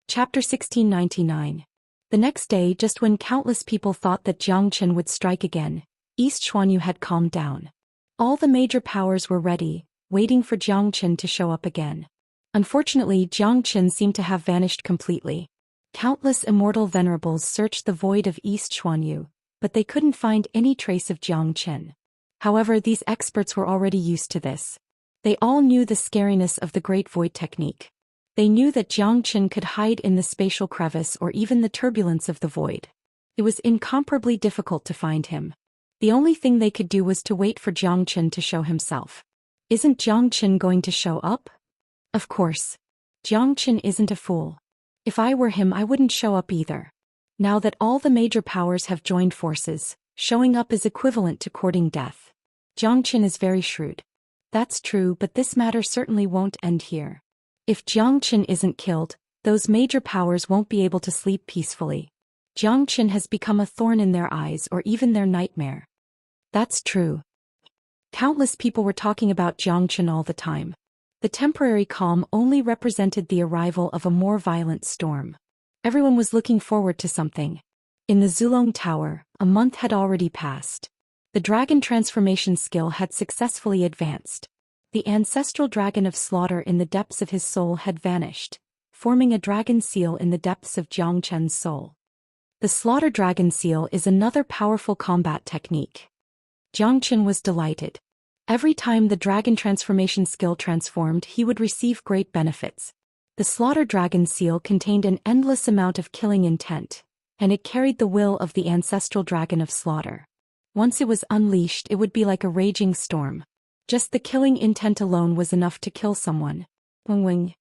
Chapter 1699. The next day, just when countless people thought that Zhou Xian would strike again, East Xuanyu had calmed down. All the major powers were ready, waiting for Zhou Xian to show up again. Unfortunately, Zhou Xian seemed to have vanished completely. Countless immortal venerables searched the void of East Xuanyu, but they couldn't find any trace of Zhou Xian. However, these experts were already used to this. They all knew the scariness of the Great Void technique. They knew that Zhou Xian could hide in the spatial crevice or even the turbulence of the void. It was incomparably difficult to find him. The only thing they could do was to wait for Zhou Xian to show himself. Isn't Zhou Xian going to show up? Of course. Zhou Xian isn't a fool. If I were him, I wouldn't show up either. Now that all the major powers have joined forces, showing up is equivalent to courting death. Zhou Xian is very shrewd. That's true, but this matter certainly won't end here. If Zhou Xian isn't killed, those major powers won't be able to sleep peacefully. Zhou Xian has become a thorn in their eyes or even their nightmare. That's true. Countless people were talking about Zhou Xian all the time. The temporary calm only represented the arrival of a more violent storm. Everyone was looking forward to something. In the Zulong Tower, a month had already passed. The dragon transformation skill had successfully advanced. The ancestral dragon of slaughter in the depths of his soul had vanished, forming a dragon seal in the depths of Zhou Xian's soul. The slaughter dragon seal is another powerful combat technique. Zhou Xian was delighted. Every time the dragon transformation skill transformed, he would receive great benefits. The slaughter dragon seal contained an endless amount of killing intent, and it carried the will of the ancestral dragon of slaughter. Once it was unleashed, it would be like a raging storm. Just the killing intent alone was enough to kill someone. Wing.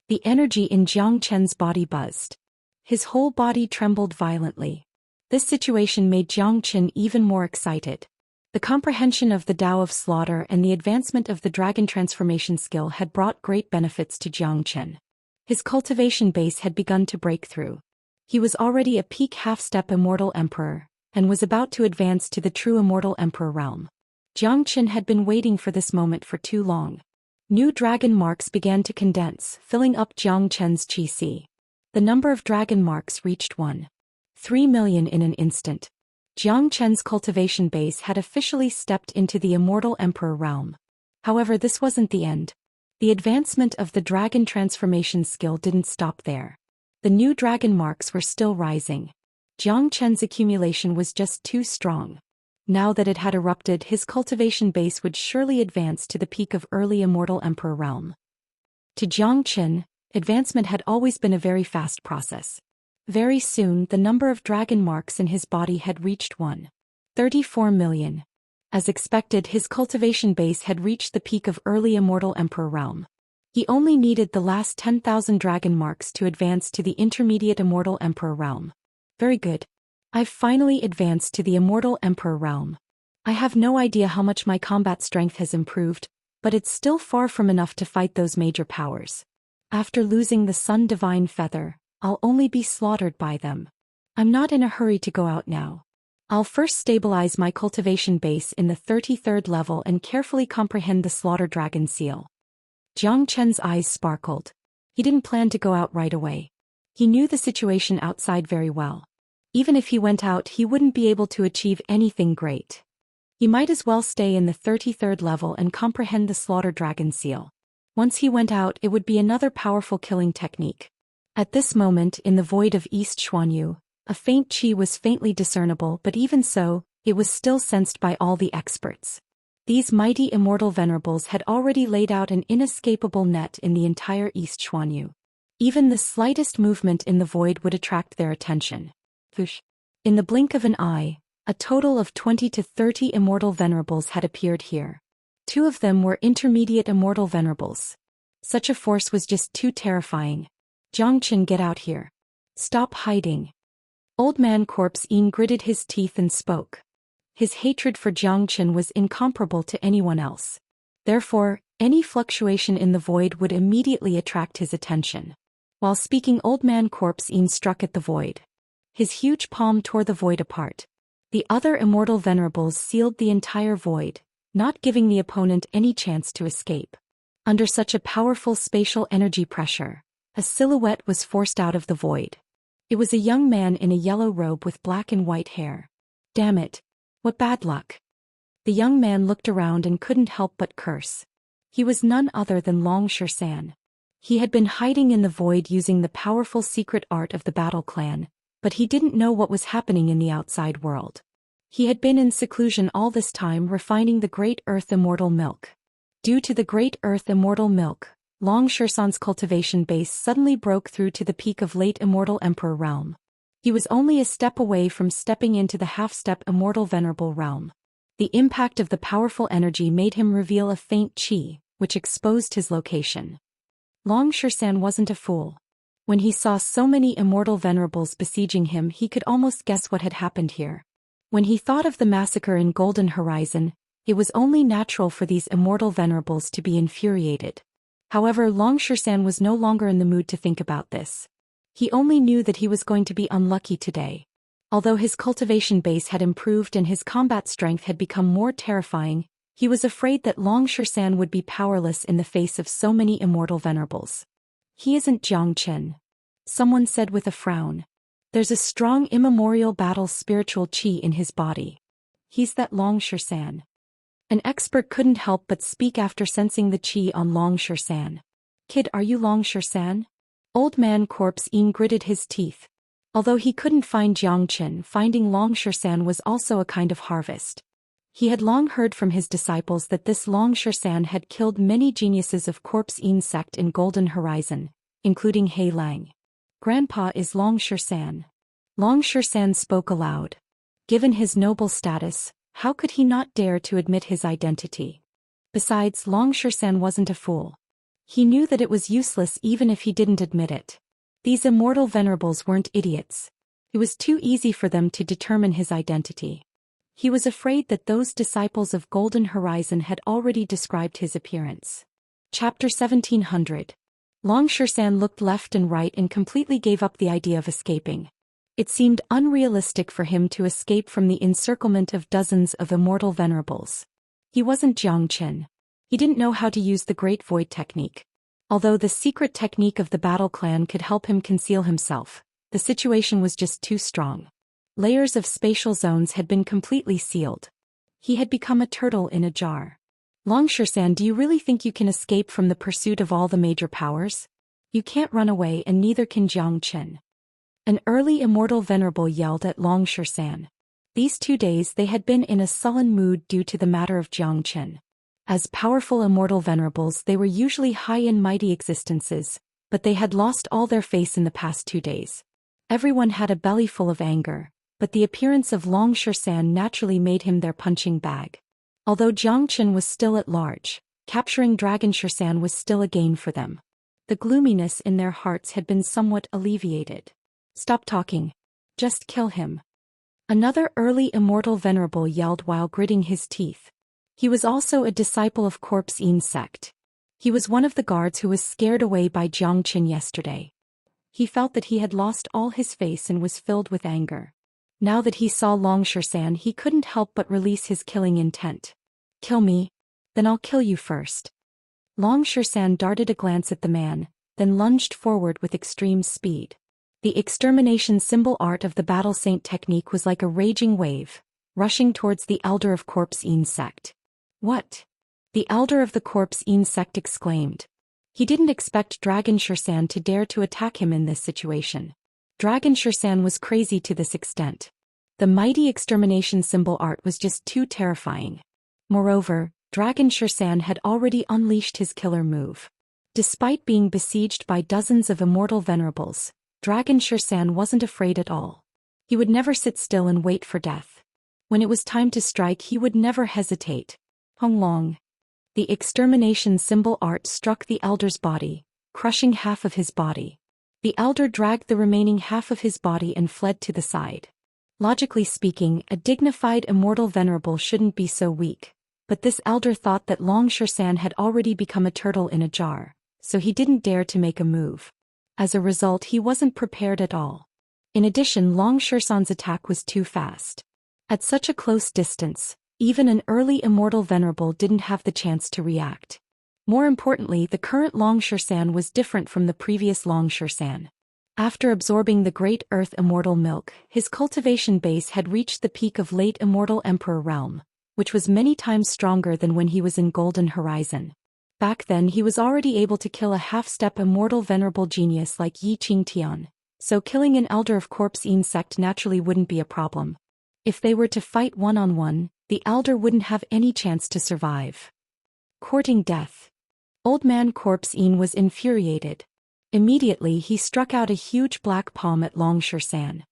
The energy in Zhou Xian's body buzzed. His whole body trembled violently. This situation made Zhou Xian even more excited. The comprehension of the Tao of slaughter and the advancement of the dragon transformation skill had brought great benefits to Zhou Xian. His cultivation base had begun to break through. He was already a peak half-step immortal emperor, and was about to advance to the true immortal emperor realm. Zhou Xian had been waiting for this moment for too long. New dragon marks began to condense, filling up Zhou Xian's qi. The number of dragon marks reached 1.3 million in an instant. Zhou Xian's cultivation base had officially stepped into the immortal emperor realm. However, this wasn't the end. The advancement of the dragon transformation skill didn't stop there. The new dragon marks were still rising. Zhou Xian's accumulation was just too strong. Now that it had erupted, his cultivation base would surely advance to the peak of early immortal emperor realm. To Zhou Xian, advancement had always been a very fast process. Very soon, the number of dragon marks in his body had reached 1.34 million. As expected, his cultivation base had reached the peak of early immortal emperor realm. He only needed the last 10,000 dragon marks to advance to the intermediate immortal emperor realm. Very good. I've finally advanced to the immortal emperor realm. I have no idea how much my combat strength has improved, but it's still far from enough to fight those major powers. After losing the Sun Divine Feather, I'll only be slaughtered by them. I'm not in a hurry to go out now. I'll first stabilize my cultivation base in the 33rd level and carefully comprehend the slaughter dragon seal. Zhou Qian's eyes sparkled. He didn't plan to go out right away. He knew the situation outside very well. Even if he went out, he wouldn't be able to achieve anything great. He might as well stay in the 33rd level and comprehend the slaughter dragon seal. Once he went out, it would be another powerful killing technique. At this moment, in the void of East Xuanyu, a faint qi was faintly discernible, but even so, it was still sensed by all the experts. These mighty immortal venerables had already laid out an inescapable net in the entire East Xuanyu. Even the slightest movement in the void would attract their attention. In the blink of an eye, a total of 20 to 30 immortal venerables had appeared here. 2 of them were intermediate immortal venerables. Such a force was just too terrifying. Zhou Xian, get out here. Stop hiding. Old Man Corpse Yin gritted his teeth and spoke. His hatred for Zhou Xian was incomparable to anyone else. Therefore, any fluctuation in the void would immediately attract his attention. While speaking, Old Man Corpse Yin struck at the void. His huge palm tore the void apart. The other immortal venerables sealed the entire void, not giving the opponent any chance to escape. Under such a powerful spatial energy pressure, A silhouette was forced out of the void. It was a young man in a yellow robe with black and white hair. Damn it. What bad luck. The young man looked around and couldn't help but curse. He was none other than Xian. He had been hiding in the void using the powerful secret art of the Battle Clan, but he didn't know what was happening in the outside world. He had been in seclusion all this time refining the Great Earth Immortal Milk. Due to the Great Earth Immortal Milk, Xian's cultivation base suddenly broke through to the peak of late Immortal Emperor realm. He was only a step away from stepping into the half-step Immortal Venerable realm. The impact of the powerful energy made him reveal a faint qi, which exposed his location. Xian wasn't a fool. When he saw so many Immortal Venerables besieging him, he could almost guess what had happened here. When he thought of the massacre in Golden Horizon, it was only natural for these Immortal Venerables to be infuriated. However, Xian was no longer in the mood to think about this. He only knew that he was going to be unlucky today. Although his cultivation base had improved and his combat strength had become more terrifying, he was afraid that Xian would be powerless in the face of so many Immortal Venerables. He isn't Qian, someone said with a frown. There's a strong immemorial battle spiritual qi in his body. He's that Xian. An expert couldn't help but speak after sensing the qi on Xian. Kid, are you Xian? Old man Corpse Yin gritted his teeth. Although he couldn't find Qian, finding Xian was also a kind of harvest. He had long heard from his disciples that this Xian had killed many geniuses of Corpse Yin sect in Golden Horizon, including He Lang. Grandpa is Xian. Xian spoke aloud. Given his noble status, how could he not dare to admit his identity? Besides, Xian wasn't a fool. He knew that it was useless even if he didn't admit it. These Immortal Venerables weren't idiots. It was too easy for them to determine his identity. He was afraid that those disciples of Golden Horizon had already described his appearance. Chapter 1700. Xian looked left and right and completely gave up the idea of escaping. It seemed unrealistic for him to escape from the encirclement of dozens of Immortal Venerables. He wasn't Qian. He didn't know how to use the Great Void technique. Although the secret technique of the Battle Clan could help him conceal himself, the situation was just too strong. Layers of spatial zones had been completely sealed. He had become a turtle in a jar. Xian, do you really think you can escape from the pursuit of all the major powers? You can't run away and neither can Qian. An early Immortal Venerable yelled at Xian. These 2 days they had been in a sullen mood due to the matter of Qian. As powerful Immortal Venerables, they were usually high in mighty existences, but they had lost all their face in the past 2 days. Everyone had a belly full of anger, but the appearance of Xian naturally made him their punching bag. Although Qian was still at large, capturing Dragon Xian was still a gain for them. The gloominess in their hearts had been somewhat alleviated. Stop talking. Just kill him. Another early Immortal Venerable yelled while gritting his teeth. He was also a disciple of Corpse Yin sect. He was one of the guards who was scared away by Qian yesterday. He felt that he had lost all his face and was filled with anger. Now that he saw Xian, he couldn't help but release his killing intent. Kill me? Then I'll kill you first. Xian darted a glance at the man, then lunged forward with extreme speed. The extermination symbol art of the Battle Saint technique was like a raging wave, rushing towards the elder of Corpse Yin sect. What? The elder of the Corpse Yin sect exclaimed. He didn't expect Dragon Xian to dare to attack him in this situation. Dragon Xian was crazy to this extent. The mighty extermination symbol art was just too terrifying. Moreover, Dragon Xian had already unleashed his killer move. Despite being besieged by dozens of Immortal Venerables, Dragon Xian wasn't afraid at all. He would never sit still and wait for death. When it was time to strike, he would never hesitate. Hong Long. The extermination symbol art struck the elder's body, crushing half of his body. The elder dragged the remaining half of his body and fled to the side. Logically speaking, a dignified Immortal Venerable shouldn't be so weak, but this elder thought that Xian had already become a turtle in a jar, so he didn't dare to make a move. As a result, he wasn't prepared at all. In addition, Xian's attack was too fast. At such a close distance, even an early Immortal Venerable didn't have the chance to react. More importantly, the current Long Xian was different from the previous Long Xian. After absorbing the Great Earth Immortal Milk, his cultivation base had reached the peak of late Immortal Emperor realm, which was many times stronger than when he was in Golden Horizon. Back then he was already able to kill a half-step immortal venerable genius like Yi Qingtian, so killing an elder of Corpse Insect naturally wouldn't be a problem. If they were to fight one-on-one, the elder wouldn't have any chance to survive. Courting death. Old Man Corpse In was infuriated. Immediately he struck out a huge black palm at Long Xian.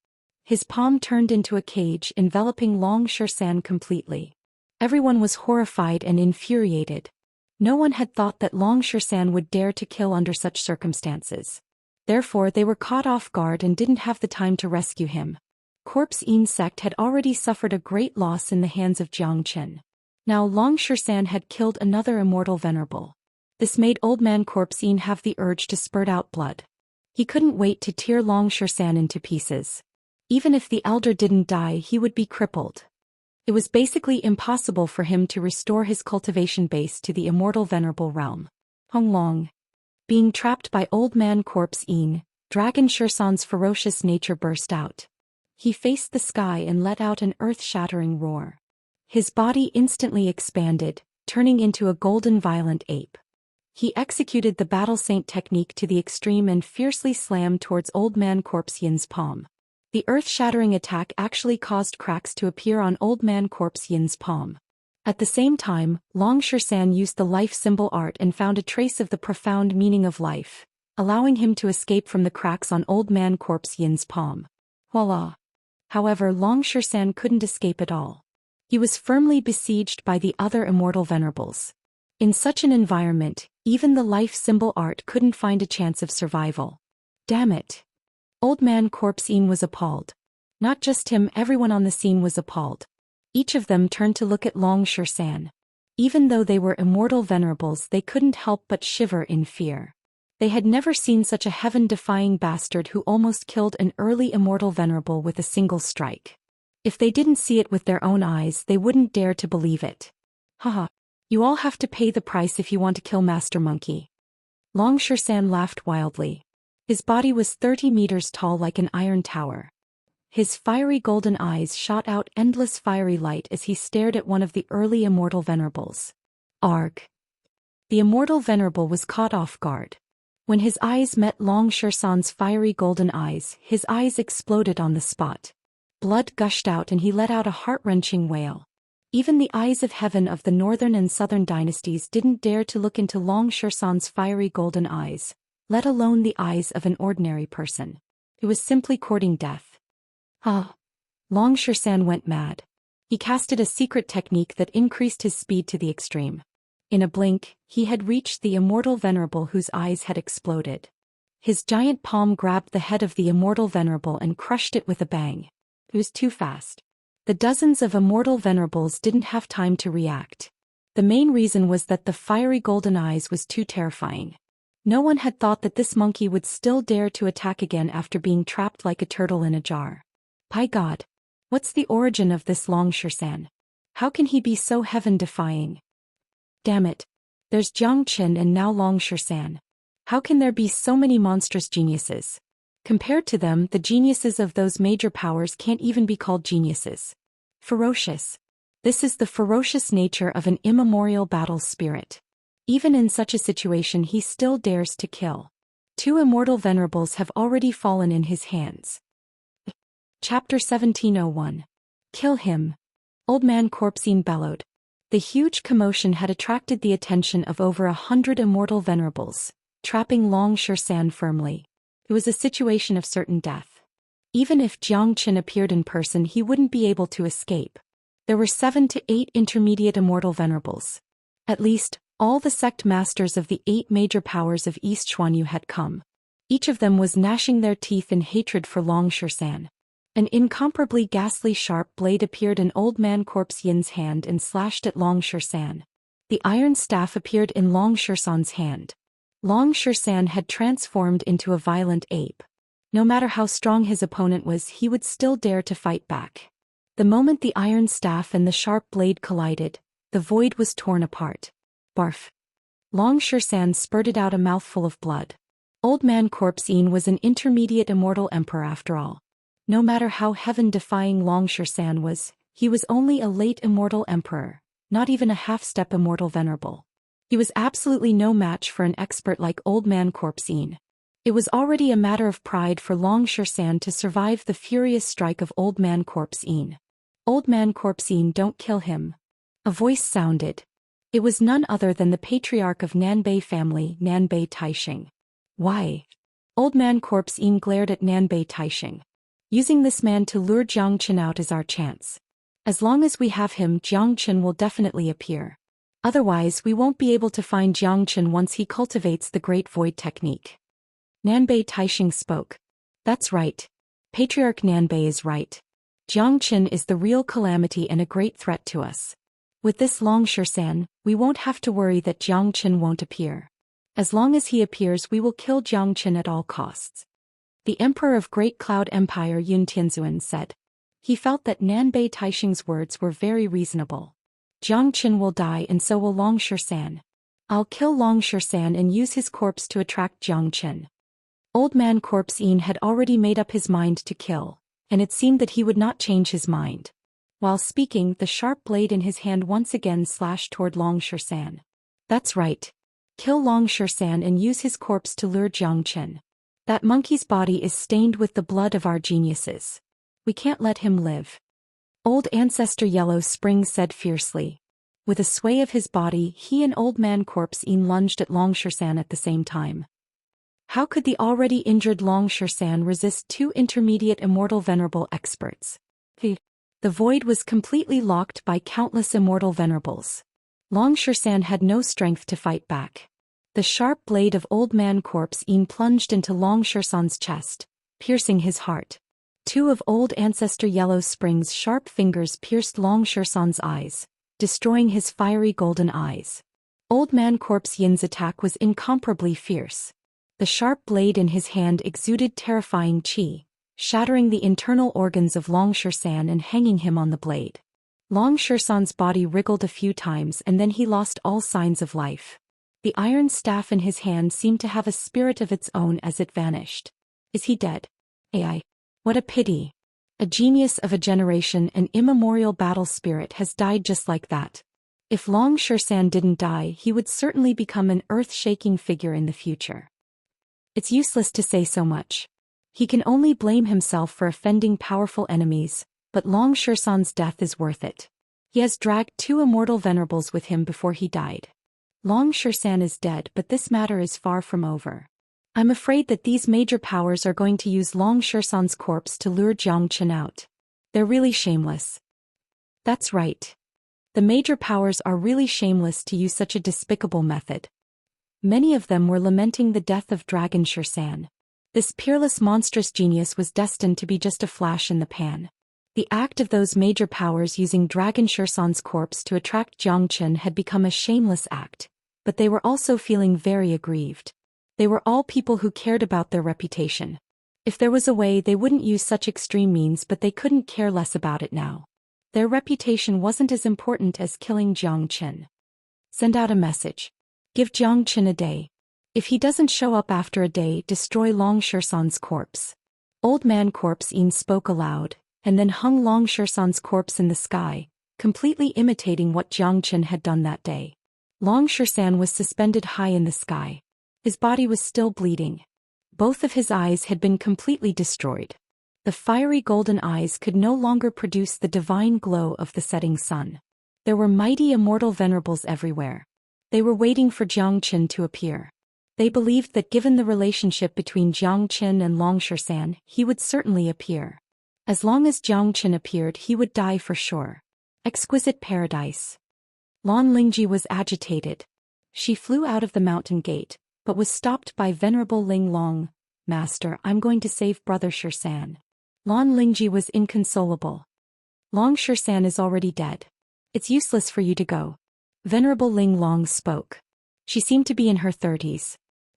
His palm turned into a cage enveloping Long Xian completely. Everyone was horrified and infuriated. No one had thought that Long Xian would dare to kill under such circumstances. Therefore they were caught off guard and didn't have the time to rescue him. Corpse Insect had already suffered a great loss in the hands of Jiang Chen. Now Long Xian had killed another immortal venerable. This made Old Man Corpse In have the urge to spurt out blood. He couldn't wait to tear Long Xian into pieces. Even if the elder didn't die, he would be crippled. It was basically impossible for him to restore his cultivation base to the immortal venerable realm. Hong Long. Being trapped by Old Man Corpse In, Dragon Xian's ferocious nature burst out. He faced the sky and let out an earth-shattering roar. His body instantly expanded, turning into a golden violent ape. He executed the Battle Saint technique to the extreme and fiercely slammed towards Old Man Corpse In's palm. The earth-shattering attack actually caused cracks to appear on Old Man Corpse In's palm. At the same time, Long Xian used the life symbol art and found a trace of the profound meaning of life, allowing him to escape from the cracks on Old Man Corpse In's palm. Voila! However, Long Xian couldn't escape at all. He was firmly besieged by the other immortal venerables. In such an environment, even the life symbol art couldn't find a chance of survival. Damn it! Old Man Corpse In was appalled. Not just him, everyone on the scene was appalled. Each of them turned to look at Long Xian. Even though they were immortal venerables, they couldn't help but shiver in fear. They had never seen such a heaven-defying bastard who almost killed an early immortal venerable with a single strike. If they didn't see it with their own eyes, they wouldn't dare to believe it. Haha. You all have to pay the price if you want to kill Master Monkey. Long Xian laughed wildly. His body was 30 meters tall like an iron tower. His fiery golden eyes shot out endless fiery light as he stared at one of the early immortal venerables. Arg! The immortal venerable was caught off guard. When his eyes met Long Xian's fiery golden eyes, his eyes exploded on the spot. Blood gushed out and he let out a heart-wrenching wail. Even the eyes of heaven of the northern and southern dynasties didn't dare to look into Long Xian's fiery golden eyes, let alone the eyes of an ordinary person. It was simply courting death. Long Xian went mad. He casted a secret technique that increased his speed to the extreme. In a blink, he had reached the immortal venerable whose eyes had exploded. His giant palm grabbed the head of the immortal venerable and crushed it with a bang. It was too fast. The dozens of immortal venerables didn't have time to react. The main reason was that the fiery golden eyes was too terrifying. No one had thought that this monkey would still dare to attack again after being trapped like a turtle in a jar. By God! What's the origin of this Long Xian? How can he be so heaven-defying? Damn it! There's Jiang Chen and now Long Xian. How can there be so many monstrous geniuses? Compared to them, the geniuses of those major powers can't even be called geniuses. Ferocious. This is the ferocious nature of an immemorial battle spirit. Even in such a situation he still dares to kill. 2 immortal venerables have already fallen in his hands. Chapter 1701. Kill him. Old Man Corpse In bellowed. The huge commotion had attracted the attention of over 100 immortal venerables, trapping Long Xian firmly. It was a situation of certain death. Even if Jiang Chen appeared in person, he wouldn't be able to escape. There were 7 to 8 intermediate immortal venerables. At least, all the sect masters of the 8 major powers of East Xuanyu had come. Each of them was gnashing their teeth in hatred for Long Xian. An incomparably ghastly sharp blade appeared in Old Man Corpse In's hand and slashed at Long Xian. The iron staff appeared in Long Xian's hand. Long Xian had transformed into a violent ape. No matter how strong his opponent was, he would still dare to fight back. The moment the iron staff and the sharp blade collided, the void was torn apart. Barf! Long Xian spurted out a mouthful of blood. Old Man Corpse Yin was an intermediate immortal emperor after all. No matter how heaven-defying Long Xian was, he was only a late immortal emperor, not even a half-step immortal venerable. He was absolutely no match for an expert like Old Man Corpse Yin. It was already a matter of pride for Long Xian to survive the furious strike of Old Man Corpse Yin. Old Man Corpse Yin, don't kill him. A voice sounded. It was none other than the patriarch of Nanbei family, Nanbei Taixing. Why? Old Man Corpse Yin glared at Nanbei Taixing. Using this man to lure Jiang Chen out is our chance. As long as we have him, Jiang Chen will definitely appear. Otherwise, we won't be able to find Jiang Chen once he cultivates the Great Void technique. Nanbei Taixing spoke. That's right. Patriarch Nanbei is right. Jiang Chen is the real calamity and a great threat to us. With this Long Xian, we won't have to worry that Jiang Chen won't appear. As long as he appears, we will kill Jiang Chen at all costs. The Emperor of Great Cloud Empire Yun Tianzuan said. He felt that Nanbei Taixing's words were very reasonable. Jiang Chen will die and so will Long Xian. I'll kill Long Xian and use his corpse to attract Jiang Chen. Old Man Corpse Yin had already made up his mind to kill, and it seemed that he would not change his mind. While speaking, the sharp blade in his hand once again slashed toward Long Xian. That's right. Kill Long Xian and use his corpse to lure Jiang Chen. That monkey's body is stained with the blood of our geniuses. We can't let him live. Old Ancestor Yellow Spring said fiercely. With a sway of his body, he and Old Man Corpse Yin lunged at Long Xian at the same time. How could the already injured Long Xian resist two intermediate immortal venerable experts? The void was completely locked by countless immortal venerables. Long Xian had no strength to fight back. The sharp blade of Old Man Corpse Yin plunged into Long Xian's chest, piercing his heart. Two of Old Ancestor Yellow Spring's sharp fingers pierced Long Xian's eyes, destroying his fiery golden eyes. Old Man Corpse Yin's attack was incomparably fierce. The sharp blade in his hand exuded terrifying qi, shattering the internal organs of Long Xian and hanging him on the blade. Long Xian's body wriggled a few times and then he lost all signs of life. The iron staff in his hand seemed to have a spirit of its own as it vanished. Is he dead? Ai. What a pity. A genius of a generation, an immemorial battle spirit has died just like that. If Long Xian didn't die, he would certainly become an earth-shaking figure in the future. It's useless to say so much. He can only blame himself for offending powerful enemies, but Long Xian's death is worth it. He has dragged two immortal venerables with him before he died. Long Xian is dead, but this matter is far from over. I'm afraid that these major powers are going to use Long Xian's corpse to lure Jiang Chen out. They're really shameless. That's right. The major powers are really shameless to use such a despicable method. Many of them were lamenting the death of Dragon Xian. This peerless monstrous genius was destined to be just a flash in the pan. The act of those major powers using Dragon Xian's corpse to attract Jiang Chen had become a shameless act, but they were also feeling very aggrieved. They were all people who cared about their reputation. If there was a way, they wouldn't use such extreme means, but they couldn't care less about it now. Their reputation wasn't as important as killing Jiang Chen. Send out a message. Give Jiang Chen a day. If he doesn't show up after a day, destroy Long Xian's corpse. Old Man Corpse Yin spoke aloud, and then hung Long Xian's corpse in the sky, completely imitating what Jiang Chen had done that day. Long Xian was suspended high in the sky. His body was still bleeding. Both of his eyes had been completely destroyed. The fiery golden eyes could no longer produce the divine glow of the setting sun. There were mighty immortal venerables everywhere. They were waiting for Jiang Chen to appear. They believed that given the relationship between Jiang Chen and Long Xian, he would certainly appear. As long as Jiang Chen appeared, he would die for sure. Exquisite paradise. Lan Lingji was agitated. She flew out of the mountain gate, but was stopped by Venerable Ling Long. Master, I'm going to save Brother Xian. Lan Lingji was inconsolable. Long Xian is already dead. It's useless for you to go. Venerable Ling Long spoke. She seemed to be in her 30s.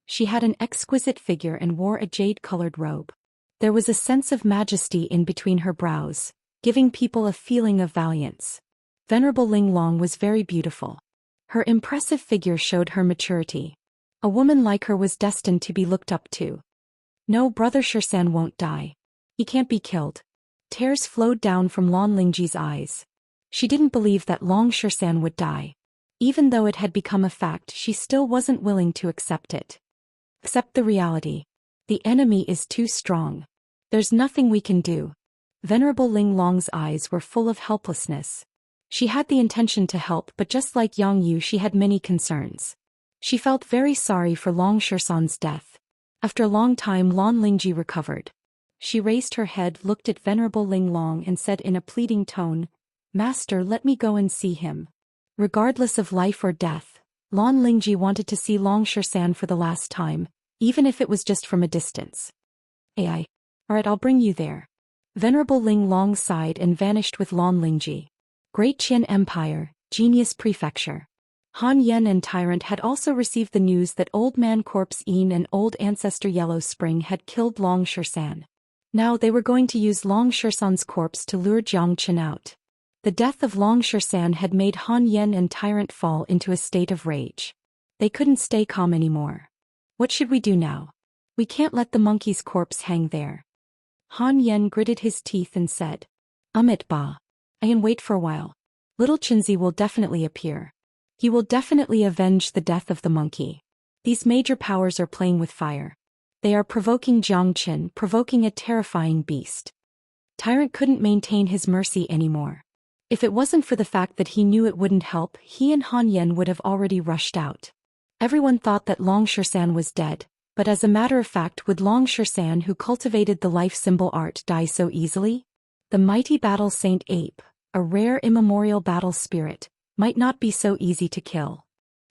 She had an exquisite figure and wore a jade-colored robe. There was a sense of majesty in between her brows, giving people a feeling of valiance. Venerable Ling Long was very beautiful. Her impressive figure showed her maturity. A woman like her was destined to be looked up to. No, Brother Xian won't die. He can't be killed. Tears flowed down from Lan Lingji's eyes. She didn't believe that Long Xian would die. Even though it had become a fact, she still wasn't willing to accept it. Accept the reality. The enemy is too strong. There's nothing we can do. Venerable Ling Long's eyes were full of helplessness. She had the intention to help, but just like Yang Yu, she had many concerns. She felt very sorry for Long Xian's death. After a long time, Lan Lingji recovered. She raised her head, looked at Venerable Ling Long and said in a pleading tone, "Master, let me go and see him." Regardless of life or death, Lan Lingji wanted to see Long Xian for the last time, even if it was just from a distance. Alright, I'll bring you there. Venerable Ling Long sighed and vanished with Lan Lingji. Great Qian Empire, Genius Prefecture. Han Yen and Tyrant had also received the news that Old Man Corpse Yin and Old Ancestor Yellow Spring had killed Long Xian. Now they were going to use Long Xian's corpse to lure Jiang Qin out. The death of Long Xian had made Han Yen and Tyrant fall into a state of rage. They couldn't stay calm anymore. What should we do now? We can't let the monkey's corpse hang there. Han Yen gritted his teeth and said, Amit Ba. I can wait for a while. Little Qinzi will definitely appear. He will definitely avenge the death of the monkey. These major powers are playing with fire. They are provoking Jiang Qin, provoking a terrifying beast. Tyrant couldn't maintain his mercy anymore. If it wasn't for the fact that he knew it wouldn't help, he and Han Yen would have already rushed out. Everyone thought that Long Xian was dead, but as a matter of fact, would Long Xian, who cultivated the life symbol art, die so easily? The mighty battle Saint Ape, a rare immemorial battle spirit, might not be so easy to kill.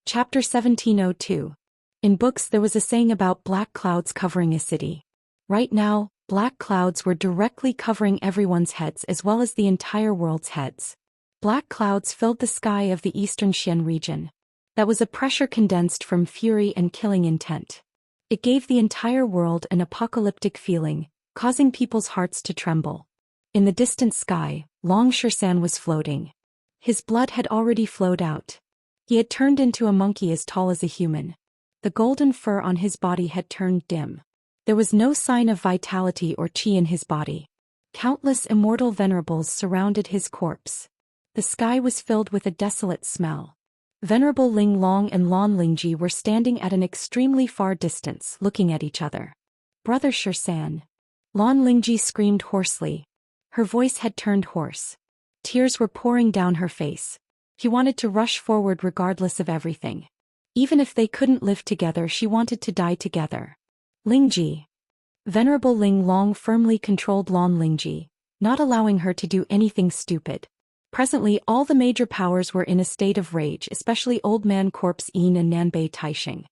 Chapter 1702. In books there was a saying about black clouds covering a city. Right now, black clouds were directly covering everyone's heads as well as the entire world's heads. Black clouds filled the sky of the eastern Xian region. That was a pressure condensed from fury and killing intent. It gave the entire world an apocalyptic feeling, causing people's hearts to tremble. In the distant sky, Long Xian was floating. His blood had already flowed out. He had turned into a monkey as tall as a human. The golden fur on his body had turned dim. There was no sign of vitality or qi in his body. Countless immortal venerables surrounded his corpse. The sky was filled with a desolate smell. Venerable Ling Long and Lan Lingji were standing at an extremely far distance, looking at each other. Brother Xian. Lan Lingji screamed hoarsely. Her voice had turned hoarse. Tears were pouring down her face. She wanted to rush forward regardless of everything. Even if they couldn't live together, she wanted to die together. Lingji. Venerable Ling Long firmly controlled Lan Lingji, not allowing her to do anything stupid. Presently all the major powers were in a state of rage, especially Old Man Corpse Yin and Nanbei Taixing.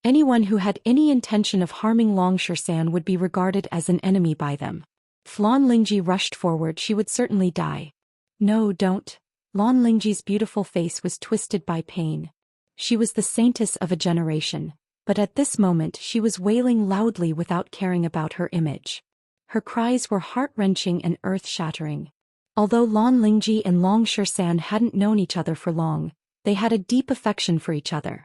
Anyone who had any intention of harming Long Xian would be regarded as an enemy by them. If Lan Lingji rushed forward, she would certainly die. No, don't. Lan Lingji's beautiful face was twisted by pain. She was the saintess of a generation, but at this moment she was wailing loudly without caring about her image. Her cries were heart-wrenching and earth-shattering. Although Lan Lingji and Long Xian hadn't known each other for long, they had a deep affection for each other.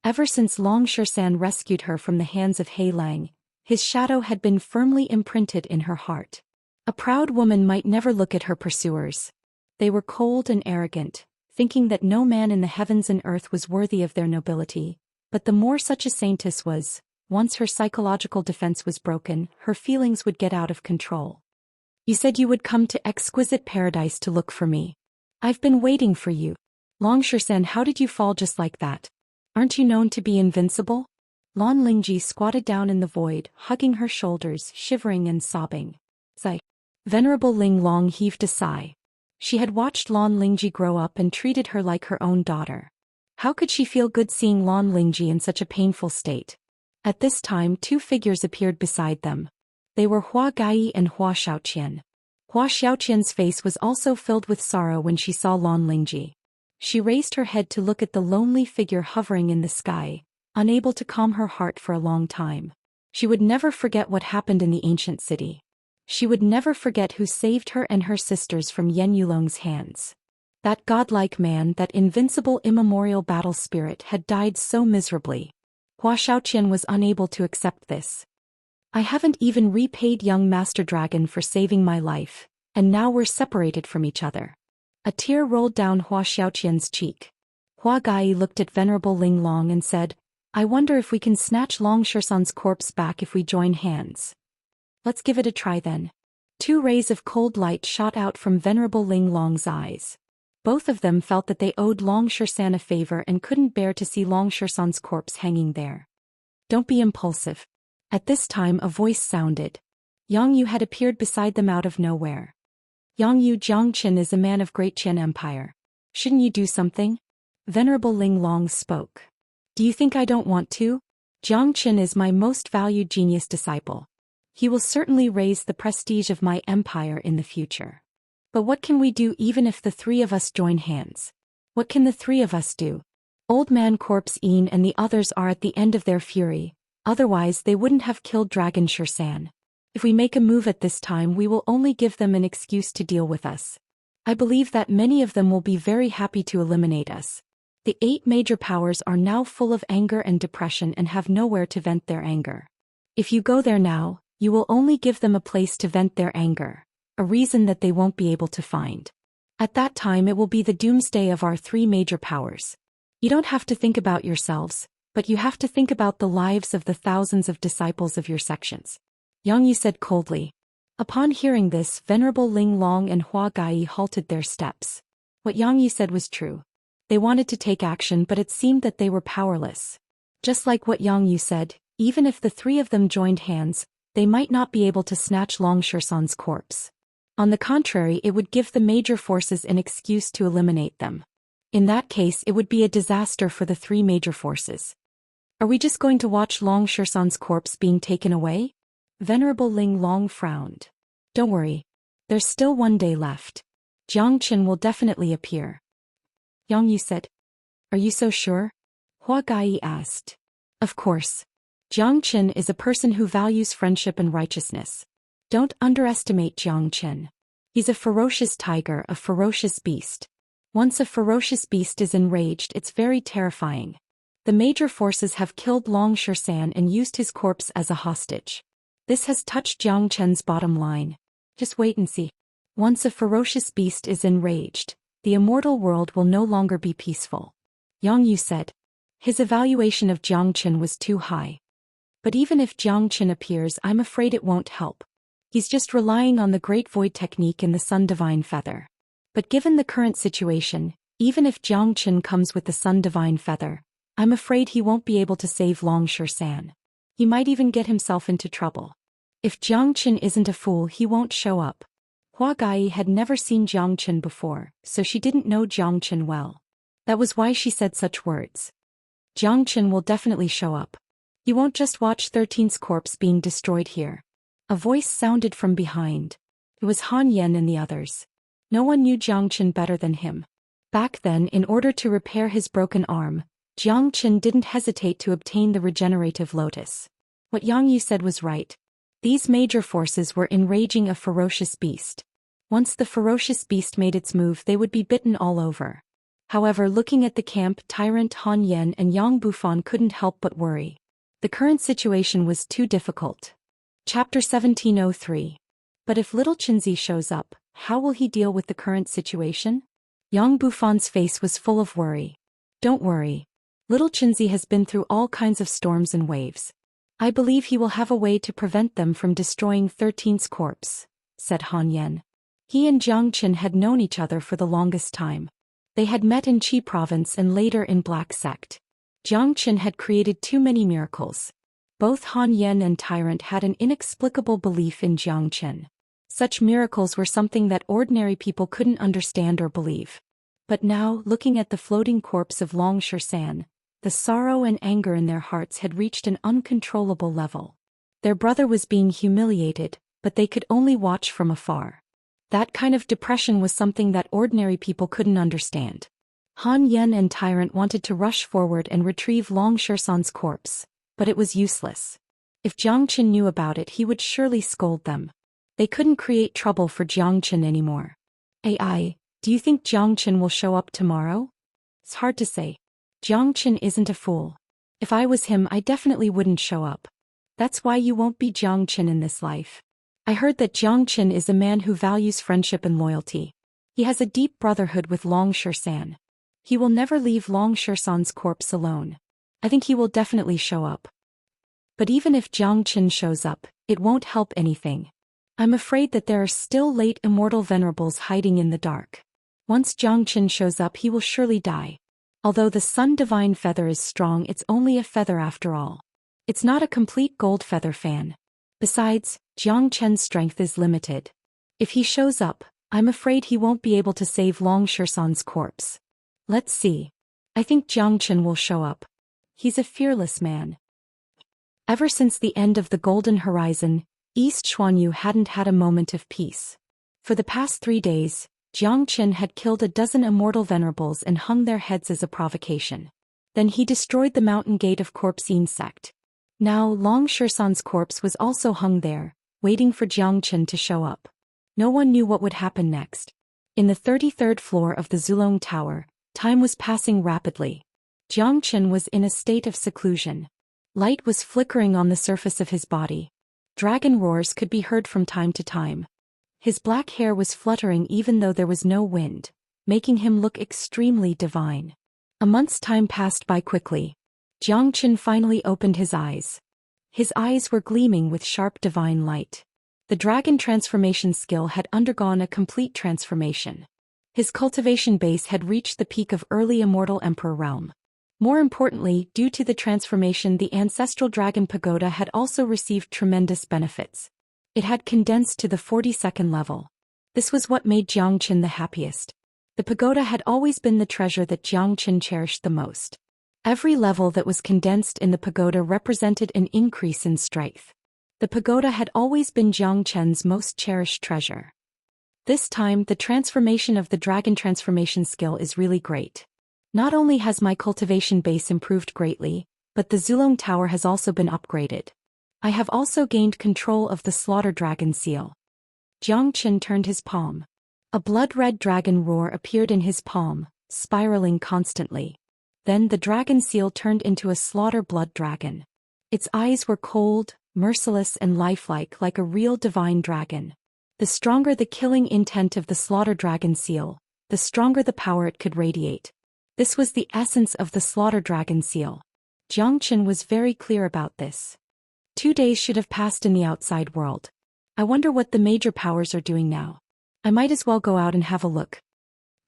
Ever since Long Xian rescued her from the hands of He Lang, his shadow had been firmly imprinted in her heart. A proud woman might never look at her pursuers. They were cold and arrogant, thinking that no man in the heavens and earth was worthy of their nobility, but the more such a saintess was, once her psychological defense was broken, her feelings would get out of control. You said you would come to exquisite paradise to look for me. I've been waiting for you. Long Xian, how did you fall just like that? Aren't you known to be invincible? Lan Lingji squatted down in the void, hugging her shoulders, shivering and sobbing. Sigh. Venerable Ling Long heaved a sigh. She had watched Lan Lingji grow up and treated her like her own daughter. How could she feel good seeing Lan Lingji in such a painful state? At this time, two figures appeared beside them. They were Hua Gai and Hua Xiaoqian. Hua Xiaoqian's face was also filled with sorrow when she saw Lan Lingji. She raised her head to look at the lonely figure hovering in the sky, unable to calm her heart for a long time. She would never forget what happened in the ancient city. She would never forget who saved her and her sisters from Yen Yulong's hands. That godlike man, that invincible immemorial battle spirit had died so miserably. Hua Xiaoqian was unable to accept this. I haven't even repaid young Master Dragon for saving my life, and now we're separated from each other. A tear rolled down Hua Xiaoqian's cheek. Hua Gai looked at Venerable Ling Long and said, I wonder if we can snatch Long Shisan's corpse back if we join hands. Let's give it a try then. 2 rays of cold light shot out from Venerable Ling Long's eyes. Both of them felt that they owed Long Shisan a favor and couldn't bear to see Long Shisan's corpse hanging there. Don't be impulsive. At this time a voice sounded. Yang Yu had appeared beside them out of nowhere. Yang Yu, Jiangqin is a man of great Qian Empire. Shouldn't you do something? Venerable Ling Long spoke. Do you think I don't want to? Jiangqin is my most valued genius disciple. He will certainly raise the prestige of my empire in the future. But what can we do even if the 3 of us join hands? What can the 3 of us do? Old Man Corpse Een and the others are at the end of their fury, otherwise they wouldn't have killed Dragon Shisan. If we make a move at this time we will only give them an excuse to deal with us. I believe that many of them will be very happy to eliminate us. The 8 major powers are now full of anger and depression and have nowhere to vent their anger. If you go there now, you will only give them a place to vent their anger, a reason that they won't be able to find. At that time it will be the doomsday of our 3 major powers. You don't have to think about yourselves, but you have to think about the lives of the thousands of disciples of your sections. Yang Yu said coldly. Upon hearing this, Venerable Ling Long and Hua Gai halted their steps. What Yang Yu said was true. They wanted to take action but it seemed that they were powerless. Just like what Yang Yu said, even if the 3 of them joined hands, they might not be able to snatch Long Shisan's corpse. On the contrary, it would give the major forces an excuse to eliminate them. In that case it would be a disaster for the 3 major forces. Are we just going to watch Long Shisan's corpse being taken away? Venerable Ling Long frowned. Don't worry. There's still 1 day left. Jiangqin will definitely appear. Yang Yu said. Are you so sure? Hua Gai asked. Of course. Jiangqin is a person who values friendship and righteousness. Don't underestimate Jiangqin. He's a ferocious tiger, a ferocious beast. Once a ferocious beast is enraged, it's very terrifying. The major forces have killed Long Shisan and used his corpse as a hostage. This has touched Jiangqin's bottom line. Just wait and see. Once a ferocious beast is enraged, the immortal world will no longer be peaceful. Yang Yu said. His evaluation of Jiangqin was too high. But even if Jiangqin appears, I'm afraid it won't help. He's just relying on the Great Void technique in the Sun Divine Feather. But given the current situation, even if Jiangqin comes with the Sun Divine Feather, I'm afraid he won't be able to save Long Shisan. He might even get himself into trouble. If Jiangqin isn't a fool, he won't show up. Hua Gai had never seen Jiangqin before, so she didn't know Jiangqin well. That was why she said such words. Jiangqin will definitely show up. You won't just watch 13's corpse being destroyed here. A voice sounded from behind. It was Han Yan and the others. No one knew Jiangqin better than him. Back then, in order to repair his broken arm, Jiangqin didn't hesitate to obtain the regenerative lotus. What Yang Yu said was right. These major forces were enraging a ferocious beast. Once the ferocious beast made its move, they would be bitten all over. However, looking at the camp, Tyrant Han Yan and Yang Bufan couldn't help but worry. The current situation was too difficult. Chapter 1703. But if little Qinzi shows up, how will he deal with the current situation? Yang Bufan's face was full of worry. Don't worry. Little Qinzi has been through all kinds of storms and waves. I believe he will have a way to prevent them from destroying 13's corpse, said Han Yan. He and Jiangqin had known each other for the longest time. They had met in Qi province and later in Black Sect. Jiangqin had created too many miracles. Both Han Yan and Tyrant had an inexplicable belief in Jiangqin. Such miracles were something that ordinary people couldn't understand or believe. But now, looking at the floating corpse of Long Shisan, the sorrow and anger in their hearts had reached an uncontrollable level. Their brother was being humiliated, but they could only watch from afar. That kind of depression was something that ordinary people couldn't understand. Han Yan and Tyrant wanted to rush forward and retrieve Long Shisan's corpse, but it was useless. If Jiangqin knew about it, he would surely scold them. They couldn't create trouble for Jiangqin anymore. Do you think Xianxia will show up tomorrow? It's hard to say. Xianxia isn't a fool. If I was him, I definitely wouldn't show up. That's why you won't be Xianxia in this life. I heard that Xianxia is a man who values friendship and loyalty. He has a deep brotherhood with Long Shan. He will never leave Long Shan's corpse alone. I think he will definitely show up. But even if Xianxia shows up, it won't help anything. I'm afraid that there are still late immortal venerables hiding in the dark. Once Xianxia shows up, he will surely die. Although the Sun Divine Feather is strong, it's only a feather after all. It's not a complete gold feather fan. Besides, Xianxia's strength is limited. If he shows up, I'm afraid he won't be able to save Long Shan's corpse. Let's see. I think Xianxia will show up. He's a fearless man. Ever since the end of the Golden Horizon, East Xuanyu hadn't had a moment of peace. For the past 3 days, Xianxia had killed a dozen immortal venerables and hung their heads as a provocation. Then he destroyed the mountain gate of Corpse Insect. Now Long Shan's corpse was also hung there, waiting for Xianxia to show up. No one knew what would happen next. In the 33rd floor of the Zulong Tower, time was passing rapidly. Xianxia was in a state of seclusion. Light was flickering on the surface of his body. Dragon roars could be heard from time to time. His black hair was fluttering even though there was no wind, making him look extremely divine. A month's time passed by quickly. Xianxia finally opened his eyes. His eyes were gleaming with sharp divine light. The dragon transformation skill had undergone a complete transformation. His cultivation base had reached the peak of early immortal emperor realm. More importantly, due to the transformation, the ancestral dragon pagoda had also received tremendous benefits. It had condensed to the 42nd level. This was what made Xianxia the happiest. The pagoda had always been the treasure that Xianxia cherished the most. Every level that was condensed in the pagoda represented an increase in strength. The pagoda had always been Xianxia's most cherished treasure. This time, the transformation of the dragon transformation skill is really great. Not only has my cultivation base improved greatly, but the Zulong Tower has also been upgraded. I have also gained control of the Slaughter Dragon seal. Xianxia turned his palm. A blood-red dragon roar appeared in his palm, spiraling constantly. Then the dragon seal turned into a slaughter blood dragon. Its eyes were cold, merciless and lifelike like a real divine dragon. The stronger the killing intent of the Slaughter Dragon seal, the stronger the power it could radiate. This was the essence of the Slaughter Dragon seal. Xianxia was very clear about this. 2 days should have passed in the outside world. I wonder what the major powers are doing now. I might as well go out and have a look.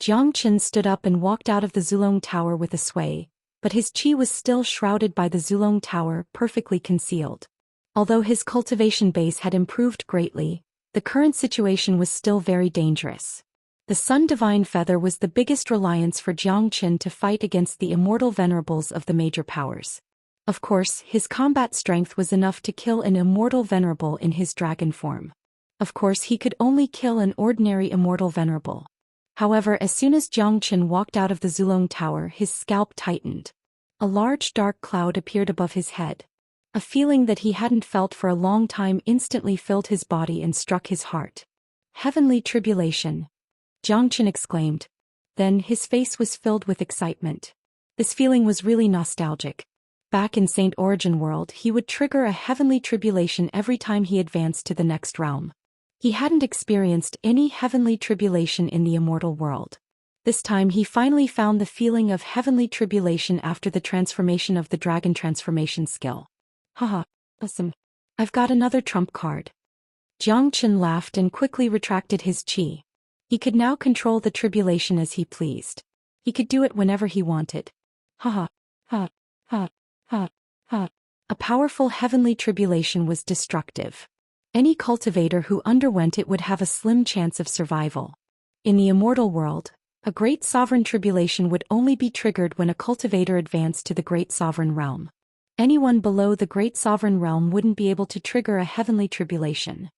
Xianxia stood up and walked out of the Zulong Tower with a sway, but his chi was still shrouded by the Zulong Tower, perfectly concealed. Although his cultivation base had improved greatly, the current situation was still very dangerous. The Sun Divine Feather was the biggest reliance for Xianxia to fight against the immortal venerables of the major powers. Of course, his combat strength was enough to kill an immortal venerable in his dragon form. Of course, he could only kill an ordinary immortal venerable. However, as soon as Xianxia walked out of the Zulong Tower, his scalp tightened. A large dark cloud appeared above his head. A feeling that he hadn't felt for a long time instantly filled his body and struck his heart. Heavenly tribulation! Xianxia exclaimed. Then his face was filled with excitement. This feeling was really nostalgic. Back in Saint Origin World, he would trigger a heavenly tribulation every time he advanced to the next realm. He hadn't experienced any heavenly tribulation in the immortal world. This time he finally found the feeling of heavenly tribulation after the transformation of the dragon transformation skill. Haha, awesome. I've got another trump card. Xianxia laughed and quickly retracted his chi. He could now control the tribulation as he pleased. He could do it whenever he wanted. Haha, ha, ha, ha, ha. A powerful heavenly tribulation was destructive. Any cultivator who underwent it would have a slim chance of survival. In the immortal world, a great sovereign tribulation would only be triggered when a cultivator advanced to the great sovereign realm. Anyone below the great sovereign realm wouldn't be able to trigger a heavenly tribulation.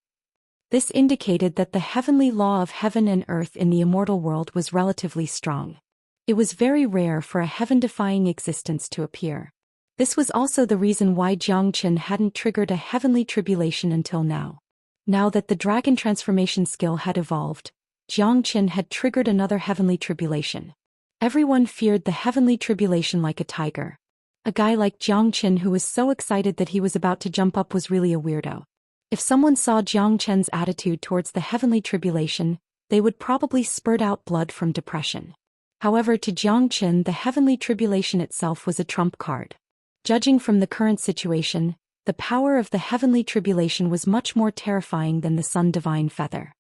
This indicated that the heavenly law of heaven and earth in the immortal world was relatively strong. It was very rare for a heaven-defying existence to appear. This was also the reason why Xianxia hadn't triggered a heavenly tribulation until now. Now that the dragon transformation skill had evolved, Jiang Qin had triggered another heavenly tribulation. Everyone feared the heavenly tribulation like a tiger. A guy like Jiang Qin who was so excited that he was about to jump up was really a weirdo. If someone saw Jiang Qin's attitude towards the heavenly tribulation, they would probably spurt out blood from depression. However, to Jiang Qin the heavenly tribulation itself was a trump card. Judging from the current situation, the power of the heavenly tribulation was much more terrifying than the sun divine feather.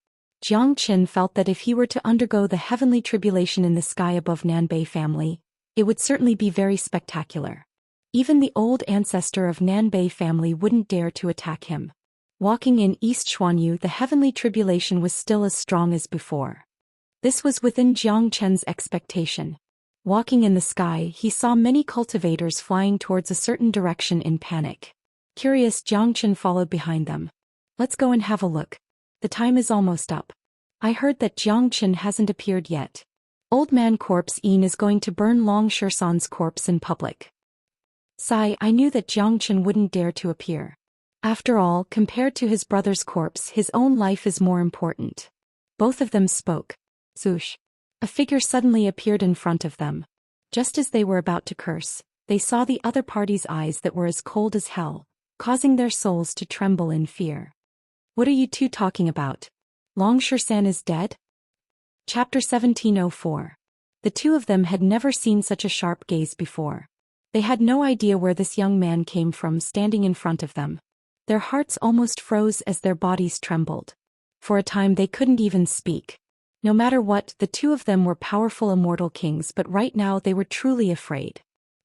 Jiang Qin felt that if he were to undergo the heavenly tribulation in the sky above Nanbei family, it would certainly be very spectacular. Even the old ancestor of Nanbei family wouldn't dare to attack him. Walking in East Xuanyu, the heavenly tribulation was still as strong as before. This was within Jiang Qin's expectation. Walking in the sky, he saw many cultivators flying towards a certain direction in panic. Curious, Jiang Qin followed behind them. Let's go and have a look. The time is almost up. I heard that Jiang Qin hasn't appeared yet. Old man Corpse Yin is going to burn Long Shisan's corpse in public. Sigh, I knew that Jiang Qin wouldn't dare to appear. After all, compared to his brother's corpse, his own life is more important. Both of them spoke. Zhoosh. A figure suddenly appeared in front of them. Just as they were about to curse, they saw the other party's eyes that were as cold as hell, causing their souls to tremble in fear. What are you two talking about? Long Shisan is dead? Chapter 1704. The two of them had never seen such a sharp gaze before. They had no idea where this young man came from standing in front of them. Their hearts almost froze as their bodies trembled. For a time they couldn't even speak. No matter what, the two of them were powerful immortal kings, but right now they were truly afraid.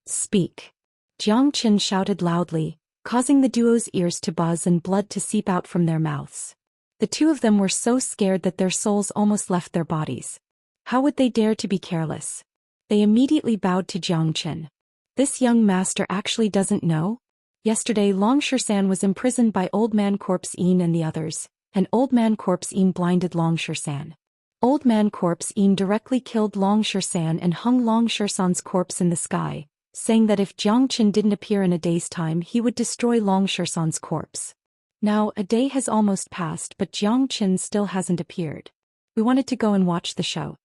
Speak. Jiang Qin shouted loudly, causing the duo's ears to buzz and blood to seep out from their mouths. The two of them were so scared that their souls almost left their bodies. How would they dare to be careless? They immediately bowed to Jiang Qin. This young master actually doesn't know? Yesterday Long Shisan was imprisoned by Old Man Corpse Yin and the others, and Old Man Corpse Yin blinded Long Shisan. Old Man Corpse Yin directly killed Long Shisan and hung Long Shisan's corpse in the sky, saying that if Jiang Qin didn't appear in a day's time he would destroy Long Shisan's corpse. Now, a day has almost passed but Jiang Qin still hasn't appeared. We wanted to go and watch the show.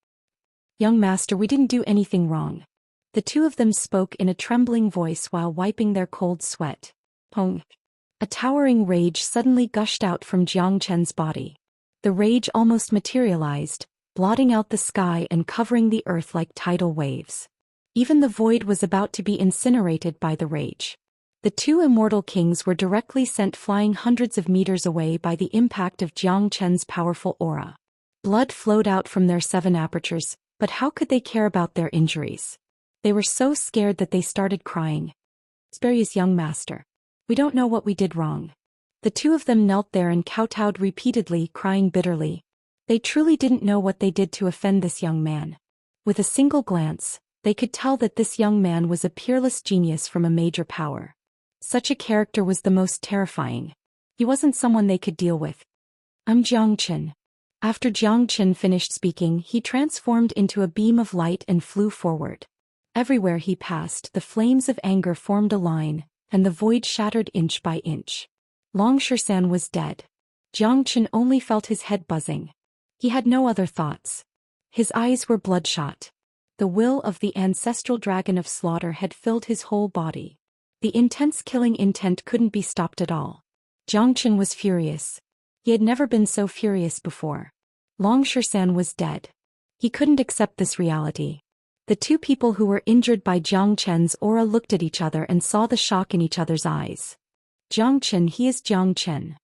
Young master, we didn't do anything wrong. The two of them spoke in a trembling voice while wiping their cold sweat. Pong. A towering rage suddenly gushed out from Jiang Qin's body. The rage almost materialized, blotting out the sky and covering the earth like tidal waves. Even the void was about to be incinerated by the rage. The two immortal kings were directly sent flying hundreds of meters away by the impact of Jiang Qin's powerful aura. Blood flowed out from their 7 apertures, but how could they care about their injuries? They were so scared that they started crying. Spare us, young master. We don't know what we did wrong. The two of them knelt there and kowtowed repeatedly, crying bitterly. They truly didn't know what they did to offend this young man. With a single glance, they could tell that this young man was a peerless genius from a major power. Such a character was the most terrifying. He wasn't someone they could deal with. I'm Jiang Qin. After Jiang Qin finished speaking, he transformed into a beam of light and flew forward. Everywhere he passed, the flames of anger formed a line, and the void shattered inch by inch. Long Shisan was dead. Jiang Qin only felt his head buzzing. He had no other thoughts. His eyes were bloodshot. The will of the ancestral dragon of slaughter had filled his whole body. The intense killing intent couldn't be stopped at all. Jiang Qin was furious. He had never been so furious before. Long Shisan was dead. He couldn't accept this reality. The two people who were injured by Jiang Qin's aura looked at each other and saw the shock in each other's eyes. Jiang Qin, he is Jiang Qin.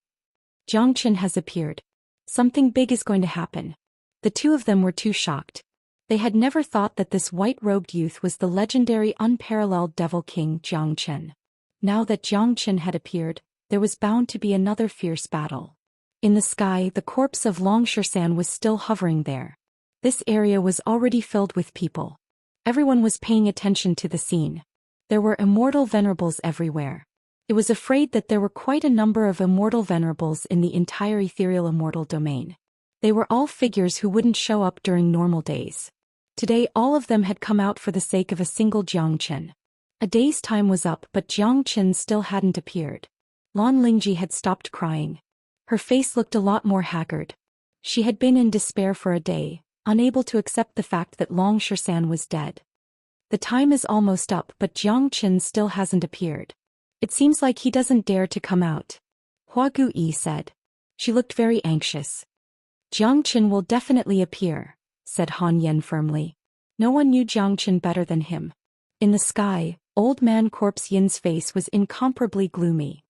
Jiang Qin has appeared. Something big is going to happen. The two of them were too shocked. They had never thought that this white-robed youth was the legendary unparalleled Devil King Jiang Qin. Now that Jiang Qin had appeared, there was bound to be another fierce battle. In the sky, the corpse of Long Shisan was still hovering there. This area was already filled with people. Everyone was paying attention to the scene. There were immortal venerables everywhere. It was afraid that there were quite a number of immortal venerables in the entire ethereal immortal domain. They were all figures who wouldn't show up during normal days. Today all of them had come out for the sake of a single Jiang Qin. A day's time was up but Jiang Qin still hadn't appeared. Lan Lingji had stopped crying. Her face looked a lot more haggard. She had been in despair for a day, unable to accept the fact that Long Xian was dead. The time is almost up, but Jiang Qin still hasn't appeared. It seems like he doesn't dare to come out. Hua Guyi said. She looked very anxious. Jiang Qin will definitely appear, said Han Yen firmly. No one knew Jiang Qin better than him. In the sky, Old Man Corpse Yin's face was incomparably gloomy.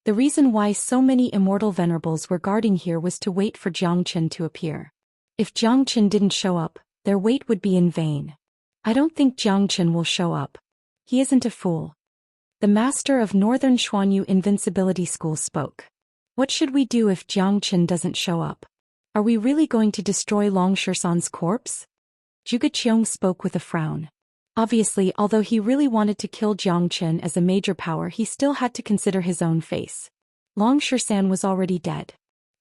The reason why so many immortal venerables were guarding here was to wait for Jiang Qin to appear. If Jiang Qin didn't show up, their wait would be in vain. I don't think Jiang Qin will show up. He isn't a fool. The master of Northern Xuanyu Invincibility School spoke. What should we do if Jiang Qin doesn't show up? Are we really going to destroy Long Shisan's corpse? Zhuge Qiong spoke with a frown. Obviously, although he really wanted to kill Jiang Qin as a major power, he still had to consider his own face. Long Shisan was already dead.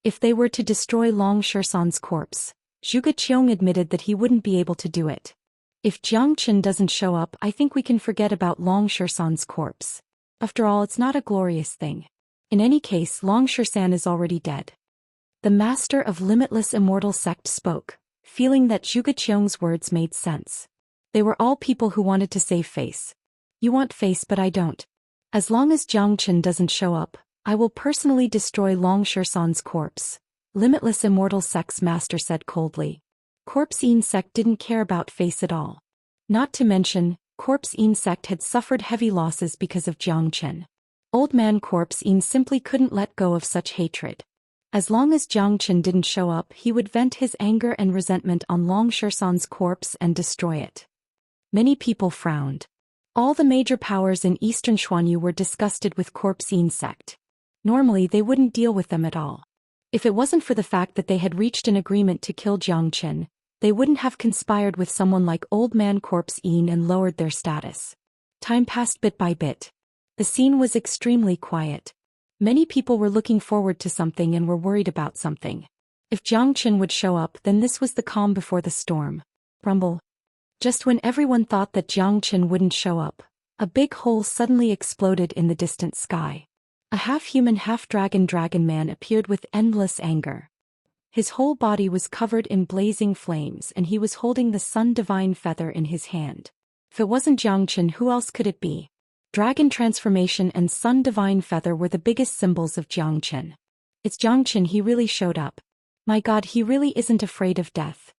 If they were to destroy Long Shisan's corpse, Zhuge Qiong admitted that he wouldn't be able to do it. If Jiang Qin doesn't show up, I think we can forget about Long Shisan's corpse. After all, it's not a glorious thing. In any case, Long Shisan is already dead. The master of Limitless Immortal Sect spoke, feeling that Zhuge Qiong's words made sense. They were all people who wanted to save face. You want face, but I don't. As long as Jiang Qin doesn't show up, I will personally destroy Long Shisan's corpse, Limitless Immortal Sect's master said coldly. Corpse Yin Sect didn't care about face at all. Not to mention, Corpse Yin Sect had suffered heavy losses because of Jiang Qin. Old Man Corpse Yin simply couldn't let go of such hatred. As long as Jiang Qin didn't show up, he would vent his anger and resentment on Long Shisan's corpse and destroy it. Many people frowned. All the major powers in Eastern Xuanyu were disgusted with Corpse Yin Sect. Normally they wouldn't deal with them at all. If it wasn't for the fact that they had reached an agreement to kill Jiang Qin, they wouldn't have conspired with someone like Old Man Corpse Yin and lowered their status. Time passed bit by bit. The scene was extremely quiet. Many people were looking forward to something and were worried about something. If Jiang Qin would show up, then this was the calm before the storm. Rumble. Just when everyone thought that Jiang Qin wouldn't show up, a big hole suddenly exploded in the distant sky. A half-human half-dragon dragon man appeared with endless anger. His whole body was covered in blazing flames and he was holding the Sun Divine Feather in his hand. If it wasn't Jiang Qin, who else could it be? Dragon Transformation and Sun Divine Feather were the biggest symbols of Jiang Qin. It's Jiang Qin, he really showed up. My god, he really isn't afraid of death.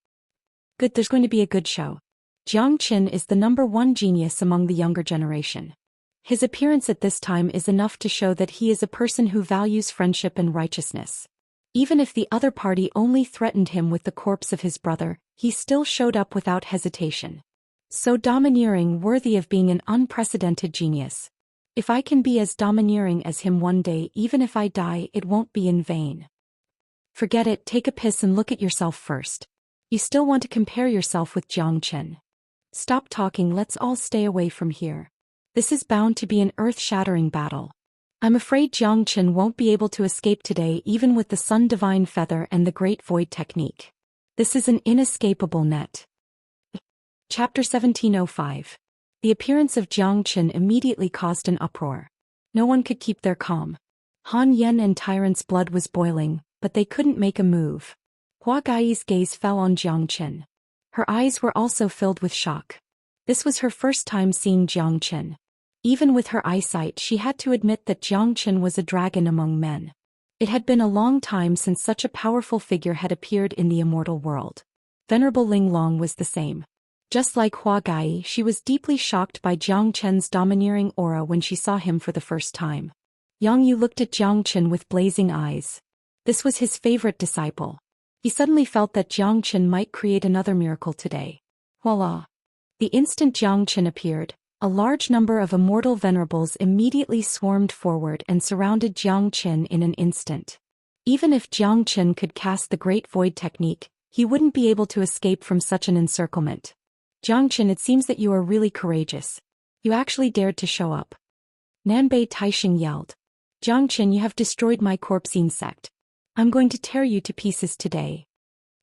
Good, there's going to be a good show. Jiang Qin is the #1 genius among the younger generation. His appearance at this time is enough to show that he is a person who values friendship and righteousness. Even if the other party only threatened him with the corpse of his brother, he still showed up without hesitation. So domineering, worthy of being an unprecedented genius. If I can be as domineering as him one day, even if I die, it won't be in vain. Forget it, take a piss and look at yourself first. You still want to compare yourself with Jiang Qin. Stop talking, let's all stay away from here. This is bound to be an earth-shattering battle. I'm afraid Jiang Qin won't be able to escape today even with the Sun Divine Feather and the Great Void Technique. This is an inescapable net. Chapter 1705. The appearance of Jiang Qin immediately caused an uproar. No one could keep their calm. Han Yen and Tyrant's blood was boiling, but they couldn't make a move. Hua Gai's gaze fell on Jiang Qin. Her eyes were also filled with shock. This was her first time seeing Jiang Qin. Even with her eyesight, she had to admit that Jiang Qin was a dragon among men. It had been a long time since such a powerful figure had appeared in the immortal world. Venerable Ling Long was the same. Just like Hua Gai, she was deeply shocked by Jiang Qin's domineering aura when she saw him for the first time. Yang Yu looked at Jiang Qin with blazing eyes. This was his favorite disciple. He suddenly felt that Jiang Qin might create another miracle today. Voila! The instant Jiang Qin appeared, a large number of immortal venerables immediately swarmed forward and surrounded Jiang Qin in an instant. Even if Jiang Qin could cast the Great Void Technique, he wouldn't be able to escape from such an encirclement. Jiang Qin, it seems that you are really courageous. You actually dared to show up. Nanbei Taixing yelled. Jiang Qin, you have destroyed my Corpse Yin sect. I'm going to tear you to pieces today.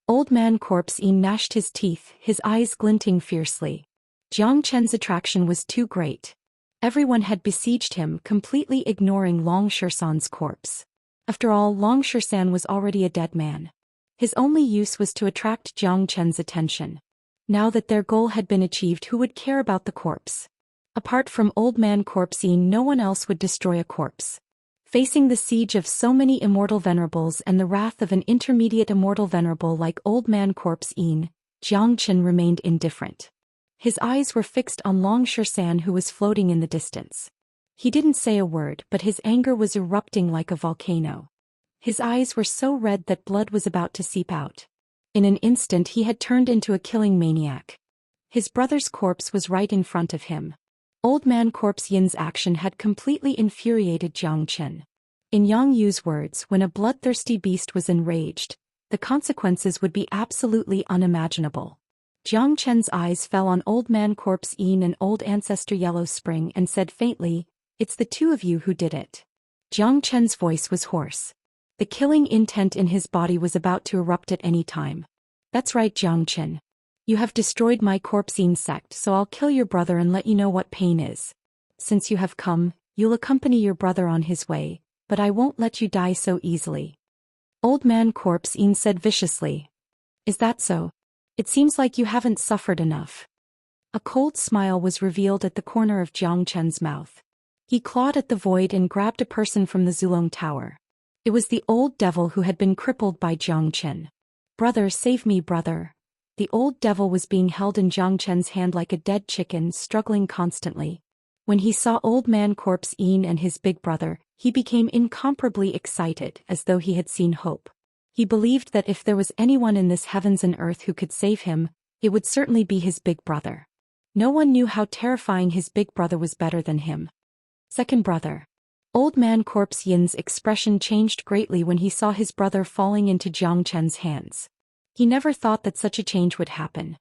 Old Man Corpse Yin gnashed his teeth, his eyes glinting fiercely. Jiang Qin's attraction was too great. Everyone had besieged him, completely ignoring Long Shisan's corpse. After all, Long Shisan was already a dead man. His only use was to attract Jiang Chen's attention. Now that their goal had been achieved, who would care about the corpse? Apart from Old Man Corpse Yin, no one else would destroy a corpse. Facing the siege of so many immortal venerables and the wrath of an intermediate immortal venerable like Old Man Corpse Yin, Jiang Chen remained indifferent. His eyes were fixed on Zhou Xian, who was floating in the distance. He didn't say a word, but his anger was erupting like a volcano. His eyes were so red that blood was about to seep out. In an instant he had turned into a killing maniac. His brother's corpse was right in front of him. Old Man Corpse Yin's action had completely infuriated Jiang Chen. In Yang Yu's words, when a bloodthirsty beast was enraged, the consequences would be absolutely unimaginable. Jiang Chen's eyes fell on Old Man Corpse Yin and Old Ancestor Yellow Spring and said faintly, "It's the two of you who did it." Jiang Chen's voice was hoarse. The killing intent in his body was about to erupt at any time. "That's right, Jiang Chen. You have destroyed my Corpse Yin sect, so I'll kill your brother and let you know what pain is. Since you have come, you'll accompany your brother on his way, but I won't let you die so easily." Old Man Corpse Yin said viciously. "Is that so? It seems like you haven't suffered enough." A cold smile was revealed at the corner of Jiang Chen's mouth. He clawed at the void and grabbed a person from the Zulong Tower. It was the old devil who had been crippled by Jiang Chen. "Brother, save me, brother." The old devil was being held in Jiang Chen's hand like a dead chicken, struggling constantly. When he saw Old Man Corpse Yin and his big brother, he became incomparably excited, as though he had seen hope. He believed that if there was anyone in this heavens and earth who could save him, it would certainly be his big brother. No one knew how terrifying his big brother was better than him. Second brother. Old Man Corpse Yin's expression changed greatly when he saw his brother falling into Jiang Chen's hands. He never thought that such a change would happen.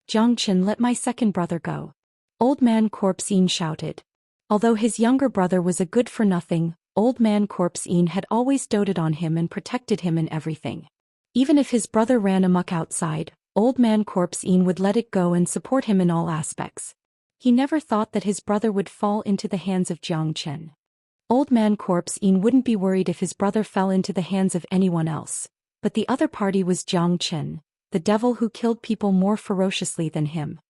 "Jiang Chen, let my second brother go," Old Man Corpse Yin shouted. Although his younger brother was a good-for-nothing, Old Man Corpse Yin had always doted on him and protected him in everything. Even if his brother ran amok outside, Old Man Corpse Yin would let it go and support him in all aspects. He never thought that his brother would fall into the hands of Jiang Chen. Old Man Corpse Yin wouldn't be worried if his brother fell into the hands of anyone else. But the other party was Jiang Chen, the devil who killed people more ferociously than him.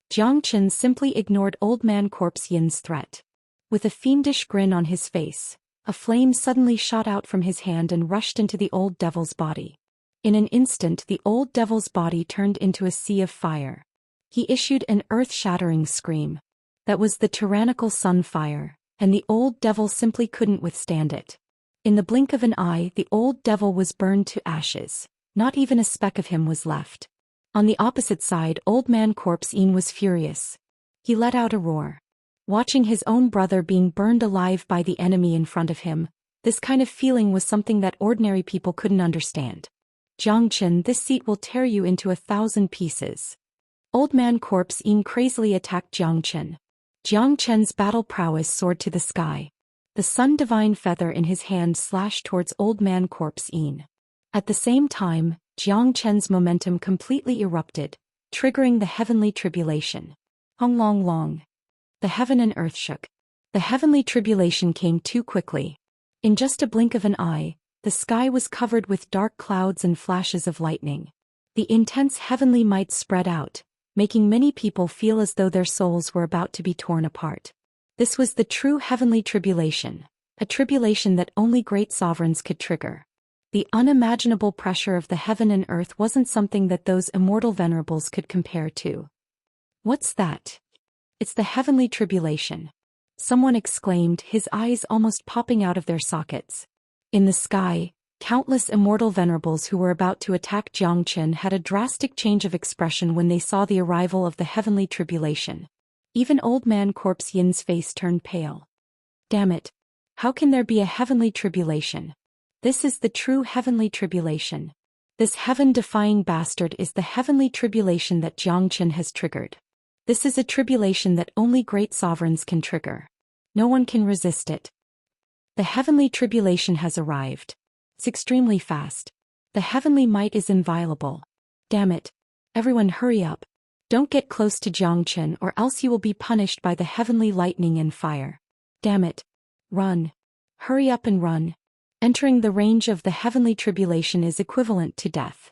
Jiang Chen simply ignored Old Man Corpse Yin's threat. With a fiendish grin on his face, a flame suddenly shot out from his hand and rushed into the old devil's body. In an instant the old devil's body turned into a sea of fire. He issued an earth-shattering scream. That was the tyrannical sun fire, and the old devil simply couldn't withstand it. In the blink of an eye, the old devil was burned to ashes. Not even a speck of him was left. On the opposite side, Old Man Corpse Yin was furious. He let out a roar. Watching his own brother being burned alive by the enemy in front of him, this kind of feeling was something that ordinary people couldn't understand. "Jiang Chen, this seat will tear you into 1,000 pieces." Old Man Corpse Yin crazily attacked Jiang Chen. Jiang Chen's battle prowess soared to the sky. The Sun Divine Feather in his hand slashed towards Old Man Corpse Yin. At the same time, Jiang Chen's momentum completely erupted, triggering the heavenly tribulation. Hong long long. The heaven and earth shook. The heavenly tribulation came too quickly. In just a blink of an eye, the sky was covered with dark clouds and flashes of lightning. The intense heavenly might spread out, making many people feel as though their souls were about to be torn apart. This was the true heavenly tribulation, a tribulation that only great sovereigns could trigger. The unimaginable pressure of the heaven and earth wasn't something that those immortal venerables could compare to. "What's that?" "It's the heavenly tribulation," someone exclaimed, his eyes almost popping out of their sockets. In the sky, countless immortal venerables who were about to attack Jiang Chen had a drastic change of expression when they saw the arrival of the heavenly tribulation. Even Old Man Corpse Yin's face turned pale. "Damn it! How can there be a heavenly tribulation? This is the true heavenly tribulation. This heaven-defying bastard is the heavenly tribulation that Jiang Chen has triggered. This is a tribulation that only great sovereigns can trigger. No one can resist it. The heavenly tribulation has arrived. It's extremely fast. The heavenly might is inviolable. Damn it! Everyone hurry up. Don't get close to Jiang Chen or else you will be punished by the heavenly lightning and fire. Damn it! Run. Hurry up and run." Entering the range of the heavenly tribulation is equivalent to death.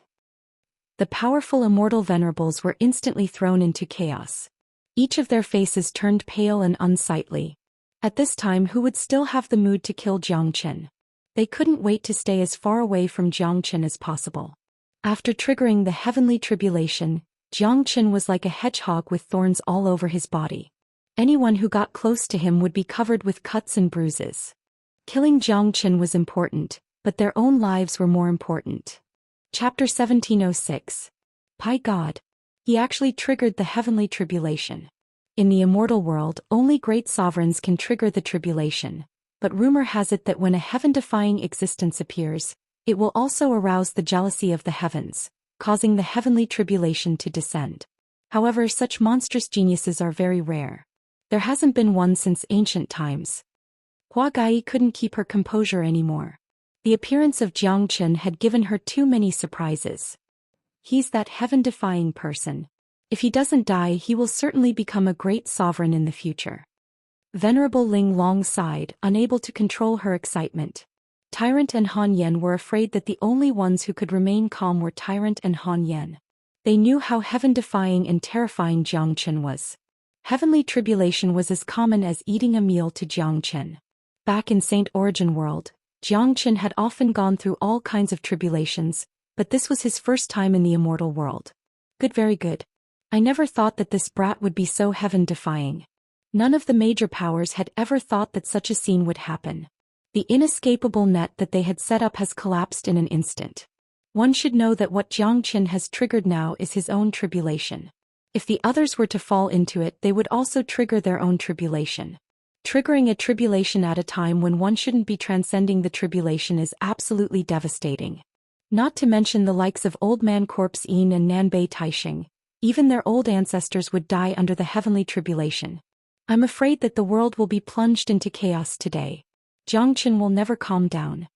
The powerful immortal venerables were instantly thrown into chaos. Each of their faces turned pale and unsightly. At this time, who would still have the mood to kill Zhou Xian? They couldn't wait to stay as far away from Zhou Xian as possible. After triggering the heavenly tribulation, Zhou Xian was like a hedgehog with thorns all over his body. Anyone who got close to him would be covered with cuts and bruises. Killing Zhou Xian was important, but their own lives were more important. Chapter 1706. By God. He actually triggered the heavenly tribulation. In the immortal world, only great sovereigns can trigger the tribulation, but rumor has it that when a heaven-defying existence appears, it will also arouse the jealousy of the heavens, causing the heavenly tribulation to descend. However, such monstrous geniuses are very rare. There hasn't been one since ancient times. Hua Gai couldn't keep her composure anymore. The appearance of Zhou Xian had given her too many surprises. He's that heaven-defying person. If he doesn't die, he will certainly become a great sovereign in the future. Venerable Ling Long sighed, unable to control her excitement. Tyrant and Han Yan were afraid that the only ones who could remain calm were Tyrant and Han Yan. They knew how heaven-defying and terrifying Zhou Xian was. Heavenly tribulation was as common as eating a meal to Zhou Xian. Back in Saint Origin World, Zhou Xian had often gone through all kinds of tribulations, but this was his first time in the immortal world. Good, very good. I never thought that this brat would be so heaven-defying. None of the major powers had ever thought that such a scene would happen. The inescapable net that they had set up has collapsed in an instant. One should know that what Zhou Xian has triggered now is his own tribulation. If the others were to fall into it, they would also trigger their own tribulation. Triggering a tribulation at a time when one shouldn't be transcending the tribulation is absolutely devastating. Not to mention the likes of Old Man Corpse Yin and Nanbei Taixing. Even their old ancestors would die under the heavenly tribulation. I'm afraid that the world will be plunged into chaos today. Zhou Xian will never calm down.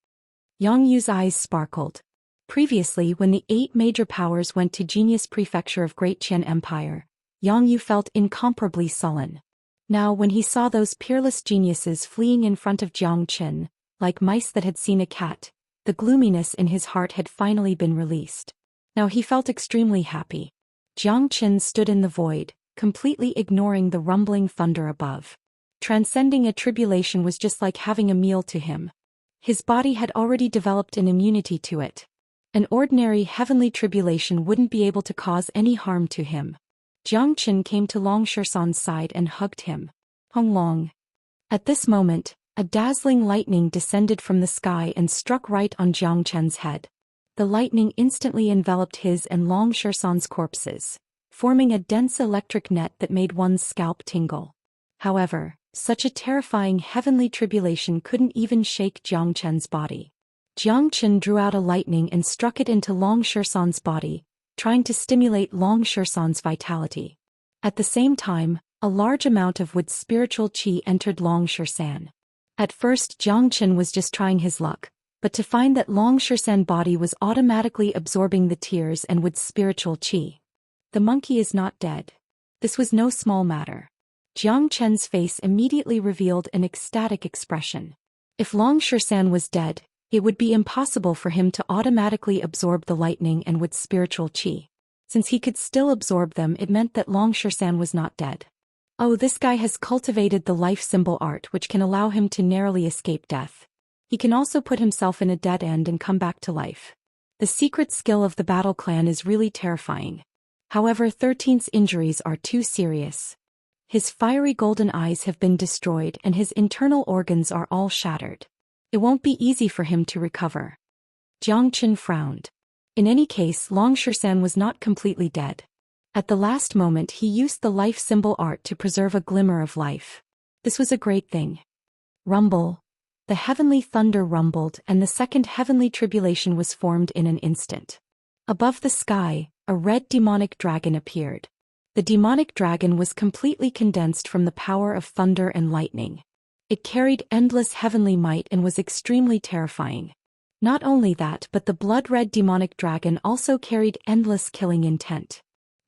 Yang Yu's eyes sparkled. Previously, when the 8 major powers went to Genius Prefecture of Great Qian Empire, Yang Yu felt incomparably sullen. Now, when he saw those peerless geniuses fleeing in front of Zhou Xian, like mice that had seen a cat, the gloominess in his heart had finally been released. Now he felt extremely happy. Zhou Xian stood in the void, completely ignoring the rumbling thunder above. Transcending a tribulation was just like having a meal to him. His body had already developed an immunity to it. An ordinary heavenly tribulation wouldn't be able to cause any harm to him. Zhou Xian came to Long Shisan's side and hugged him. Hong Long. At this moment, a dazzling lightning descended from the sky and struck right on Zhou Qian's head. The lightning instantly enveloped his and Long Shisan's corpses, forming a dense electric net that made one's scalp tingle. However, such a terrifying heavenly tribulation couldn't even shake Zhou Qian's body. Zhou Qian drew out a lightning and struck it into Long Shisan's body, trying to stimulate Long Shisan's vitality. At the same time, a large amount of Wood's spiritual qi entered Long Shisan. At first, Zhou Qian was just trying his luck, but to find that Long Shisan's body was automatically absorbing the tears and Wood's spiritual qi. The monkey is not dead. This was no small matter. Zhou Qian's face immediately revealed an ecstatic expression. If Long Shisan was dead, it would be impossible for him to automatically absorb the lightning and Wood's spiritual qi. Since he could still absorb them, it meant that Long Shisan was not dead. Oh, this guy has cultivated the life symbol art, which can allow him to narrowly escape death. He can also put himself in a dead end and come back to life. The secret skill of the battle clan is really terrifying. However, 13's injuries are too serious. His fiery golden eyes have been destroyed and his internal organs are all shattered. It won't be easy for him to recover. Zhou Qian frowned. In any case, Long Shisan was not completely dead. At the last moment, he used the life symbol art to preserve a glimmer of life. This was a great thing. Rumble. The heavenly thunder rumbled and the second heavenly tribulation was formed in an instant. Above the sky, a red demonic dragon appeared. The demonic dragon was completely condensed from the power of thunder and lightning. It carried endless heavenly might and was extremely terrifying. Not only that, but the blood-red demonic dragon also carried endless killing intent.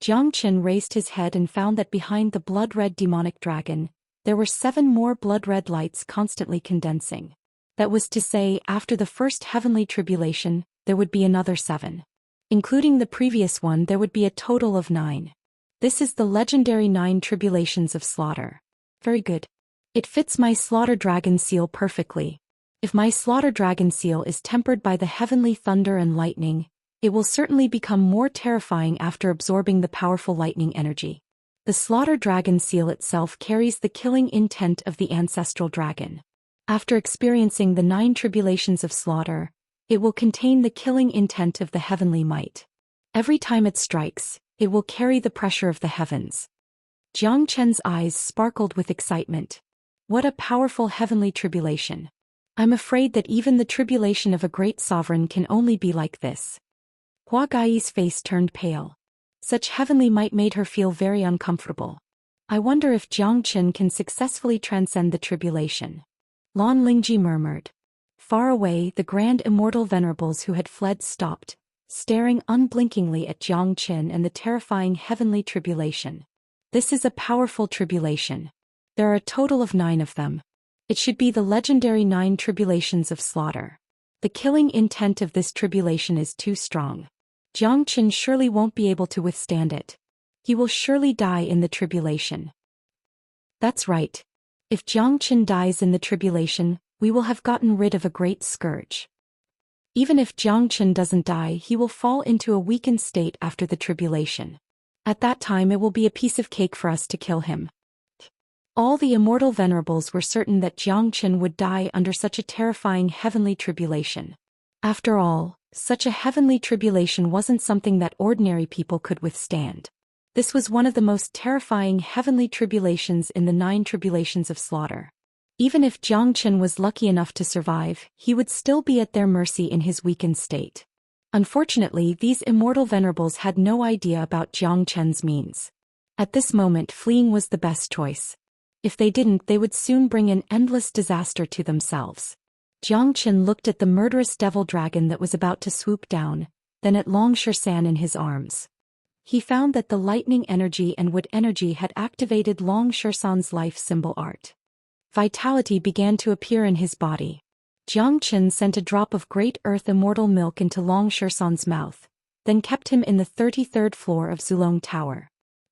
Zhou Qian raised his head and found that behind the blood-red demonic dragon, there were 7 more blood-red lights constantly condensing. That was to say, after the first heavenly tribulation, there would be another 7. Including the previous one, there would be a total of 9. This is the legendary 9 tribulations of slaughter. Very good. It fits my slaughter dragon seal perfectly. If my slaughter dragon seal is tempered by the heavenly thunder and lightning, it will certainly become more terrifying after absorbing the powerful lightning energy. The slaughter dragon seal itself carries the killing intent of the ancestral dragon. After experiencing the 9 tribulations of slaughter, it will contain the killing intent of the heavenly might. Every time it strikes, it will carry the pressure of the heavens. Jiang Chen's eyes sparkled with excitement. What a powerful heavenly tribulation. I'm afraid that even the tribulation of a great sovereign can only be like this. Hua Gai's face turned pale. Such heavenly might made her feel very uncomfortable. I wonder if Jiang Chen can successfully transcend the tribulation. Lan Lingji murmured. Far away, the grand immortal venerables who had fled stopped, staring unblinkingly at Jiang Chen and the terrifying heavenly tribulation. This is a powerful tribulation. There are a total of 9 of them. It should be the legendary 9 tribulations of slaughter. The killing intent of this tribulation is too strong. Jiang Chen surely won't be able to withstand it. He will surely die in the tribulation. That's right. If Jiang Chen dies in the tribulation, we will have gotten rid of a great scourge. Even if Jiang Chen doesn't die, he will fall into a weakened state after the tribulation. At that time it will be a piece of cake for us to kill him. All the immortal venerables were certain that Jiang Chen would die under such a terrifying heavenly tribulation. After all, such a heavenly tribulation wasn't something that ordinary people could withstand. This was one of the most terrifying heavenly tribulations in the 9 tribulations of slaughter. Even if Jiang Chen was lucky enough to survive, he would still be at their mercy in his weakened state. Unfortunately, these immortal venerables had no idea about Jiang Chen's means. At this moment, fleeing was the best choice. If they didn't, they would soon bring an endless disaster to themselves. Jiang Chen looked at the murderous devil dragon that was about to swoop down, then at Long Shan in his arms. He found that the lightning energy and wood energy had activated Long Shan's life symbol art. Vitality began to appear in his body. Jiang Chen sent a drop of great earth immortal milk into Long Shan's mouth, then kept him in the 33rd floor of Zulong Tower.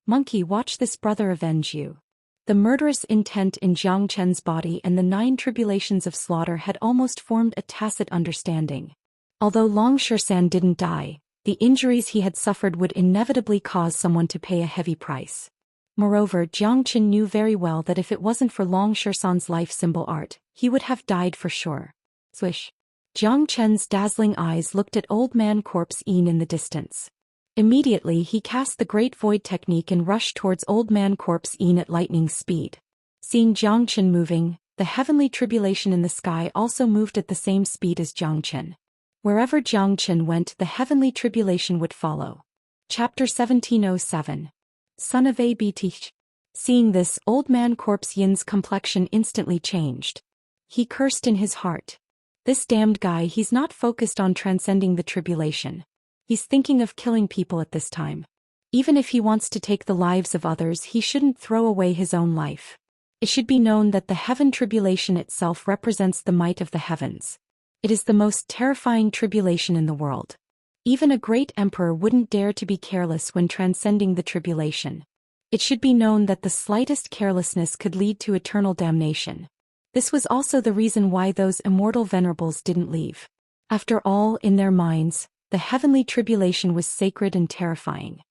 Monkey, watch this brother avenge you. The murderous intent in Jiang Chen's body and the 9 tribulations of slaughter had almost formed a tacit understanding. Although Long Shan didn't die, the injuries he had suffered would inevitably cause someone to pay a heavy price. Moreover, Jiang Chen knew very well that if it wasn't for Long Shan's life symbol art, he would have died for sure. Swish. Jiang Chen's dazzling eyes looked at Old Man Corpse Yin in the distance. Immediately he cast the Great Void technique and rushed towards Old Man Corpse Yin at lightning speed. Seeing Jiang Chen moving, the heavenly tribulation in the sky also moved at the same speed as Jiang Chen. Wherever Jiang Chen went, the heavenly tribulation would follow. Chapter 1707. Son of Abt. Seeing this, Old Man Corpse Yin's complexion instantly changed. He cursed in his heart. This damned guy, he's not focused on transcending the tribulation. He's thinking of killing people at this time. Even if he wants to take the lives of others, he shouldn't throw away his own life. It should be known that the heaven tribulation itself represents the might of the heavens. It is the most terrifying tribulation in the world. Even a great emperor wouldn't dare to be careless when transcending the tribulation. It should be known that the slightest carelessness could lead to eternal damnation. This was also the reason why those immortal venerables didn't leave. After all, in their minds, the heavenly tribulation was sacred and terrifying.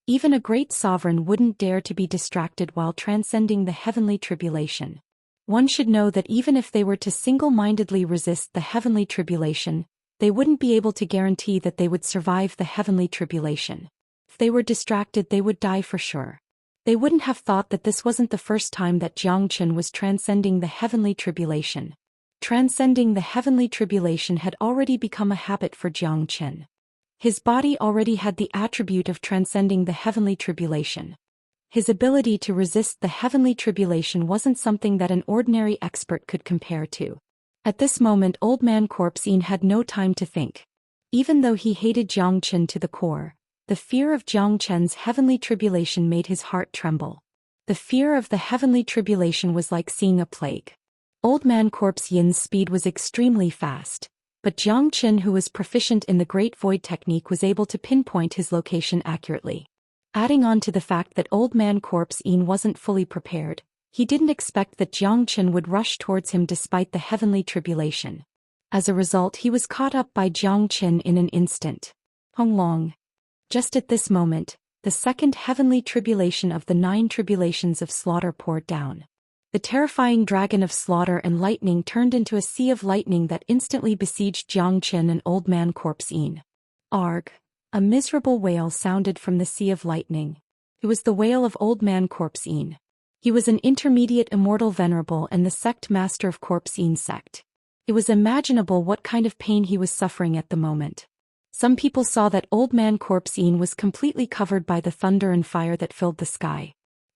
Even a great sovereign wouldn't dare to be distracted while transcending the heavenly tribulation. One should know that even if they were to single-mindedly resist the heavenly tribulation, they wouldn't be able to guarantee that they would survive the heavenly tribulation. If they were distracted, they would die for sure. They wouldn't have thought that this wasn't the first time that Jiang Chen was transcending the heavenly tribulation. Transcending the heavenly tribulation had already become a habit for Jiang Chen. His body already had the attribute of transcending the heavenly tribulation. His ability to resist the heavenly tribulation wasn't something that an ordinary expert could compare to. At this moment, Old Man Corpse Yin had no time to think. Even though he hated Jiang Chen to the core, the fear of Jiang Chen's heavenly tribulation made his heart tremble. The fear of the heavenly tribulation was like seeing a plague. Old Man Corpse Yin's speed was extremely fast, but Jiang Qin, who was proficient in the Great Void technique, was able to pinpoint his location accurately. Adding on to the fact that Old Man Corpse Yin wasn't fully prepared, he didn't expect that Jiang Qin would rush towards him despite the heavenly tribulation. As a result, he was caught up by Jiang Qin in an instant. Hong Long. Just at this moment, the second heavenly tribulation of the 9 tribulations of slaughter poured down. The terrifying dragon of slaughter and lightning turned into a sea of lightning that instantly besieged Jiang Qin and Old Man Corpse Yin. Arg! A miserable wail sounded from the sea of lightning. It was the wail of Old Man Corpse Yin. He was an intermediate immortal venerable and the sect master of Corpse Yin sect. It was imaginable what kind of pain he was suffering at the moment. Some people saw that Old Man Corpse Yin was completely covered by the thunder and fire that filled the sky.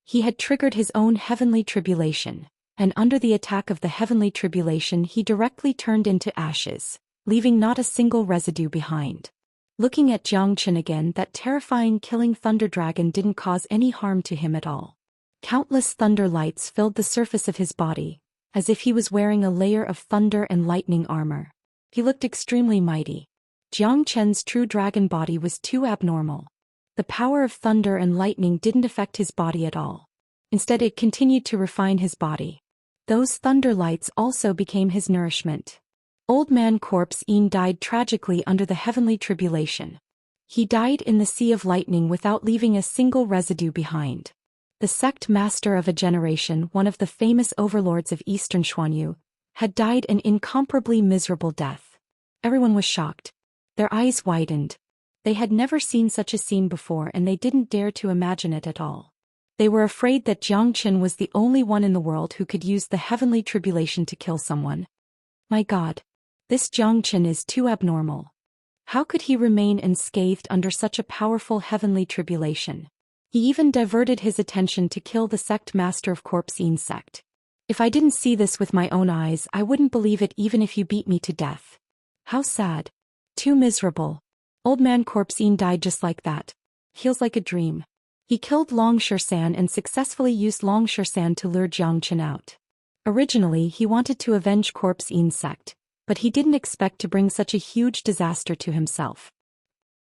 He had triggered his own heavenly tribulation, and under the attack of the heavenly tribulation he directly turned into ashes, leaving not a single residue behind. Looking at Jiang Qin again, that terrifying killing thunder dragon didn't cause any harm to him at all. Countless thunder lights filled the surface of his body, as if he was wearing a layer of thunder and lightning armor. He looked extremely mighty. Jiang Qin's true dragon body was too abnormal. The power of thunder and lightning didn't affect his body at all. Instead, it continued to refine his body. Those thunder lights also became his nourishment. Old Man Corpse Yin died tragically under the heavenly tribulation. He died in the sea of lightning without leaving a single residue behind. The sect master of a generation, one of the famous overlords of Eastern Xuanyu, had died an incomparably miserable death. Everyone was shocked. Their eyes widened. They had never seen such a scene before and they didn't dare to imagine it at all. They were afraid that Jiang Qin was the only one in the world who could use the heavenly tribulation to kill someone. My God! This Jiang Qin is too abnormal. How could he remain unscathed under such a powerful heavenly tribulation? He even diverted his attention to kill the sect master of Corpse Yin sect. If I didn't see this with my own eyes, I wouldn't believe it even if you beat me to death. How sad. Too miserable. Old Man Corpse Yin died just like that. Feels like a dream. He killed Long Shan and successfully used Long Shan to lure Jiang Qin out. Originally, he wanted to avenge Corpse Yin sect, but he didn't expect to bring such a huge disaster to himself.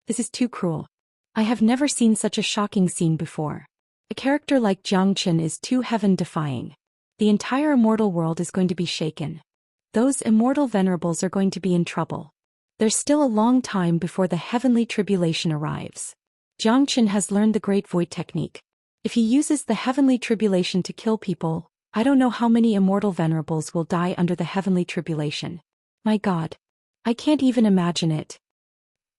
This is too cruel. I have never seen such a shocking scene before. A character like Jiang Qin is too heaven-defying. The entire immortal world is going to be shaken. Those immortal venerables are going to be in trouble. There's still a long time before the heavenly tribulation arrives. Jiang Qin has learned the Great Void technique. If he uses the heavenly tribulation to kill people, I don't know how many immortal venerables will die under the heavenly tribulation. My God. I can't even imagine it.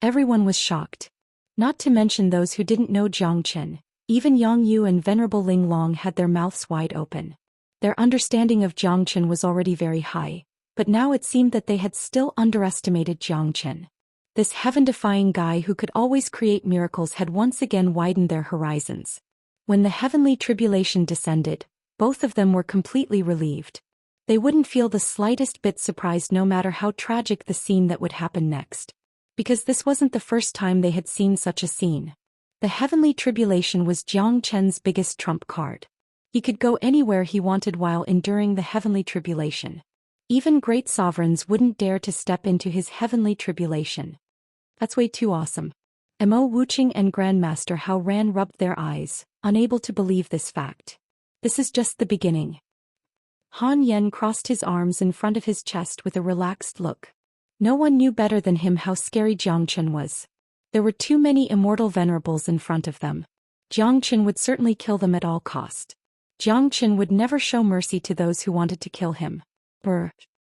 Everyone was shocked. Not to mention those who didn't know Jiang Qin. Even Yang Yu and Venerable Ling Long had their mouths wide open. Their understanding of Jiang Qin was already very high, but now it seemed that they had still underestimated Jiang Qin. This heaven-defying guy who could always create miracles had once again widened their horizons. When the heavenly tribulation descended, both of them were completely relieved. They wouldn't feel the slightest bit surprised no matter how tragic the scene that would happen next. Because this wasn't the first time they had seen such a scene. The heavenly tribulation was Jiang Qin's biggest trump card. He could go anywhere he wanted while enduring the heavenly tribulation. Even great sovereigns wouldn't dare to step into his heavenly tribulation. That's way too awesome. Mo Wuqing and Grandmaster Hao Ran rubbed their eyes, unable to believe this fact. This is just the beginning. Han Yen crossed his arms in front of his chest with a relaxed look. No one knew better than him how scary Jiang Qin was. There were too many immortal venerables in front of them. Jiang Qin would certainly kill them at all cost. Jiang Qin would never show mercy to those who wanted to kill him. Brr.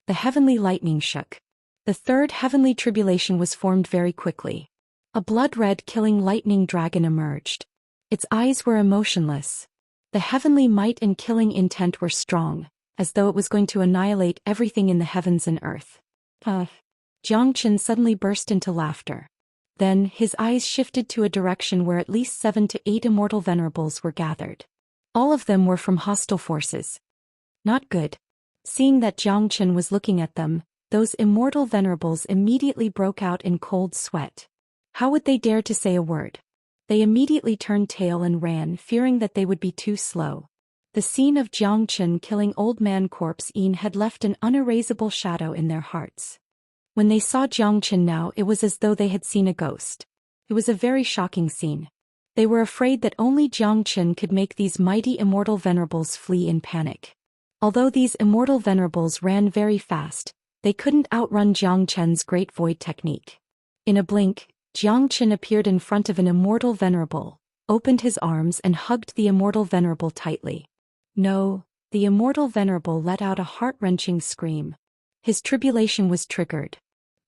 The heavenly lightning shook. The third heavenly tribulation was formed very quickly. A blood-red killing lightning dragon emerged. Its eyes were emotionless. The heavenly might and killing intent were strong, as though it was going to annihilate everything in the heavens and earth. Jiang Qin suddenly burst into laughter. Then, his eyes shifted to a direction where at least 7 to 8 immortal venerables were gathered. All of them were from hostile forces. Not good. Seeing that Jiang Qin was looking at them, those immortal venerables immediately broke out in cold sweat. How would they dare to say a word? They immediately turned tail and ran, fearing that they would be too slow. The scene of Jiang Chen killing Old Man Corpse Yin had left an unerasable shadow in their hearts. When they saw Jiang Chen now, it was as though they had seen a ghost. It was a very shocking scene. They were afraid that only Jiang Chen could make these mighty immortal venerables flee in panic. Although these immortal venerables ran very fast, they couldn't outrun Jiang Chen's great void technique. In a blink, Jiang Chen appeared in front of an immortal venerable, opened his arms and hugged the immortal venerable tightly. No, the immortal venerable let out a heart-wrenching scream. His tribulation was triggered.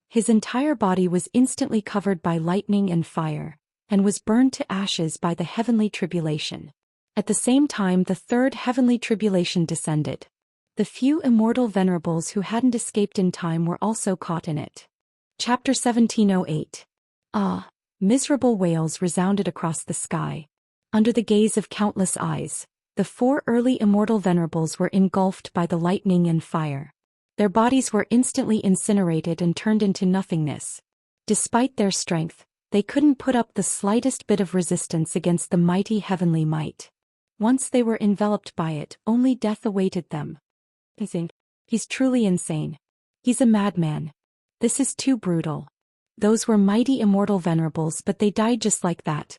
His entire body was instantly covered by lightning and fire, and was burned to ashes by the heavenly tribulation. At the same time, the third heavenly tribulation descended. The few immortal venerables who hadn't escaped in time were also caught in it. Chapter 1708. Ah! Miserable wails resounded across the sky. Under the gaze of countless eyes, the 4 early immortal venerables were engulfed by the lightning and fire. Their bodies were instantly incinerated and turned into nothingness. Despite their strength, they couldn't put up the slightest bit of resistance against the mighty heavenly might. Once they were enveloped by it, only death awaited them. He's truly insane. He's a madman. This is too brutal. Those were mighty immortal venerables, but they died just like that.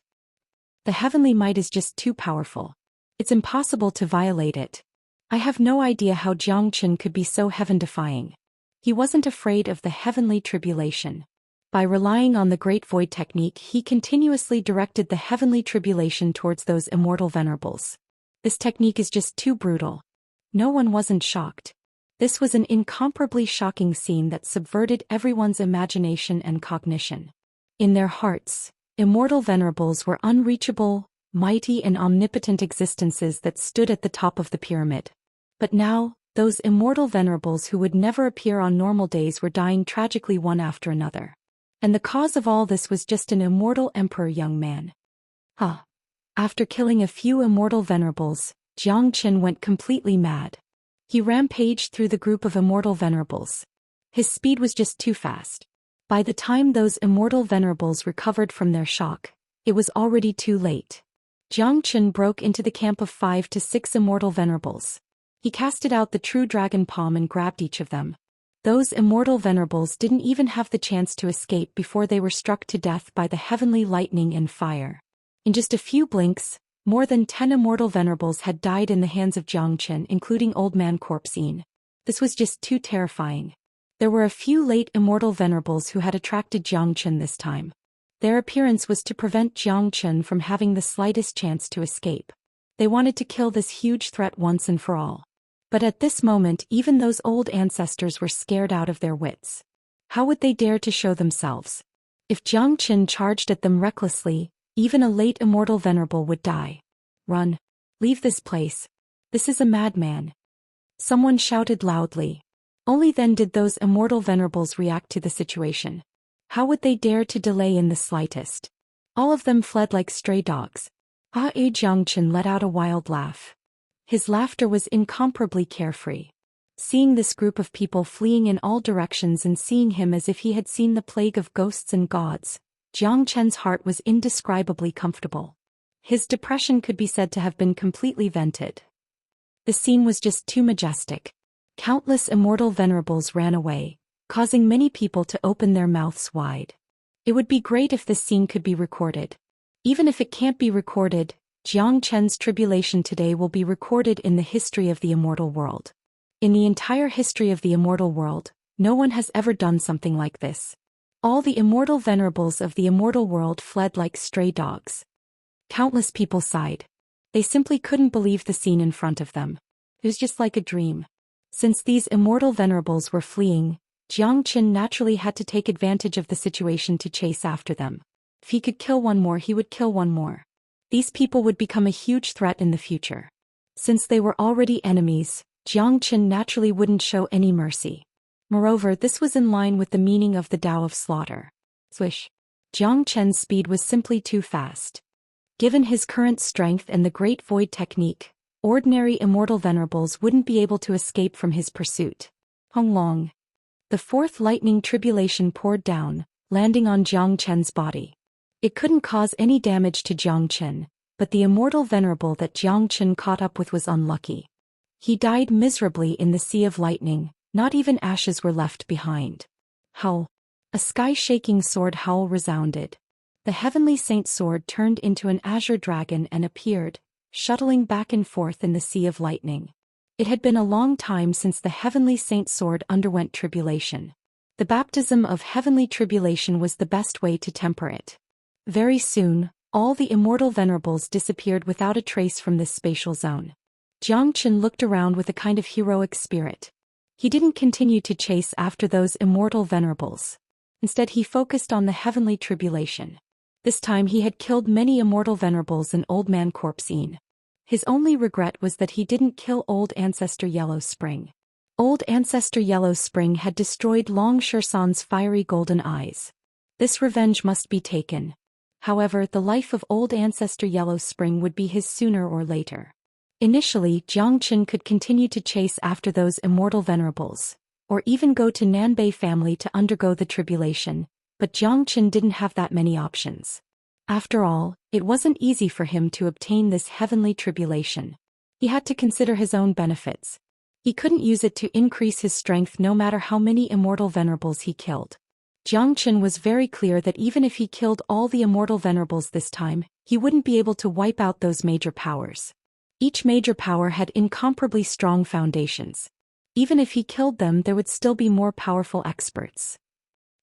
The heavenly might is just too powerful. It's impossible to violate it. I have no idea how Jiang Chen could be so heaven-defying. He wasn't afraid of the heavenly tribulation. By relying on the Great Void technique, he continuously directed the heavenly tribulation towards those immortal venerables. This technique is just too brutal. No one wasn't shocked. This was an incomparably shocking scene that subverted everyone's imagination and cognition. In their hearts, immortal venerables were unreachable, mighty and omnipotent existences that stood at the top of the pyramid. But now, those immortal venerables who would never appear on normal days were dying tragically one after another. And the cause of all this was just an immortal emperor young man. After killing a few immortal venerables, Jiang Chen went completely mad. He rampaged through the group of immortal venerables. His speed was just too fast. By the time those immortal venerables recovered from their shock, it was already too late. Jiang Chen broke into the camp of 5 to 6 immortal venerables. He casted out the true dragon palm and grabbed each of them. Those immortal venerables didn't even have the chance to escape before they were struck to death by the heavenly lightning and fire. In just a few blinks, more than 10 immortal venerables had died in the hands of Jiang Chen, including Old Man Corpse Yin. This was just too terrifying. There were a few late immortal venerables who had attracted Jiang Chen this time. Their appearance was to prevent Jiang Chen from having the slightest chance to escape. They wanted to kill this huge threat once and for all. But at this moment, even those old ancestors were scared out of their wits. How would they dare to show themselves? If Jiang Chen charged at them recklessly, even a late immortal venerable would die. Run. Leave this place. This is a madman. Someone shouted loudly. Only then did those immortal venerables react to the situation. How would they dare to delay in the slightest? All of them fled like stray dogs. Jiang Chen let out a wild laugh. His laughter was incomparably carefree. Seeing this group of people fleeing in all directions and seeing him as if he had seen the plague of ghosts and gods, Jiang Chen's heart was indescribably comfortable. His depression could be said to have been completely vented. The scene was just too majestic. Countless immortal venerables ran away, causing many people to open their mouths wide. It would be great if this scene could be recorded. Even if it can't be recorded, Jiang Chen's tribulation today will be recorded in the history of the immortal world. In the entire history of the immortal world, no one has ever done something like this. All the immortal venerables of the immortal world fled like stray dogs. Countless people sighed. They simply couldn't believe the scene in front of them. It was just like a dream. Since these immortal venerables were fleeing, Jiang Chen naturally had to take advantage of the situation to chase after them. If he could kill one more, he would kill one more. These people would become a huge threat in the future. Since they were already enemies, Jiang Chen naturally wouldn't show any mercy. Moreover, this was in line with the meaning of the Tao of slaughter. Swish. Jiang Chen's speed was simply too fast. Given his current strength and the Great Void technique, ordinary immortal venerables wouldn't be able to escape from his pursuit. Long. The fourth lightning tribulation poured down, landing on Jiang Chen's body. It couldn't cause any damage to Jiang Chen, but the immortal venerable that Jiang Chen caught up with was unlucky. He died miserably in the sea of lightning, not even ashes were left behind. Howl! A sky-shaking sword howl resounded. The heavenly saint sword turned into an azure dragon and appeared, shuttling back and forth in the sea of lightning. It had been a long time since the heavenly saint sword underwent tribulation. The baptism of heavenly tribulation was the best way to temper it. Very soon, all the immortal venerables disappeared without a trace from this spatial zone. Jiang Chen looked around with a kind of heroic spirit. He didn't continue to chase after those immortal venerables. Instead he focused on the heavenly tribulation. This time he had killed many immortal venerables and Old Man Corpse Yin. His only regret was that he didn't kill Old Ancestor Yellow Spring. Old Ancestor Yellow Spring had destroyed Long Shersan's fiery golden eyes. This revenge must be taken. However, the life of Old Ancestor Yellow Spring would be his sooner or later. Initially, Jiang Chen could continue to chase after those immortal venerables, or even go to Nanbei family to undergo the tribulation, but Jiang Chen didn't have that many options. After all, it wasn't easy for him to obtain this heavenly tribulation. He had to consider his own benefits. He couldn't use it to increase his strength no matter how many immortal venerables he killed. Jiang Chen was very clear that even if he killed all the immortal venerables this time, he wouldn't be able to wipe out those major powers. Each major power had incomparably strong foundations. Even if he killed them, there would still be more powerful experts.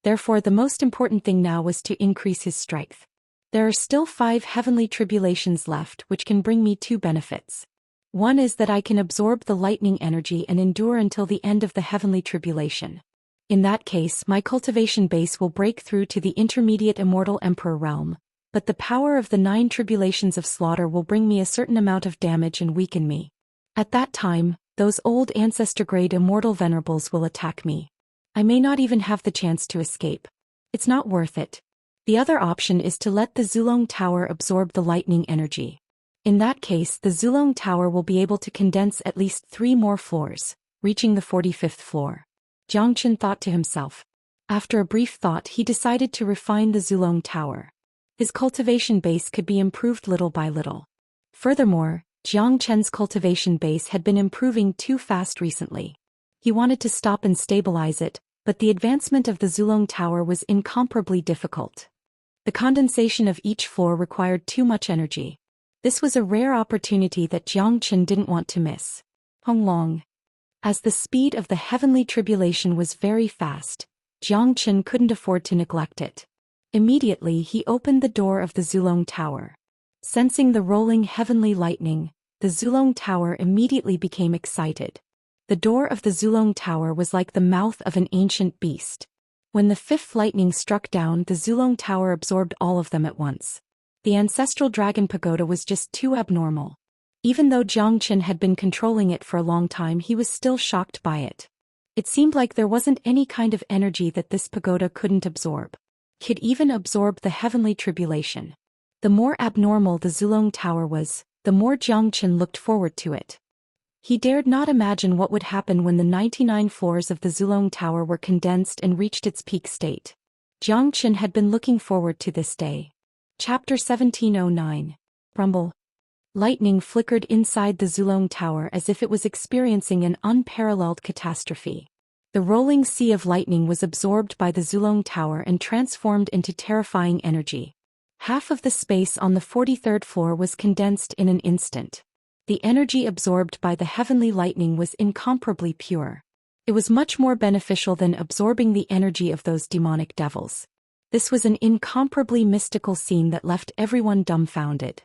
Therefore, the most important thing now was to increase his strength. There are still 5 heavenly tribulations left, which can bring me 2 benefits. One is that I can absorb the lightning energy and endure until the end of the heavenly tribulation. In that case, my cultivation base will break through to the intermediate immortal emperor realm, but the power of the 9 tribulations of slaughter will bring me a certain amount of damage and weaken me. At that time, those old ancestor-grade immortal venerables will attack me. I may not even have the chance to escape. It's not worth it. The other option is to let the Zulong Tower absorb the lightning energy. In that case, the Zulong Tower will be able to condense at least 3 more floors, reaching the 45th floor. Jiang Chen thought to himself. After a brief thought, he decided to refine the Zulong Tower. His cultivation base could be improved little by little. Furthermore, Jiang Chen's cultivation base had been improving too fast recently. He wanted to stop and stabilize it, but the advancement of the Zulong Tower was incomparably difficult. The condensation of each floor required too much energy. This was a rare opportunity that Jiang Chen didn't want to miss. Honglong. As the speed of the heavenly tribulation was very fast, Jiang Chen couldn't afford to neglect it. Immediately he opened the door of the Zulong Tower. Sensing the rolling heavenly lightning, the Zulong Tower immediately became excited. The door of the Zulong Tower was like the mouth of an ancient beast. When the 5th lightning struck down, the Zulong Tower absorbed all of them at once. The ancestral dragon pagoda was just too abnormal. Even though Jiang Chen had been controlling it for a long time, he was still shocked by it. It seemed like there wasn't any kind of energy that this pagoda couldn't absorb. It could even absorb the heavenly tribulation. The more abnormal the Zulong Tower was, the more Jiang Chen looked forward to it. He dared not imagine what would happen when the 99 floors of the Zulong Tower were condensed and reached its peak state. Jiang Chen had been looking forward to this day. Chapter 1709. Rumble. Lightning flickered inside the Zulong Tower as if it was experiencing an unparalleled catastrophe. The rolling sea of lightning was absorbed by the Zulong Tower and transformed into terrifying energy. Half of the space on the 43rd floor was condensed in an instant. The energy absorbed by the heavenly lightning was incomparably pure. It was much more beneficial than absorbing the energy of those demonic devils. This was an incomparably mystical scene that left everyone dumbfounded.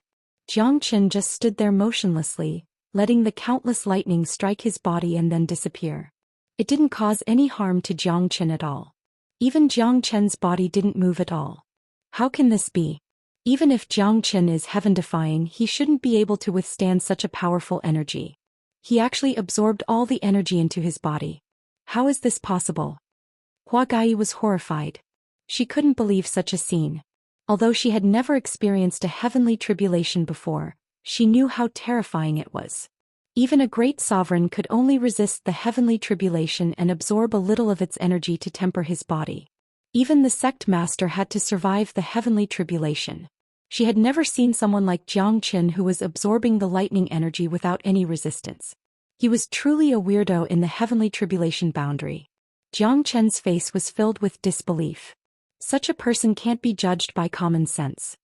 Jiang Chen just stood there motionlessly, letting the countless lightning strike his body and then disappear. It didn't cause any harm to Jiang Chen at all. Even Jiang Chen's body didn't move at all. How can this be? Even if Jiang Chen is heaven-defying, he shouldn't be able to withstand such a powerful energy. He actually absorbed all the energy into his body. How is this possible? Hua Gai was horrified. She couldn't believe such a scene. Although she had never experienced a heavenly tribulation before, she knew how terrifying it was. Even a great sovereign could only resist the heavenly tribulation and absorb a little of its energy to temper his body. Even the sect master had to survive the heavenly tribulation. She had never seen someone like Zhou Xian who was absorbing the lightning energy without any resistance. He was truly a weirdo in the heavenly tribulation boundary. Zhou Qian's face was filled with disbelief. Such a person can't be judged by common sense.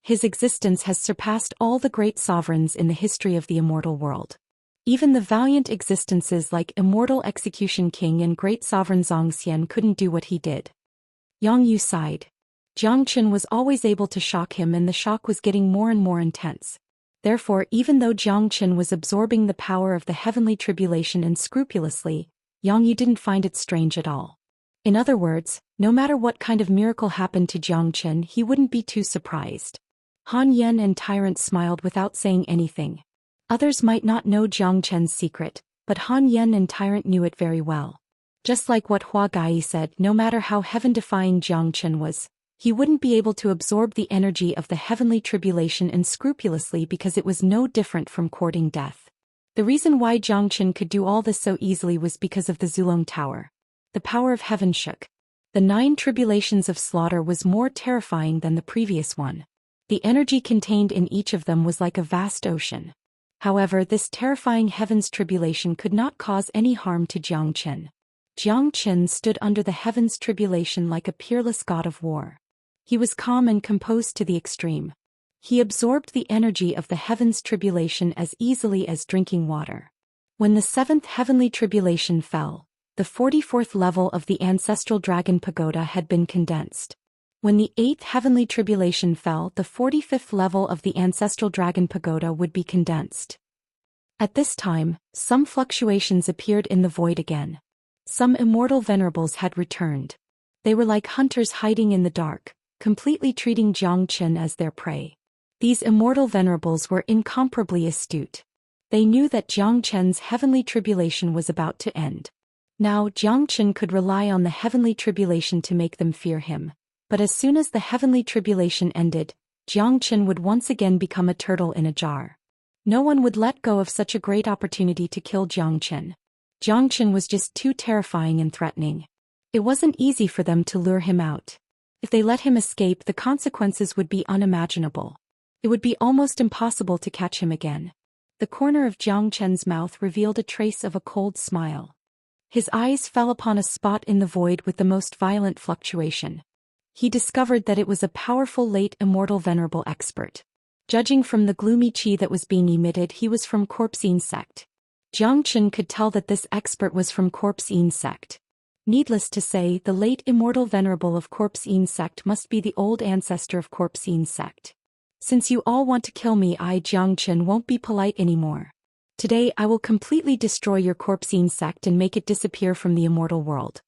His existence has surpassed all the great sovereigns in the history of the immortal world. Even the valiant existences like Immortal Execution King and great sovereign Zhou Xian couldn't do what he did. Yang Yu sighed. Zhou Qian was always able to shock him, and the shock was getting more and more intense. Therefore, even though Zhou Qian was absorbing the power of the heavenly tribulation unscrupulously, Yang Yu didn't find it strange at all. In other words, no matter what kind of miracle happened to Zhou Qian, he wouldn't be too surprised. Han Yan and Tyrant smiled without saying anything. Others might not know Zhou Qian's secret, but Han Yan and Tyrant knew it very well. Just like what Hua Gai said, no matter how heaven-defying Zhou Qian was, he wouldn't be able to absorb the energy of the heavenly tribulation unscrupulously because it was no different from courting death. The reason why Zhou Qian could do all this so easily was because of the Zulong Tower. The power of heaven shook. The 9 tribulations of slaughter was more terrifying than the previous one. The energy contained in each of them was like a vast ocean. However, this terrifying heaven's tribulation could not cause any harm to Zhou Qian. Zhou Qian stood under the heaven's tribulation like a peerless god of war. He was calm and composed to the extreme. He absorbed the energy of the heaven's tribulation as easily as drinking water. When the 7th heavenly tribulation fell, the 44th level of the ancestral dragon pagoda had been condensed. When the 8th heavenly tribulation fell, the 45th level of the ancestral dragon pagoda would be condensed. At this time, some fluctuations appeared in the void again. Some immortal venerables had returned. They were like hunters hiding in the dark, completely treating Zhou Qian as their prey. These immortal venerables were incomparably astute. They knew that Zhou Qian's heavenly tribulation was about to end. Now Zhou Qian could rely on the heavenly tribulation to make them fear him. But as soon as the heavenly tribulation ended, Zhou Qian would once again become a turtle in a jar. No one would let go of such a great opportunity to kill Zhou Qian. Zhou Qian was just too terrifying and threatening. It wasn't easy for them to lure him out. If they let him escape, the consequences would be unimaginable. It would be almost impossible to catch him again. The corner of Zhou Qian's mouth revealed a trace of a cold smile. His eyes fell upon a spot in the void with the most violent fluctuation. He discovered that it was a powerful late immortal venerable expert. Judging from the gloomy qi that was being emitted, he was from Corpsine sect. Zhou Qian could tell that this expert was from Corpsine sect. Needless to say, the late immortal venerable of Corpsine sect must be the old ancestor of Corpsine sect. Since you all want to kill me, I, Zhou Qian, won't be polite anymore. Today I will completely destroy your Corpsine sect and make it disappear from the immortal world.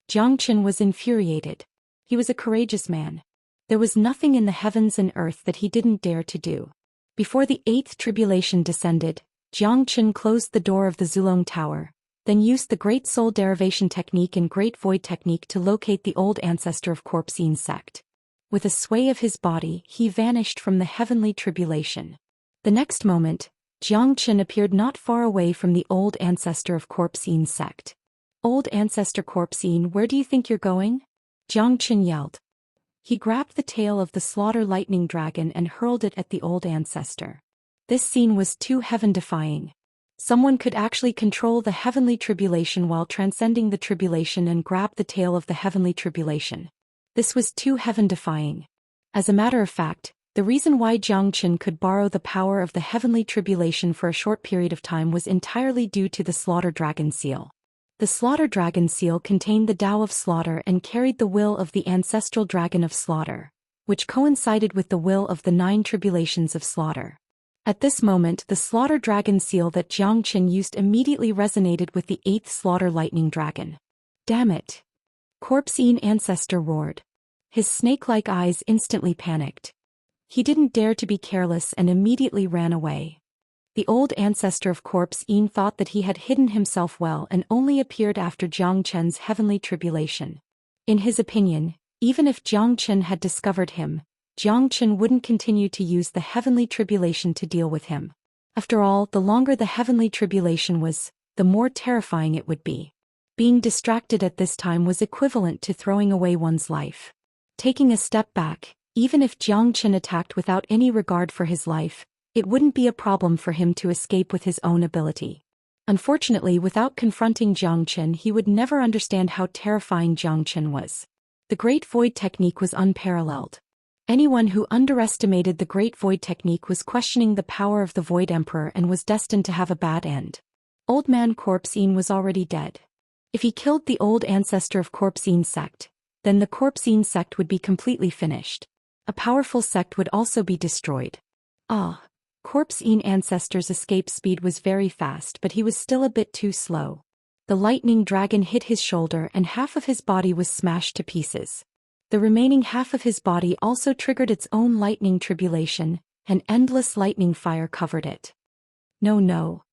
Zhou Qian was infuriated. He was a courageous man. There was nothing in the heavens and earth that he didn't dare to do. Before the 8th tribulation descended, Zhou Qian closed the door of the Zulong Tower, then used the Great Soul Derivation Technique and Great Void Technique to locate the old ancestor of Corpsine sect. With a sway of his body, he vanished from the heavenly tribulation. The next moment, Zhou Qian appeared not far away from the old ancestor of Corpsine sect. Old ancestor Corpsine, where do you think you're going? Zhou Qian yelled. He grabbed the tail of the slaughter lightning dragon and hurled it at the old ancestor. This scene was too heaven-defying. Someone could actually control the heavenly tribulation while transcending the tribulation and grab the tail of the heavenly tribulation. This was too heaven-defying. As a matter of fact, the reason why Zhou Qian could borrow the power of the heavenly tribulation for a short period of time was entirely due to the slaughter dragon seal. The slaughter dragon seal contained the Tao of slaughter and carried the will of the ancestral dragon of slaughter, which coincided with the will of the 9 tribulations of slaughter. At this moment, the slaughter dragon seal that Zhou Qian used immediately resonated with the 8th slaughter lightning dragon. Damn it! Corpsine ancestor roared. His snake-like eyes instantly panicked. He didn't dare to be careless and immediately ran away. The old ancestor of Corpsine thought that he had hidden himself well and only appeared after Zhou Qian's heavenly tribulation. In his opinion, even if Zhou Qian had discovered him, Zhou Qian wouldn't continue to use the heavenly tribulation to deal with him. After all, the longer the heavenly tribulation was, the more terrifying it would be. Being distracted at this time was equivalent to throwing away one's life. Taking a step back, Even if Jiang Chen attacked without any regard for his life, it wouldn't be a problem for him to escape with his own ability. Unfortunately, without confronting Jiang Chen, he would never understand how terrifying Jiang Chen was. The Great Void technique was unparalleled. Anyone who underestimated the Great Void technique was questioning the power of the Void Emperor and was destined to have a bad end. Old Man Corpsine was already dead. If he killed the old ancestor of Corpsine sect, then the Corpsine sect would be completely finished. A powerful sect would also be destroyed. Corpsine ancestor's escape speed was very fast, but he was still a bit too slow. The lightning dragon hit his shoulder and half of his body was smashed to pieces. The remaining half of his body also triggered its own lightning tribulation, and endless lightning fire covered it. No.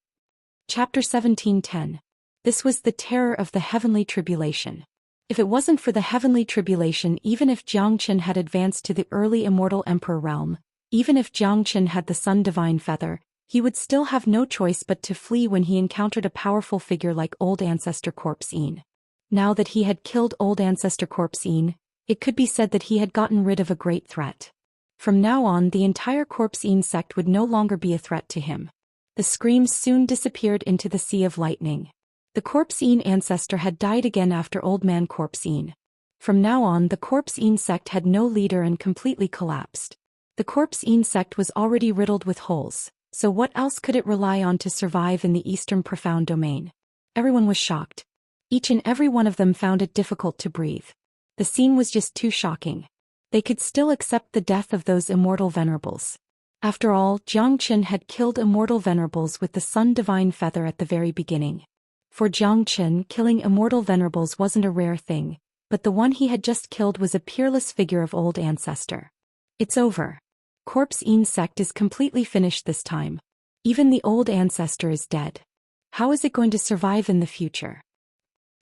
Chapter 17:10. This was the terror of the heavenly tribulation. If it wasn't for the heavenly tribulation, even if Jiang Chen had advanced to the early Immortal Emperor realm, even if Jiang Chen had the Sun Divine Feather, he would still have no choice but to flee when he encountered a powerful figure like Old Ancestor Corpsine. Now that he had killed Old Ancestor Corpsine, it could be said that he had gotten rid of a great threat. From now on, the entire Corpsine sect would no longer be a threat to him. The screams soon disappeared into the sea of lightning. The Corpsine ancestor had died again after Old Man Corpsine. From now on, the Corpsine sect had no leader and completely collapsed. The Corpsine sect was already riddled with holes, so what else could it rely on to survive in the Eastern Profound Domain? Everyone was shocked. Each and every one of them found it difficult to breathe. The scene was just too shocking. They could still accept the death of those immortal venerables. After all, Jiang Chen had killed immortal venerables with the Sun Divine Feather at the very beginning. For Jiang Chen, killing immortal venerables wasn't a rare thing, but the one he had just killed was a peerless figure of Old Ancestor. It's over. Corpsine sect is completely finished this time. Even the Old Ancestor is dead. How is it going to survive in the future?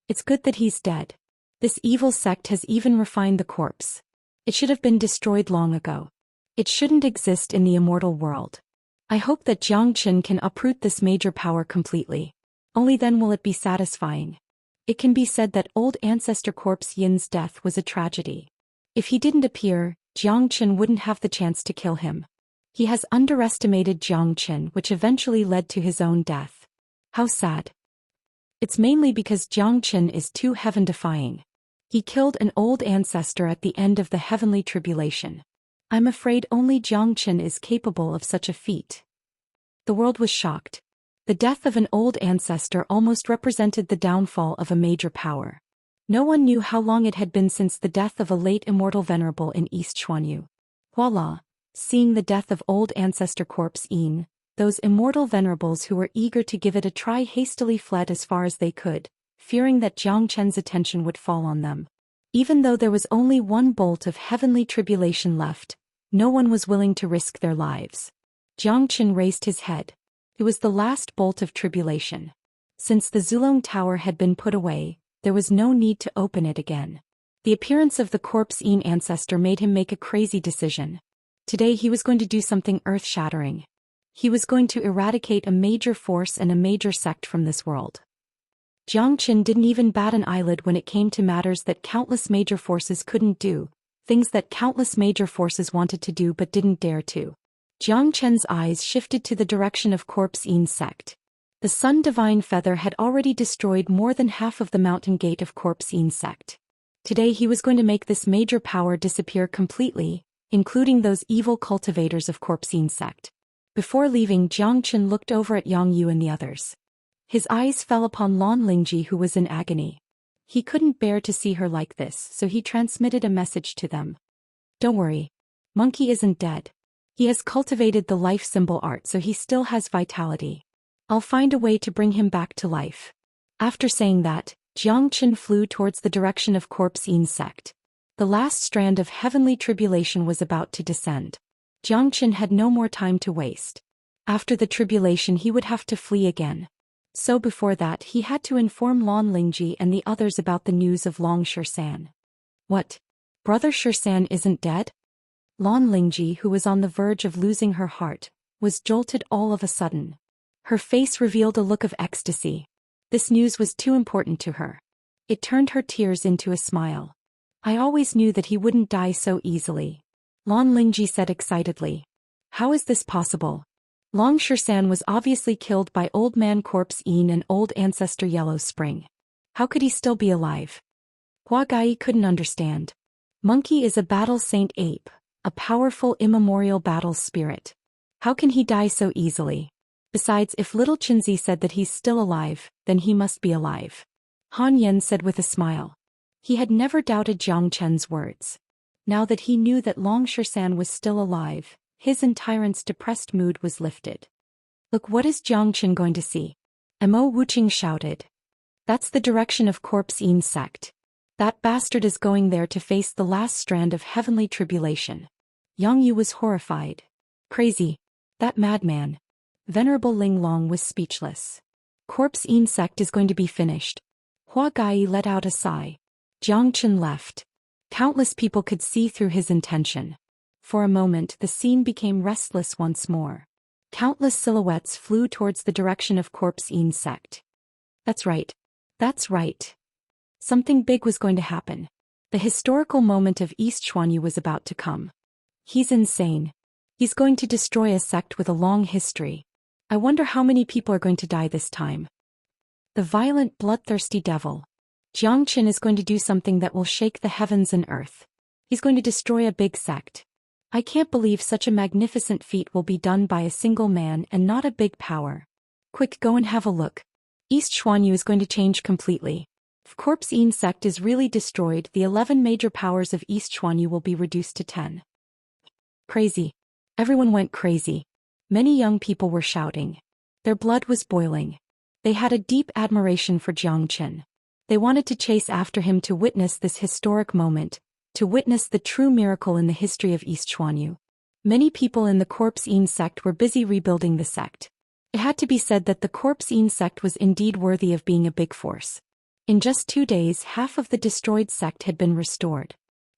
It's good that he's dead. This evil sect has even refined the corpse. It should have been destroyed long ago. It shouldn't exist in the immortal world. I hope that Jiang Chen can uproot this major power completely. Only then will it be satisfying. It can be said that Old Ancestor Corpse Yin's death was a tragedy. If he didn't appear, Jiang Chen wouldn't have the chance to kill him. He has underestimated Jiang Chen, which eventually led to his own death. How sad. It's mainly because Jiang Chen is too heaven-defying. He killed an old ancestor at the end of the heavenly tribulation. I'm afraid only Jiang Chen is capable of such a feat. The world was shocked. The death of an old ancestor almost represented the downfall of a major power. No one knew how long it had been since the death of a late immortal venerable in East Xuanyu. Voila! Seeing the death of Old Ancestor Corpsine, those immortal venerables who were eager to give it a try hastily fled as far as they could, fearing that Jiang Chen's attention would fall on them. Even though there was only one bolt of heavenly tribulation left, no one was willing to risk their lives. Jiang Chen raised his head. It was the last bolt of tribulation. Since the Zulong Tower had been put away, there was no need to open it again. The appearance of the Corpsine ancestor made him make a crazy decision. Today he was going to do something earth-shattering. He was going to eradicate a major force and a major sect from this world. Jiang Chen didn't even bat an eyelid when it came to matters that countless major forces couldn't do, things that countless major forces wanted to do but didn't dare to. Jiang Chen's eyes shifted to the direction of Corpsine sect. The Sun Divine Feather had already destroyed more than half of the mountain gate of Corpsine sect. Today he was going to make this major power disappear completely, including those evil cultivators of Corpsine sect. Before leaving, Jiang Chen looked over at Yang Yu and the others. His eyes fell upon Lan Lingji, who was in agony. He couldn't bear to see her like this, so he transmitted a message to them. Don't worry. Monkey isn't dead. He has cultivated the life symbol art, so he still has vitality. I'll find a way to bring him back to life. After saying that, Jiang Chen flew towards the direction of Corpsine sect. The last strand of heavenly tribulation was about to descend. Jiang Chen had no more time to waste. After the tribulation he would have to flee again. So before that he had to inform Lan Lingji and the others about the news of Long Shisan. What? Brother Shisan isn't dead? Lan Lingji, who was on the verge of losing her heart, was jolted all of a sudden. Her face revealed a look of ecstasy. This news was too important to her. It turned her tears into a smile. I always knew that he wouldn't die so easily. Lan Lingji said excitedly. How is this possible? Long Shisan was obviously killed by Old Man Corpse Yin and Old Ancestor Yellow Spring. How could he still be alive? Hua Gai couldn't understand. Monkey is a battle saint ape, a powerful immemorial battle spirit. How can he die so easily? Besides, if little Chinzi said that he's still alive, then he must be alive. Han Yen said with a smile. He had never doubted Jiang Chen's words. Now that he knew that Long Shisan was still alive, his and Tyrant's depressed mood was lifted. Look, what is Jiang Chen going to see? Mo Wuqing shouted. That's the direction of Corpse Yin sect. That bastard is going there to face the last strand of heavenly tribulation. Yang Yu was horrified. Crazy. That madman. Venerable Ling Long was speechless. Corpse Yin sect is going to be finished. Hua Gai let out a sigh. Jiang Chen left. Countless people could see through his intention. For a moment the scene became restless once more. Countless silhouettes flew towards the direction of Corpse Yin sect. That's right. That's right. Something big was going to happen. The historical moment of East Xuanyu was about to come. He's insane. He's going to destroy a sect with a long history. I wonder how many people are going to die this time. The violent, bloodthirsty devil. Jiang Chen is going to do something that will shake the heavens and earth. He's going to destroy a big sect. I can't believe such a magnificent feat will be done by a single man and not a big power. Quick, go and have a look. East Xuanyu is going to change completely. If Corpse Yin sect is really destroyed, the 11 major powers of East Xuanyu will be reduced to 10. Crazy. Everyone went crazy. Many young people were shouting. Their blood was boiling. They had a deep admiration for Jiang Chen. They wanted to chase after him to witness this historic moment, to witness the true miracle in the history of East Xuanyu. Many people in the Corpse Yin sect were busy rebuilding the sect. It had to be said that the Corpse Yin sect was indeed worthy of being a big force. In just 2 days, half of the destroyed sect had been restored.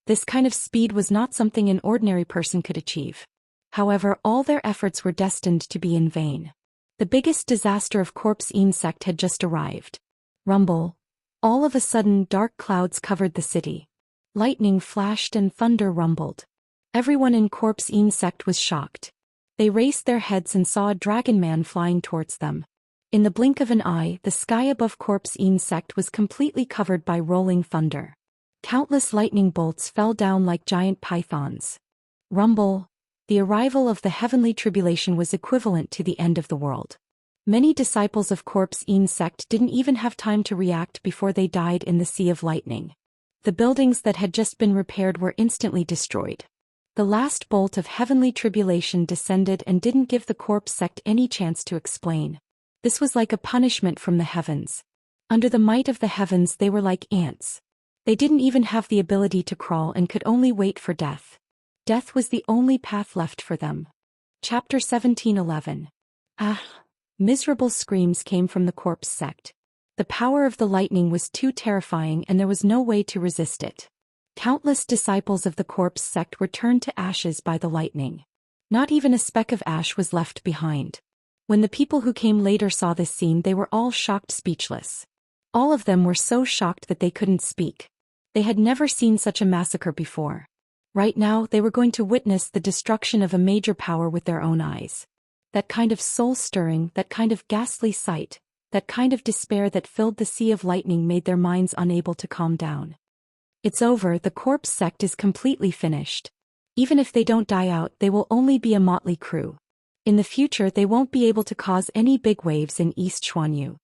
This kind of speed was not something an ordinary person could achieve. However, all their efforts were destined to be in vain. The biggest disaster of Corpse Yin sect had just arrived. Rumble. All of a sudden, dark clouds covered the city. Lightning flashed and thunder rumbled. Everyone in Corpse Yin sect was shocked. They raised their heads and saw a dragon man flying towards them. In the blink of an eye, the sky above Corpse Yin sect was completely covered by rolling thunder. Countless lightning bolts fell down like giant pythons. Rumble. The arrival of the heavenly tribulation was equivalent to the end of the world. Many disciples of Corpse Yin sect didn't even have time to react before they died in the sea of lightning. The buildings that had just been repaired were instantly destroyed. The last bolt of heavenly tribulation descended and didn't give the Corpse sect any chance to explain. This was like a punishment from the heavens. Under the might of the heavens they were like ants. They didn't even have the ability to crawl and could only wait for death. Death was the only path left for them. Chapter 17:11. Ah! Miserable screams came from the Corpse sect. The power of the lightning was too terrifying and there was no way to resist it. Countless disciples of the Corpse sect were turned to ashes by the lightning. Not even a speck of ash was left behind. When the people who came later saw this scene, they were all shocked, speechless. All of them were so shocked that they couldn't speak. They had never seen such a massacre before. Right now, they were going to witness the destruction of a major power with their own eyes. That kind of soul-stirring, that kind of ghastly sight, that kind of despair that filled the sea of lightning made their minds unable to calm down. It's over, the Corpse sect is completely finished. Even if they don't die out, they will only be a motley crew. In the future they won't be able to cause any big waves in East Xuanyu.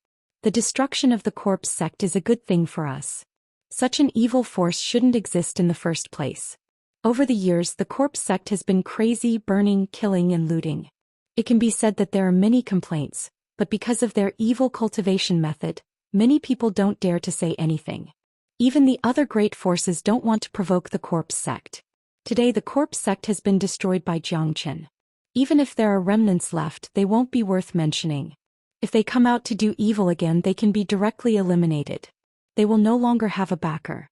The destruction of the Corpse sect is a good thing for us. Such an evil force shouldn't exist in the first place. Over the years the Corpse sect has been crazy, burning, killing and looting. It can be said that there are many complaints, but because of their evil cultivation method, many people don't dare to say anything. Even the other great forces don't want to provoke the Corpse sect. Today the Corpse sect has been destroyed by Jiang Chen. Even if there are remnants left, they won't be worth mentioning. If they come out to do evil again, they can be directly eliminated. They will no longer have a backer.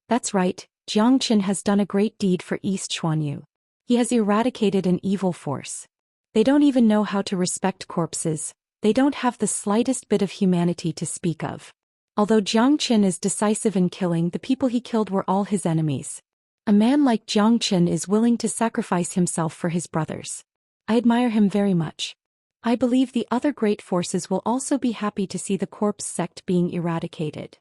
That's right, Jiang Chen has done a great deed for East Xuanyu. He has eradicated an evil force. They don't even know how to respect corpses. They don't have the slightest bit of humanity to speak of. Although Jiang Chen is decisive in killing, the people he killed were all his enemies. A man like Zhou Xian is willing to sacrifice himself for his brothers. I admire him very much. I believe the other great forces will also be happy to see the corpse sect being eradicated.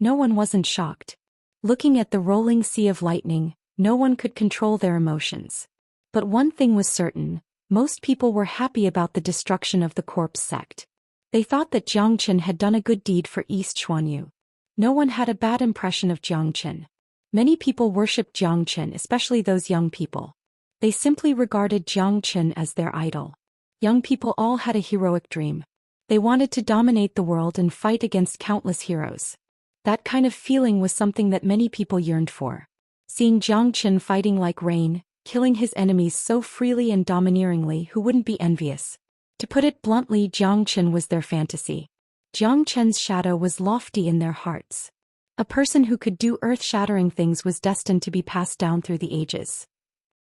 No one wasn't shocked. Looking at the rolling sea of lightning, no one could control their emotions. But one thing was certain, most people were happy about the destruction of the corpse sect. They thought that Zhou Xian had done a good deed for East Xuanyu. No one had a bad impression of Zhou Xian. Many people worshipped Zhou Xian, especially those young people. They simply regarded Zhou Xian as their idol. Young people all had a heroic dream. They wanted to dominate the world and fight against countless heroes. That kind of feeling was something that many people yearned for. Seeing Zhou Xian fighting like rain, killing his enemies so freely and domineeringly, who wouldn't be envious? To put it bluntly, Zhou Xian was their fantasy. Zhou Qian's shadow was lofty in their hearts. A person who could do earth-shattering things was destined to be passed down through the ages.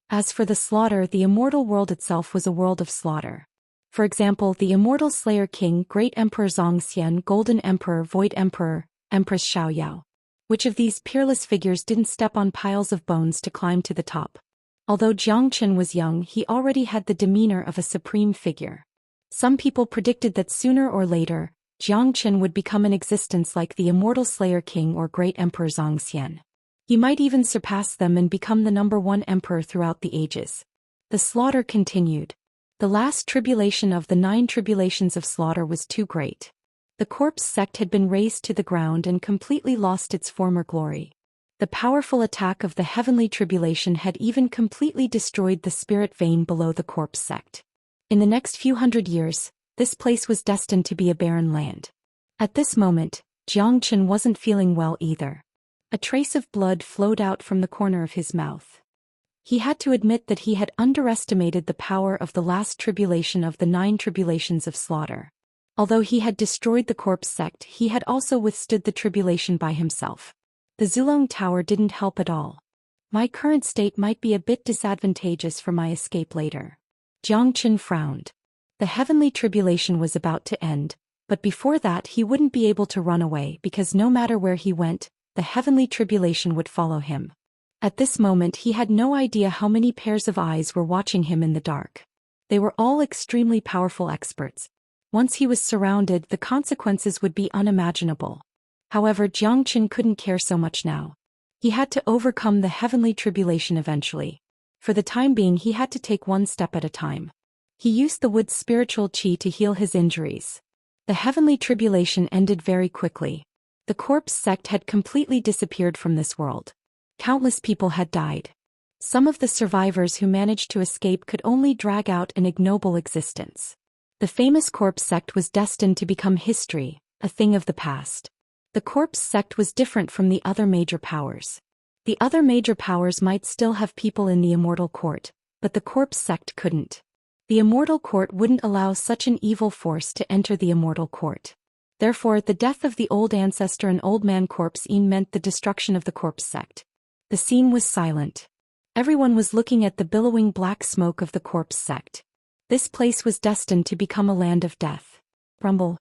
As for the slaughter, the immortal world itself was a world of slaughter. For example, the immortal Slayer King, Great Emperor Zhou Xian, Golden Emperor, Void Emperor, Empress Xiaoyao. Which of these peerless figures didn't step on piles of bones to climb to the top? Although Zhou Xian was young, he already had the demeanor of a supreme figure. Some people predicted that sooner or later, Zhou Xian would become an existence like the immortal Slayer King or Great Emperor Zhou Xian. He might even surpass them and become the #1 emperor throughout the ages. The slaughter continued. The last tribulation of the 9 tribulations of slaughter was too great. The corpse sect had been razed to the ground and completely lost its former glory. The powerful attack of the heavenly tribulation had even completely destroyed the spirit vein below the corpse sect. In the next few hundred years, this place was destined to be a barren land. At this moment, Zhou Xian wasn't feeling well either. A trace of blood flowed out from the corner of his mouth. He had to admit that he had underestimated the power of the last tribulation of the 9 tribulations of slaughter. Although he had destroyed the corpse sect, he had also withstood the tribulation by himself. The Zulong Tower didn't help at all. My current state might be a bit disadvantageous for my escape later. Zhou Xian frowned. The heavenly tribulation was about to end, but before that he wouldn't be able to run away because no matter where he went, the heavenly tribulation would follow him. At this moment he had no idea how many pairs of eyes were watching him in the dark. They were all extremely powerful experts. Once he was surrounded, the consequences would be unimaginable. However, Zhou Xian couldn't care so much now. He had to overcome the heavenly tribulation eventually. For the time being he had to take one step at a time. He used the wood's spiritual qi to heal his injuries. The heavenly tribulation ended very quickly. The corpse sect had completely disappeared from this world. Countless people had died. Some of the survivors who managed to escape could only drag out an ignoble existence. The famous corpse sect was destined to become history, a thing of the past. The corpse sect was different from the other major powers. The other major powers might still have people in the immortal court, but the corpse sect couldn't. The immortal court wouldn't allow such an evil force to enter the immortal court. Therefore, the death of the old ancestor and old man corpse Yin meant the destruction of the corpse sect. The scene was silent. Everyone was looking at the billowing black smoke of the corpse sect. This place was destined to become a land of death. Rumble.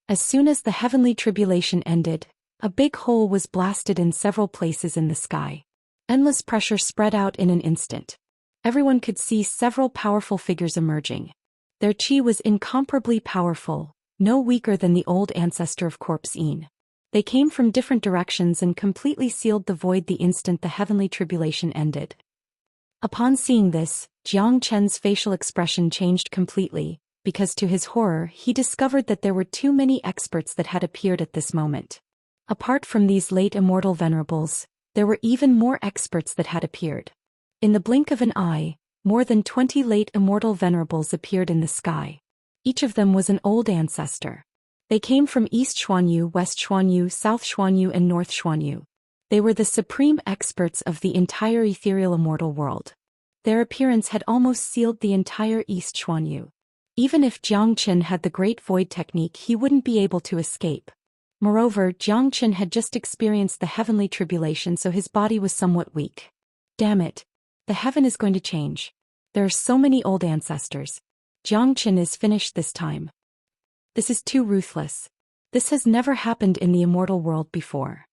As soon as the heavenly tribulation ended, a big hole was blasted in several places in the sky. Endless pressure spread out in an instant. Everyone could see several powerful figures emerging. Their qi was incomparably powerful, no weaker than the old ancestor of corpse Yin. They came from different directions and completely sealed the void the instant the heavenly tribulation ended. Upon seeing this, Zhou Qian's facial expression changed completely, because to his horror he discovered that there were too many experts that had appeared at this moment. Apart from these late immortal venerables, there were even more experts that had appeared. In the blink of an eye, more than 20 late immortal venerables appeared in the sky. Each of them was an old ancestor. They came from East Xuanyu, West Xuanyu, South Xuanyu and North Xuanyu. They were the supreme experts of the entire ethereal immortal world. Their appearance had almost sealed the entire East Xuanyu. Even if Zhou Xian had the Great Void technique, he wouldn't be able to escape. Moreover, Zhou Xian had just experienced the heavenly tribulation, so his body was somewhat weak. Damn it. The heaven is going to change. There are so many old ancestors. Zhou Xian is finished this time. This is too ruthless. This has never happened in the immortal world before.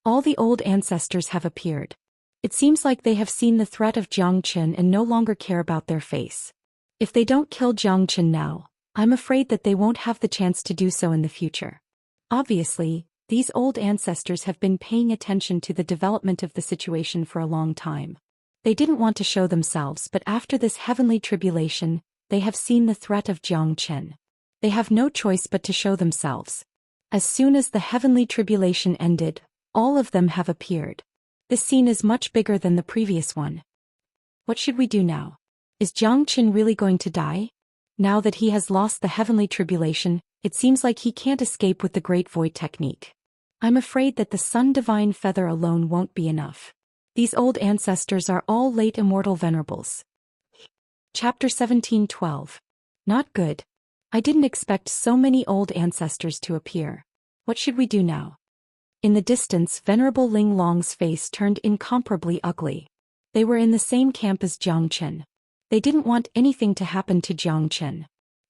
All the old ancestors have appeared. It seems like they have seen the threat of Jiang Qin and no longer care about their face. If they don't kill Jiang Qin now, I'm afraid that they won't have the chance to do so in the future. Obviously, these old ancestors have been paying attention to the development of the situation for a long time. They didn't want to show themselves, but after this heavenly tribulation, they have seen the threat of Jiang Qin. They have no choice but to show themselves. As soon as the heavenly tribulation ended, all of them have appeared. This scene is much bigger than the previous one. What should we do now? Is Jiang Qin really going to die? Now that he has lost the heavenly tribulation, it seems like he can't escape with the Great Void technique. I'm afraid that the Sun Divine Feather alone won't be enough. These old ancestors are all late immortal venerables. Chapter 17:12. Not good. I didn't expect so many old ancestors to appear. What should we do now? In the distance, Venerable Ling Long's face turned incomparably ugly. They were in the same camp as Jiang Qin. They didn't want anything to happen to Jiang Qin.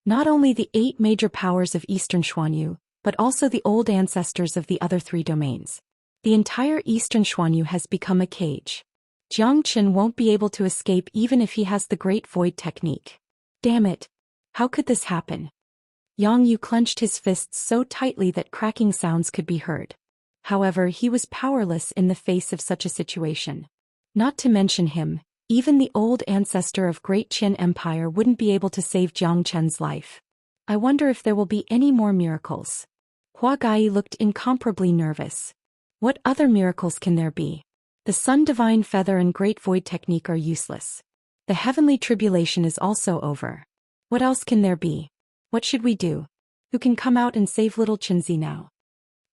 Not only the 8 major powers of Eastern Xuanyu, but also the old ancestors of the other 3 domains. The entire Eastern Xuanyu has become a cage. Jiang Qin won't be able to escape even if he has the Great Void technique. Damn it! How could this happen? Yang Yu clenched his fists so tightly that cracking sounds could be heard. However, he was powerless in the face of such a situation. Not to mention him, even the old ancestor of Great Qin Empire wouldn't be able to save Jiang Qin's life. I wonder if there will be any more miracles. Hua Gai looked incomparably nervous. What other miracles can there be? The Sun Divine Feather and Great Void technique are useless. The heavenly tribulation is also over. What else can there be? What should we do? Who can come out and save little Qinzi now?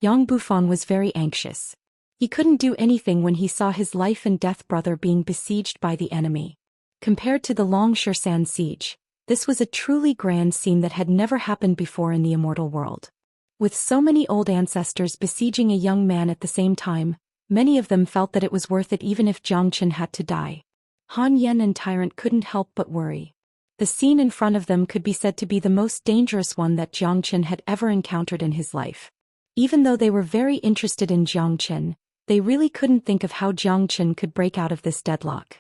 Yang Bufan was very anxious. He couldn't do anything when he saw his life and death brother being besieged by the enemy. Compared to the Long Shan siege, this was a truly grand scene that had never happened before in the immortal world. With so many old ancestors besieging a young man at the same time, many of them felt that it was worth it even if Jiang Qin had to die. Han Yen and Tyrant couldn't help but worry. The scene in front of them could be said to be the most dangerous one that Jiang Qin had ever encountered in his life. Even though they were very interested in Jiang Qin, they really couldn't think of how Jiang Qin could break out of this deadlock.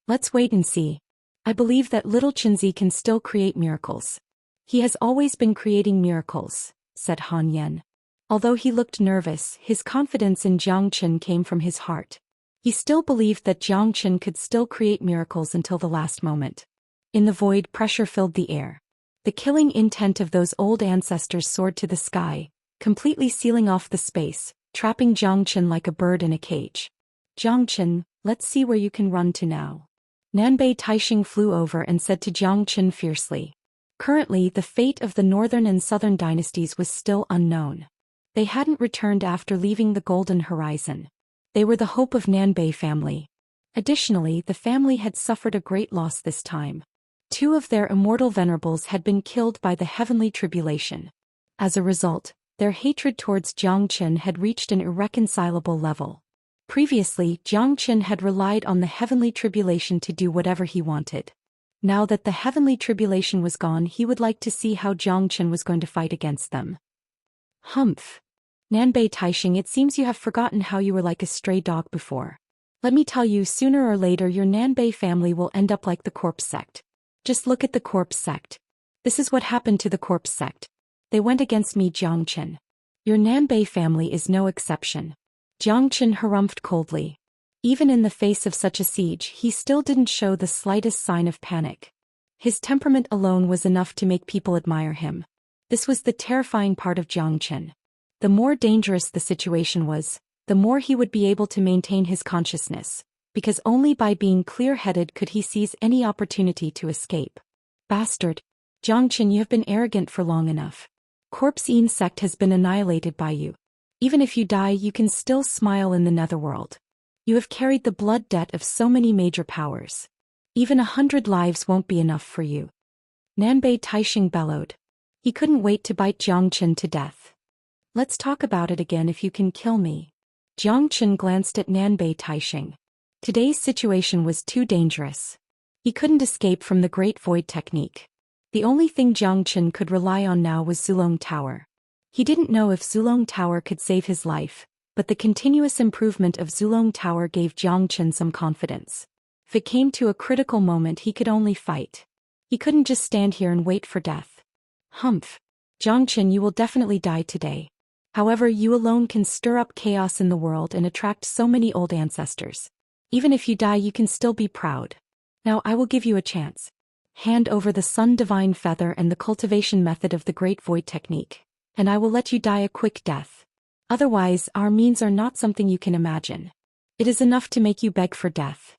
Let's wait and see. I believe that little Qinzi can still create miracles. He has always been creating miracles, said Han Yen. Although he looked nervous, his confidence in Jiang Qin came from his heart. He still believed that Jiang Qin could still create miracles until the last moment. In the void, pressure filled the air. The killing intent of those old ancestors soared to the sky, completely sealing off the space, trapping Jiang Qin like a bird in a cage. Jiang Qin, let's see where you can run to now. Nanbei Taixing flew over and said to Jiang Qin fiercely. Currently, the fate of the northern and southern dynasties was still unknown. They hadn't returned after leaving the Golden Horizon. They were the hope of Nanbei family. Additionally, the family had suffered a great loss this time. 2 of their immortal venerables had been killed by the heavenly tribulation. As a result, their hatred towards Jiang Qin had reached an irreconcilable level. Previously, Jiang Qin had relied on the heavenly tribulation to do whatever he wanted. Now that the heavenly tribulation was gone, he would like to see how Jiang Qin was going to fight against them. Humph. Nanbei Taixing, it seems you have forgotten how you were like a stray dog before. Let me tell you, sooner or later your Nanbei family will end up like the corpse sect. Just look at the corpse sect. This is what happened to the corpse sect. They went against me, Jiang Qin. Your Nanbei family is no exception. Jiang Qin harumphed coldly. Even in the face of such a siege, he still didn't show the slightest sign of panic. His temperament alone was enough to make people admire him. This was the terrifying part of Jiang Qin. The more dangerous the situation was, the more he would be able to maintain his consciousness, because only by being clear-headed could he seize any opportunity to escape. Bastard! Jiang Qin, you have been arrogant for long enough. Corpse-Yin sect has been annihilated by you. Even if you die, you can still smile in the netherworld. You have carried the blood debt of so many major powers. Even 100 lives won't be enough for you. Nanbei Taixing bellowed. He couldn't wait to bite Jiang Qin to death. Let's talk about it again if you can kill me. Jiang Qin glanced at Nanbei Taixing. Today's situation was too dangerous. He couldn't escape from the Great Void technique. The only thing Jiang Qin could rely on now was Zulong Tower. He didn't know if Zulong Tower could save his life, but the continuous improvement of Zulong Tower gave Jiang Chen some confidence. If it came to a critical moment, he could only fight. He couldn't just stand here and wait for death. Humph. Jiang Chen, you will definitely die today. However, you alone can stir up chaos in the world and attract so many old ancestors. Even if you die, you can still be proud. Now I will give you a chance. Hand over the Sun Divine Feather and the cultivation method of the Great Void Technique, and I will let you die a quick death. Otherwise, our means are not something you can imagine. It is enough to make you beg for death.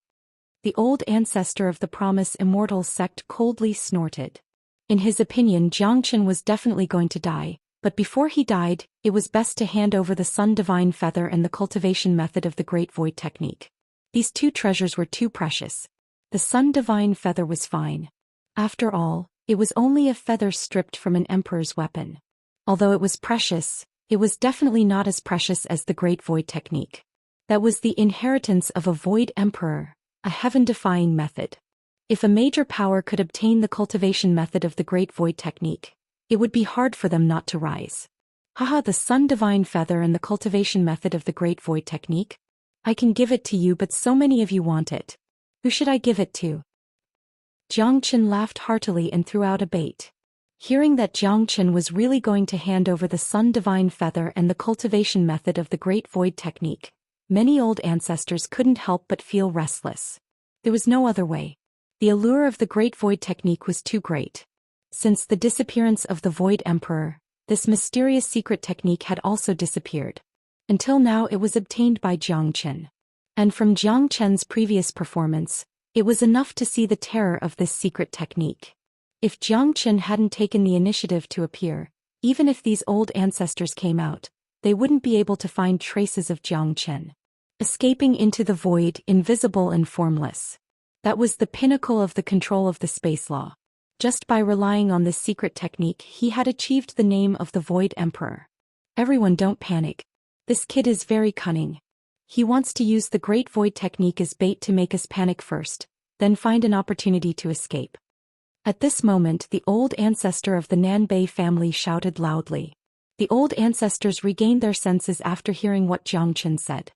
The old ancestor of the Promise Immortal sect coldly snorted. In his opinion, Jiang Chen was definitely going to die, but before he died, it was best to hand over the Sun Divine Feather and the cultivation method of the Great Void Technique. These two treasures were too precious. The Sun Divine Feather was fine. After all, it was only a feather stripped from an emperor's weapon. Although it was precious, it was definitely not as precious as the Great Void Technique. That was the inheritance of a Void Emperor, a heaven-defying method. If a major power could obtain the cultivation method of the Great Void Technique, it would be hard for them not to rise. Haha, the Sun Divine Feather and the cultivation method of the Great Void Technique? I can give it to you, but so many of you want it. Who should I give it to? Jiang Chen laughed heartily and threw out a bait. Hearing that Jiang Chen was really going to hand over the Sun Divine Feather and the cultivation method of the Great Void Technique, many old ancestors couldn't help but feel restless. There was no other way. The allure of the Great Void Technique was too great. Since the disappearance of the Void Emperor, this mysterious secret technique had also disappeared. Until now it was obtained by Jiang Chen. And from Jiang Chen's previous performance, it was enough to see the terror of this secret technique. If Jiang Chen hadn't taken the initiative to appear, even if these old ancestors came out, they wouldn't be able to find traces of Jiang Chen. Escaping into the void, invisible and formless. That was the pinnacle of the control of the space law. Just by relying on this secret technique, he had achieved the name of the Void Emperor. Everyone, don't panic. This kid is very cunning. He wants to use the Great Void Technique as bait to make us panic first, then find an opportunity to escape. At this moment, the old ancestor of the Nanbei family shouted loudly. The old ancestors regained their senses after hearing what Jiang Chen said.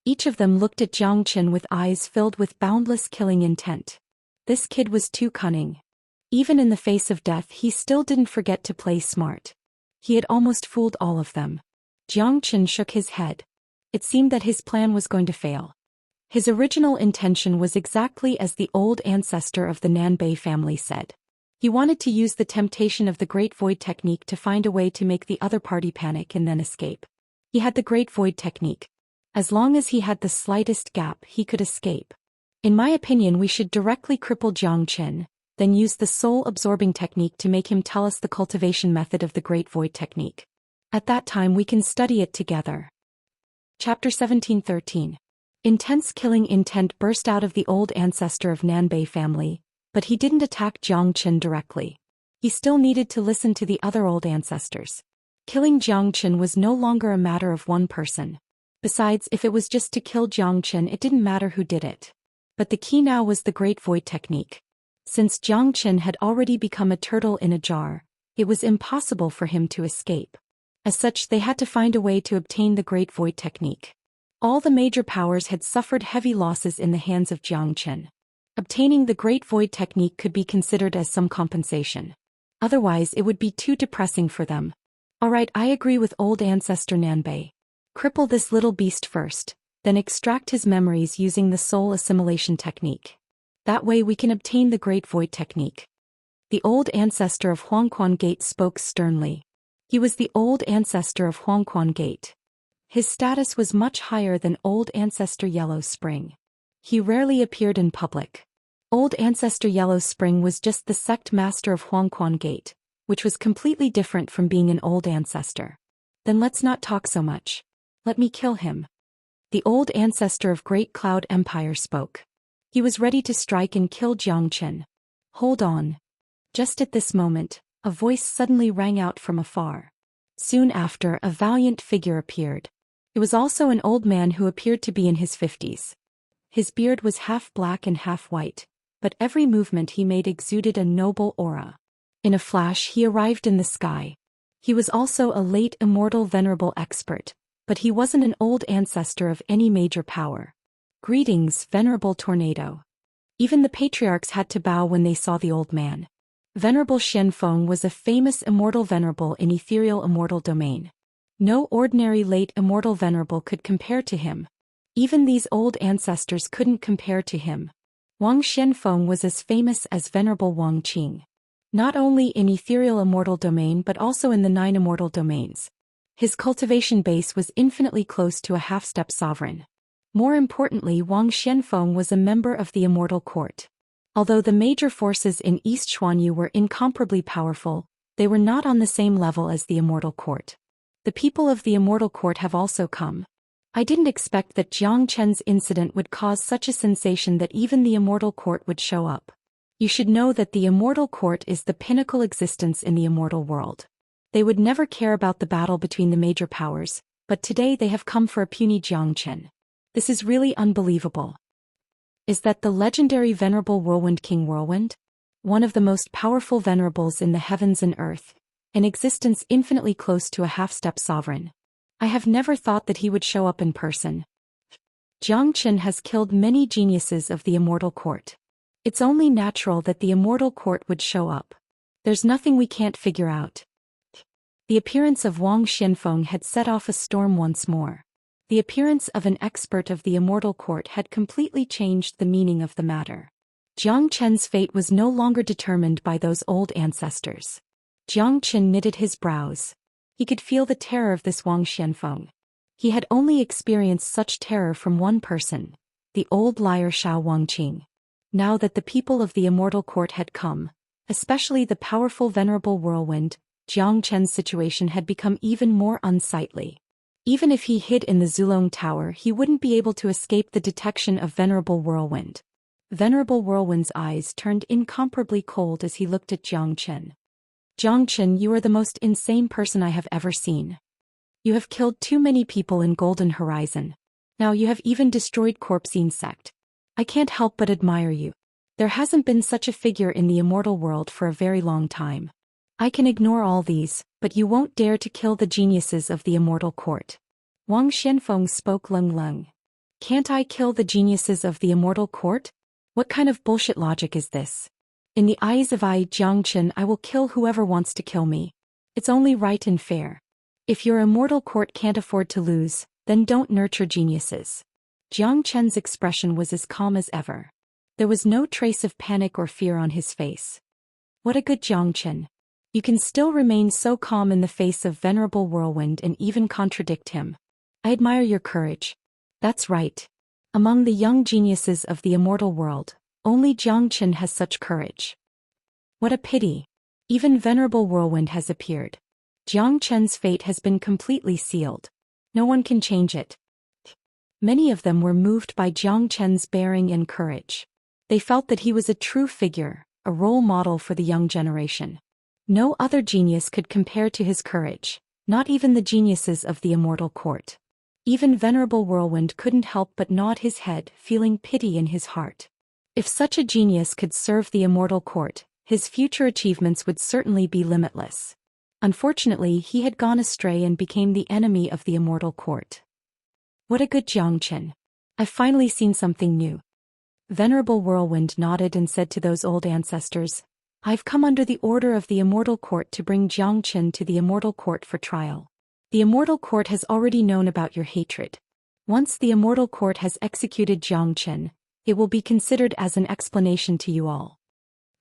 Each of them looked at Jiang Chen with eyes filled with boundless killing intent. This kid was too cunning. Even in the face of death, he still didn't forget to play smart. He had almost fooled all of them. Jiang Chen shook his head. It seemed that his plan was going to fail. His original intention was exactly as the old ancestor of the Nanbei family said. He wanted to use the temptation of the Great Void Technique to find a way to make the other party panic and then escape. He had the Great Void Technique. As long as he had the slightest gap, he could escape. In my opinion, we should directly cripple Jiang Chen, then use the soul-absorbing technique to make him tell us the cultivation method of the Great Void Technique. At that time we can study it together. Chapter 17:13. Intense killing intent burst out of the old ancestor of Nanbei family, but he didn't attack Jiang Chen directly. He still needed to listen to the other old ancestors. Killing Jiang Chen was no longer a matter of one person. Besides, if it was just to kill Jiang Chen, it didn't matter who did it. But the key now was the Great Void Technique. Since Jiang Chen had already become a turtle in a jar, it was impossible for him to escape. As such, they had to find a way to obtain the Great Void Technique. All the major powers had suffered heavy losses in the hands of Jiang Chen. Obtaining the Great Void Technique could be considered as some compensation. Otherwise, it would be too depressing for them. Alright, I agree with old ancestor Nanbei. Cripple this little beast first, then extract his memories using the soul assimilation technique. That way we can obtain the Great Void Technique. The old ancestor of Huangquan Gate spoke sternly. He was the old ancestor of Huangquan Gate. His status was much higher than old ancestor Yellow Spring. He rarely appeared in public. Old ancestor Yellow Spring was just the sect master of Huangquan Gate, which was completely different from being an old ancestor. Then let's not talk so much. Let me kill him. The old ancestor of Great Cloud Empire spoke. He was ready to strike and kill Jiang Chen. Hold on. Just at this moment, a voice suddenly rang out from afar. Soon after, a valiant figure appeared. It was also an old man who appeared to be in his 50s. His beard was half black and half white, but every movement he made exuded a noble aura. In a flash he arrived in the sky. He was also a late immortal venerable expert, But he wasn't an old ancestor of any major power. Greetings, venerable tornado. Even the patriarchs had to bow when they saw the old man. Venerable Xianfeng was a famous immortal venerable in ethereal immortal domain. No ordinary late immortal venerable could compare to him. Even these old ancestors couldn't compare to him. Wang Xianfeng was as famous as venerable Wang Qing. Not only in ethereal immortal domain but also in the 9 immortal domains. His cultivation base was infinitely close to a half-step sovereign. More importantly, Wang Xianfeng was a member of the Immortal Court. Although the major forces in East Xuanyu were incomparably powerful, they were not on the same level as the Immortal Court. The people of the Immortal Court have also come. I didn't expect that Jiang Chen's incident would cause such a sensation that even the Immortal Court would show up. You should know that the Immortal Court is the pinnacle existence in the immortal world. They would never care about the battle between the major powers, but today they have come for a puny Jiang Chen. This is really unbelievable. Is that the legendary venerable Whirlwind King Whirlwind? One of the most powerful venerables in the heavens and earth, an existence infinitely close to a half-step sovereign. I have never thought that he would show up in person. Jiang Chen has killed many geniuses of the Immortal Court. It's only natural that the Immortal Court would show up. There's nothing we can't figure out. The appearance of Wang Xianfeng had set off a storm once more. The appearance of an expert of the Immortal Court had completely changed the meaning of the matter. Jiang Chen's fate was no longer determined by those old ancestors. Jiang Chen knitted his brows. He could feel the terror of this Wang Xianfeng. He had only experienced such terror from one person, the old liar Shao Wangqing. Now that the people of the Immortal Court had come, especially the powerful venerable Whirlwind, Jiang Chen's situation had become even more unsightly. Even if he hid in the Zulong Tower, he wouldn't be able to escape the detection of venerable Whirlwind. Venerable Whirlwind's eyes turned incomparably cold as he looked at Jiang Chen. Jiang Chen, you are the most insane person I have ever seen. You have killed too many people in Golden Horizon. Now you have even destroyed Corpsine Sect. I can't help but admire you. There hasn't been such a figure in the immortal world for a very long time. I can ignore all these, but you won't dare to kill the geniuses of the Immortal Court. Wang Xianfeng spoke lung. Can't I kill the geniuses of the Immortal Court? What kind of bullshit logic is this? In the eyes of Jiang Chen, I will kill whoever wants to kill me. It's only right and fair. If your Immortal Court can't afford to lose, then don't nurture geniuses. Jiang Chen's expression was as calm as ever. There was no trace of panic or fear on his face. What a good Jiang Chen. You can still remain so calm in the face of venerable Whirlwind and even contradict him. I admire your courage. That's right. Among the young geniuses of the immortal world, only Jiang Chen has such courage. What a pity. Even venerable Whirlwind has appeared. Jiang Chen's fate has been completely sealed. No one can change it. Many of them were moved by Jiang Chen's bearing and courage. They felt that he was a true figure, a role model for the young generation. No other genius could compare to his courage, not even the geniuses of the Immortal Court. Even venerable Whirlwind couldn't help but nod his head, feeling pity in his heart. If such a genius could serve the Immortal Court, his future achievements would certainly be limitless. Unfortunately, he had gone astray and became the enemy of the Immortal Court. What a good Jiang Chen. I've finally seen something new. Venerable Whirlwind nodded and said to those old ancestors, I've come under the order of the Immortal Court to bring Jiang Chen to the Immortal Court for trial. The Immortal Court has already known about your hatred. Once the Immortal Court has executed Jiang Chen, it will be considered as an explanation to you all.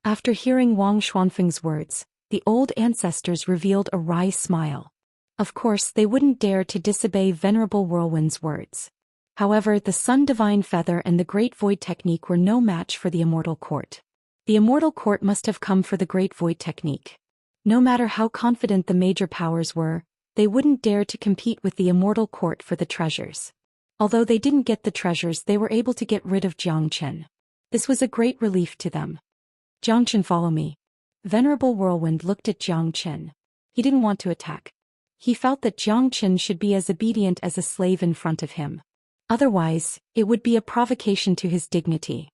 After hearing Wang Xuanfeng's words, the old ancestors revealed a wry smile. Of course, they wouldn't dare to disobey Venerable Whirlwind's words. However, the Sun Divine Feather and the Great Void Technique were no match for the Immortal Court. The Immortal Court must have come for the Great Void Technique. No matter how confident the major powers were, they wouldn't dare to compete with the Immortal Court for the treasures. Although they didn't get the treasures, they were able to get rid of Jiang Chen. This was a great relief to them. Jiang Chen, follow me. Venerable Whirlwind looked at Jiang Chen. He didn't want to attack. He felt that Jiang Chen should be as obedient as a slave in front of him. Otherwise, it would be a provocation to his dignity.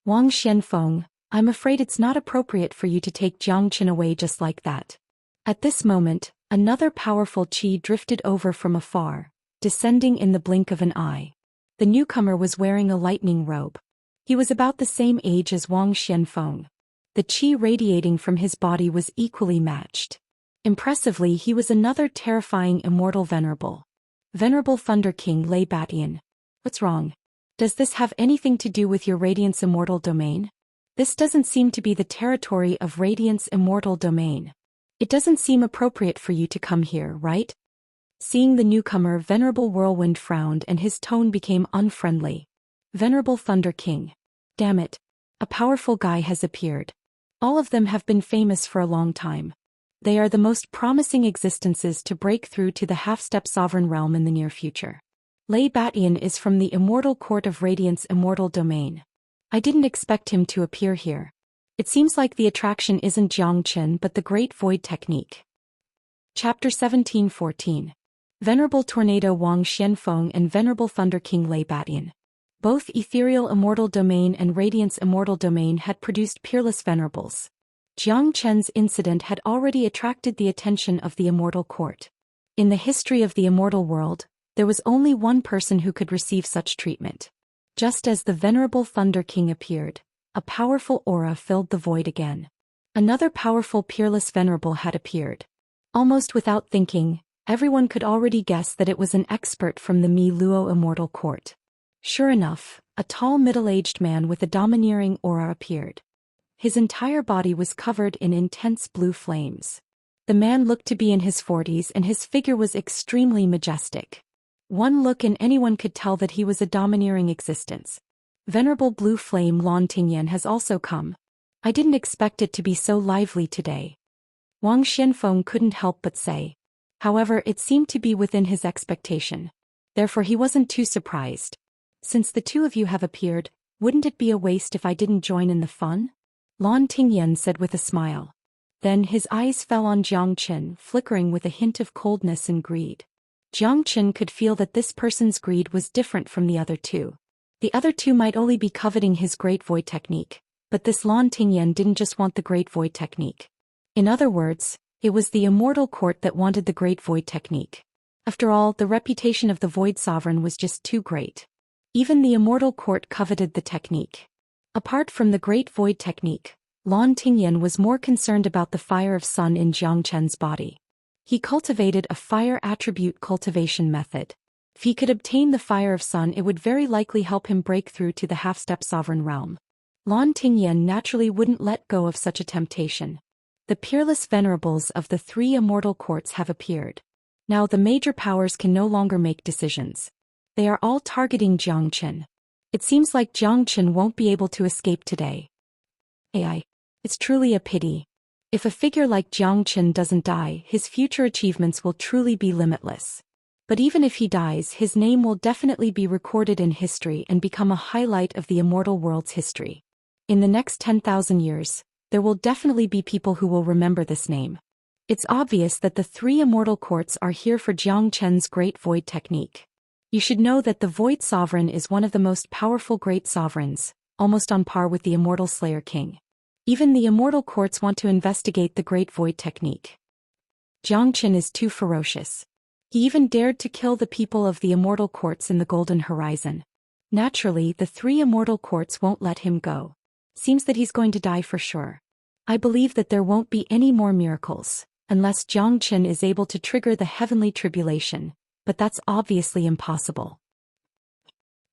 Wang Xianfeng, I'm afraid it's not appropriate for you to take Jiang Chen away just like that. At this moment, another powerful qi drifted over from afar, descending in the blink of an eye. The newcomer was wearing a lightning robe. He was about the same age as Wang Xianfeng. The qi radiating from his body was equally matched. Impressively, he was another terrifying immortal venerable. Venerable Thunder King Lei Batian. What's wrong? Does this have anything to do with your Radiance Immortal domain? This doesn't seem to be the territory of Radiance Immortal domain. It doesn't seem appropriate for you to come here, right? Seeing the newcomer, Venerable Whirlwind frowned and his tone became unfriendly. Venerable Thunder King. Damn it. A powerful guy has appeared. All of them have been famous for a long time. They are the most promising existences to break through to the half-step sovereign realm in the near future. Lei Batian is from the Immortal Court of Radiance Immortal Domain. I didn't expect him to appear here. It seems like the attraction isn't Jiangchen but the Great Void Technique. Chapter 17:14. Venerable Tornado Wang Xianfeng and Venerable Thunder King Lei Batian. Both Ethereal Immortal Domain and Radiance Immortal Domain had produced peerless venerables. Jiang Chen's incident had already attracted the attention of the Immortal Court. In the history of the immortal world, there was only one person who could receive such treatment. Just as the Venerable Thunder King appeared, a powerful aura filled the void again. Another powerful peerless venerable had appeared. Almost without thinking, everyone could already guess that it was an expert from the Mi Luo Immortal Court. Sure enough, a tall middle-aged man with a domineering aura appeared. His entire body was covered in intense blue flames. The man looked to be in his 40s and his figure was extremely majestic. One look and anyone could tell that he was a domineering existence. Venerable Blue Flame Lan Tingyan has also come. I didn't expect it to be so lively today. Wang Xianfeng couldn't help but say. However, it seemed to be within his expectation. Therefore he wasn't too surprised. Since the two of you have appeared, wouldn't it be a waste if I didn't join in the fun? Lan Tingyan said with a smile. Then his eyes fell on Jiang Chen, flickering with a hint of coldness and greed. Jiang Chen could feel that this person's greed was different from the other two. The other two might only be coveting his Great Void Technique, but this Lan Tingyan didn't just want the Great Void Technique. In other words, it was the Immortal Court that wanted the Great Void Technique. After all, the reputation of the Void Sovereign was just too great. Even the Immortal Court coveted the technique. Apart from the Great Void Technique, Lan Tingyan was more concerned about the fire of sun in Jiang Chen's body. He cultivated a fire attribute cultivation method. If he could obtain the fire of sun, it would very likely help him break through to the half-step sovereign realm. Lan Tingyan naturally wouldn't let go of such a temptation. The peerless venerables of the three immortal courts have appeared. Now the major powers can no longer make decisions. They are all targeting Jiang Chen. It seems like Jiang Chen won't be able to escape today. AI. It's truly a pity. If a figure like Jiang Chen doesn't die, his future achievements will truly be limitless. But even if he dies, his name will definitely be recorded in history and become a highlight of the immortal world's history. In the next 10,000 years, there will definitely be people who will remember this name. It's obvious that the three immortal courts are here for Jiang Chen's Great Void Technique. You should know that the Void Sovereign is one of the most powerful great sovereigns, almost on par with the Immortal Slayer King. Even the immortal courts want to investigate the Great Void Technique. Jiang Chen is too ferocious. He even dared to kill the people of the immortal courts in the Golden Horizon. Naturally, the three immortal courts won't let him go. Seems that he's going to die for sure. I believe that there won't be any more miracles, unless Jiang Chen is able to trigger the heavenly tribulation, but that's obviously impossible.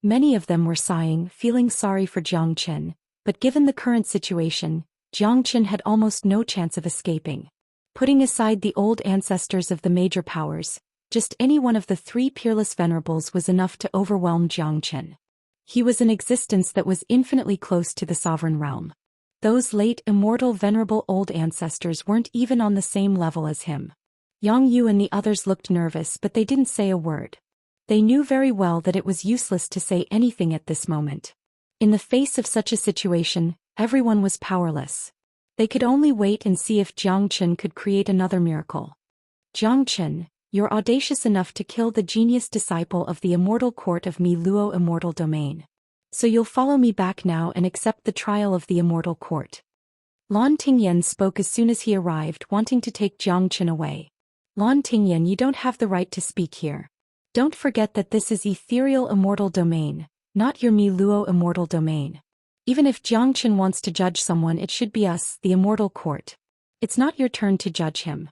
Many of them were sighing, feeling sorry for Jiang Chen. But given the current situation, Jiang Chen had almost no chance of escaping. Putting aside the old ancestors of the major powers, just any one of the three peerless venerables was enough to overwhelm Jiang Chen. He was an existence that was infinitely close to the sovereign realm. Those late immortal venerable old ancestors weren't even on the same level as him. Yang Yu and the others looked nervous, but they didn't say a word. They knew very well that it was useless to say anything at this moment. In the face of such a situation, everyone was powerless. They could only wait and see if Jiang Chen could create another miracle. Jiang Chen, you're audacious enough to kill the genius disciple of the immortal court of Mi Luo Immortal Domain. So you'll follow me back now and accept the trial of the immortal court. Lan Tingyan spoke as soon as he arrived, wanting to take Jiang Chen away. Lan Tingyan, you don't have the right to speak here. Don't forget that this is ethereal immortal domain, not your Mi Luo immortal domain. Even if Jiangchen wants to judge someone, it should be us, the immortal court. It's not your turn to judge him.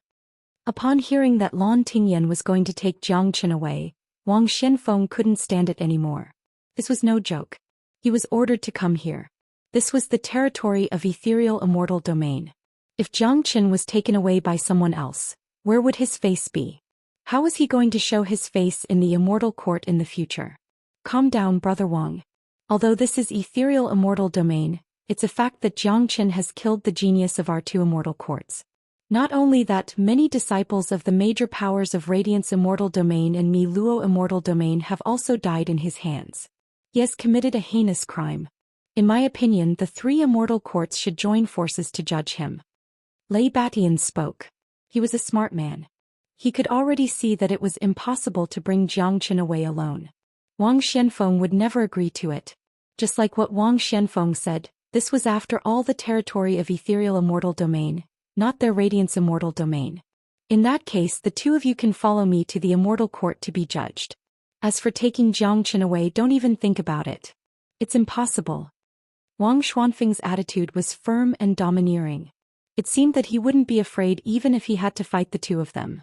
Upon hearing that Lan Tingyan was going to take Jiangchen away, Wang Xianfeng couldn't stand it anymore. This was no joke. He was ordered to come here. This was the territory of ethereal immortal domain. If Jiangchen was taken away by someone else, where would his face be? How was he going to show his face in the immortal court in the future? Calm down, Brother Wang. Although this is ethereal immortal domain, it's a fact that Jiangchen has killed the genius of our two immortal courts. Not only that, many disciples of the major powers of Radiance Immortal Domain and Mi Luo Immortal Domain have also died in his hands. He has committed a heinous crime. In my opinion, the three immortal courts should join forces to judge him. Lei Batian spoke. He was a smart man. He could already see that it was impossible to bring Jiangchen away alone. Wang Xianfeng would never agree to it. Just like what Wang Xianfeng said, this was after all the territory of ethereal immortal domain, not their Radiance Immortal Domain. In that case, the two of you can follow me to the Immortal Court to be judged. As for taking Jiangchen away, don't even think about it. It's impossible. Wang Xuanfeng's attitude was firm and domineering. It seemed that he wouldn't be afraid even if he had to fight the two of them.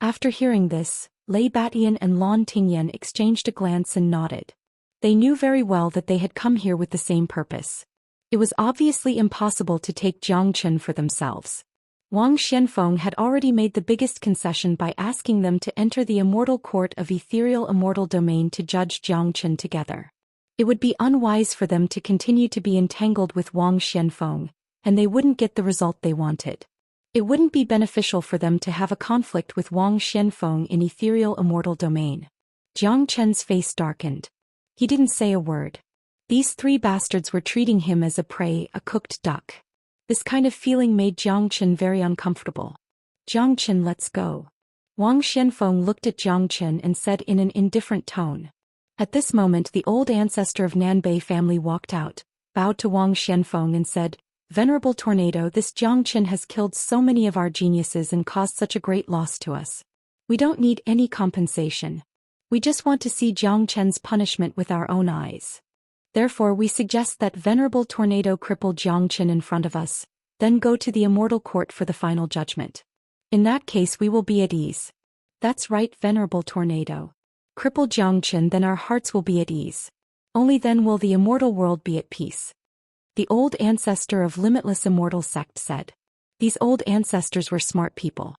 After hearing this, Lei Batian and Lan Tingyan exchanged a glance and nodded. They knew very well that they had come here with the same purpose. It was obviously impossible to take Jiangchen for themselves. Wang Xianfeng had already made the biggest concession by asking them to enter the immortal court of ethereal immortal domain to judge Jiangchen together. It would be unwise for them to continue to be entangled with Wang Xianfeng, and they wouldn't get the result they wanted. It wouldn't be beneficial for them to have a conflict with Wang Xianfeng in ethereal immortal domain. Jiangchen's face darkened. He didn't say a word. These three bastards were treating him as a prey, a cooked duck. This kind of feeling made Jiangchen very uncomfortable. Jiangchen, let's go. Wang Xianfeng looked at Jiangchen and said in an indifferent tone. At this moment, the old ancestor of Nanbei family walked out, bowed to Wang Xianfeng and said, "Venerable Tornado, this Jiangchen has killed so many of our geniuses and caused such a great loss to us. We don't need any compensation. We just want to see Jiangchen's punishment with our own eyes. Therefore we suggest that Venerable Tornado cripple Jiangchen in front of us, then go to the Immortal Court for the final judgment. In that case we will be at ease." "That's right, Venerable Tornado. Cripple Jiangchen, then our hearts will be at ease. Only then will the immortal world be at peace," the old ancestor of Limitless Immortal sect said. These old ancestors were smart people.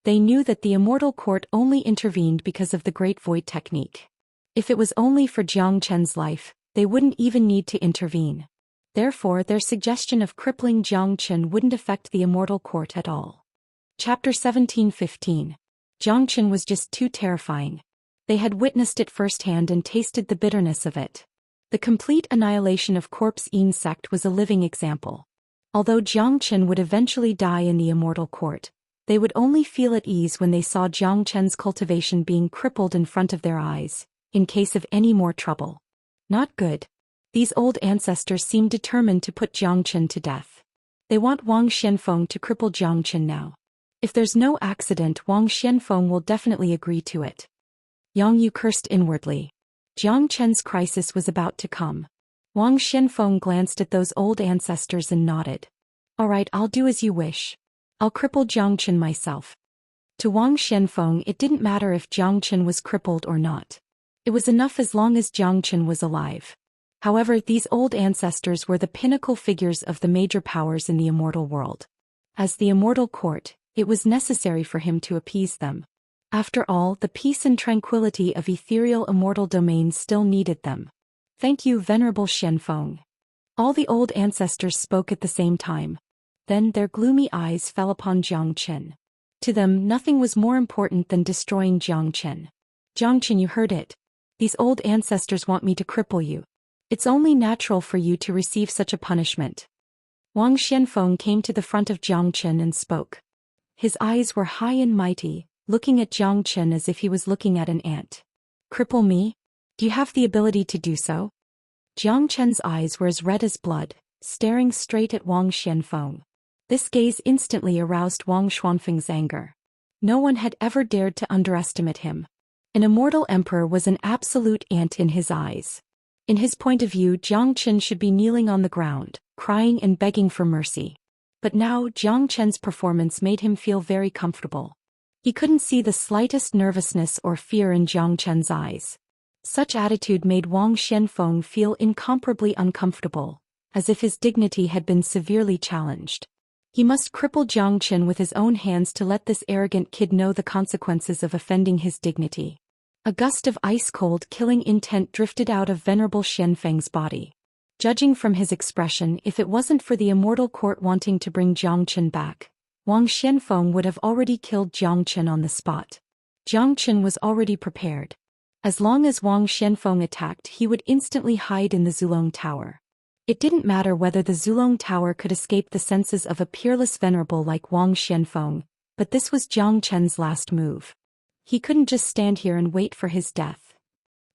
They knew that the Immortal Court only intervened because of the Great Void technique. If it was only for Jiangchen's life, they wouldn't even need to intervene. Therefore, their suggestion of crippling Jiangchen wouldn't affect the Immortal Court at all. Chapter 17:15. Jiangchen was just too terrifying. They had witnessed it firsthand and tasted the bitterness of it. The complete annihilation of Corpse Yin sect was a living example. Although Jiangchen would eventually die in the Immortal Court, they would only feel at ease when they saw Jiangchen's cultivation being crippled in front of their eyes, in case of any more trouble. Not good. These old ancestors seemed determined to put Jiangchen to death. They want Wang Xianfeng to cripple Jiangchen now. If there's no accident, Wang Xianfeng will definitely agree to it. Yang Yu cursed inwardly. Jiangchen's crisis was about to come. Wang Xianfeng glanced at those old ancestors and nodded. "All right, I'll do as you wish. I'll cripple Jiangchen myself." To Wang Xianfeng, it didn't matter if Jiangchen was crippled or not. It was enough as long as Jiangchen was alive. However, these old ancestors were the pinnacle figures of the major powers in the immortal world. As the Immortal Court, it was necessary for him to appease them. After all, the peace and tranquility of ethereal immortal domains still needed them. "Thank you, Venerable Xianfeng." All the old ancestors spoke at the same time. Then their gloomy eyes fell upon Jiangchen. To them, nothing was more important than destroying Jiangchen. "Jiangchen, you heard it. These old ancestors want me to cripple you. It's only natural for you to receive such a punishment." Wang Xianfeng came to the front of Jiangchen and spoke. His eyes were high and mighty, looking at Jiangchen as if he was looking at an ant. "Cripple me? Do you have the ability to do so?" Jiangchen's eyes were as red as blood, staring straight at Wang Xianfeng. This gaze instantly aroused Wang Xuanfeng's anger. No one had ever dared to underestimate him. An immortal emperor was an absolute ant in his eyes. In his point of view, Jiang Chen should be kneeling on the ground, crying and begging for mercy. But now Jiang Chen's performance made him feel very comfortable. He couldn't see the slightest nervousness or fear in Jiang Chen's eyes. Such attitude made Wang Xianfeng feel incomparably uncomfortable, as if his dignity had been severely challenged. He must cripple Jiang Chen with his own hands to let this arrogant kid know the consequences of offending his dignity. A gust of ice-cold killing intent drifted out of Venerable Xianfeng's body. Judging from his expression, if it wasn't for the Immortal Court wanting to bring Jiang Chen back, Wang Xianfeng would have already killed Jiang Chen on the spot. Jiang Chen was already prepared. As long as Wang Xianfeng attacked, he would instantly hide in the Zulong Tower. It didn't matter whether the Zulong Tower could escape the senses of a peerless venerable like Wang Xianfeng, but this was Jiang Chen's last move. He couldn't just stand here and wait for his death.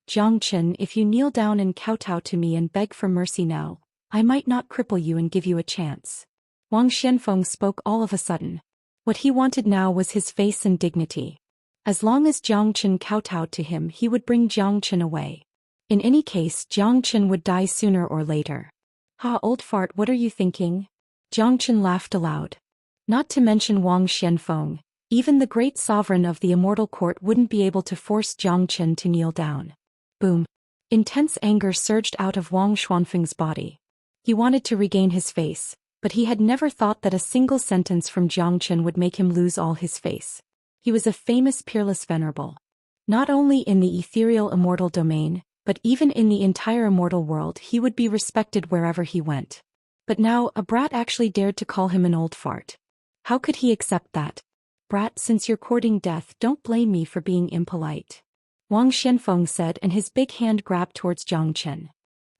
Jiang Chen, if you kneel down and kowtow to me and beg for mercy now, I might not cripple you and give you a chance. Wang Xianfeng spoke all of a sudden. What he wanted now was his face and dignity. As long as Jiang Chen kowtowed to him, he would bring Jiang Chen away. In any case, Jiang Chen would die sooner or later. Ha, old fart, what are you thinking? Jiang Chen laughed aloud. Not to mention Wang Xianfeng, even the great sovereign of the Immortal Court wouldn't be able to force Jiang Chen to kneel down. Boom. Intense anger surged out of Wang Xuanfeng's body. He wanted to regain his face, but he had never thought that a single sentence from Jiang Chen would make him lose all his face. He was a famous peerless venerable. Not only in the ethereal immortal domain, but even in the entire immortal world he would be respected wherever he went. But now a brat actually dared to call him an old fart. How could he accept that? Brat, since you're courting death, don't blame me for being impolite. Wang Xianfeng said, and his big hand grabbed towards Jiang Chen.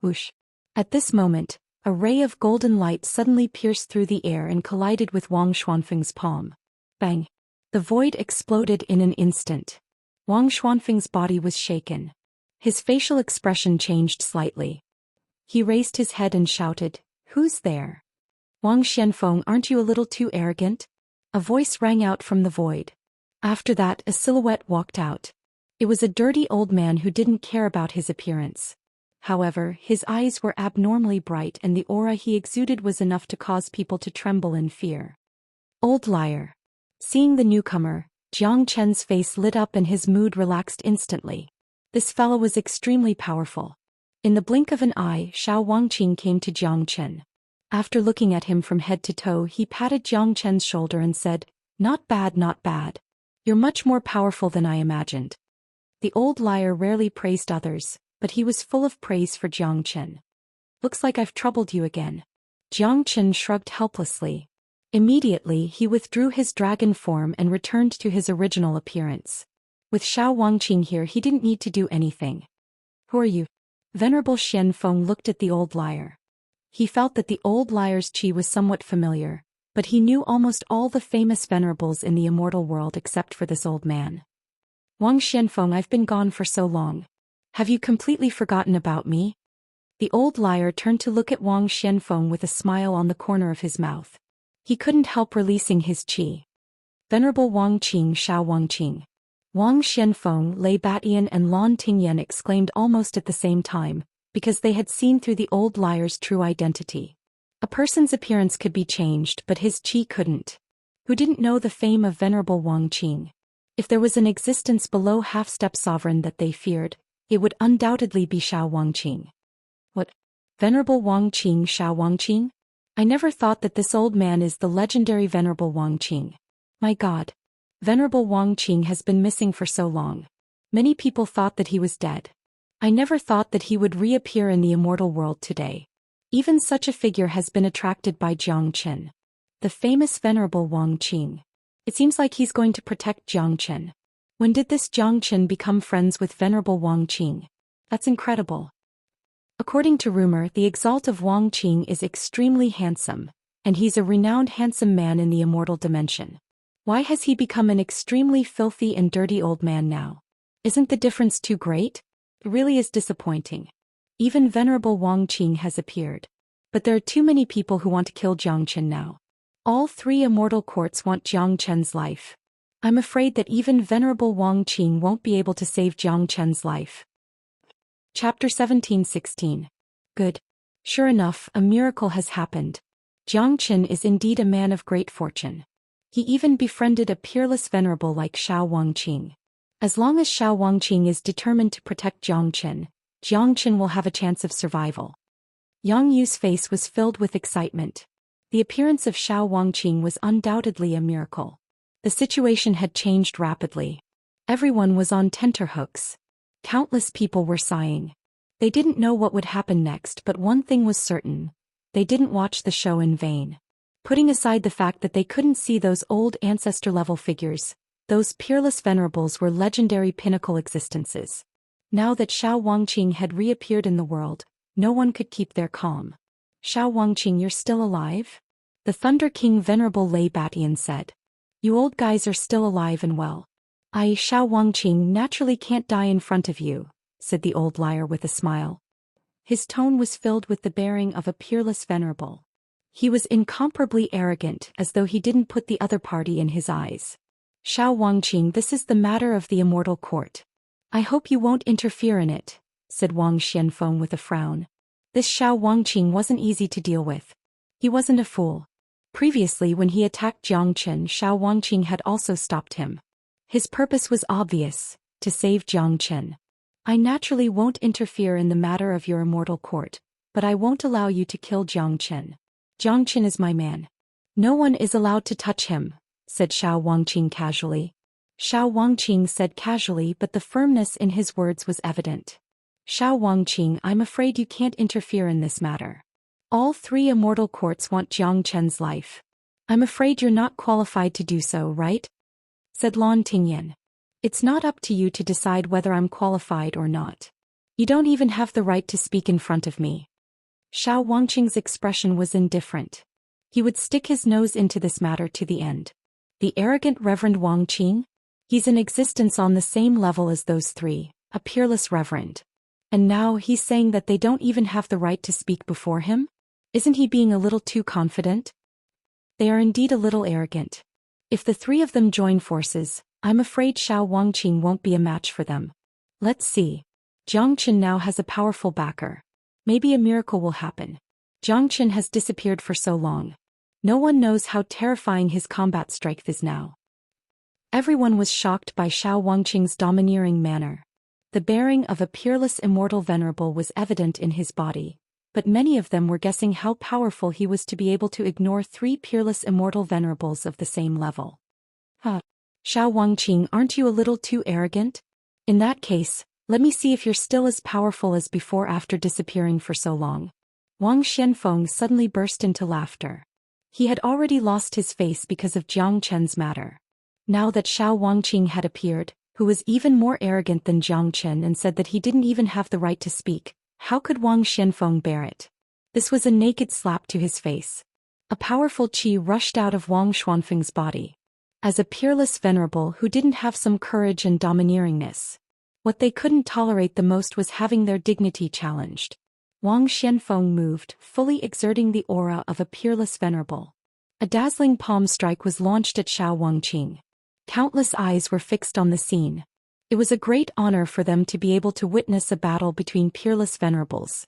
Whoosh. At this moment, a ray of golden light suddenly pierced through the air and collided with Wang Xuanfeng's palm. Bang. The void exploded in an instant. Wang Xuanfeng's body was shaken. His facial expression changed slightly. He raised his head and shouted, "Who's there?" Wang Xianfeng, aren't you a little too arrogant? A voice rang out from the void. After that, a silhouette walked out. It was a dirty old man who didn't care about his appearance. However, his eyes were abnormally bright and the aura he exuded was enough to cause people to tremble in fear. Old liar. Seeing the newcomer, Jiang Chen's face lit up and his mood relaxed instantly. This fellow was extremely powerful. In the blink of an eye, Xiao Wangqing came to Jiang Chen. After looking at him from head to toe, he patted Jiang Chen's shoulder and said, "Not bad, not bad. You're much more powerful than I imagined." The old liar rarely praised others, but he was full of praise for Jiang Chen. "Looks like I've troubled you again." Jiang Chen shrugged helplessly. Immediately, he withdrew his dragon form and returned to his original appearance. With Xiao Wangqing here, he didn't need to do anything. "Who are you?" Venerable Xianfeng looked at the old liar. He felt that the old liar's qi was somewhat familiar, but he knew almost all the famous venerables in the immortal world except for this old man. "Wang Xianfeng, I've been gone for so long. Have you completely forgotten about me?" The old liar turned to look at Wang Xianfeng with a smile on the corner of his mouth. He couldn't help releasing his qi. Venerable Wangqing, Xiao Wangqing. Wang Xianfeng, Lei Batian and Lan Tingyan exclaimed almost at the same time, because they had seen through the old liar's true identity. A person's appearance could be changed, but his qi couldn't. Who didn't know the fame of Venerable Wangqing? If there was an existence below half-step sovereign that they feared, it would undoubtedly be Xiao Wangqing. What? Venerable Wangqing, Xiao Wangqing? I never thought that this old man is the legendary Venerable Wangqing. My God. Venerable Wangqing has been missing for so long. Many people thought that he was dead. I never thought that he would reappear in the immortal world today. Even such a figure has been attracted by Jiang Chen. The famous Venerable Wangqing. It seems like he's going to protect Jiang Chen. When did this Jiang Chen become friends with Venerable Wangqing? That's incredible. According to rumor, the exalt of Wangqing is extremely handsome, and he's a renowned handsome man in the immortal dimension. Why has he become an extremely filthy and dirty old man now? Isn't the difference too great? It really is disappointing. Even Venerable Wangqing has appeared. But there are too many people who want to kill Jiang Chen now. All three immortal courts want Jiang Chen's life. I'm afraid that even Venerable Wang Qing won't be able to save Jiang Chen's life. Chapter 17:16. Good. Sure enough, a miracle has happened. Jiang Chen is indeed a man of great fortune. He even befriended a peerless venerable like Xiao Wangqing. As long as Xiao Wangqing is determined to protect Jiang Chen will have a chance of survival. Yang Yu's face was filled with excitement. The appearance of Xiao Wangqing was undoubtedly a miracle. The situation had changed rapidly. Everyone was on tenterhooks. Countless people were sighing. They didn't know what would happen next, but one thing was certain. They didn't watch the show in vain. Putting aside the fact that they couldn't see those old ancestor-level figures, those peerless venerables were legendary pinnacle existences. Now that Xiao Wangqing had reappeared in the world, no one could keep their calm. Xiao Wangqing, you're still alive? The Thunder King Venerable Lei Batian said. You old guys are still alive and well. I, Xiao Wangqing, naturally can't die in front of you, said the old liar with a smile. His tone was filled with the bearing of a peerless venerable. He was incomparably arrogant, as though he didn't put the other party in his eyes. Xiao Wangqing, this is the matter of the Immortal Court. I hope you won't interfere in it, said Wang Xianfeng with a frown. This Xiao Wangqing wasn't easy to deal with. He wasn't a fool. Previously, when he attacked Jiang Chen, Xiao Wangqing had also stopped him. His purpose was obvious, to save Jiang Chen. I naturally won't interfere in the matter of your Immortal Court, but I won't allow you to kill Jiang Chen. Jiang Chen is my man. No one is allowed to touch him, said Xiao Wangqing casually. Xiao Wangqing said casually, but the firmness in his words was evident. Xiao Wangqing, I'm afraid you can't interfere in this matter. All three Immortal Courts want Jiang Chen's life. I'm afraid you're not qualified to do so, right? Said Lan Tingyan. It's not up to you to decide whether I'm qualified or not. You don't even have the right to speak in front of me. Xiao Wangqing's expression was indifferent. He would stick his nose into this matter to the end. The arrogant Reverend Wang Qing? He's in existence on the same level as those three, a peerless reverend. And now he's saying that they don't even have the right to speak before him? Isn't he being a little too confident? They are indeed a little arrogant. If the three of them join forces, I'm afraid Xiao Wangqing won't be a match for them. Let's see. Jiang Chen now has a powerful backer. Maybe a miracle will happen. Jiang Chen has disappeared for so long. No one knows how terrifying his combat strength is now. Everyone was shocked by Xiao Wangqing's domineering manner. The bearing of a peerless immortal venerable was evident in his body, but many of them were guessing how powerful he was to be able to ignore three peerless immortal venerables of the same level. Xiao Wangqing, aren't you a little too arrogant? In that case, let me see if you're still as powerful as before after disappearing for so long. Wang Xianfeng suddenly burst into laughter. He had already lost his face because of Jiang Chen's matter. Now that Xiao Wangqing had appeared, who was even more arrogant than Jiang Chen and said that he didn't even have the right to speak, how could Wang Xianfeng bear it? This was a naked slap to his face. A powerful qi rushed out of Wang Xuanfeng's body. As a peerless venerable who didn't have some courage and domineeringness. What they couldn't tolerate the most was having their dignity challenged. Wang Xianfeng moved, fully exerting the aura of a peerless venerable. A dazzling palm strike was launched at Xiao Wangqing. Countless eyes were fixed on the scene. It was a great honor for them to be able to witness a battle between peerless venerables.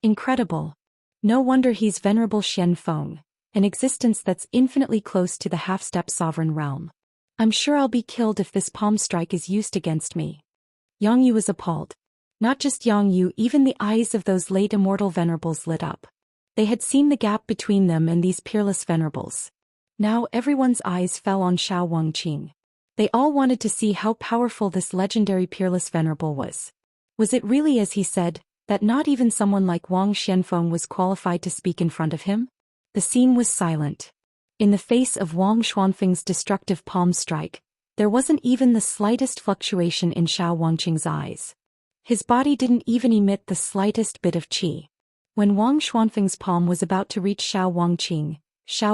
Incredible. No wonder he's Venerable Xianfeng, an existence that's infinitely close to the half-step sovereign realm. I'm sure I'll be killed if this palm strike is used against me. Yang Yu was appalled. Not just Yang Yu, even the eyes of those late immortal venerables lit up. They had seen the gap between them and these peerless venerables. Now everyone's eyes fell on Xiao Wangqing. They all wanted to see how powerful this legendary peerless venerable was. Was it really as he said, that not even someone like Wang Xianfeng was qualified to speak in front of him? The scene was silent. In the face of Wang Xuanfeng's destructive palm strike, there wasn't even the slightest fluctuation in Xiao Wangqing's eyes. His body didn't even emit the slightest bit of qi. When Wang Xuanfeng's palm was about to reach Xiao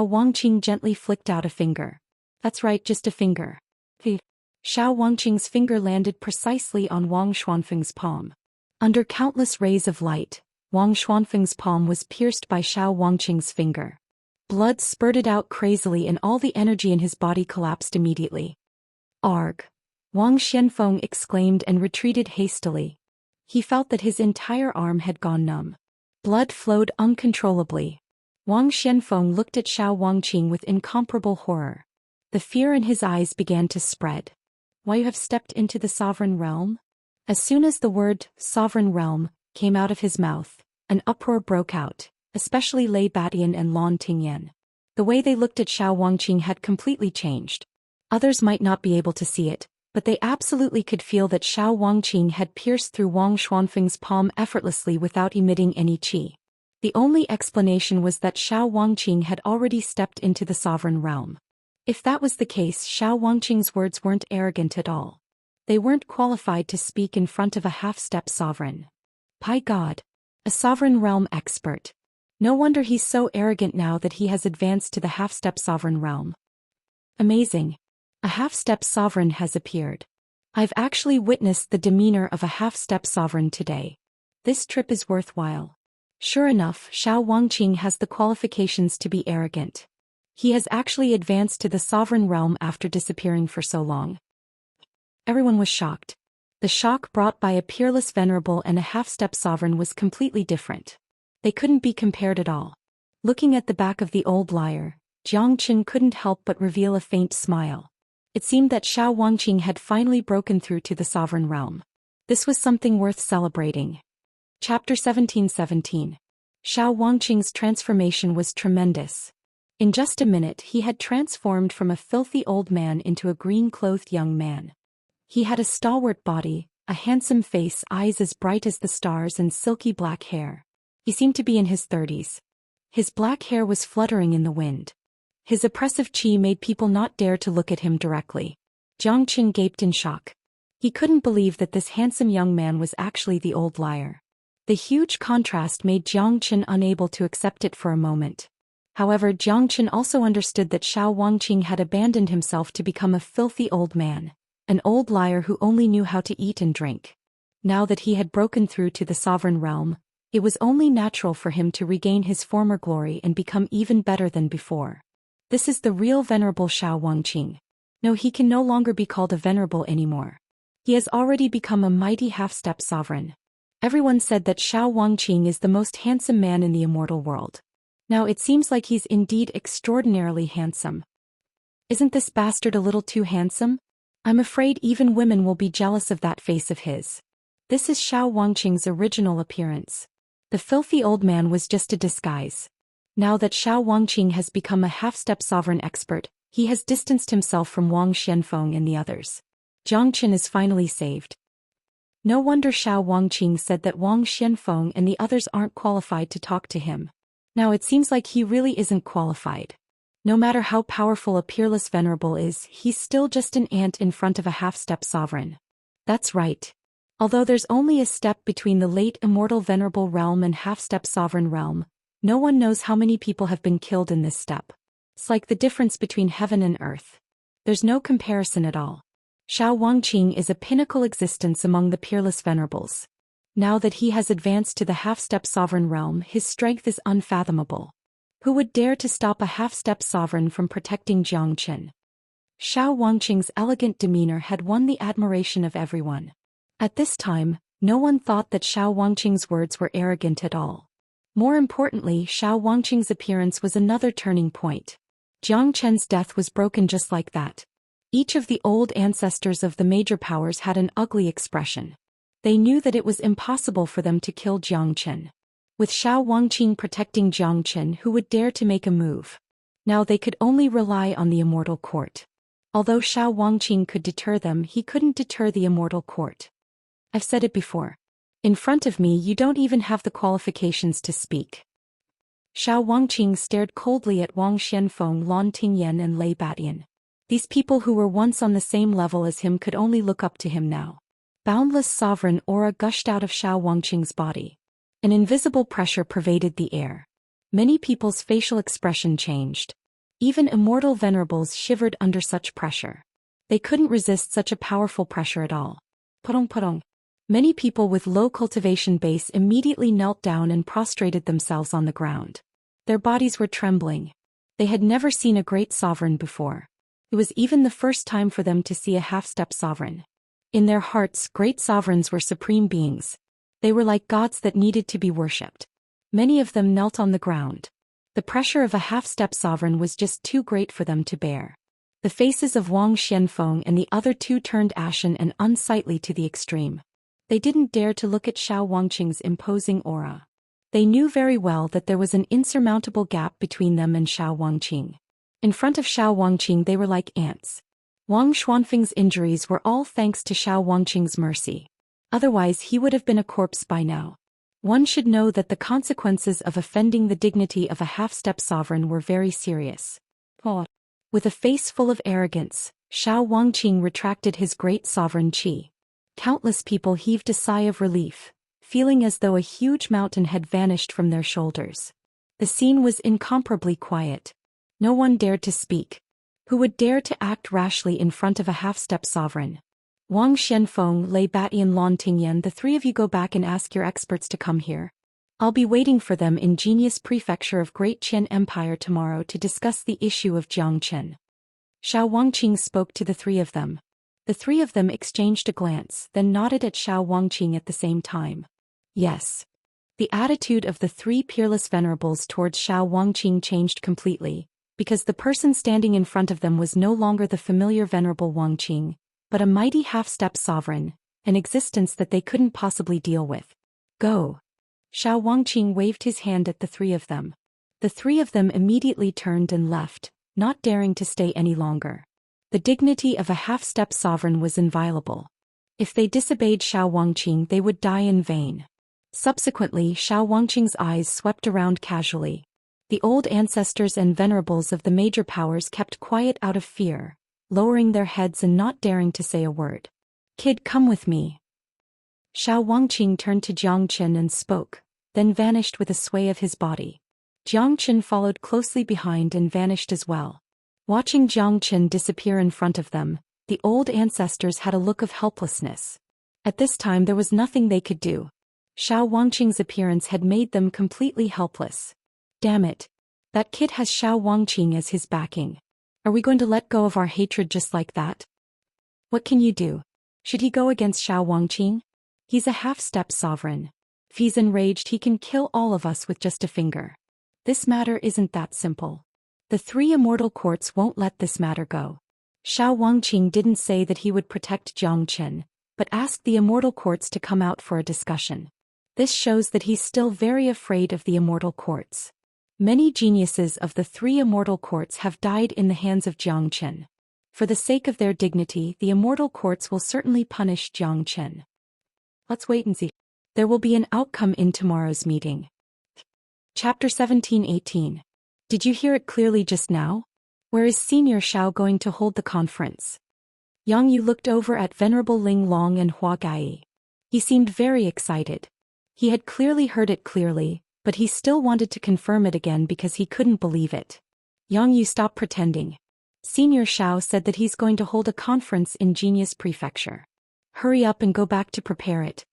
Wangqing gently flicked out a finger. That's right, just a finger. Xiao Wangqing's finger landed precisely on Wang Xuanfeng's palm. Under countless rays of light, Wang Xuanfeng's palm was pierced by Xiao Wangqing's finger. Blood spurted out crazily and all the energy in his body collapsed immediately. Arg! Wang Xianfeng exclaimed and retreated hastily. He felt that his entire arm had gone numb. Blood flowed uncontrollably. Wang Xianfeng looked at Xiao Wangqing with incomparable horror. The fear in his eyes began to spread. Why, you have stepped into the sovereign realm? As soon as the word sovereign realm came out of his mouth, an uproar broke out, especially Lei Batian and Lan Tingyan. The way they looked at Xiao Wangqing had completely changed. Others might not be able to see it, but they absolutely could feel that Xiao Wangqing had pierced through Wang Xuanfeng's palm effortlessly without emitting any qi. The only explanation was that Xiao Wangqing had already stepped into the sovereign realm. If that was the case, Xiao Wangqing's words weren't arrogant at all. They weren't qualified to speak in front of a half-step sovereign. By God! A sovereign realm expert. No wonder he's so arrogant now that he has advanced to the half-step sovereign realm. Amazing. A half-step sovereign has appeared. I've actually witnessed the demeanor of a half-step sovereign today. This trip is worthwhile. Sure enough, Xiao Wangqing has the qualifications to be arrogant. He has actually advanced to the sovereign realm after disappearing for so long. Everyone was shocked. The shock brought by a peerless venerable and a half-step sovereign was completely different. They couldn't be compared at all. Looking at the back of the old liar, Jiang Qin couldn't help but reveal a faint smile. It seemed that Xiao Wangqing had finally broken through to the sovereign realm. This was something worth celebrating. Chapter 1717. Xiao Wangqing's transformation was tremendous. In just a minute he had transformed from a filthy old man into a green-clothed young man. He had a stalwart body, a handsome face, eyes as bright as the stars, and silky black hair. He seemed to be in his 30s. His black hair was fluttering in the wind. His oppressive qi made people not dare to look at him directly. Jiang Qin gaped in shock. He couldn't believe that this handsome young man was actually the old liar. The huge contrast made Jiang Qin unable to accept it for a moment. However, Jiang Qin also understood that Xiao Wangqing had abandoned himself to become a filthy old man, an old liar who only knew how to eat and drink. Now that he had broken through to the sovereign realm, it was only natural for him to regain his former glory and become even better than before. This is the real venerable Xiao Wangqing. No, he can no longer be called a venerable anymore. He has already become a mighty half-step sovereign. Everyone said that Xiao Wangqing is the most handsome man in the immortal world. Now it seems like he's indeed extraordinarily handsome. Isn't this bastard a little too handsome? I'm afraid even women will be jealous of that face of his. This is Xiao Wangqing's original appearance. The filthy old man was just a disguise. Now that Xiao Wangqing has become a half-step sovereign expert, he has distanced himself from Wang Xianfeng and the others. Jiang Qin is finally saved. No wonder Xiao Wangqing said that Wang Xianfeng and the others aren't qualified to talk to him. Now it seems like he really isn't qualified. No matter how powerful a peerless venerable is, he's still just an ant in front of a half-step sovereign. That's right. Although there's only a step between the late immortal venerable realm and half-step sovereign realm, no one knows how many people have been killed in this step. It's like the difference between heaven and earth. There's no comparison at all. Xiao Wangqing is a pinnacle existence among the peerless venerables. Now that he has advanced to the half-step sovereign realm, his strength is unfathomable. Who would dare to stop a half-step sovereign from protecting Jiang Qin? Xiao Wangqing's elegant demeanor had won the admiration of everyone. At this time, no one thought that Xiao Wangqing's words were arrogant at all. More importantly, Xiao Wangqing's appearance was another turning point. Jiang Chen's death was broken just like that. Each of the old ancestors of the major powers had an ugly expression. They knew that it was impossible for them to kill Jiang Chen. With Xiao Wangqing protecting Jiang Chen, who would dare to make a move? Now they could only rely on the Immortal Court. Although Xiao Wangqing could deter them, he couldn't deter the Immortal Court. I've said it before. In front of me you don't even have the qualifications to speak. Xiao Wangqing stared coldly at Wang Xianfeng, Lan Tingyan and Lei Batian. These people who were once on the same level as him could only look up to him now. Boundless sovereign aura gushed out of Xiao Wangqing's body. An invisible pressure pervaded the air. Many people's facial expression changed. Even immortal venerables shivered under such pressure. They couldn't resist such a powerful pressure at all. Purong purong. Many people with low cultivation base immediately knelt down and prostrated themselves on the ground. Their bodies were trembling. They had never seen a great sovereign before. It was even the first time for them to see a half-step sovereign. In their hearts, great sovereigns were supreme beings. They were like gods that needed to be worshipped. Many of them knelt on the ground. The pressure of a half-step sovereign was just too great for them to bear. The faces of Wang Xianfeng and the other two turned ashen and unsightly to the extreme. They didn't dare to look at Xiao Wangqing's imposing aura. They knew very well that there was an insurmountable gap between them and Xiao Wangqing. In front of Xiao Wangqing they were like ants. Wang Xuanfeng's injuries were all thanks to Xiao Wangqing's mercy. Otherwise he would have been a corpse by now. One should know that the consequences of offending the dignity of a half-step sovereign were very serious. With a face full of arrogance, Xiao Wangqing retracted his great sovereign qi. Countless people heaved a sigh of relief, feeling as though a huge mountain had vanished from their shoulders. The scene was incomparably quiet. No one dared to speak. Who would dare to act rashly in front of a half-step sovereign? Wang Xianfeng, Lei Bati and Lan Tingyan, the three of you go back and ask your experts to come here. I'll be waiting for them in Genius Prefecture of Great Qian Empire tomorrow to discuss the issue of Jiangchen. Xiao Wangqing spoke to the three of them. The three of them exchanged a glance, then nodded at Xiao Wangqing at the same time. Yes. The attitude of the three peerless venerables towards Xiao Wangqing changed completely, because the person standing in front of them was no longer the familiar venerable Wangqing, but a mighty half-step sovereign, an existence that they couldn't possibly deal with. Go. Xiao Wangqing waved his hand at the three of them. The three of them immediately turned and left, not daring to stay any longer. The dignity of a half-step sovereign was inviolable. If they disobeyed Xiao Wangqing they would die in vain. Subsequently Xiao Wangqing's eyes swept around casually. The old ancestors and venerables of the major powers kept quiet out of fear, lowering their heads and not daring to say a word. Kid, come with me. Xiao Wangqing turned to Jiangchen and spoke, then vanished with a sway of his body. Jiangchen followed closely behind and vanished as well. Watching Jiangchen disappear in front of them, the old ancestors had a look of helplessness. At this time there was nothing they could do. Xiao Wangqing's appearance had made them completely helpless. Damn it. That kid has Xiao Wangqing as his backing. Are we going to let go of our hatred just like that? What can you do? Should he go against Xiao Wangqing? He's a half-step sovereign. If he's enraged he can kill all of us with just a finger. This matter isn't that simple. The three immortal courts won't let this matter go. Xiao Wangqing didn't say that he would protect Jiangchen, but asked the immortal courts to come out for a discussion. This shows that he's still very afraid of the immortal courts. Many geniuses of the three immortal courts have died in the hands of Jiangchen. For the sake of their dignity, the immortal courts will certainly punish Jiangchen. Let's wait and see. There will be an outcome in tomorrow's meeting. Chapter 17-18. Did you hear it clearly just now? Where is Senior Xiao going to hold the conference? Yang Yu looked over at Venerable Ling Long and Hua Gai. He seemed very excited. He had clearly heard it clearly, but he still wanted to confirm it again because he couldn't believe it. Yang Yu, stop pretending. Senior Xiao said that he's going to hold a conference in Genius Prefecture. Hurry up and go back to prepare it.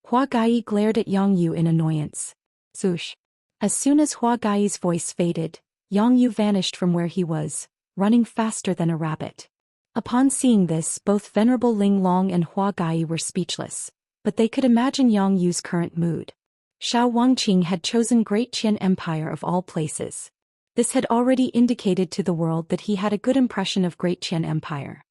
Hua Gai glared at Yang Yu in annoyance. Zoosh. As soon as Hua Gai's voice faded, Yang Yu vanished from where he was, running faster than a rabbit. Upon seeing this, both Venerable Ling Long and Hua Gai were speechless, but they could imagine Yang Yu's current mood. Xiao Wangqing had chosen Great Qian Empire of all places. This had already indicated to the world that he had a good impression of Great Qian Empire.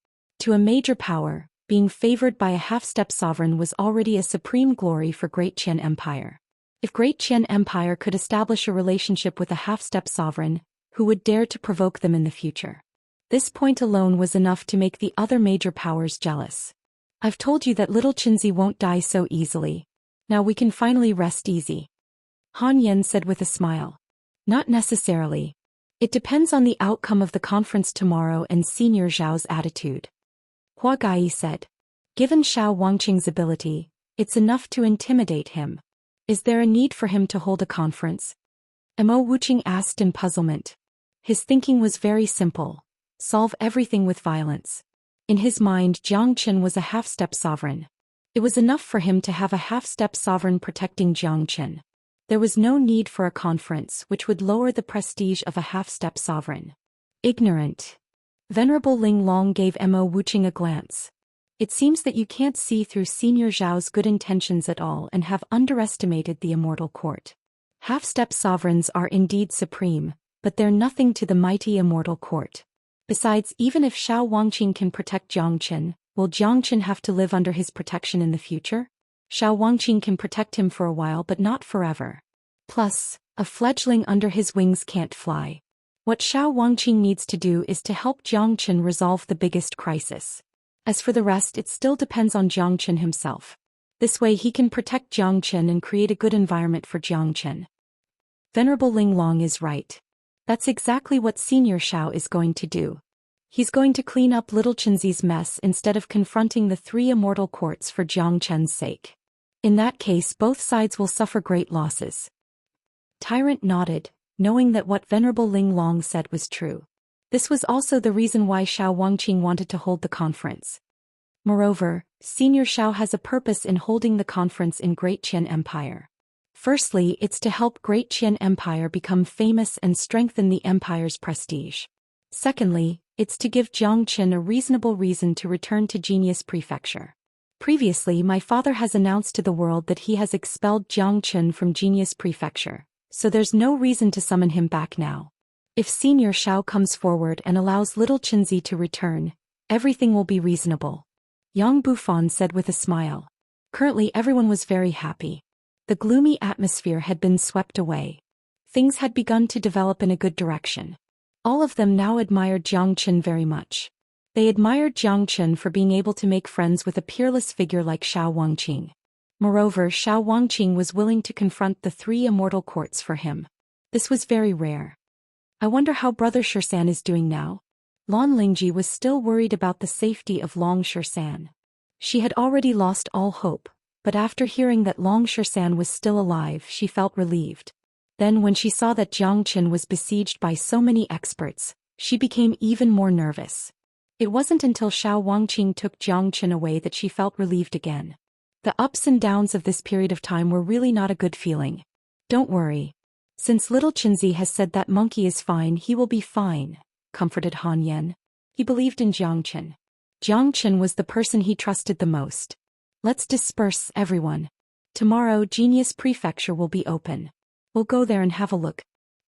To a major power, being favored by a half-step sovereign was already a supreme glory for Great Qian Empire. If Great Qian Empire could establish a relationship with a half-step sovereign, who would dare to provoke them in the future? This point alone was enough to make the other major powers jealous. I've told you that little Qinzi won't die so easily. Now we can finally rest easy. Han Yen said with a smile. Not necessarily. It depends on the outcome of the conference tomorrow and Senior Zhao's attitude. Hua Gai said. Given Xiao Wangqing's ability, it's enough to intimidate him. Is there a need for him to hold a conference? Mo Wuqing asked in puzzlement. His thinking was very simple. Solve everything with violence. In his mind, Jiangchen was a half-step sovereign. It was enough for him to have a half-step sovereign protecting Jiangchen. There was no need for a conference which would lower the prestige of a half-step sovereign. Ignorant. Venerable Ling Long gave Mo Wuxing a glance. It seems that you can't see through Senior Zhao's good intentions at all and have underestimated the Immortal Court. Half-step sovereigns are indeed supreme, but they're nothing to the mighty Immortal Court. Besides, even if Xiao Wangqing can protect Jiangchen, will Jiangchen have to live under his protection in the future? Xiao Wangqing can protect him for a while but not forever. Plus, a fledgling under his wings can't fly. What Xiao Wangqing needs to do is to help Jiangchen resolve the biggest crisis. As for the rest, it still depends on Jiangchen himself. This way he can protect Jiangchen and create a good environment for Jiangchen. Venerable Ling Long is right. That's exactly what Senior Xiao is going to do. He's going to clean up little Chenzi's mess instead of confronting the three immortal courts for Jiangchen's sake. In that case, both sides will suffer great losses. Tyrant nodded, knowing that what Venerable Ling Long said was true. This was also the reason why Xiao Wangqing wanted to hold the conference. Moreover, Senior Xiao has a purpose in holding the conference in Great Qian Empire. Firstly, it's to help Great Qian Empire become famous and strengthen the empire's prestige. Secondly, it's to give Jiangchen a reasonable reason to return to Genius Prefecture. Previously, my father has announced to the world that he has expelled Jiangchen from Genius Prefecture, so there's no reason to summon him back now. If Senior Xiao comes forward and allows little Chenzi to return, everything will be reasonable. Yang Bufan said with a smile. Currently everyone was very happy. The gloomy atmosphere had been swept away. Things had begun to develop in a good direction. All of them now admired Jiangchen very much. They admired Jiangchen for being able to make friends with a peerless figure like Xiao Wangqing. Moreover, Xiao Wangqing was willing to confront the three immortal courts for him. This was very rare. I wonder how Brother Shisan is doing now. Lan Lingji was still worried about the safety of Long Shisan. She had already lost all hope, but after hearing that Long Shisan was still alive, she felt relieved. Then when she saw that Jiangchen was besieged by so many experts, she became even more nervous. It wasn't until Xiao Wangqing took Jiangchen away that she felt relieved again. The ups and downs of this period of time were really not a good feeling. Don't worry. Since little Chenzi has said that monkey is fine, he will be fine, comforted Han Yen. He believed in Jiangchen. Jiangchen was the person he trusted the most. Let's disperse, everyone. Tomorrow Genius Prefecture will be open. We'll go there and have a look.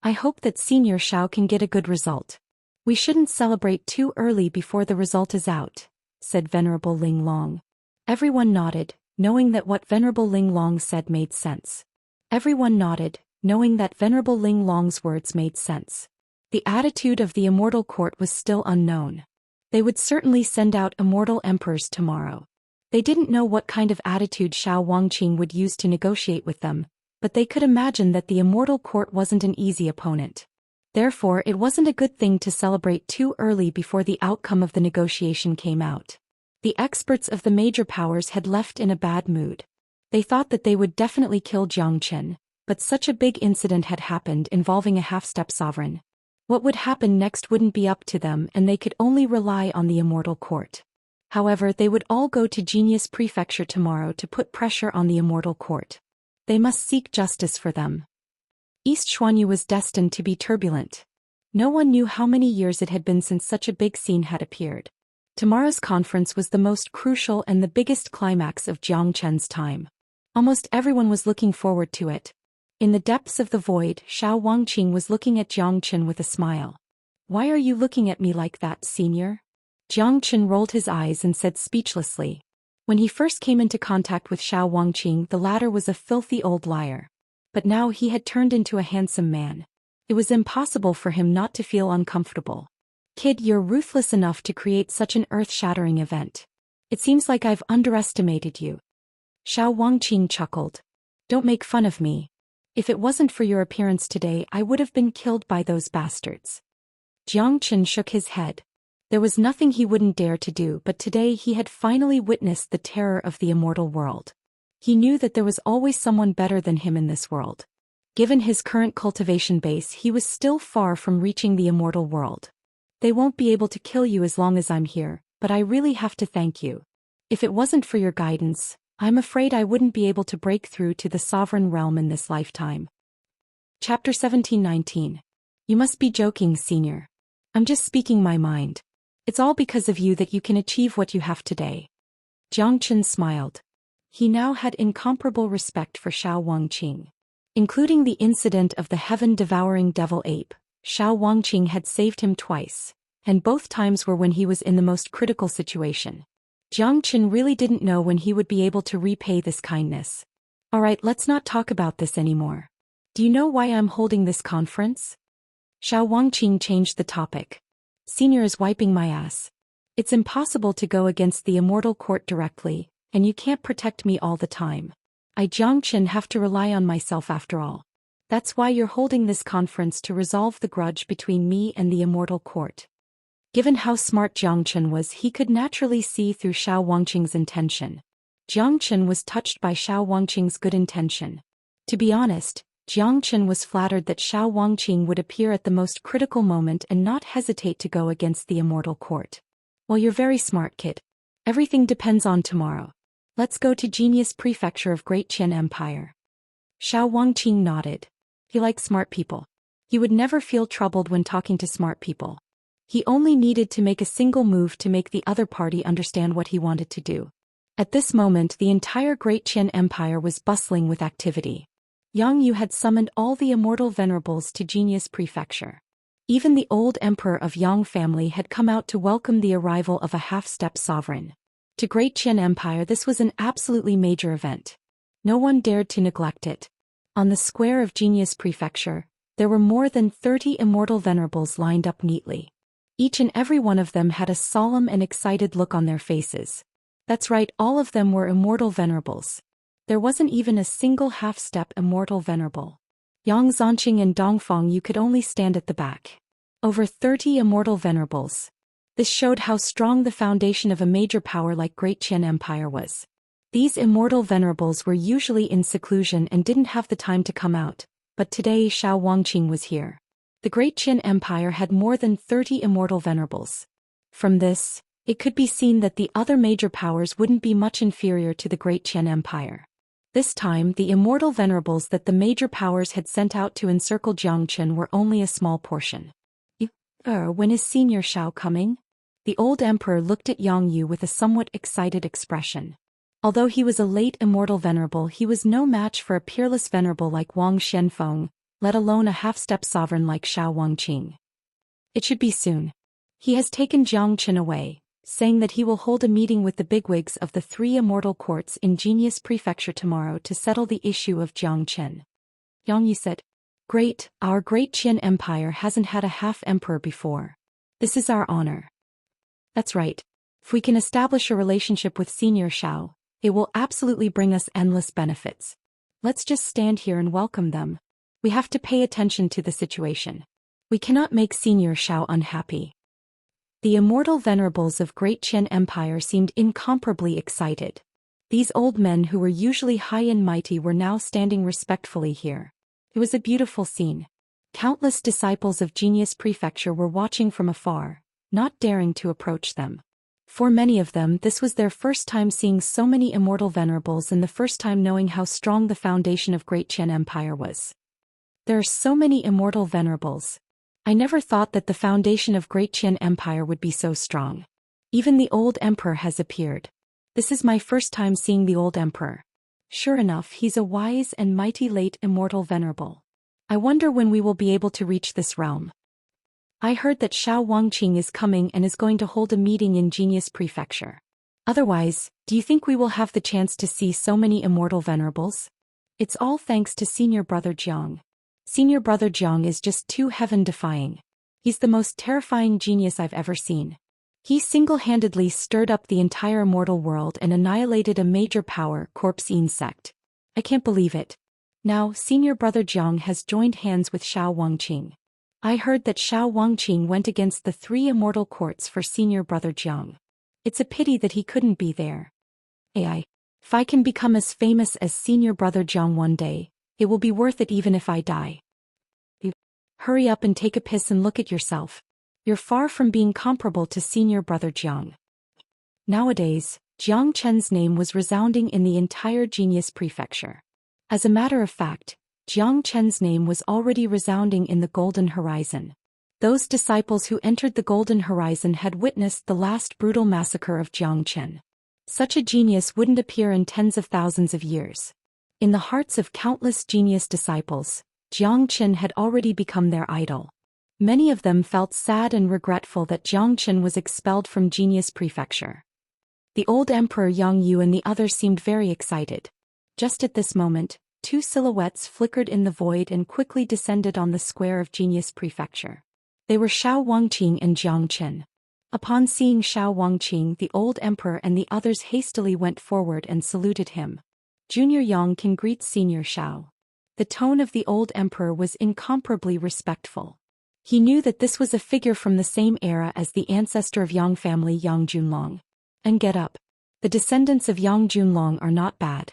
I hope that Senior Xiao can get a good result. We shouldn't celebrate too early before the result is out, said Venerable Ling Long. Everyone nodded, knowing that what Venerable Ling Long said made sense. Everyone nodded, knowing that Venerable Ling Long's words made sense. The attitude of the Immortal Court was still unknown. They would certainly send out immortal emperors tomorrow. They didn't know what kind of attitude Xiao Wangqing would use to negotiate with them, but they could imagine that the Immortal Court wasn't an easy opponent. Therefore, it wasn't a good thing to celebrate too early before the outcome of the negotiation came out. The experts of the major powers had left in a bad mood. They thought that they would definitely kill Jiangchen, but such a big incident had happened involving a half-step sovereign. What would happen next wouldn't be up to them, and they could only rely on the Immortal Court. However, they would all go to Genius Prefecture tomorrow to put pressure on the Immortal Court. They must seek justice for them. East Xuanyu was destined to be turbulent. No one knew how many years it had been since such a big scene had appeared. Tomorrow's conference was the most crucial and the biggest climax of Jiangchen's time. Almost everyone was looking forward to it. In the depths of the void, Xiao Wangqing was looking at Jiangchen with a smile. Why are you looking at me like that, Senior? Jiangchen rolled his eyes and said speechlessly. When he first came into contact with Xiao Wangqing, the latter was a filthy old liar. But now he had turned into a handsome man. It was impossible for him not to feel uncomfortable. Kid, you're ruthless enough to create such an earth-shattering event. It seems like I've underestimated you. Xiao Wangqing chuckled. Don't make fun of me. If it wasn't for your appearance today, I would have been killed by those bastards. Jiangchen shook his head. There was nothing he wouldn't dare to do, but today he had finally witnessed the terror of the immortal world. He knew that there was always someone better than him in this world. Given his current cultivation base, he was still far from reaching the immortal world. They won't be able to kill you as long as I'm here, but I really have to thank you. If it wasn't for your guidance, I'm afraid I wouldn't be able to break through to the sovereign realm in this lifetime. Chapter 17-19. You must be joking, Senior. I'm just speaking my mind. It's all because of you that you can achieve what you have today. Jiang Chen smiled. He now had incomparable respect for Xiao Wangqing. Including the incident of the heaven-devouring devil ape, Xiao Wangqing had saved him twice, and both times were when he was in the most critical situation. Jiang Chen really didn't know when he would be able to repay this kindness. Alright, let's not talk about this anymore. Do you know why I'm holding this conference? Xiao Wangqing changed the topic. Senior is wiping my ass. It's impossible to go against the Immortal Court directly, and you can't protect me all the time. I Jiang Chen have to rely on myself after all. That's why you're holding this conference to resolve the grudge between me and the Immortal Court. Given how smart Jiang Chen was, he could naturally see through Xiao Wangqing's intention. Jiang Chen was touched by Xiao Wangqing's good intention. To be honest, Jiang Chen was flattered that Xiao Wangqing would appear at the most critical moment and not hesitate to go against the Immortal Court. Well, you're very smart, kid. Everything depends on tomorrow. Let's go to Genius Prefecture of Great Qian Empire. Xiao Wangqing nodded. He liked smart people. He would never feel troubled when talking to smart people. He only needed to make a single move to make the other party understand what he wanted to do. At this moment, the entire Great Qian Empire was bustling with activity. Yang Yu had summoned all the immortal venerables to Genius Prefecture. Even the old emperor of Yang family had come out to welcome the arrival of a half-step sovereign. To Great Qian Empire, this was an absolutely major event. No one dared to neglect it. On the square of Genius Prefecture, there were more than 30 immortal venerables lined up neatly. Each and every one of them had a solemn and excited look on their faces. That's right, all of them were immortal venerables. There wasn't even a single half-step immortal venerable. Yang Zanqing and Dongfang Yu could only stand at the back. Over 30 immortal venerables. This showed how strong the foundation of a major power like Great Qian Empire was. These immortal venerables were usually in seclusion and didn't have the time to come out, but today Xiao Wangqing was here. The Great Qian Empire had more than 30 immortal venerables. From this, it could be seen that the other major powers wouldn't be much inferior to the Great Qian Empire. This time, the immortal venerables that the major powers had sent out to encircle Jiang Chen were only a small portion. When is Senior Xiao coming? The old emperor looked at Yang Yu with a somewhat excited expression. Although he was a late immortal venerable, he was no match for a peerless venerable like Wang Xianfeng, let alone a half-step sovereign like Xiao Wangqing. It should be soon. He has taken Jiang Chen away, saying that he will hold a meeting with the bigwigs of the 3 immortal courts in Genius Prefecture tomorrow to settle the issue of Jiang Chen. Yang Yu said, "Great, our Great Qian Empire hasn't had a half-emperor before. This is our honor." That's right. If we can establish a relationship with Senior Xiao, it will absolutely bring us endless benefits. Let's just stand here and welcome them. We have to pay attention to the situation. We cannot make Senior Xiao unhappy. The immortal venerables of Great Qian Empire seemed incomparably excited. These old men who were usually high and mighty were now standing respectfully here. It was a beautiful scene. Countless disciples of Genius Prefecture were watching from afar, not daring to approach them. For many of them, this was their first time seeing so many immortal venerables and the first time knowing how strong the foundation of Great Qian Empire was. There are so many immortal venerables. I never thought that the foundation of Great Qian Empire would be so strong. Even the old emperor has appeared. This is my first time seeing the old emperor. Sure enough, he's a wise and mighty late immortal venerable. I wonder when we will be able to reach this realm. I heard that Xiao Wangqing is coming and is going to hold a meeting in Genius Prefecture. Otherwise, do you think we will have the chance to see so many immortal venerables? It's all thanks to Senior Brother Jiang. Senior Brother Jiang is just too heaven-defying. He's the most terrifying genius I've ever seen. He single-handedly stirred up the entire immortal world and annihilated a major power, Corpse Insect. I can't believe it. Now, Senior Brother Jiang has joined hands with Xiao Wangqing. I heard that Xiao Wangqing went against the 3 immortal courts for Senior Brother Jiang. It's a pity that he couldn't be there. If I can become as famous as Senior Brother Jiang one day, it will be worth it even if I die. Hurry up and take a piss and look at yourself. You're far from being comparable to Senior Brother Jiang. Nowadays, Jiang Chen's name was resounding in the entire Genius Prefecture. As a matter of fact, Jiang Chen's name was already resounding in the Golden Horizon. Those disciples who entered the Golden Horizon had witnessed the last brutal massacre of Zhou Xian. Such a genius wouldn't appear in tens of thousands of years. In the hearts of countless genius disciples, Zhou Xian had already become their idol. Many of them felt sad and regretful that Zhou Xian was expelled from Genius Prefecture. The old Emperor Yang Yu and the others seemed very excited. Just at this moment, two silhouettes flickered in the void and quickly descended on the square of Genius Prefecture. They were Xiao Wangqing and Zhang Chen. Upon seeing Xiao Wangqing, the old emperor and the others hastily went forward and saluted him. Junior Yang can greet Senior Xiao. The tone of the old emperor was incomparably respectful. He knew that this was a figure from the same era as the ancestor of Yang family, Yang Junlong. And get up. The descendants of Yang Junlong are not bad.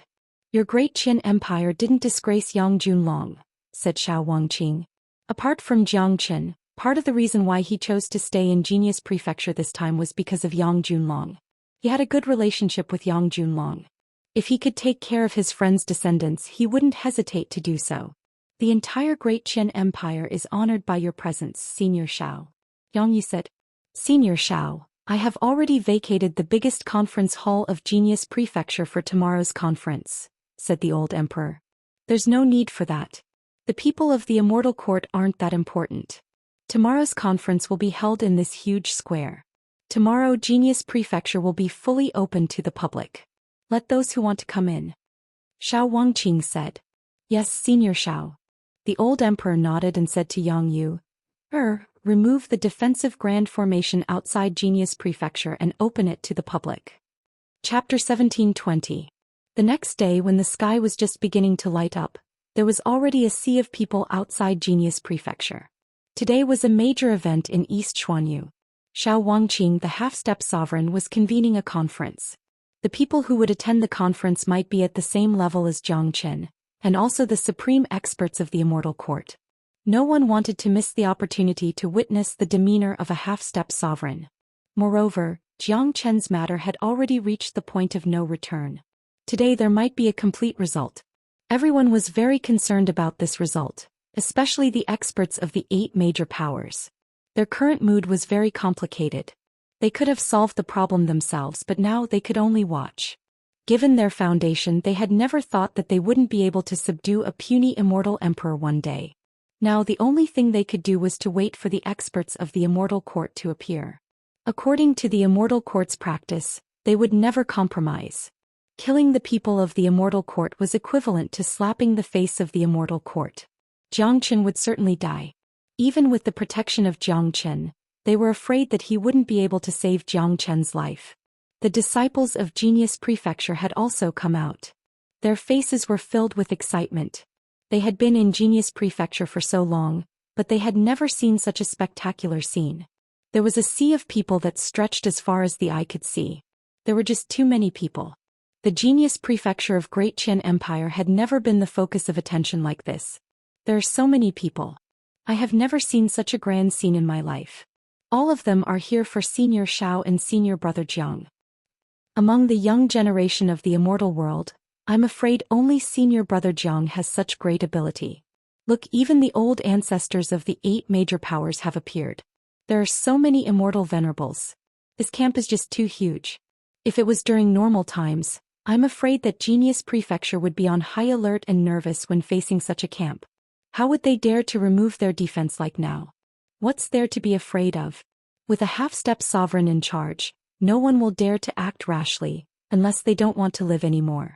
Your great Qin Empire didn't disgrace Yang Junlong, said Xiao Wangqing. Apart from Jiang Qin, part of the reason why he chose to stay in Genius Prefecture this time was because of Yang Junlong. He had a good relationship with Yang Junlong. If he could take care of his friend's descendants, he wouldn't hesitate to do so. The entire Great Qin Empire is honored by your presence, Senior Xiao. Yang Yu said. Senior Xiao, I have already vacated the biggest conference hall of Genius Prefecture for tomorrow's conference, said the old emperor. There's no need for that. The people of the Immortal Court aren't that important. Tomorrow's conference will be held in this huge square. Tomorrow Genius Prefecture will be fully open to the public. Let those who want to come in. Xiao Wangqing said. Yes, Senior Xiao. The old emperor nodded and said to Yang Yu, remove the defensive grand formation outside Genius Prefecture and open it to the public. Chapter 1720. The next day, when the sky was just beginning to light up, there was already a sea of people outside Genius Prefecture. Today was a major event in East Xuanyu. Xiao Wangqing, the half-step sovereign, was convening a conference. The people who would attend the conference might be at the same level as Zhang Chen, and also the supreme experts of the Immortal Court. No one wanted to miss the opportunity to witness the demeanor of a half-step sovereign. Moreover, Jiang Chen's matter had already reached the point of no return. Today there might be a complete result. Everyone was very concerned about this result, especially the experts of the 8 major powers. Their current mood was very complicated. They could have solved the problem themselves, but now they could only watch. Given their foundation, they had never thought that they wouldn't be able to subdue a puny immortal emperor one day. Now the only thing they could do was to wait for the experts of the Immortal Court to appear. According to the Immortal Court's practice, they would never compromise. Killing the people of the Immortal Court was equivalent to slapping the face of the Immortal Court. Jiang Chen would certainly die. Even with the protection of Jiang Chen, they were afraid that he wouldn't be able to save Jiang Chen's life. The disciples of Genius Prefecture had also come out. Their faces were filled with excitement. They had been in Genius Prefecture for so long, but they had never seen such a spectacular scene. There was a sea of people that stretched as far as the eye could see. There were just too many people. The Genius Prefecture of Great Qin Empire had never been the focus of attention like this. There are so many people. I have never seen such a grand scene in my life. All of them are here for Senior Xiao and Senior Brother Jiang. Among the young generation of the immortal world, I'm afraid only Senior Brother Jiang has such great ability. Look, even the old ancestors of the 8 major powers have appeared. There are so many immortal venerables. This camp is just too huge. If it was during normal times, I'm afraid that Genius Prefecture would be on high alert and nervous when facing such a camp. How would they dare to remove their defense like now? What's there to be afraid of? With a half-step sovereign in charge, no one will dare to act rashly, unless they don't want to live anymore.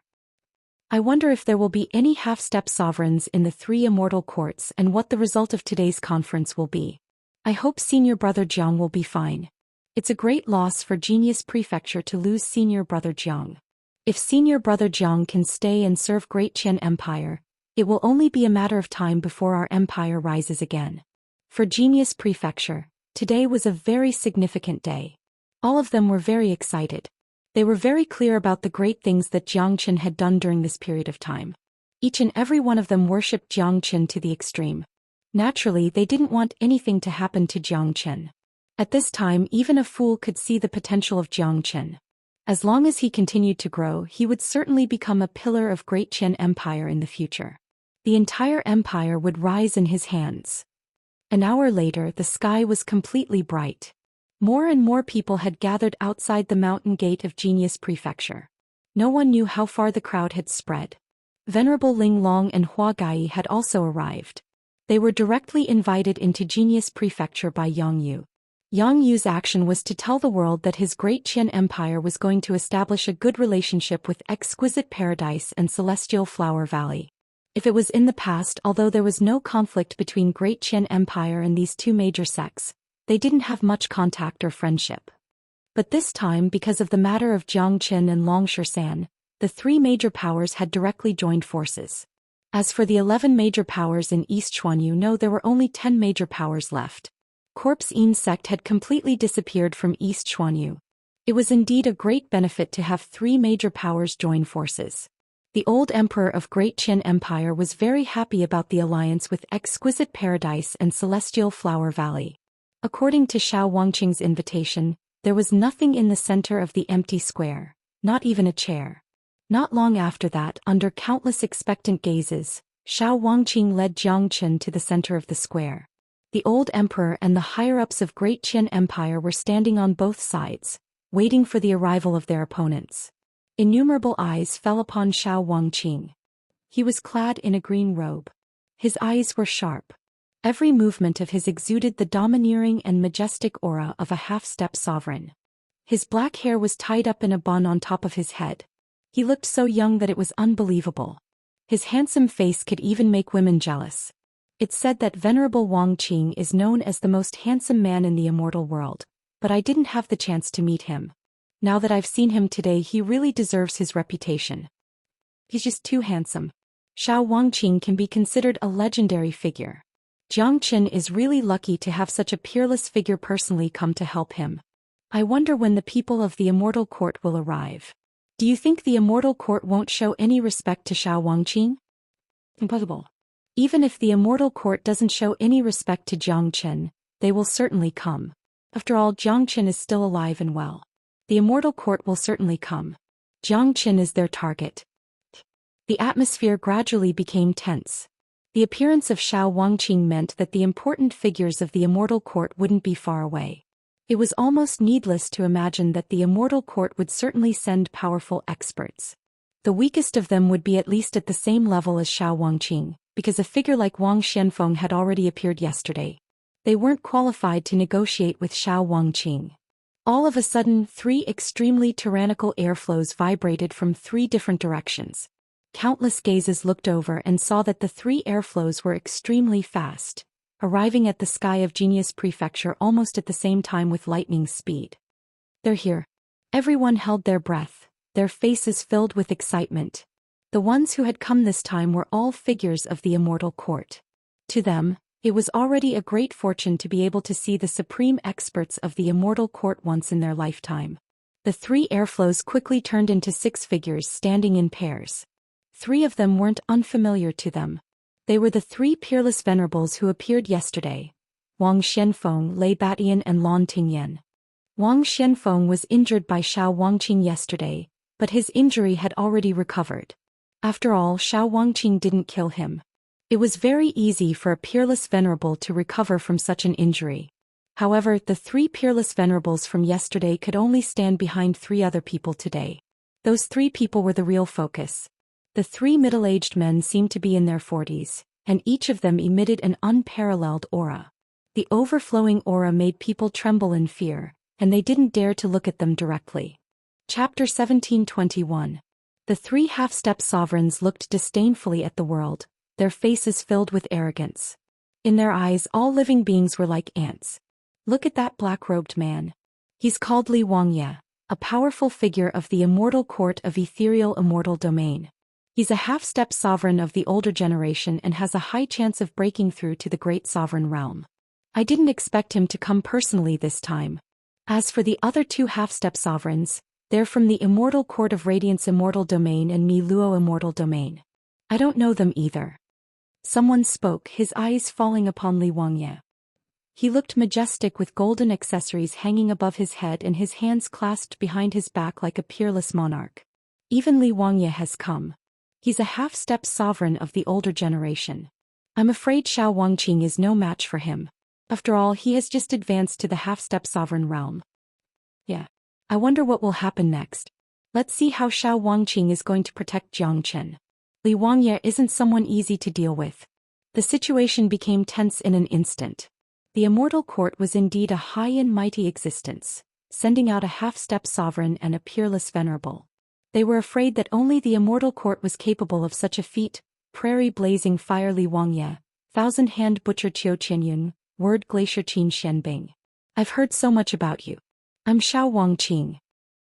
I wonder if there will be any half-step sovereigns in the 3 immortal courts and what the result of today's conference will be. I hope Senior Brother Jiang will be fine. It's a great loss for Genius Prefecture to lose Senior Brother Jiang. If Senior Brother Jiang can stay and serve Great Qin Empire, it will only be a matter of time before our empire rises again. For Genius Prefecture, today was a very significant day. All of them were very excited. They were very clear about the great things that Jiang Chen had done during this period of time. Each and every one of them worshipped Jiang Chen to the extreme. Naturally, they didn't want anything to happen to Jiang Chen. At this time, even a fool could see the potential of Jiang Chen. As long as he continued to grow, he would certainly become a pillar of Great Qin Empire in the future. The entire empire would rise in his hands. An hour later, the sky was completely bright. More and more people had gathered outside the mountain gate of Genius Prefecture. No one knew how far the crowd had spread. Venerable Ling Long and Hua Gai had also arrived. They were directly invited into Genius Prefecture by Yang Yu. Yang Yu's action was to tell the world that his great Qian Empire was going to establish a good relationship with Exquisite Paradise and Celestial Flower Valley. If it was in the past, although there was no conflict between Great Qian Empire and these two major sects, they didn't have much contact or friendship. But this time, because of the matter of Jiang Qin and Long Shisan, the three major powers had directly joined forces. As for the 11 major powers in East Xuanyu, there were only 10 major powers left. Corpse Yin sect had completely disappeared from East Xuanyu. It was indeed a great benefit to have three major powers join forces. The old emperor of Great Qian Empire was very happy about the alliance with Exquisite Paradise and Celestial Flower Valley. According to Xiao Wangqing's invitation, there was nothing in the center of the empty square, not even a chair. Not long after that, under countless expectant gazes, Xiao Wangqing led Jiang Qin to the center of the square. The old emperor and the higher-ups of Great Qian Empire were standing on both sides, waiting for the arrival of their opponents. Innumerable eyes fell upon Xiao Wangqing. He was clad in a green robe. His eyes were sharp. Every movement of his exuded the domineering and majestic aura of a half-step sovereign. His black hair was tied up in a bun on top of his head. He looked so young that it was unbelievable. His handsome face could even make women jealous. It's said that Venerable Wangqing is known as the most handsome man in the immortal world, but I didn't have the chance to meet him. Now that I've seen him today, he really deserves his reputation. He's just too handsome. Xiao Wangqing can be considered a legendary figure. Jiang Qin is really lucky to have such a peerless figure personally come to help him. I wonder when the people of the Immortal Court will arrive. Do you think the Immortal Court won't show any respect to Xiao Wangqing? Impossible. Even if the Immortal Court doesn't show any respect to Jiang Qin, they will certainly come. After all, Jiang Qin is still alive and well. The Immortal Court will certainly come. Jiang Qin is their target. The atmosphere gradually became tense. The appearance of Xiao Wangqing meant that the important figures of the Immortal Court wouldn't be far away. It was almost needless to imagine that the Immortal Court would certainly send powerful experts. The weakest of them would be at least at the same level as Xiao Wangqing, because a figure like Wang Xianfeng had already appeared yesterday. They weren't qualified to negotiate with Xiao Wangqing. All of a sudden, three extremely tyrannical airflows vibrated from three different directions. Countless gazes looked over and saw that the three airflows were extremely fast, arriving at the sky of Genius Prefecture almost at the same time with lightning speed. They're here. Everyone held their breath, their faces filled with excitement. The ones who had come this time were all figures of the Immortal Court. To them, it was already a great fortune to be able to see the supreme experts of the Immortal Court once in their lifetime. The three airflows quickly turned into 6 figures standing in pairs. 3 of them weren't unfamiliar to them. They were the 3 peerless venerables who appeared yesterday: Wang Xianfeng, Lei Batian and Lan Tingyan. Wang Xianfeng was injured by Xiao Wangqing yesterday, but his injury had already recovered. After all, Xiao Wangqing didn't kill him. It was very easy for a peerless venerable to recover from such an injury. However, the 3 peerless venerables from yesterday could only stand behind 3 other people today. Those 3 people were the real focus. The 3 middle-aged men seemed to be in their 40s, and each of them emitted an unparalleled aura. The overflowing aura made people tremble in fear, and they didn't dare to look at them directly. Chapter 1721. The 3 half-step sovereigns looked disdainfully at the world, their faces filled with arrogance. In their eyes, all living beings were like ants. Look at that black-robed man. He's called Li Wangye, a powerful figure of the Immortal Court of Ethereal Immortal Domain. He's a half-step sovereign of the older generation and has a high chance of breaking through to the great sovereign realm. I didn't expect him to come personally this time. As for the other 2 half-step sovereigns, they're from the Immortal Court of Radiance Immortal Domain and Mi Luo Immortal Domain. I don't know them either. Someone spoke, his eyes falling upon Li Wangye. He looked majestic with golden accessories hanging above his head and his hands clasped behind his back like a peerless monarch. Even Li Wangye has come. He's a half-step sovereign of the older generation. I'm afraid Xiao Wangqing is no match for him. After all, he has just advanced to the half-step sovereign realm. Yeah. I wonder what will happen next. Let's see how Xiao Wangqing is going to protect Jiangchen. Li Wangye isn't someone easy to deal with. The situation became tense in an instant. The Immortal Court was indeed a high and mighty existence, sending out a half-step sovereign and a peerless venerable. They were afraid that only the Immortal Court was capable of such a feat. Prairie blazing fire Li Wangye, thousand-hand butcher Qiu Qianyun, word glacier Qin Xianbing. I've heard so much about you. I'm Xiao Wangqing.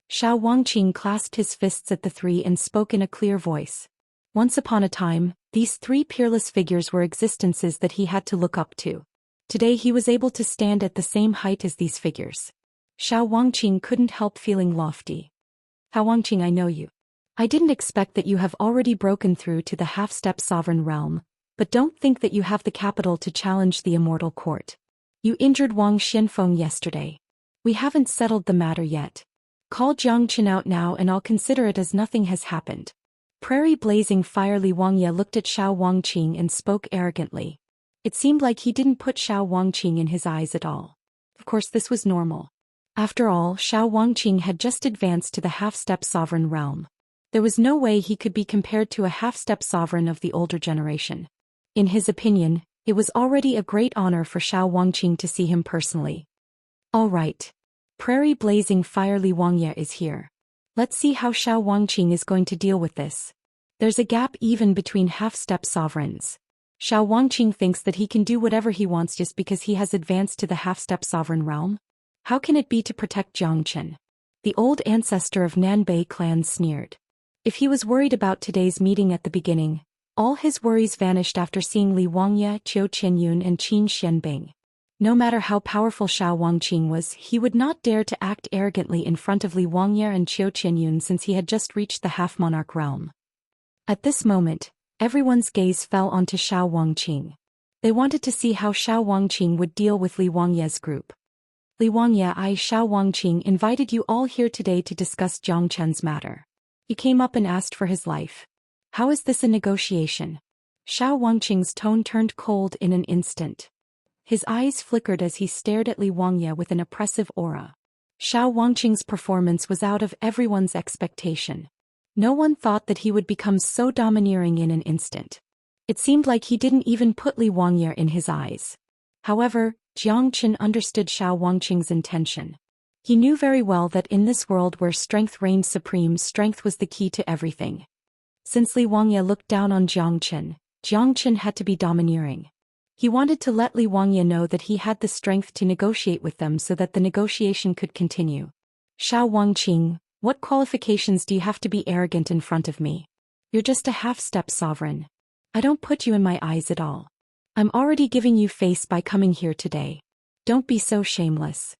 Xiao Wangqing clasped his fists at the three and spoke in a clear voice. Once upon a time, these three peerless figures were existences that he had to look up to. Today he was able to stand at the same height as these figures. Xiao Wangqing couldn't help feeling lofty. Xiao Wangqing, I know you. I didn't expect that you have already broken through to the half-step sovereign realm, but don't think that you have the capital to challenge the Immortal Court. You injured Wang Xianfeng yesterday. We haven't settled the matter yet. Call Jiangchen out now and I'll consider it as nothing has happened. Prairie blazing fire Li Wangye looked at Xiao Wangqing and spoke arrogantly. It seemed like he didn't put Xiao Wangqing in his eyes at all. Of course this was normal. After all, Xiao Wangqing had just advanced to the half-step sovereign realm. There was no way he could be compared to a half-step sovereign of the older generation. In his opinion, it was already a great honor for Xiao Wangqing to see him personally. All right. Prairie blazing fire Li Wangye is here. Let's see how Xiao Wangqing is going to deal with this. There's a gap even between half-step sovereigns. Xiao Wangqing thinks that he can do whatever he wants just because he has advanced to the half-step sovereign realm. How can it be to protect Jiangchen? The old ancestor of Nanbei clan sneered. If he was worried about today's meeting at the beginning, all his worries vanished after seeing Li Wangye, Qiu Qianyun and Qin Xianbing. No matter how powerful Xiao Wangqing was, he would not dare to act arrogantly in front of Li Wangye and Qiu Qianyun since he had just reached the half-monarch realm. At this moment, everyone's gaze fell onto Xiao Wangqing. They wanted to see how Xiao Wangqing would deal with Li Wangye's group. Li Wangye, I, Xiao Wangqing, invited you all here today to discuss Jiangchen's matter. He came up and asked for his life. How is this a negotiation? Xiao Wangqing's tone turned cold in an instant. His eyes flickered as he stared at Li Wangye with an oppressive aura. Xiao Wangqing's performance was out of everyone's expectation. No one thought that he would become so domineering in an instant. It seemed like he didn't even put Li Wangye in his eyes. However, Jiangchen understood Xiao Wangqing's intention. He knew very well that in this world where strength reigned supreme, strength was the key to everything. Since Li Wangye looked down on Jiangchen, Jiangchen had to be domineering. He wanted to let Li Wangye know that he had the strength to negotiate with them so that the negotiation could continue. Xiao Wangqing, what qualifications do you have to be arrogant in front of me? You're just a half-step sovereign. I don't put you in my eyes at all. I'm already giving you face by coming here today. Don't be so shameless.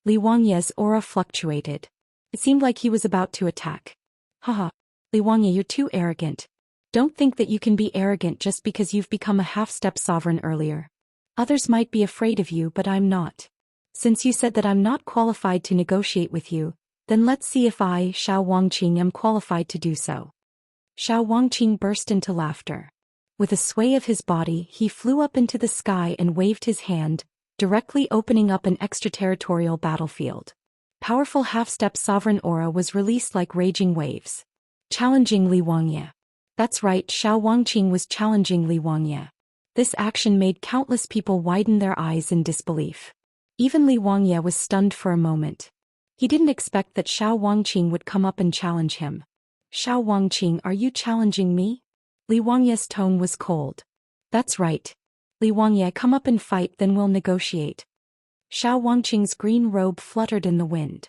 Li Wangye's aura fluctuated. It seemed like he was about to attack. Haha. Li Wangye, you're too arrogant. Don't think that you can be arrogant just because you've become a half-step sovereign earlier. Others might be afraid of you, but I'm not. Since you said that I'm not qualified to negotiate with you, then let's see if I, Xiao Wangqing, am qualified to do so. Xiao Wangqing burst into laughter. With a sway of his body, he flew up into the sky and waved his hand, directly opening up an extraterritorial battlefield. Powerful half-step sovereign aura was released like raging waves. Challenging Li Wangye. That's right, Xiao Wangqing was challenging Li Wangye. This action made countless people widen their eyes in disbelief. Even Li Wangye was stunned for a moment. He didn't expect that Xiao Wangqing would come up and challenge him. Xiao Wangqing, are you challenging me? Li Wangye's tone was cold. That's right. Li Wangye, come up and fight, then we'll negotiate. Xiao Wangqing's green robe fluttered in the wind.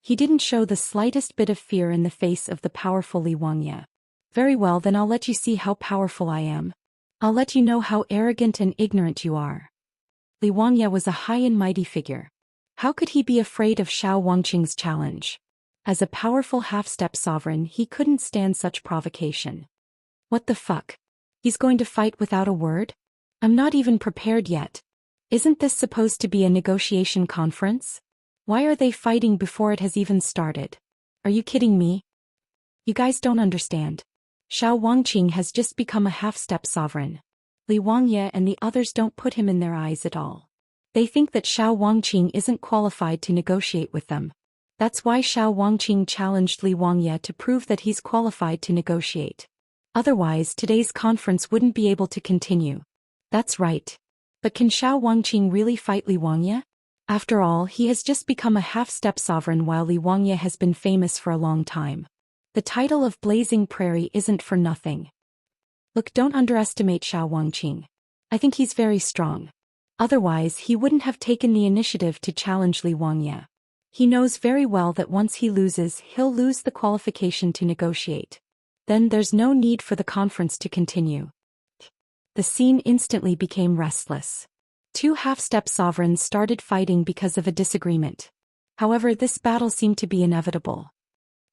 He didn't show the slightest bit of fear in the face of the powerful Li Wangye. Very well, then I'll let you see how powerful I am. I'll let you know how arrogant and ignorant you are. Li Wangye was a high and mighty figure. How could he be afraid of Xiao Wangqing's challenge? As a powerful half-step sovereign, he couldn't stand such provocation. What the fuck? He's going to fight without a word? I'm not even prepared yet. Isn't this supposed to be a negotiation conference? Why are they fighting before it has even started? Are you kidding me? You guys don't understand. Xiao Wangqing has just become a half-step sovereign. Li Wangye and the others don't put him in their eyes at all. They think that Xiao Wangqing isn't qualified to negotiate with them. That's why Xiao Wangqing challenged Li Wangye to prove that he's qualified to negotiate. Otherwise, today's conference wouldn't be able to continue. That's right. But can Xiao Wangqing really fight Li Wangye? After all, he has just become a half-step sovereign while Li Wangye has been famous for a long time. The title of Blazing Prairie isn't for nothing. Look, don't underestimate Xiao Wangqing. I think he's very strong. Otherwise, he wouldn't have taken the initiative to challenge Li Wangye. He knows very well that once he loses, he'll lose the qualification to negotiate. Then there's no need for the conference to continue. The scene instantly became restless. Two half-step sovereigns started fighting because of a disagreement. However, this battle seemed to be inevitable.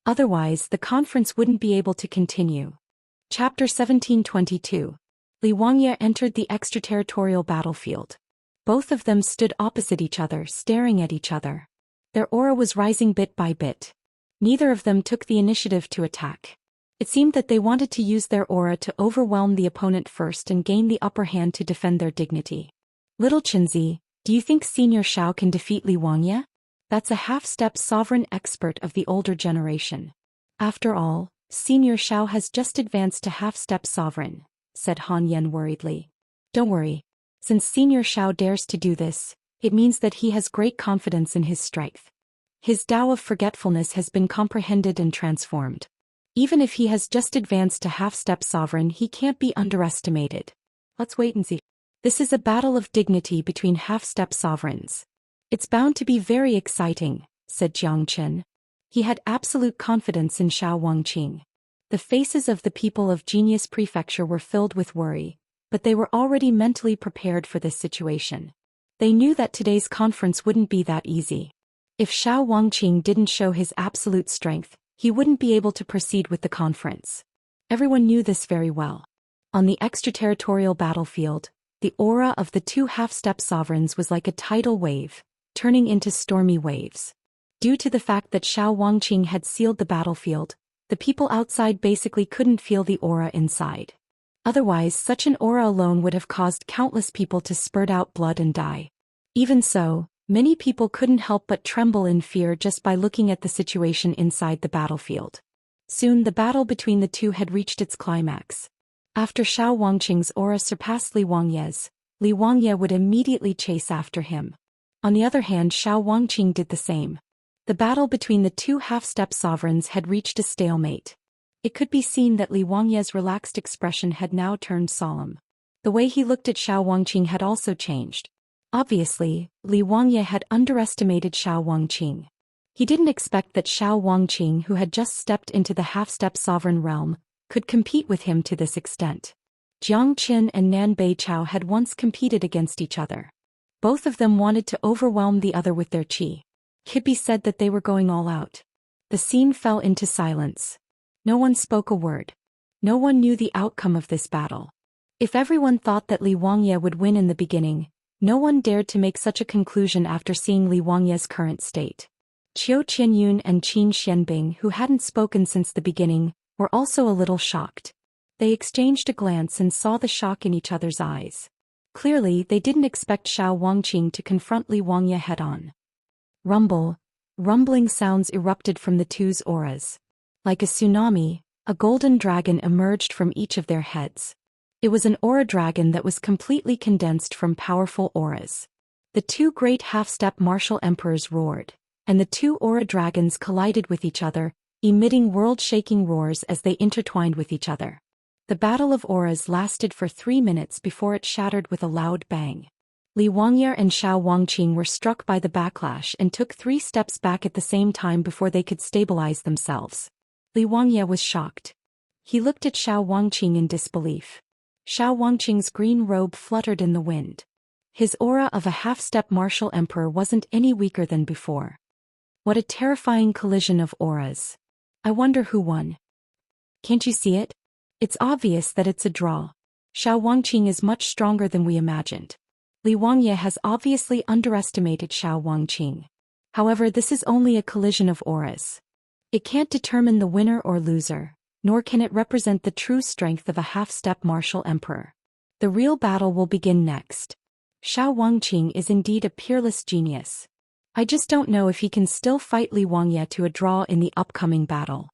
Otherwise, the conference wouldn't be able to continue. Chapter 1722. Li Wangye entered the extraterritorial battlefield. Both of them stood opposite each other, staring at each other. Their aura was rising bit by bit. Neither of them took the initiative to attack. It seemed that they wanted to use their aura to overwhelm the opponent first and gain the upper hand to defend their dignity. Little Qinzi, do you think Senior Xiao can defeat Li Wangye? That's a half-step sovereign expert of the older generation. After all, Senior Xiao has just advanced to half-step sovereign, said Han Yan worriedly. Don't worry. Since Senior Xiao dares to do this, it means that he has great confidence in his strength. His Tao of forgetfulness has been comprehended and transformed. Even if he has just advanced to half-step sovereign, he can't be underestimated. Let's wait and see. This is a battle of dignity between half-step sovereigns. It's bound to be very exciting, said Jiang Chen. He had absolute confidence in Xiao Wangqing. The faces of the people of Genius Prefecture were filled with worry, but they were already mentally prepared for this situation. They knew that today's conference wouldn't be that easy. If Xiao Wangqing didn't show his absolute strength, he wouldn't be able to proceed with the conference. Everyone knew this very well. On the extraterritorial battlefield, the aura of the two half-step sovereigns was like a tidal wave, turning into stormy waves. Due to the fact that Xiao Wangqing had sealed the battlefield, the people outside basically couldn't feel the aura inside. Otherwise, such an aura alone would have caused countless people to spurt out blood and die. Even so, many people couldn't help but tremble in fear just by looking at the situation inside the battlefield. Soon the battle between the two had reached its climax. After Xiao Wangqing's aura surpassed Li Wangye's, Li Wangye would immediately chase after him. On the other hand, Xiao Wangqing did the same. The battle between the two half-step sovereigns had reached a stalemate. It could be seen that Li Wangye's relaxed expression had now turned solemn. The way he looked at Xiao Wangqing had also changed. Obviously, Li Wangye had underestimated Xiao Wangqing. He didn't expect that Xiao Wangqing, who had just stepped into the half-step sovereign realm, could compete with him to this extent. Jiang Qin and Nan Beichao had once competed against each other. Both of them wanted to overwhelm the other with their qi. Kibbe said that they were going all out. The scene fell into silence. No one spoke a word. No one knew the outcome of this battle. If everyone thought that Li Wangye would win in the beginning, no one dared to make such a conclusion after seeing Li Wangye's current state. Qiu Qianyun and Qin Xianbing, who hadn't spoken since the beginning, were also a little shocked. They exchanged a glance and saw the shock in each other's eyes. Clearly, they didn't expect Xiao Wangqing to confront Li Wangye head-on. Rumbling sounds erupted from the two's auras. Like a tsunami, a golden dragon emerged from each of their heads. It was an aura dragon that was completely condensed from powerful auras. The two great half-step martial emperors roared, and the two aura dragons collided with each other, emitting world-shaking roars as they intertwined with each other. The battle of auras lasted for 3 minutes before it shattered with a loud bang. Li Wangye and Xiao Wangqing were struck by the backlash and took 3 steps back at the same time before they could stabilize themselves. Li Wangye was shocked. He looked at Xiao Wangqing in disbelief. Xiao Wangqing's green robe fluttered in the wind. His aura of a half-step martial emperor wasn't any weaker than before. What a terrifying collision of auras. I wonder who won. Can't you see it? It's obvious that it's a draw. Xiao Wangqing is much stronger than we imagined. Li Wangye has obviously underestimated Xiao Wangqing. However, this is only a collision of auras. It can't determine the winner or loser, nor can it represent the true strength of a half-step martial emperor. The real battle will begin next. Xiao Wangqing is indeed a peerless genius. I just don't know if he can still fight Li Wangye to a draw in the upcoming battle.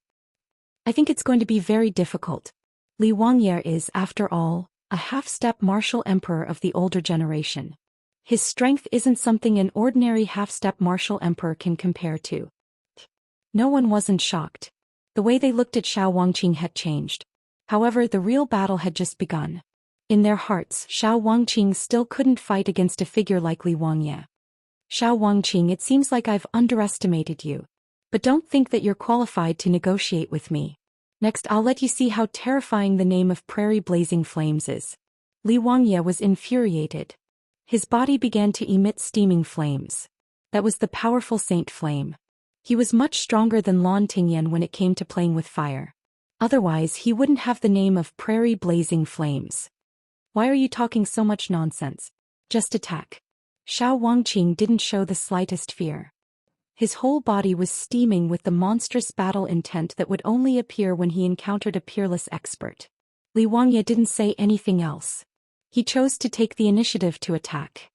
I think it's going to be very difficult. Li Wangye is, after all, a half-step martial emperor of the older generation. His strength isn't something an ordinary half-step martial emperor can compare to. No one wasn't shocked. The way they looked at Xiao Wangqing had changed. However, the real battle had just begun. In their hearts, Xiao Wangqing still couldn't fight against a figure like Li Wangye. Xiao Wangqing, it seems like I've underestimated you. But don't think that you're qualified to negotiate with me. Next, I'll let you see how terrifying the name of Prairie Blazing Flames is. Li Wangye was infuriated. His body began to emit steaming flames. That was the powerful Saint Flame. He was much stronger than Lan Tingyan when it came to playing with fire. Otherwise, he wouldn't have the name of Prairie Blazing Flames. Why are you talking so much nonsense? Just attack. Xiao Wangqing didn't show the slightest fear. His whole body was steaming with the monstrous battle intent that would only appear when he encountered a peerless expert. Li Wangye didn't say anything else. He chose to take the initiative to attack.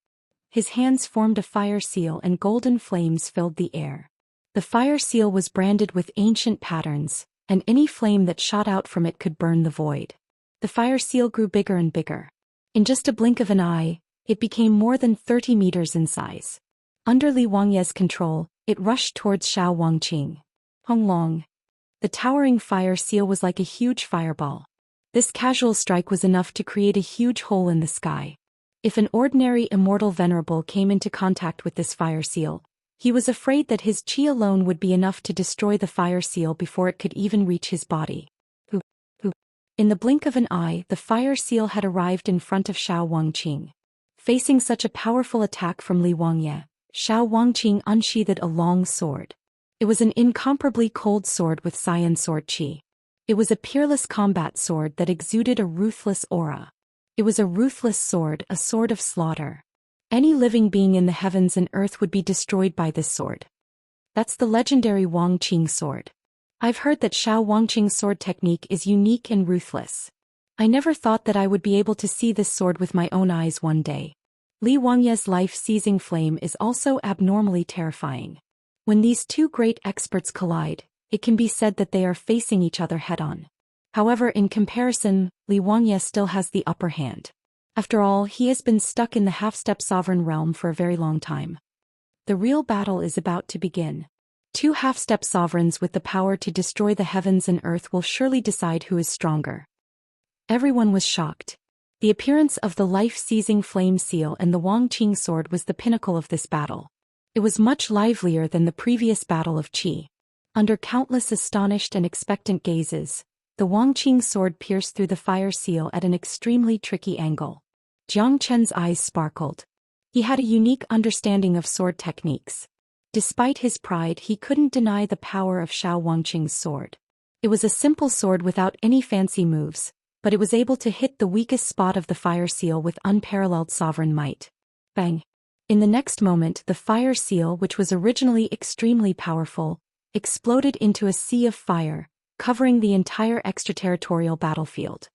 His hands formed a fire seal and golden flames filled the air. The fire seal was branded with ancient patterns, and any flame that shot out from it could burn the void. The fire seal grew bigger and bigger. In just a blink of an eye, it became more than 30 meters in size. Under Li Wangye's control, it rushed towards Xiao Wangqing. Honglong. The towering fire seal was like a huge fireball. This casual strike was enough to create a huge hole in the sky. If an ordinary immortal venerable came into contact with this fire seal, he was afraid that his chi alone would be enough to destroy the fire seal before it could even reach his body. In the blink of an eye, the fire seal had arrived in front of Xiao Wangqing. Facing such a powerful attack from Li Wangye, Xiao Wangqing unsheathed a long sword. It was an incomparably cold sword with cyan sword chi. It was a peerless combat sword that exuded a ruthless aura. It was a ruthless sword, a sword of slaughter. Any living being in the heavens and earth would be destroyed by this sword. That's the legendary Wangqing sword. I've heard that Xiao Wangqing's sword technique is unique and ruthless. I never thought that I would be able to see this sword with my own eyes one day. Li Wangye's life-seizing flame is also abnormally terrifying. When these two great experts collide, it can be said that they are facing each other head-on. However, in comparison, Li Wangye still has the upper hand. After all, he has been stuck in the half-step sovereign realm for a very long time. The real battle is about to begin. Two half-step sovereigns with the power to destroy the heavens and earth will surely decide who is stronger. Everyone was shocked. The appearance of the life-seizing flame seal and the Wangqing sword was the pinnacle of this battle. It was much livelier than the previous battle of Qi. Under countless astonished and expectant gazes, the Wangqing sword pierced through the fire seal at an extremely tricky angle. Jiang Chen's eyes sparkled. He had a unique understanding of sword techniques. Despite his pride, he couldn't deny the power of Xiao Wangqing's sword. It was a simple sword without any fancy moves, but it was able to hit the weakest spot of the fire seal with unparalleled sovereign might. Bang! In the next moment, the fire seal, which was originally extremely powerful, exploded into a sea of fire, covering the entire extraterritorial battlefield.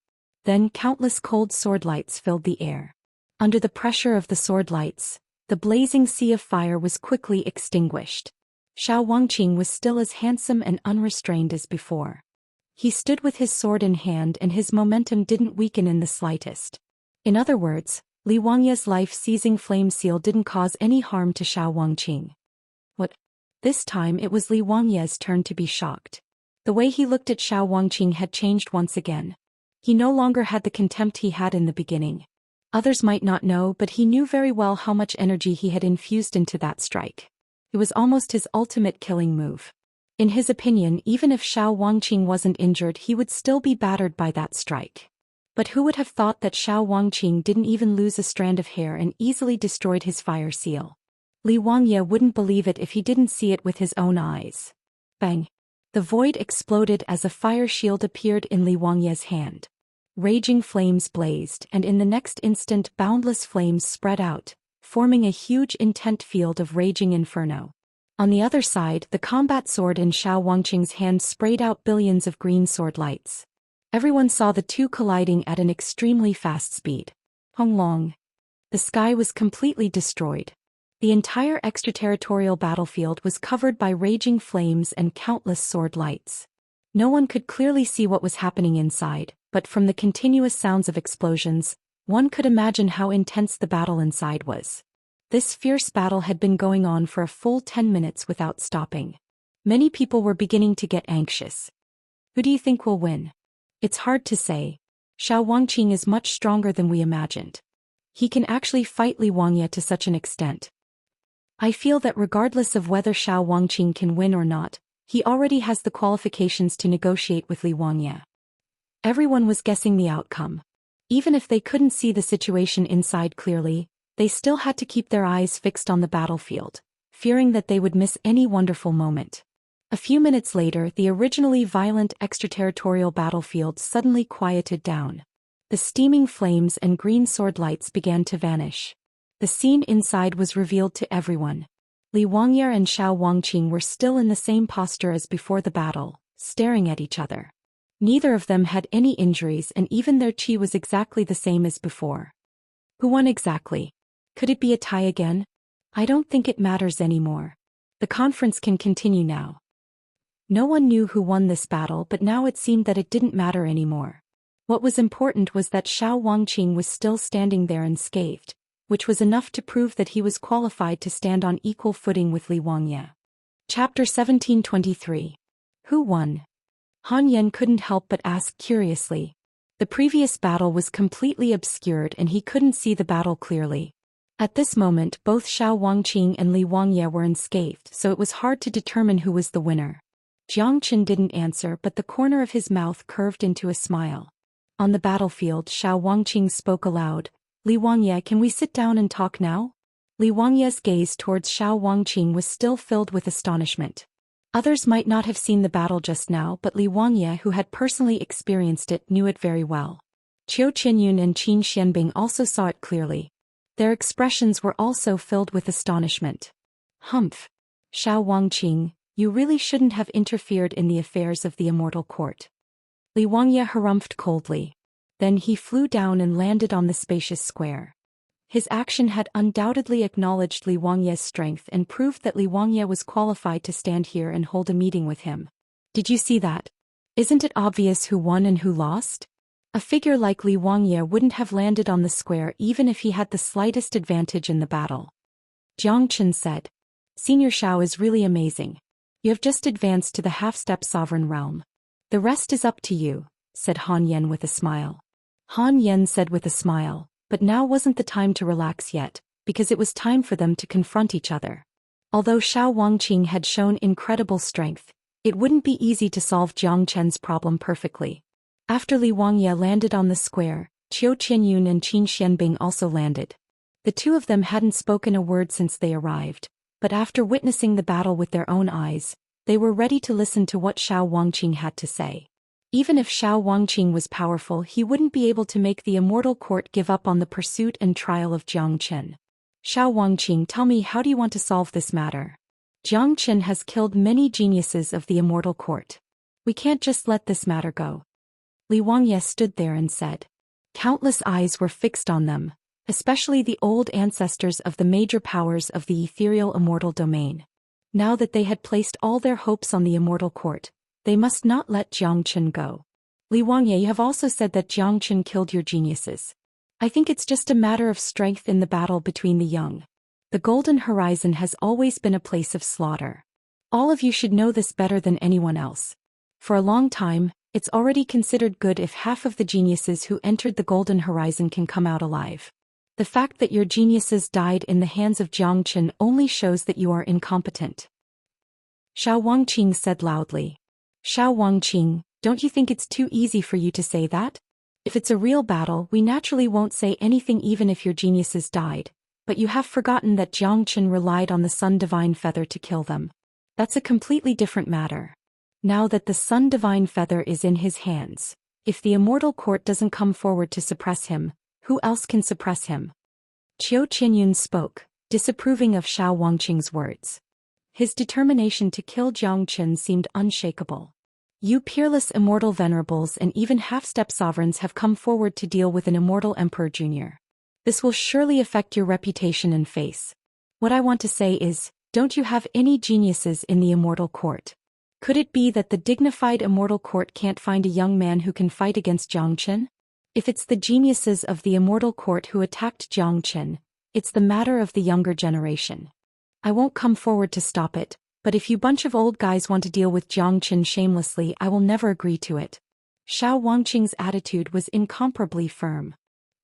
Then countless cold sword lights filled the air. Under the pressure of the sword lights, the blazing sea of fire was quickly extinguished. Xiao Wangqing was still as handsome and unrestrained as before. He stood with his sword in hand and his momentum didn't weaken in the slightest. In other words, Li Wangye's life-seizing flame seal didn't cause any harm to Xiao Wangqing. What? This time it was Li Wangye's turn to be shocked. The way he looked at Xiao Wangqing had changed once again. He no longer had the contempt he had in the beginning. Others might not know, but he knew very well how much energy he had infused into that strike. It was almost his ultimate killing move. In his opinion, even if Xiao Wangqing wasn't injured, he would still be battered by that strike. But who would have thought that Xiao Wangqing didn't even lose a strand of hair and easily destroyed his fire seal? Li Wangye wouldn't believe it if he didn't see it with his own eyes. Bang! The void exploded as a fire shield appeared in Li Wangye's hand. Raging flames blazed, and in the next instant boundless flames spread out, forming a huge intent field of raging inferno. On the other side, the combat sword in Xiao Wangqing's hand sprayed out billions of green sword lights. Everyone saw the two colliding at an extremely fast speed. Honglong. The sky was completely destroyed. The entire extraterritorial battlefield was covered by raging flames and countless sword lights. No one could clearly see what was happening inside, but from the continuous sounds of explosions, one could imagine how intense the battle inside was. This fierce battle had been going on for a full 10 minutes without stopping. Many people were beginning to get anxious. Who do you think will win? It's hard to say. Xiao Wangqing is much stronger than we imagined. He can actually fight Li Wangye to such an extent. I feel that regardless of whether Xiao Wangqing can win or not, he already has the qualifications to negotiate with Li Wangye. Everyone was guessing the outcome. Even if they couldn't see the situation inside clearly, they still had to keep their eyes fixed on the battlefield, fearing that they would miss any wonderful moment. A few minutes later, the originally violent extraterritorial battlefield suddenly quieted down. The steaming flames and green sword lights began to vanish. The scene inside was revealed to everyone. Li Wangye and Xiao Wangqing were still in the same posture as before the battle, staring at each other. Neither of them had any injuries and even their qi was exactly the same as before. Who won exactly? Could it be a tie again? I don't think it matters anymore. The conference can continue now. No one knew who won this battle, but now it seemed that it didn't matter anymore. What was important was that Xiao Wangqing was still standing there unscathed, which was enough to prove that he was qualified to stand on equal footing with Li Wangye. Chapter 1723. Who won? Han Yen couldn't help but ask curiously. The previous battle was completely obscured and he couldn't see the battle clearly. At this moment, both Xiao Wangqing and Li Wangye were unscathed, so it was hard to determine who was the winner. Jiang Qin didn't answer, but the corner of his mouth curved into a smile. On the battlefield, Xiao Wangqing spoke aloud. Li Wangye, can we sit down and talk now? Li Wangye's gaze towards Xiao Wangqing was still filled with astonishment. Others might not have seen the battle just now, but Li Wangye, who had personally experienced it, knew it very well. Qiu Qianyun and Qin Xianbing also saw it clearly. Their expressions were also filled with astonishment. Humph! Xiao Wangqing, you really shouldn't have interfered in the affairs of the Immortal Court. Li Wangye harumphed coldly. Then he flew down and landed on the spacious square. His action had undoubtedly acknowledged Li Wangye's strength and proved that Li Wangye was qualified to stand here and hold a meeting with him. Did you see that? Isn't it obvious who won and who lost? A figure like Li Wangye wouldn't have landed on the square even if he had the slightest advantage in the battle. Jiang Qin said. Senior Xiao is really amazing. You have just advanced to the half-step sovereign realm. The rest is up to you, said Han Yen with a smile. Han Yen said with a smile, but now wasn't the time to relax yet, because it was time for them to confront each other. Although Xiao Wangqing had shown incredible strength, it wouldn't be easy to solve Jiang Chen's problem perfectly. After Li Wangye landed on the square, Qiu Qianyun and Qin Xianbing also landed. The two of them hadn't spoken a word since they arrived, but after witnessing the battle with their own eyes, they were ready to listen to what Xiao Wangqing had to say. Even if Xiao Wangqing was powerful, he wouldn't be able to make the Immortal Court give up on the pursuit and trial of Jiang Chen. Xiao Wangqing, tell me, how do you want to solve this matter? Jiang Chen has killed many geniuses of the Immortal Court. We can't just let this matter go. Li Wangye stood there and said. Countless eyes were fixed on them, especially the old ancestors of the major powers of the ethereal immortal domain. Now that they had placed all their hopes on the Immortal Court, they must not let Jiang Chen go. Li Wangye, you have also said that Jiang Chen killed your geniuses. I think it's just a matter of strength in the battle between the young. The Golden Horizon has always been a place of slaughter. All of you should know this better than anyone else. For a long time, it's already considered good if half of the geniuses who entered the Golden Horizon can come out alive. The fact that your geniuses died in the hands of Jiang Chen only shows that you are incompetent. Xiao Wangqing said loudly. Xiao Wangqing, don't you think it's too easy for you to say that? If it's a real battle, we naturally won't say anything even if your geniuses died, but you have forgotten that Jiang Chen relied on the Sun Divine Feather to kill them. That's a completely different matter. Now that the Sun Divine Feather is in his hands, if the Immortal Court doesn't come forward to suppress him, who else can suppress him? Qiu Qianyun spoke, disapproving of Xiao Wangqing's words. His determination to kill Jiang Chen seemed unshakable. You peerless immortal venerables and even half-step sovereigns have come forward to deal with an immortal emperor junior. This will surely affect your reputation and face. What I want to say is, don't you have any geniuses in the Immortal Court? Could it be that the dignified Immortal Court can't find a young man who can fight against Zhou Xian? If it's the geniuses of the Immortal Court who attacked Zhou Xian, it's the matter of the younger generation. I won't come forward to stop it, but if you bunch of old guys want to deal with Zhou Xian shamelessly, I will never agree to it. Xiao Wangqing's attitude was incomparably firm.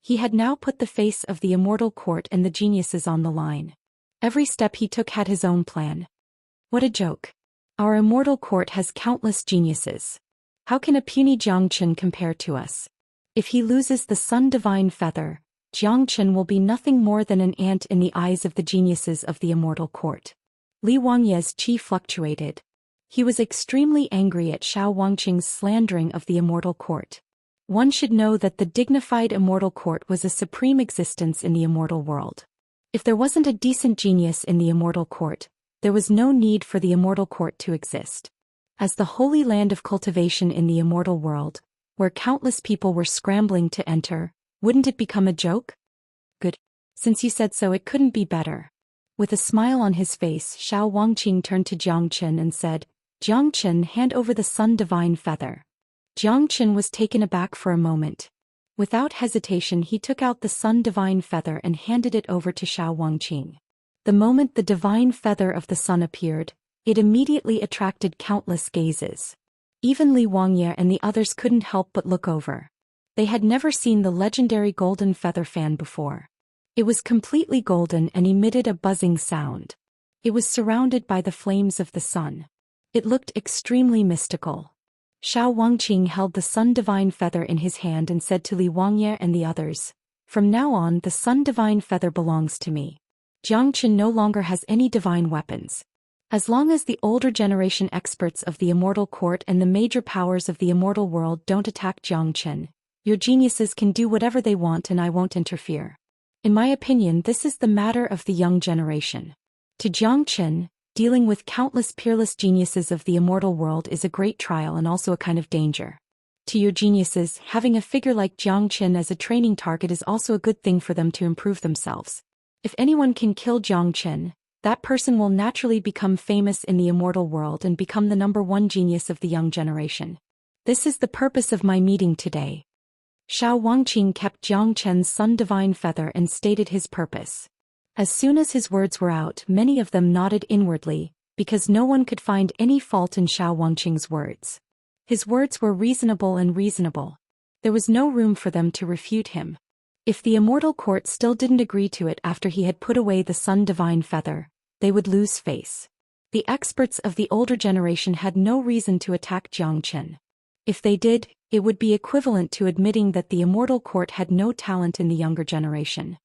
He had now put the face of the Immortal Court and the geniuses on the line. Every step he took had his own plan. What a joke. Our Immortal Court has countless geniuses. How can a puny Zhou Xian compare to us? If he loses the Sun Divine Feather, Zhou Xian will be nothing more than an ant in the eyes of the geniuses of the Immortal Court. Li Wangye's qi fluctuated. He was extremely angry at Xiao Wangqing's slandering of the Immortal Court. One should know that the dignified Immortal Court was a supreme existence in the immortal world. If there wasn't a decent genius in the Immortal Court, there was no need for the Immortal Court to exist. As the holy land of cultivation in the immortal world, where countless people were scrambling to enter, wouldn't it become a joke? Good. Since you said so, it couldn't be better. With a smile on his face, Xiao Wangqing turned to Zhou Xian and said, Zhou Xian, hand over the Sun Divine Feather. Zhou Xian was taken aback for a moment. Without hesitation, he took out the Sun Divine Feather and handed it over to Xiao Wangqing. The moment the divine feather of the sun appeared, it immediately attracted countless gazes. Even Li Wangye and the others couldn't help but look over. They had never seen the legendary golden feather fan before. It was completely golden and emitted a buzzing sound. It was surrounded by the flames of the sun. It looked extremely mystical. Xiao Wangqing held the Sun Divine Feather in his hand and said to Li Wangye and the others, "From now on, the Sun Divine Feather belongs to me. Zhou Xian no longer has any divine weapons. As long as the older generation experts of the Immortal Court and the major powers of the immortal world don't attack Zhou Xian, your geniuses can do whatever they want and I won't interfere. In my opinion, this is the matter of the young generation. To Zhou Xian, dealing with countless peerless geniuses of the immortal world is a great trial and also a kind of danger. To your geniuses, having a figure like Zhou Xian as a training target is also a good thing for them to improve themselves. If anyone can kill Zhou Xian, that person will naturally become famous in the immortal world and become the #1 genius of the young generation. This is the purpose of my meeting today." Xiao Wangqing kept Zhou Qian's Sun Divine Feather and stated his purpose. As soon as his words were out, many of them nodded inwardly, because no one could find any fault in Xiao Wangqing's words. His words were reasonable and reasonable. There was no room for them to refute him. If the Immortal Court still didn't agree to it after he had put away the Sun Divine Feather, they would lose face. The experts of the older generation had no reason to attack Zhou Xian. If they did, it would be equivalent to admitting that the Immortal Court had no talent in the younger generation.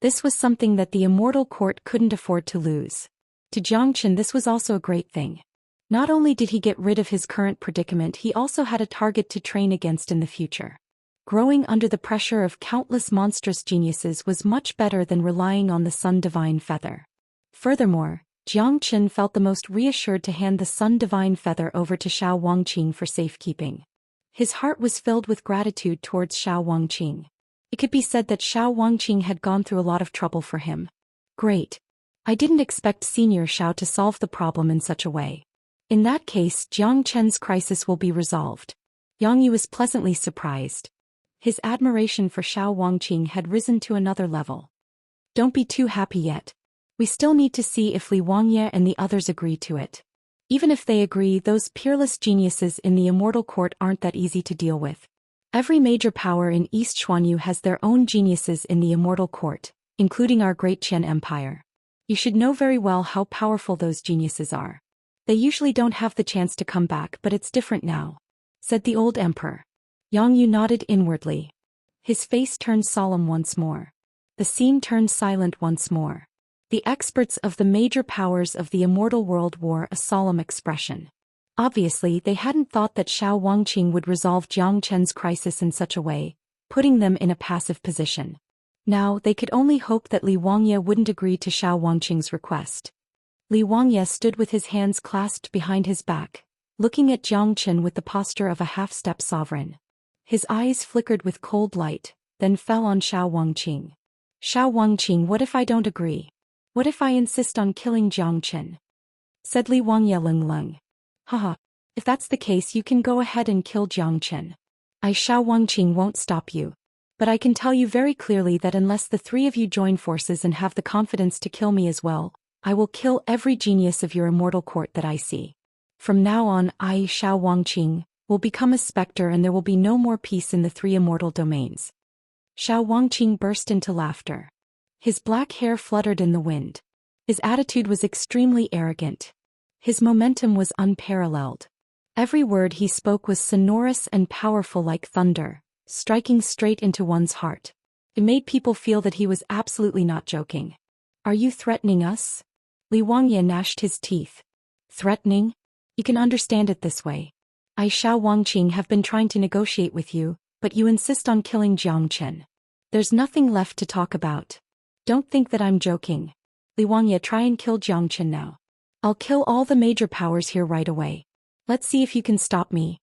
This was something that the Immortal Court couldn't afford to lose. To Zhou Xian, this was also a great thing. Not only did he get rid of his current predicament, he also had a target to train against in the future. Growing under the pressure of countless monstrous geniuses was much better than relying on the Sun Divine Feather. Furthermore, Zhou Xian felt the most reassured to hand the Sun Divine Feather over to Xiao Wangqing for safekeeping. His heart was filled with gratitude towards Xiao Wangqing. It could be said that Xiao Wangqing had gone through a lot of trouble for him. Great. I didn't expect Senior Xiao to solve the problem in such a way. In that case, Zhou Qian's crisis will be resolved. Yang Yu was pleasantly surprised. His admiration for Xiao Wangqing had risen to another level. Don't be too happy yet. We still need to see if Li Wangye and the others agree to it. Even if they agree, those peerless geniuses in the Immortal Court aren't that easy to deal with. Every major power in East Xuanyu has their own geniuses in the Immortal Court, including our great Qian Empire. You should know very well how powerful those geniuses are. They usually don't have the chance to come back, but it's different now," said the old emperor. Yang Yu nodded inwardly. His face turned solemn once more. The scene turned silent once more. The experts of the major powers of the immortal world wore a solemn expression. Obviously, they hadn't thought that Xiao Wangqing would resolve Zhou Qian's crisis in such a way, putting them in a passive position. Now, they could only hope that Li Wangye wouldn't agree to Xiao Wangqing's request. Li Wangye stood with his hands clasped behind his back, looking at Zhou Qian with the posture of a half-step sovereign. His eyes flickered with cold light, then fell on Xiao Wangqing. Xiao Wangqing, what if I don't agree? What if I insist on killing Jiang Chen? Said Li Wangye lung. Haha. If that's the case, you can go ahead and kill Jiang Chen. Xiao Wangqing won't stop you. But I can tell you very clearly that unless the three of you join forces and have the confidence to kill me as well, I will kill every genius of your immortal court that I see. From now on, I, Xiao Wangqing, will become a specter and there will be no more peace in the three immortal domains. Xiao Wangqing burst into laughter. His black hair fluttered in the wind. His attitude was extremely arrogant. His momentum was unparalleled. Every word he spoke was sonorous and powerful like thunder, striking straight into one's heart. It made people feel that he was absolutely not joking. Are you threatening us? Li Wangye gnashed his teeth. Threatening? You can understand it this way. I, Xiao Wangqing, have been trying to negotiate with you, but you insist on killing Jiang Chen. There's nothing left to talk about. Don't think that I'm joking. Li Wangye, try and kill Jiang Chen now. I'll kill all the major powers here right away. Let's see if you can stop me.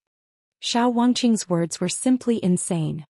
Xiao Wangqing's words were simply insane.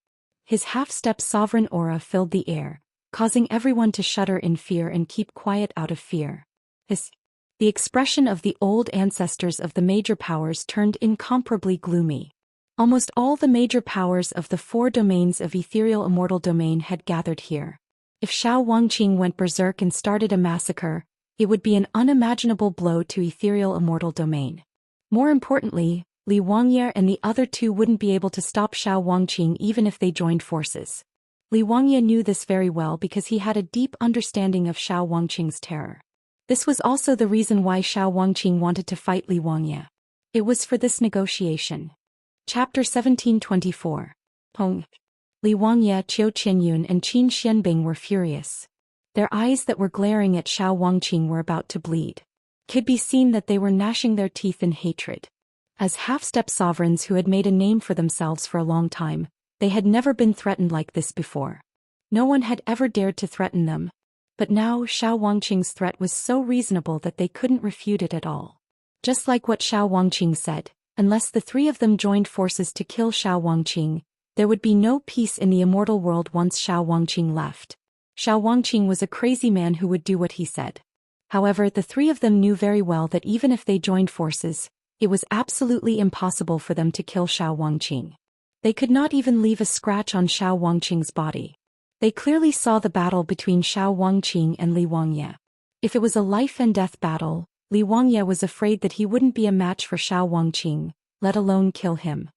His half-step sovereign aura filled the air, causing everyone to shudder in fear and keep quiet out of fear. The expression of the old ancestors of the major powers turned incomparably gloomy. Almost all the major powers of the four domains of ethereal immortal domain had gathered here. If Xiao Wangqing went berserk and started a massacre, it would be an unimaginable blow to ethereal immortal domain. More importantly, Li Wangye and the other two wouldn't be able to stop Xiao Wangqing even if they joined forces. Li Wangye knew this very well because he had a deep understanding of Xiao Wangqing's terror. This was also the reason why Xiao Wangqing wanted to fight Li Wangye. It was for this negotiation. Chapter 1724. Hong. Li Wangye, Qiu Qianyun and Qin Xianbing were furious. Their eyes that were glaring at Xiao Wangqing were about to bleed. Could be seen that they were gnashing their teeth in hatred. As half-step sovereigns who had made a name for themselves for a long time, they had never been threatened like this before. No one had ever dared to threaten them. But now Xiao Wangqing's threat was so reasonable that they couldn't refute it at all. Just like what Xiao Wangqing said, unless the three of them joined forces to kill Xiao Wangqing, there would be no peace in the immortal world once Xiao Wangqing left. Xiao Wangqing was a crazy man who would do what he said. However, the three of them knew very well that even if they joined forces, it was absolutely impossible for them to kill Xiao Wangqing. They could not even leave a scratch on Xiao Wangqing's body. They clearly saw the battle between Xiao Wangqing and Li Wangye. If it was a life-and-death battle, Li Wangye was afraid that he wouldn't be a match for Xiao Wangqing, let alone kill him.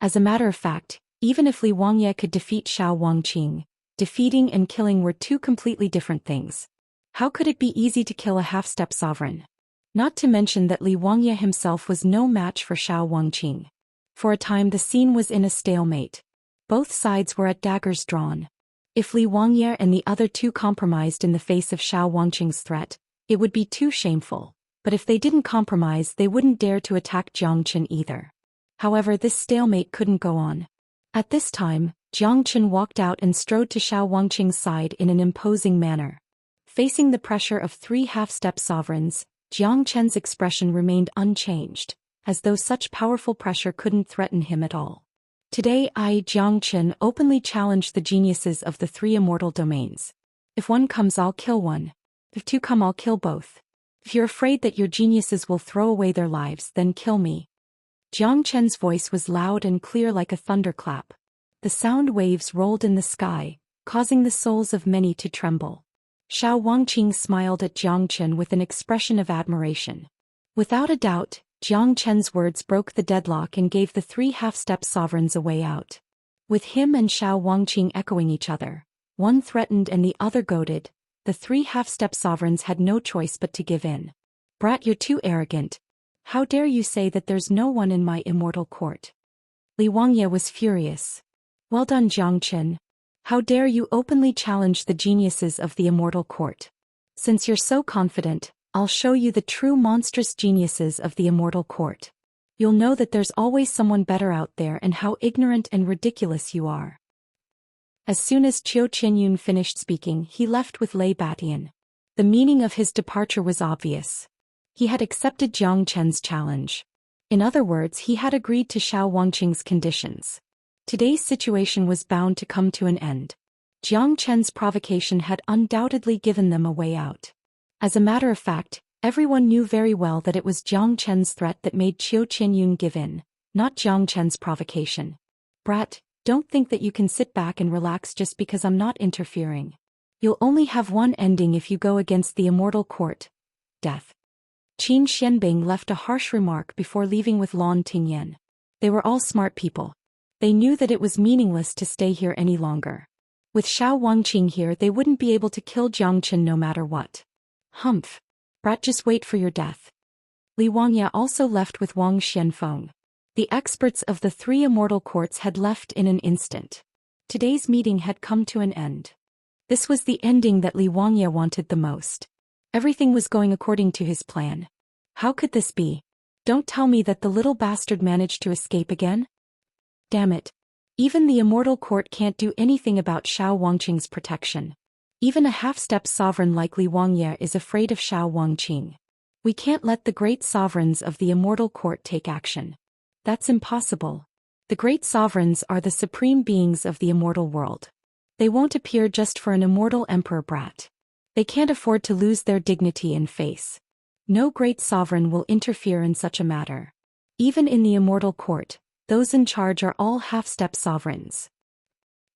As a matter of fact, even if Li Wangye could defeat Xiao Wangqing, defeating and killing were two completely different things. How could it be easy to kill a half-step sovereign? Not to mention that Li Wangye himself was no match for Xiao Wangqing. For a time the scene was in a stalemate. Both sides were at daggers drawn. If Li Wangye and the other two compromised in the face of Xiao Wangqing's threat, it would be too shameful, but if they didn't compromise they wouldn't dare to attack Jiang Chen either. However, this stalemate couldn't go on. At this time, Jiang Chen walked out and strode to Xiao Wangqing's side in an imposing manner. Facing the pressure of three half-step sovereigns, Jiang Chen's expression remained unchanged, as though such powerful pressure couldn't threaten him at all. Today I, Jiang Chen, openly challenge the geniuses of the three immortal domains. If one comes, I'll kill one. If two come, I'll kill both. If you're afraid that your geniuses will throw away their lives, then kill me. Jiang Chen's voice was loud and clear like a thunderclap. The sound waves rolled in the sky, causing the souls of many to tremble. Xiao Wangqing smiled at Jiang Chen with an expression of admiration. Without a doubt, Jiang Chen's words broke the deadlock and gave the three half-step sovereigns a way out. With him and Xiao Wangqing echoing each other, one threatened and the other goaded, the three half-step sovereigns had no choice but to give in. Brat, you're too arrogant. How dare you say that there's no one in my immortal court? Li Wangye was furious. Well done, Jiang Chen. How dare you openly challenge the geniuses of the immortal court? Since you're so confident, I'll show you the true monstrous geniuses of the immortal court. You'll know that there's always someone better out there and how ignorant and ridiculous you are. As soon as Qiu Qianyun finished speaking, he left with Lei Batian. The meaning of his departure was obvious. He had accepted Jiang Chen's challenge. In other words, he had agreed to Xiao Wangqing's conditions. Today's situation was bound to come to an end. Jiang Chen's provocation had undoubtedly given them a way out. As a matter of fact, everyone knew very well that it was Jiang Chen's threat that made Qiu Qianyun give in, not Jiang Chen's provocation. Brat, don't think that you can sit back and relax just because I'm not interfering. You'll only have one ending if you go against the Immortal Court: death. Qin Xianbing left a harsh remark before leaving with Lan Tingyan. They were all smart people. They knew that it was meaningless to stay here any longer. With Xiao Wangqing here, they wouldn't be able to kill Jiang Chen no matter what. Humph. Brat, just wait for your death. Li Wangya also left with Wang Xianfeng. The experts of the three immortal courts had left in an instant. Today's meeting had come to an end. This was the ending that Li Wangya wanted the most. Everything was going according to his plan. How could this be? Don't tell me that the little bastard managed to escape again? Damn it. Even the Immortal Court can't do anything about Xiao Wangqing's protection. Even a half-step sovereign like Li Wangye is afraid of Xiao Wangqing. We can't let the great sovereigns of the Immortal Court take action. That's impossible. The great sovereigns are the supreme beings of the immortal world. They won't appear just for an immortal emperor brat. They can't afford to lose their dignity and face. No great sovereign will interfere in such a matter. Even in the Immortal Court, those in charge are all half-step sovereigns.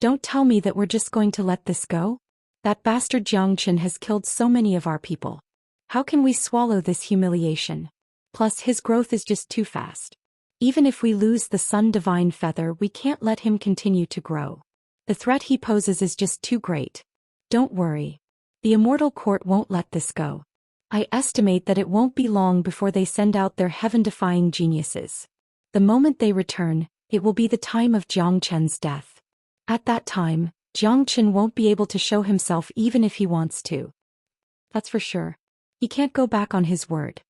Don't tell me that we're just going to let this go? That bastard Jiang Chen has killed so many of our people. How can we swallow this humiliation? Plus, his growth is just too fast. Even if we lose the Sun Divine Feather, we can't let him continue to grow. The threat he poses is just too great. Don't worry. The Immortal Court won't let this go. I estimate that it won't be long before they send out their heaven-defying geniuses. The moment they return, it will be the time of Jiang Chen's death. At that time, Jiang Chen won't be able to show himself even if he wants to. That's for sure. He can't go back on his word.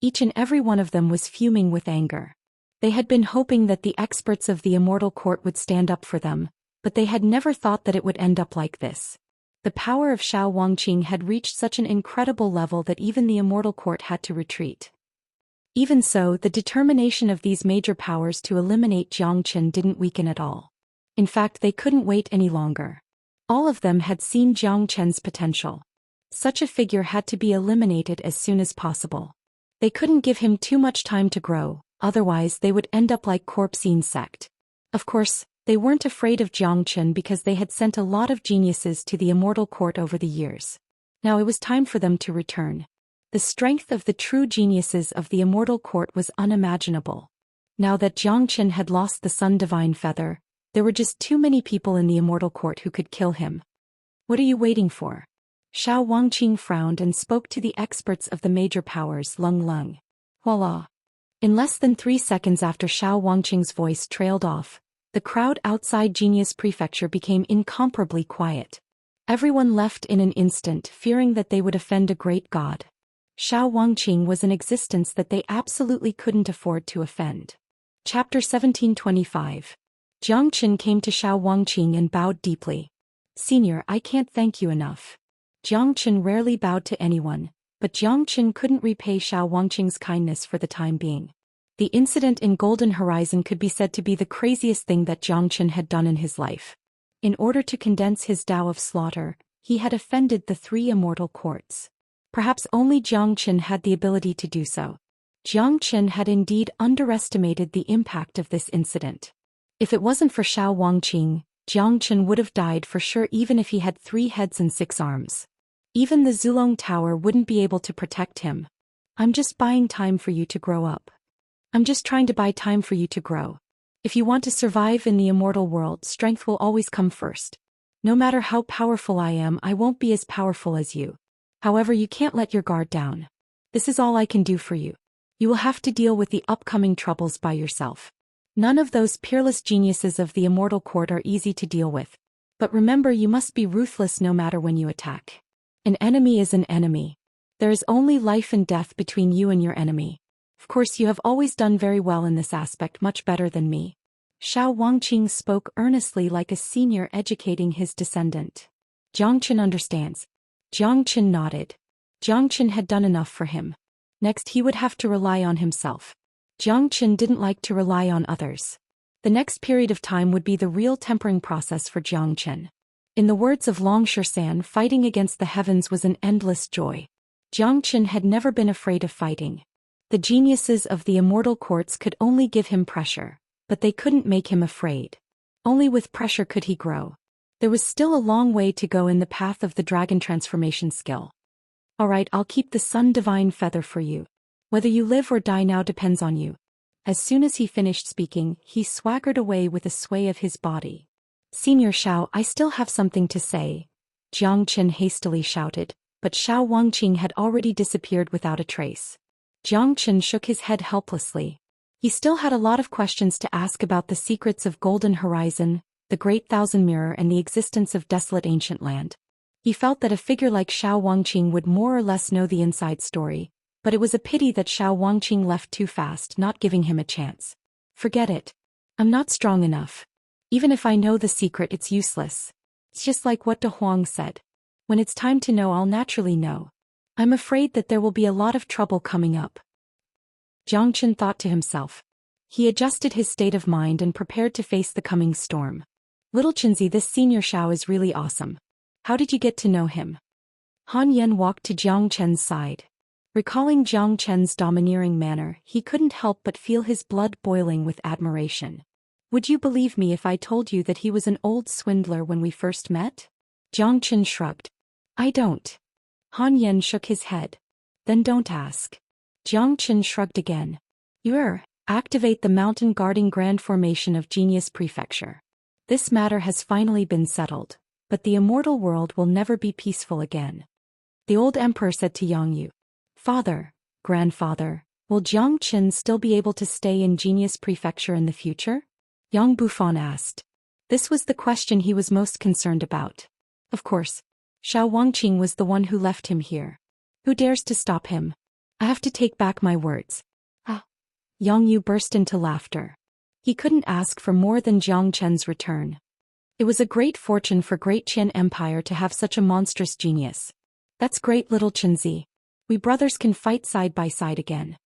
Each and every one of them was fuming with anger. They had been hoping that the experts of the Immortal Court would stand up for them, but they had never thought that it would end up like this. The power of Xiao Wangqing had reached such an incredible level that even the Immortal Court had to retreat. Even so, the determination of these major powers to eliminate Jiang Chen didn't weaken at all. In fact, they couldn't wait any longer. All of them had seen Jiang Chen's potential. Such a figure had to be eliminated as soon as possible. They couldn't give him too much time to grow, otherwise they would end up like corpse insect. Of course, they weren't afraid of Jiang Chen because they had sent a lot of geniuses to the Immortal Court over the years. Now it was time for them to return. The strength of the true geniuses of the Immortal Court was unimaginable. Now that Jiang Chen had lost the Sun Divine Feather, there were just too many people in the Immortal Court who could kill him. What are you waiting for? Xiao Wangqing frowned and spoke to the experts of the major powers, Lung Lung. Voila! In less than 3 seconds after Xiao Wangqing's voice trailed off, the crowd outside Genius Prefecture became incomparably quiet. Everyone left in an instant, fearing that they would offend a great god. Xiao Wangqing was an existence that they absolutely couldn't afford to offend. Chapter 1725. Jiang Chen came to Xiao Wangqing and bowed deeply. Senior, I can't thank you enough. Jiang Chen rarely bowed to anyone, but Jiang Chen couldn't repay Xiao Wangqing's kindness for the time being. The incident in Golden Horizon could be said to be the craziest thing that Jiang Chen had done in his life. In order to condense his Tao of slaughter, he had offended the 3 immortal courts. Perhaps only Jiang Chen had the ability to do so. Jiang Chen had indeed underestimated the impact of this incident. If it wasn't for Xiao Wangqing, Jiang Chen would have died for sure even if he had 3 heads and 6 arms. Even the Zulong Tower wouldn't be able to protect him. I'm just buying time for you to grow up. I'm just trying to buy time for you to grow. If you want to survive in the immortal world, strength will always come first. No matter how powerful I am, I won't be as powerful as you. However, you can't let your guard down. This is all I can do for you. You will have to deal with the upcoming troubles by yourself. None of those peerless geniuses of the Immortal Court are easy to deal with. But remember, you must be ruthless no matter when you attack. An enemy is an enemy. There is only life and death between you and your enemy. Of course, you have always done very well in this aspect, much better than me. Xiao Wangqing spoke earnestly like a senior educating his descendant. Jiang Chen understands. Jiang Chen nodded. Jiang Chen had done enough for him. Next he would have to rely on himself. Jiang Chen didn't like to rely on others. The next period of time would be the real tempering process for Jiang Chen. In the words of Xian, fighting against the heavens was an endless joy. Jiang Qin had never been afraid of fighting. The geniuses of the immortal courts could only give him pressure, but they couldn't make him afraid. Only with pressure could he grow. There was still a long way to go in the path of the dragon transformation skill. Alright, I'll keep the sun divine feather for you. Whether you live or die now depends on you. As soon as he finished speaking, he swaggered away with a sway of his body. Senior Xiao, I still have something to say, Jiang Qin hastily shouted, but Xiao Wangqing had already disappeared without a trace. Jiang Qin shook his head helplessly. He still had a lot of questions to ask about the secrets of Golden Horizon, the Great Thousand Mirror and the existence of desolate ancient land. He felt that a figure like Xiao Wangqing would more or less know the inside story, but it was a pity that Xiao Wangqing left too fast, not giving him a chance. Forget it. I'm not strong enough. Even if I know the secret, it's useless. It's just like what De Huang said. When it's time to know, I'll naturally know. I'm afraid that there will be a lot of trouble coming up. Jiang Qin thought to himself. He adjusted his state of mind and prepared to face the coming storm. Little Qinzi, this Senior Xiao is really awesome. How did you get to know him? Han Yan walked to Jiang Chen's side. Recalling Jiang Chen's domineering manner, he couldn't help but feel his blood boiling with admiration. Would you believe me if I told you that he was an old swindler when we first met? Jiang Chen shrugged. I don't. Han Yan shook his head. Then don't ask. Jiang Chen shrugged again. Activate the mountain guarding Grand Formation of Genius Prefecture. This matter has finally been settled, but the immortal world will never be peaceful again. The old emperor said to Yang Yu. Father, grandfather, will Jiang Qin still be able to stay in Genius Prefecture in the future? Yang Bufan asked. This was the question he was most concerned about. Of course. Xiao Wangqing was the one who left him here. Who dares to stop him? I have to take back my words. Yang Yu burst into laughter. He couldn't ask for more than Jiang Chen's return. It was a great fortune for Great Qian Empire to have such a monstrous genius. That's great, little Qinzi. We brothers can fight side by side again.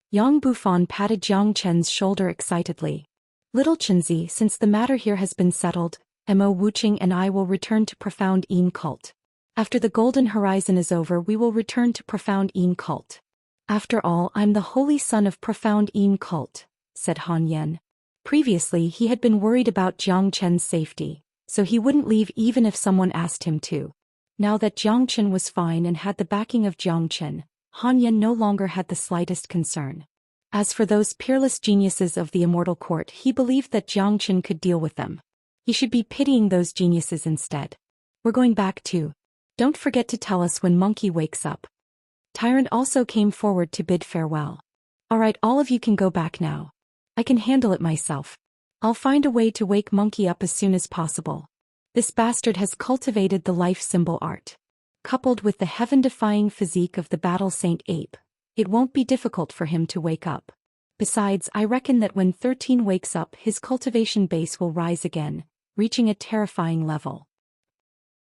Yang Bufan patted Jiang Chen's shoulder excitedly. Little Qinzi, since the matter here has been settled, Mo Wuqing and I will return to Profound Yin Cult. After the Golden Horizon is over, we will return to Profound Yin Cult. After all, I'm the holy son of Profound Yin Cult, said Han Yan. Previously he had been worried about Jiang Chen's safety, so he wouldn't leave even if someone asked him to. Now that Jiang Chen was fine and had the backing of Jiang Chen, Han Yan no longer had the slightest concern. As for those peerless geniuses of the Immortal Court, he believed that Jiang Chen could deal with them. He should be pitying those geniuses instead. We're going back too. Don't forget to tell us when Monkey wakes up. Tyrant also came forward to bid farewell. Alright, all of you can go back now. I can handle it myself. I'll find a way to wake Monkey up as soon as possible. This bastard has cultivated the life symbol art. Coupled with the heaven-defying physique of the Battle Saint Ape, it won't be difficult for him to wake up. Besides, I reckon that when 13 wakes up, his cultivation base will rise again, reaching a terrifying level.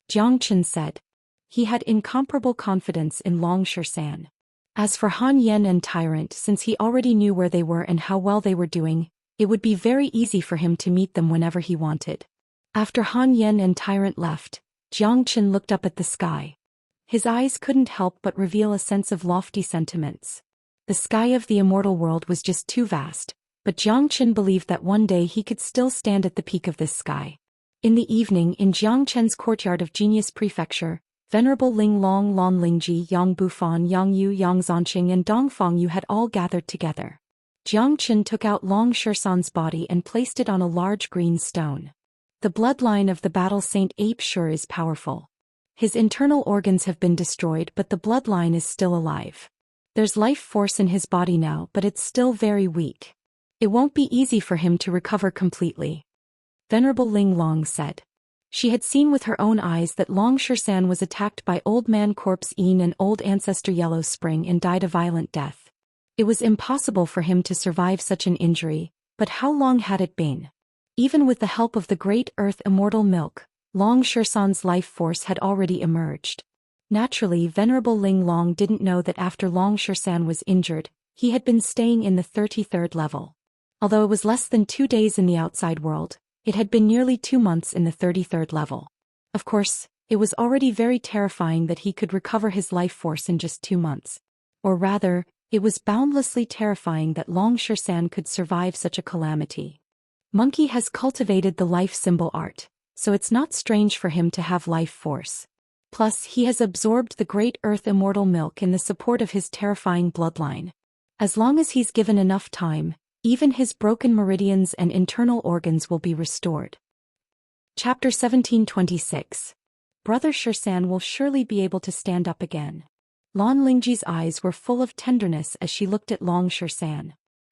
Jiang Chen said. He had incomparable confidence in Xian. As for Han Yan and Tyrant, since he already knew where they were and how well they were doing, it would be very easy for him to meet them whenever he wanted. After Han Yan and Tyrant left, Jiang Chen looked up at the sky. His eyes couldn't help but reveal a sense of lofty sentiments. The sky of the immortal world was just too vast, but Jiang Chen believed that one day he could still stand at the peak of this sky. In the evening, in Jiang Chen's courtyard of Genius Prefecture, Venerable Ling Long, Lon Lingji, Yang Bufan, Yang Yu, Yang Zanqing and Dong Fangyu had all gathered together. Jiang Chen took out Xian's body and placed it on a large green stone. The bloodline of the Battle Saint Ape sure is powerful. His internal organs have been destroyed, but the bloodline is still alive. There's life force in his body now, but it's still very weak. It won't be easy for him to recover completely. Venerable Ling Long said. She had seen with her own eyes that Xian was attacked by Old Man Corpse Yin and Old Ancestor Yellow Spring and died a violent death. It was impossible for him to survive such an injury, but how long had it been? Even with the help of the Great Earth Immortal Milk, Xian's life force had already emerged. Naturally, Venerable Ling Long didn't know that after Xian was injured, he had been staying in the 33rd level. Although it was less than 2 days in the outside world, it had been nearly 2 months in the 33rd level. Of course, it was already very terrifying that he could recover his life force in just 2 months. Or rather, it was boundlessly terrifying that Long Xian could survive such a calamity. Monkey has cultivated the life symbol art, so it's not strange for him to have life force. Plus, he has absorbed the great earth immortal milk in the support of his terrifying bloodline. As long as he's given enough time, even his broken meridians and internal organs will be restored. Chapter 1726. Brother Xian will surely be able to stand up again. Lan Lingji's eyes were full of tenderness as she looked at Long Xian.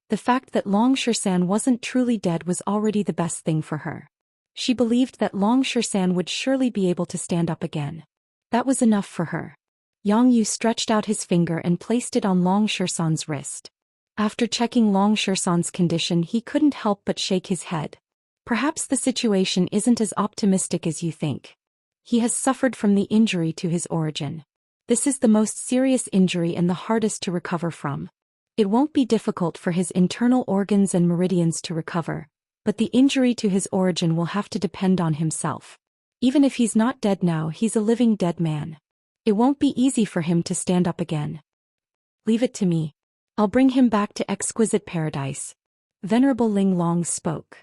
The fact that Long Xian wasn't truly dead was already the best thing for her. She believed that Long Xian would surely be able to stand up again. That was enough for her. Yang Yu stretched out his finger and placed it on Long Xian's wrist. After checking Long Xian's condition, he couldn't help but shake his head. Perhaps the situation isn't as optimistic as you think. He has suffered from the injury to his origin. This is the most serious injury and the hardest to recover from. It won't be difficult for his internal organs and meridians to recover, but the injury to his origin will have to depend on himself. Even if he's not dead now, he's a living dead man. It won't be easy for him to stand up again. Leave it to me. I'll bring him back to exquisite paradise. Venerable Ling Long spoke.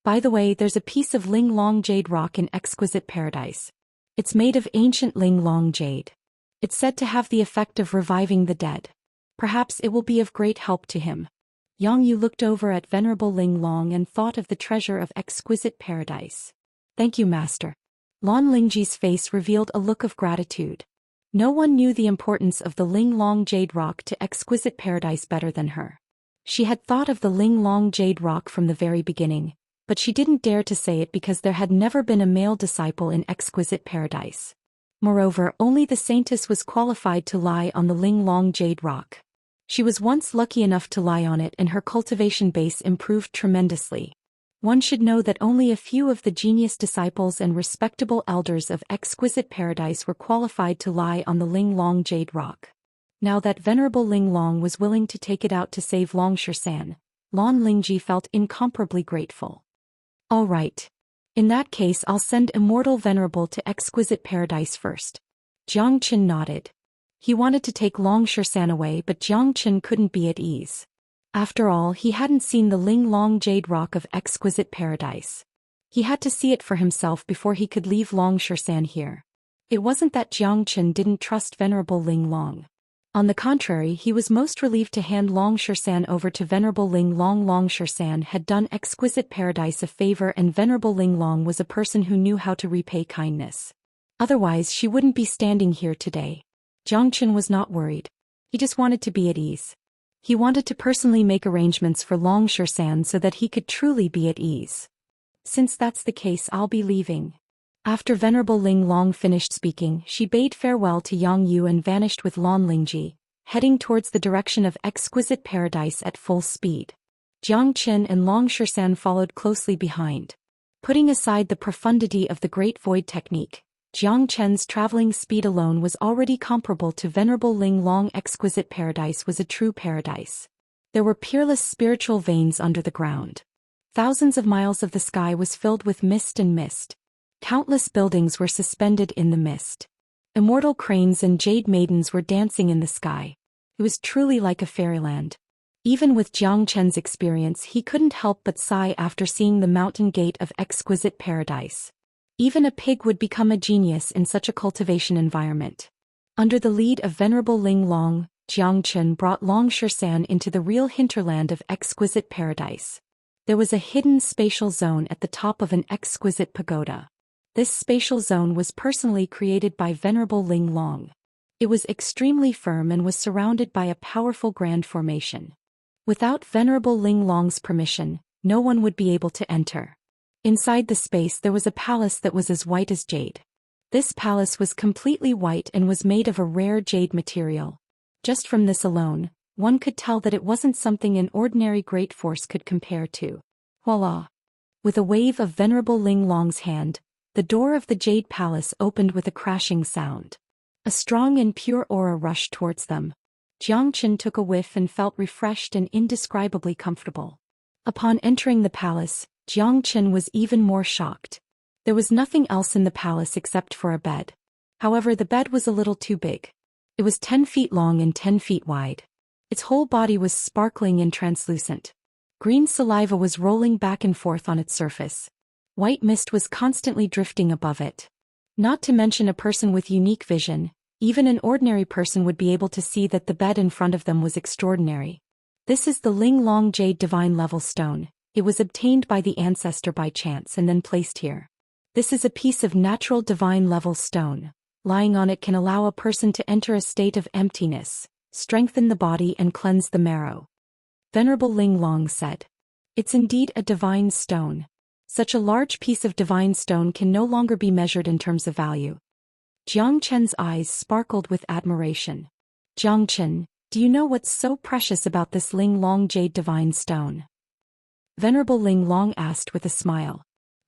By the way, there's a piece of Ling Long jade rock in exquisite paradise. It's made of ancient Ling Long jade. It's said to have the effect of reviving the dead. Perhaps it will be of great help to him. Yang Yu looked over at Venerable Ling Long and thought of the treasure of exquisite paradise. Thank you, Master. Lan Lingji's face revealed a look of gratitude. No one knew the importance of the Ling Long jade rock to exquisite paradise better than her. She had thought of the Ling Long jade rock from the very beginning, but she didn't dare to say it because there had never been a male disciple in exquisite paradise. Moreover, only the saintess was qualified to lie on the Ling Long jade rock. She was once lucky enough to lie on it and her cultivation base improved tremendously. One should know that only a few of the genius disciples and respectable elders of exquisite paradise were qualified to lie on the Ling Long jade rock. Now that Venerable Ling Long was willing to take it out to save Long Xian, Lan Lingji felt incomparably grateful. All right. In that case, I'll send Immortal Venerable to exquisite paradise first. Jiang Qin nodded. He wanted to take Long Xian away, but Jiang Qin couldn't be at ease. After all, he hadn't seen the Ling Long jade rock of exquisite paradise. He had to see it for himself before he could leave Long Xian here. It wasn't that Jiang Qin didn't trust Venerable Ling Long. On the contrary, he was most relieved to hand Long Xian over to Venerable Ling Long. Long Xian had done exquisite paradise a favor, and Venerable Ling Long was a person who knew how to repay kindness. Otherwise, she wouldn't be standing here today. Jiang Qin was not worried. He just wanted to be at ease. He wanted to personally make arrangements for Long Xian so that he could truly be at ease. Since that's the case, I'll be leaving. After Venerable Ling Long finished speaking, she bade farewell to Yang Yu and vanished with Lan Lingji, heading towards the direction of exquisite paradise at full speed. Jiang Qin and Long Xian followed closely behind. Putting aside the profundity of the Great Void technique, Jiang Qin's traveling speed alone was already comparable to Venerable Ling Long. Exquisite paradise was a true paradise. There were peerless spiritual veins under the ground. Thousands of miles of the sky was filled with mist and mist. Countless buildings were suspended in the mist. Immortal cranes and jade maidens were dancing in the sky. It was truly like a fairyland. Even with Jiang Qin's experience, he couldn't help but sigh after seeing the mountain gate of exquisite paradise. Even a pig would become a genius in such a cultivation environment. Under the lead of Venerable Ling Long, Jiang Qin brought Long Xian into the real hinterland of exquisite paradise. There was a hidden spatial zone at the top of an exquisite pagoda. This spatial zone was personally created by Venerable Ling Long. It was extremely firm and was surrounded by a powerful grand formation. Without Venerable Ling Long's permission, no one would be able to enter. Inside the space there was a palace that was as white as jade. This palace was completely white and was made of a rare jade material. Just from this alone, one could tell that it wasn't something an ordinary great force could compare to. Voila! With a wave of Venerable Ling Long's hand, the door of the jade palace opened with a crashing sound. A strong and pure aura rushed towards them. Jiang Qin took a whiff and felt refreshed and indescribably comfortable. Upon entering the palace, Jiang Qin was even more shocked. There was nothing else in the palace except for a bed. However, the bed was a little too big. It was 10 feet long and 10 feet wide. Its whole body was sparkling and translucent. Green saliva was rolling back and forth on its surface. White mist was constantly drifting above it. Not to mention a person with unique vision, even an ordinary person would be able to see that the bed in front of them was extraordinary. This is the Ling Long Jade Divine Level Stone. It was obtained by the ancestor by chance and then placed here. This is a piece of natural divine level stone. Lying on it can allow a person to enter a state of emptiness, strengthen the body and cleanse the marrow. Venerable Ling Long said. It's indeed a divine stone. Such a large piece of divine stone can no longer be measured in terms of value. Jiang Chen's eyes sparkled with admiration. Jiang Chen, do you know what's so precious about this Ling Long Jade Divine Stone? Venerable Ling Long asked with a smile.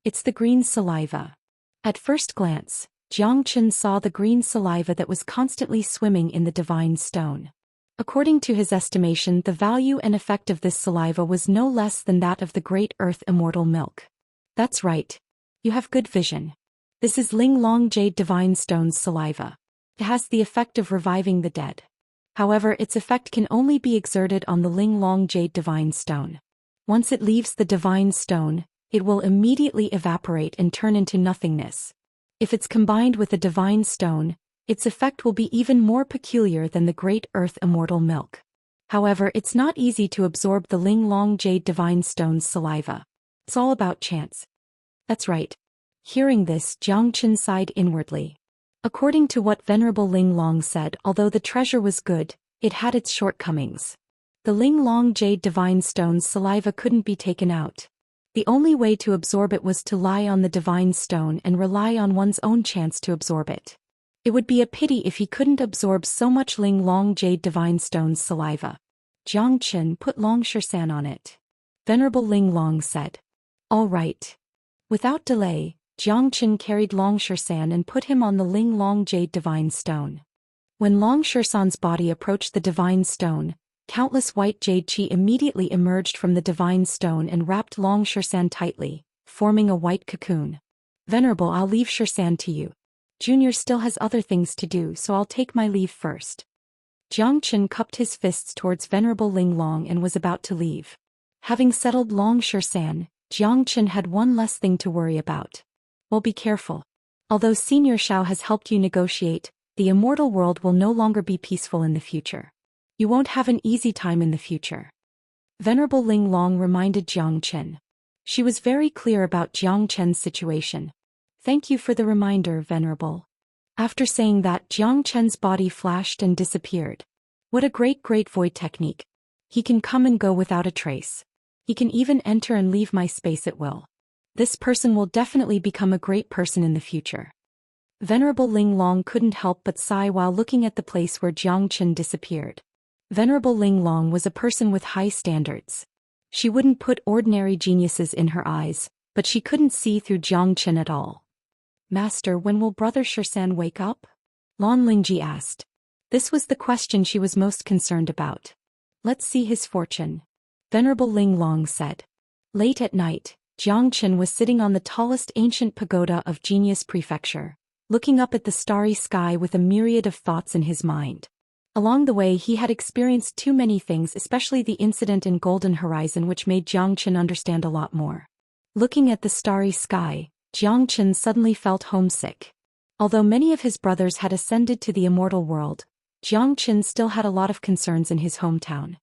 It's the green saliva. At first glance, Jiang Chen saw the green saliva that was constantly swimming in the divine stone. According to his estimation, the value and effect of this saliva was no less than that of the great earth immortal milk. That's right. You have good vision. This is Ling Long Jade Divine Stone's saliva. It has the effect of reviving the dead. However, its effect can only be exerted on the Ling Long Jade Divine Stone. Once it leaves the divine stone, it will immediately evaporate and turn into nothingness. If it's combined with a divine stone, its effect will be even more peculiar than the great earth immortal milk. However, it's not easy to absorb the Ling Long Jade Divine Stone's saliva. It's all about chance. That's right. Hearing this, Jiang Chen sighed inwardly. According to what Venerable Ling Long said, although the treasure was good, it had its shortcomings. The Ling Long Jade Divine Stone's saliva couldn't be taken out. The only way to absorb it was to lie on the divine stone and rely on one's own chance to absorb it. It would be a pity if he couldn't absorb so much Ling Long Jade Divine Stone's saliva. Jiang Chen put Long Xian on it. Venerable Ling Long said. All right. Without delay, Jiang Chen carried Long Xian and put him on the Ling Long Jade Divine Stone. When Long Xian's body approached the divine stone, countless white jade qi immediately emerged from the divine stone and wrapped Long Xian tightly, forming a white cocoon. Venerable, I'll leave Xian to you. Junior still has other things to do, so I'll take my leave first. Jiang Chen cupped his fists towards Venerable Ling Long and was about to leave. Having settled Long Xian, Jiang Chen had one less thing to worry about. Well, be careful. Although Senior Shao has helped you negotiate, the immortal world will no longer be peaceful in the future. You won't have an easy time in the future. Venerable Ling Long reminded Jiang Chen. She was very clear about Jiang Chen's situation. Thank you for the reminder, Venerable. After saying that, Jiang Chen's body flashed and disappeared. What a great void technique. He can come and go without a trace. He can even enter and leave my space at will. This person will definitely become a great person in the future. Venerable Ling Long couldn't help but sigh while looking at the place where Jiang Chen disappeared. Venerable Ling Long was a person with high standards. She wouldn't put ordinary geniuses in her eyes, but she couldn't see through Jiang Chen at all. Master, when will Brother Xian wake up? Lan Lingji asked. This was the question she was most concerned about. Let's see his fortune. Venerable Ling Long said. Late at night, Jiang Chen was sitting on the tallest ancient pagoda of Genius Prefecture, looking up at the starry sky with a myriad of thoughts in his mind. Along the way he had experienced too many things, especially the incident in Golden Horizon, which made Jiang Chen understand a lot more. Looking at the starry sky, Jiang Chen suddenly felt homesick. Although many of his brothers had ascended to the immortal world, Jiang Chen still had a lot of concerns in his hometown.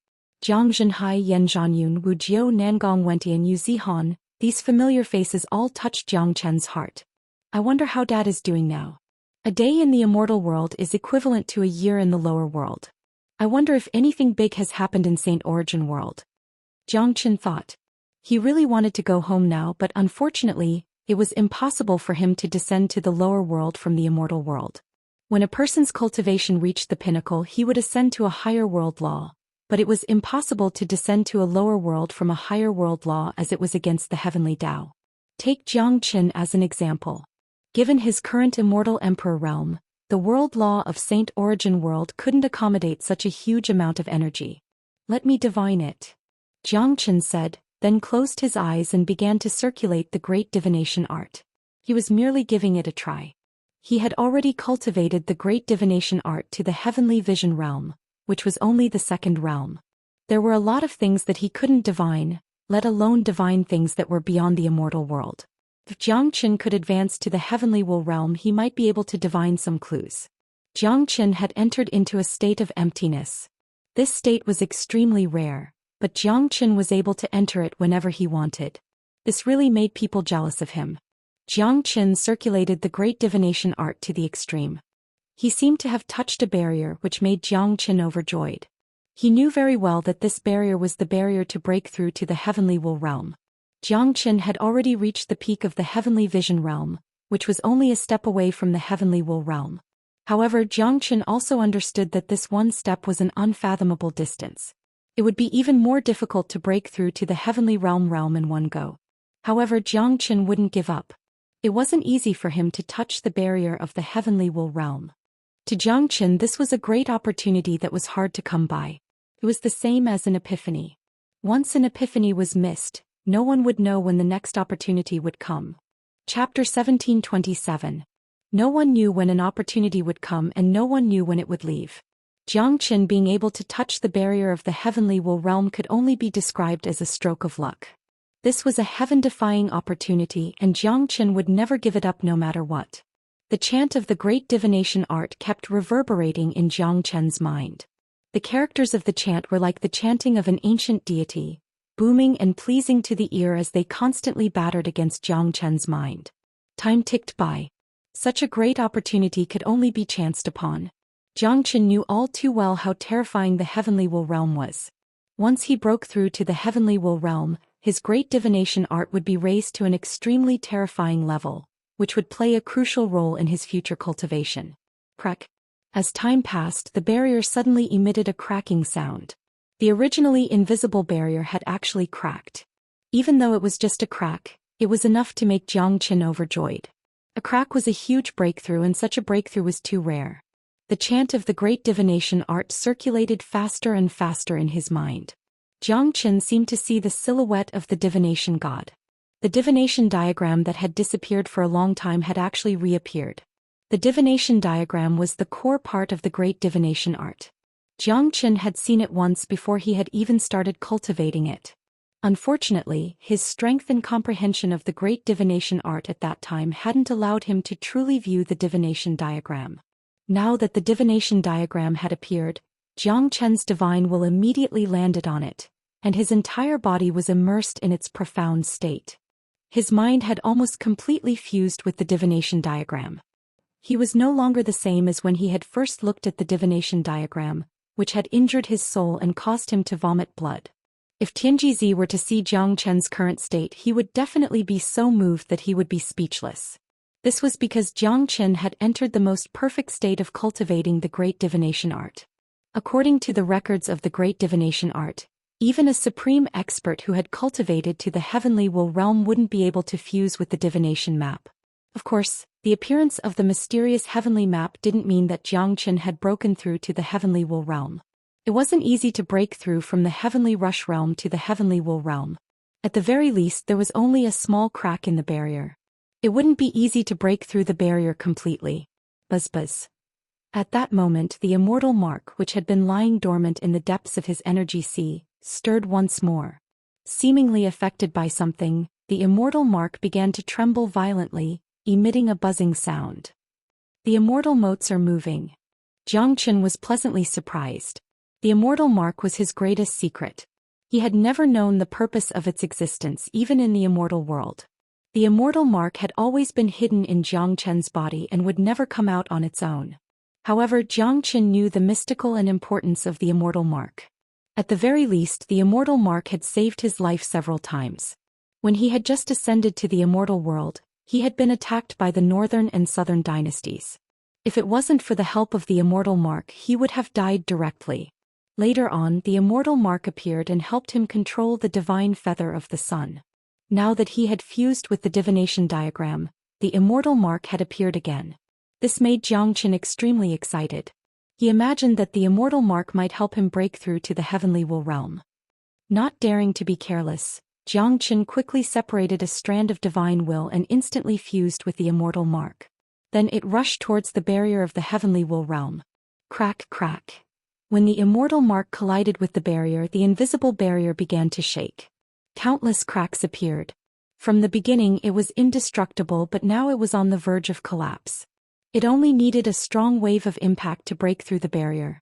Jiang Zhenhai, Yan Zhanyun, Wu Jiu, Nangong Wentian, Yu Zihan, these familiar faces all touched Jiang Chen's heart. I wonder how Dad is doing now. A day in the immortal world is equivalent to a year in the lower world. I wonder if anything big has happened in Saint Origin World. Jiang Chen thought. He really wanted to go home now, but unfortunately, it was impossible for him to descend to the lower world from the immortal world. When a person's cultivation reached the pinnacle, he would ascend to a higher world law, but it was impossible to descend to a lower world from a higher world law as it was against the heavenly Tao. Take Jiang Chen as an example. Given his current immortal emperor realm, the world law of Saint Origin World couldn't accommodate such a huge amount of energy. Let me divine it. Jiang Chen said, then closed his eyes and began to circulate the great divination art. He was merely giving it a try. He had already cultivated the great divination art to the heavenly vision realm, which was only the second realm. There were a lot of things that he couldn't divine, let alone divine things that were beyond the immortal world. If Jiang Qin could advance to the heavenly will realm, he might be able to divine some clues. Jiang Qin had entered into a state of emptiness. This state was extremely rare, but Jiang Qin was able to enter it whenever he wanted. This really made people jealous of him. Jiang Qin circulated the great divination art to the extreme. He seemed to have touched a barrier which made Jiang Qin overjoyed. He knew very well that this barrier was the barrier to break through to the heavenly will realm. Jiang Qin had already reached the peak of the heavenly vision realm, which was only a step away from the heavenly will realm. However, Jiang Qin also understood that this one step was an unfathomable distance. It would be even more difficult to break through to the heavenly realm in one go. However, Jiang Qin wouldn't give up. It wasn't easy for him to touch the barrier of the heavenly will realm. To Jiang Qin, this was a great opportunity that was hard to come by. It was the same as an epiphany. Once an epiphany was missed, no one would know when the next opportunity would come. Chapter 1727. No one knew when an opportunity would come and no one knew when it would leave. Jiang Qin being able to touch the barrier of the heavenly will realm could only be described as a stroke of luck. This was a heaven-defying opportunity and Jiang Qin would never give it up no matter what. The chant of the great divination art kept reverberating in Jiang Qin's mind. The characters of the chant were like the chanting of an ancient deity, booming and pleasing to the ear as they constantly battered against Jiang Qin's mind. Time ticked by. Such a great opportunity could only be chanced upon. Jiang Qin knew all too well how terrifying the heavenly will realm was. Once he broke through to the heavenly will realm, his great divination art would be raised to an extremely terrifying level, which would play a crucial role in his future cultivation. Crack. As time passed, the barrier suddenly emitted a cracking sound. The originally invisible barrier had actually cracked. Even though it was just a crack, it was enough to make Jiang Qin overjoyed. A crack was a huge breakthrough and such a breakthrough was too rare. The chant of the great divination art circulated faster and faster in his mind. Jiang Qin seemed to see the silhouette of the divination god. The divination diagram that had disappeared for a long time had actually reappeared. The divination diagram was the core part of the great divination art. Jiang Qin had seen it once before he had even started cultivating it. Unfortunately, his strength and comprehension of the great divination art at that time hadn't allowed him to truly view the divination diagram. Now that the divination diagram had appeared, Jiang Qin's divine will immediately landed on it, and his entire body was immersed in its profound state. His mind had almost completely fused with the divination diagram. He was no longer the same as when he had first looked at the divination diagram, which had injured his soul and caused him to vomit blood. If Tianjizi were to see Jiang Qin's current state, he would definitely be so moved that he would be speechless. This was because Jiang Qin had entered the most perfect state of cultivating the great divination art. According to the records of the great divination art, even a supreme expert who had cultivated to the heavenly will realm wouldn't be able to fuse with the divination map. Of course, the appearance of the mysterious heavenly map didn't mean that Jiang Qin had broken through to the heavenly will realm. It wasn't easy to break through from the heavenly rush realm to the heavenly will realm. At the very least, there was only a small crack in the barrier. It wouldn't be easy to break through the barrier completely. Buzz buzz. At that moment, the immortal mark, which had been lying dormant in the depths of his energy sea, stirred once more. Seemingly affected by something, the immortal mark began to tremble violently, emitting a buzzing sound. The immortal motes are moving. Jiang Qin was pleasantly surprised. The immortal mark was his greatest secret. He had never known the purpose of its existence even in the immortal world. The immortal mark had always been hidden in Jiang Qin's body and would never come out on its own. However, Jiang Qin knew the mystical and importance of the immortal mark. At the very least, the immortal mark had saved his life several times. When he had just ascended to the immortal world, he had been attacked by the northern and southern dynasties. If it wasn't for the help of the immortal mark, he would have died directly. Later on, the immortal mark appeared and helped him control the divine feather of the sun. Now that he had fused with the divination diagram, the immortal mark had appeared again. This made Jiang Qin extremely excited. He imagined that the immortal mark might help him break through to the heavenly will realm. Not daring to be careless, Jiang Qin quickly separated a strand of divine will and instantly fused with the immortal mark. Then it rushed towards the barrier of the heavenly will realm. Crack, crack. When the immortal mark collided with the barrier, the invisible barrier began to shake. Countless cracks appeared. From the beginning it was indestructible, but now it was on the verge of collapse. It only needed a strong wave of impact to break through the barrier.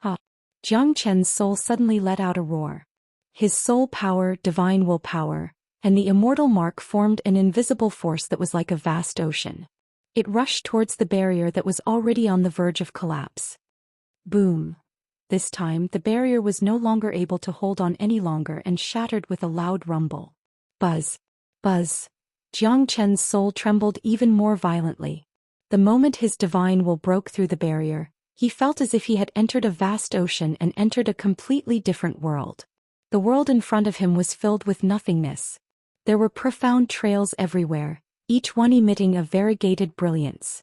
Ah! Jiang Chen's soul suddenly let out a roar. His soul power, divine will power, and the immortal mark formed an invisible force that was like a vast ocean. It rushed towards the barrier that was already on the verge of collapse. Boom! This time the barrier was no longer able to hold on any longer and shattered with a loud rumble. Buzz! Buzz! Jiang Chen's soul trembled even more violently. The moment his divine will broke through the barrier, he felt as if he had entered a vast ocean and entered a completely different world. The world in front of him was filled with nothingness. There were profound trails everywhere, each one emitting a variegated brilliance.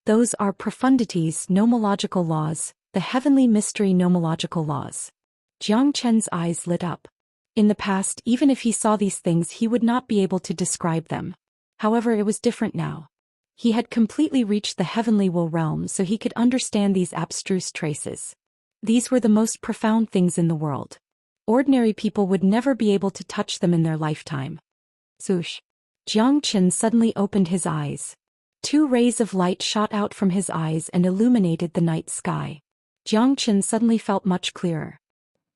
Those are profundities, nomological laws, the heavenly mystery nomological laws. Jiang Chen's eyes lit up. In the past, even if he saw these things, he would not be able to describe them. However, it was different now. He had completely reached the heavenly will realm, so he could understand these abstruse traces. These were the most profound things in the world. Ordinary people would never be able to touch them in their lifetime. Swoosh! Jiang Qin suddenly opened his eyes. 2 rays of light shot out from his eyes and illuminated the night sky. Jiang Qin suddenly felt much clearer.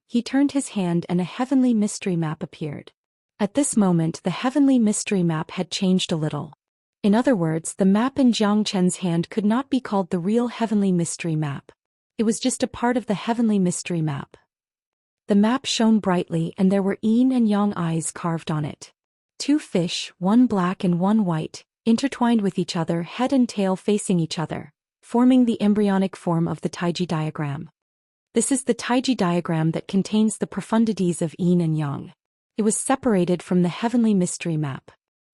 He turned his hand and a heavenly mystery map appeared. At this moment the heavenly mystery map had changed a little. In other words, the map in Jiang Chen's hand could not be called the real heavenly mystery map. It was just a part of the heavenly mystery map. The map shone brightly and there were yin and yang eyes carved on it. 2 fish, one black and one white, intertwined with each other, head and tail facing each other, forming the embryonic form of the Taiji diagram. This is the Taiji diagram that contains the profundities of yin and yang. It was separated from the heavenly mystery map.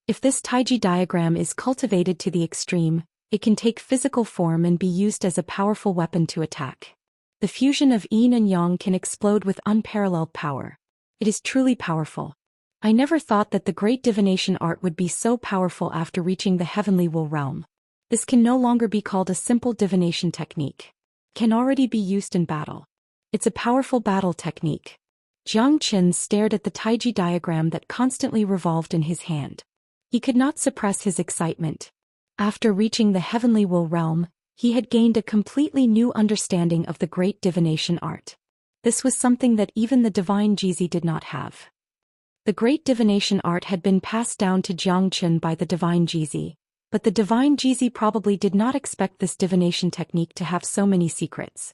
If this Taiji diagram is cultivated to the extreme, it can take physical form and be used as a powerful weapon to attack. The fusion of yin and yang can explode with unparalleled power. It is truly powerful. I never thought that the great divination art would be so powerful after reaching the heavenly will realm. This can no longer be called a simple divination technique. It can already be used in battle. It's a powerful battle technique. Jiang Qin stared at the Taiji diagram that constantly revolved in his hand. He could not suppress his excitement. After reaching the heavenly will realm, he had gained a completely new understanding of the great divination art. This was something that even the divine Jizi did not have. The great divination art had been passed down to Jiang Qin by the divine Jizi, but the divine Jizi probably did not expect this divination technique to have so many secrets.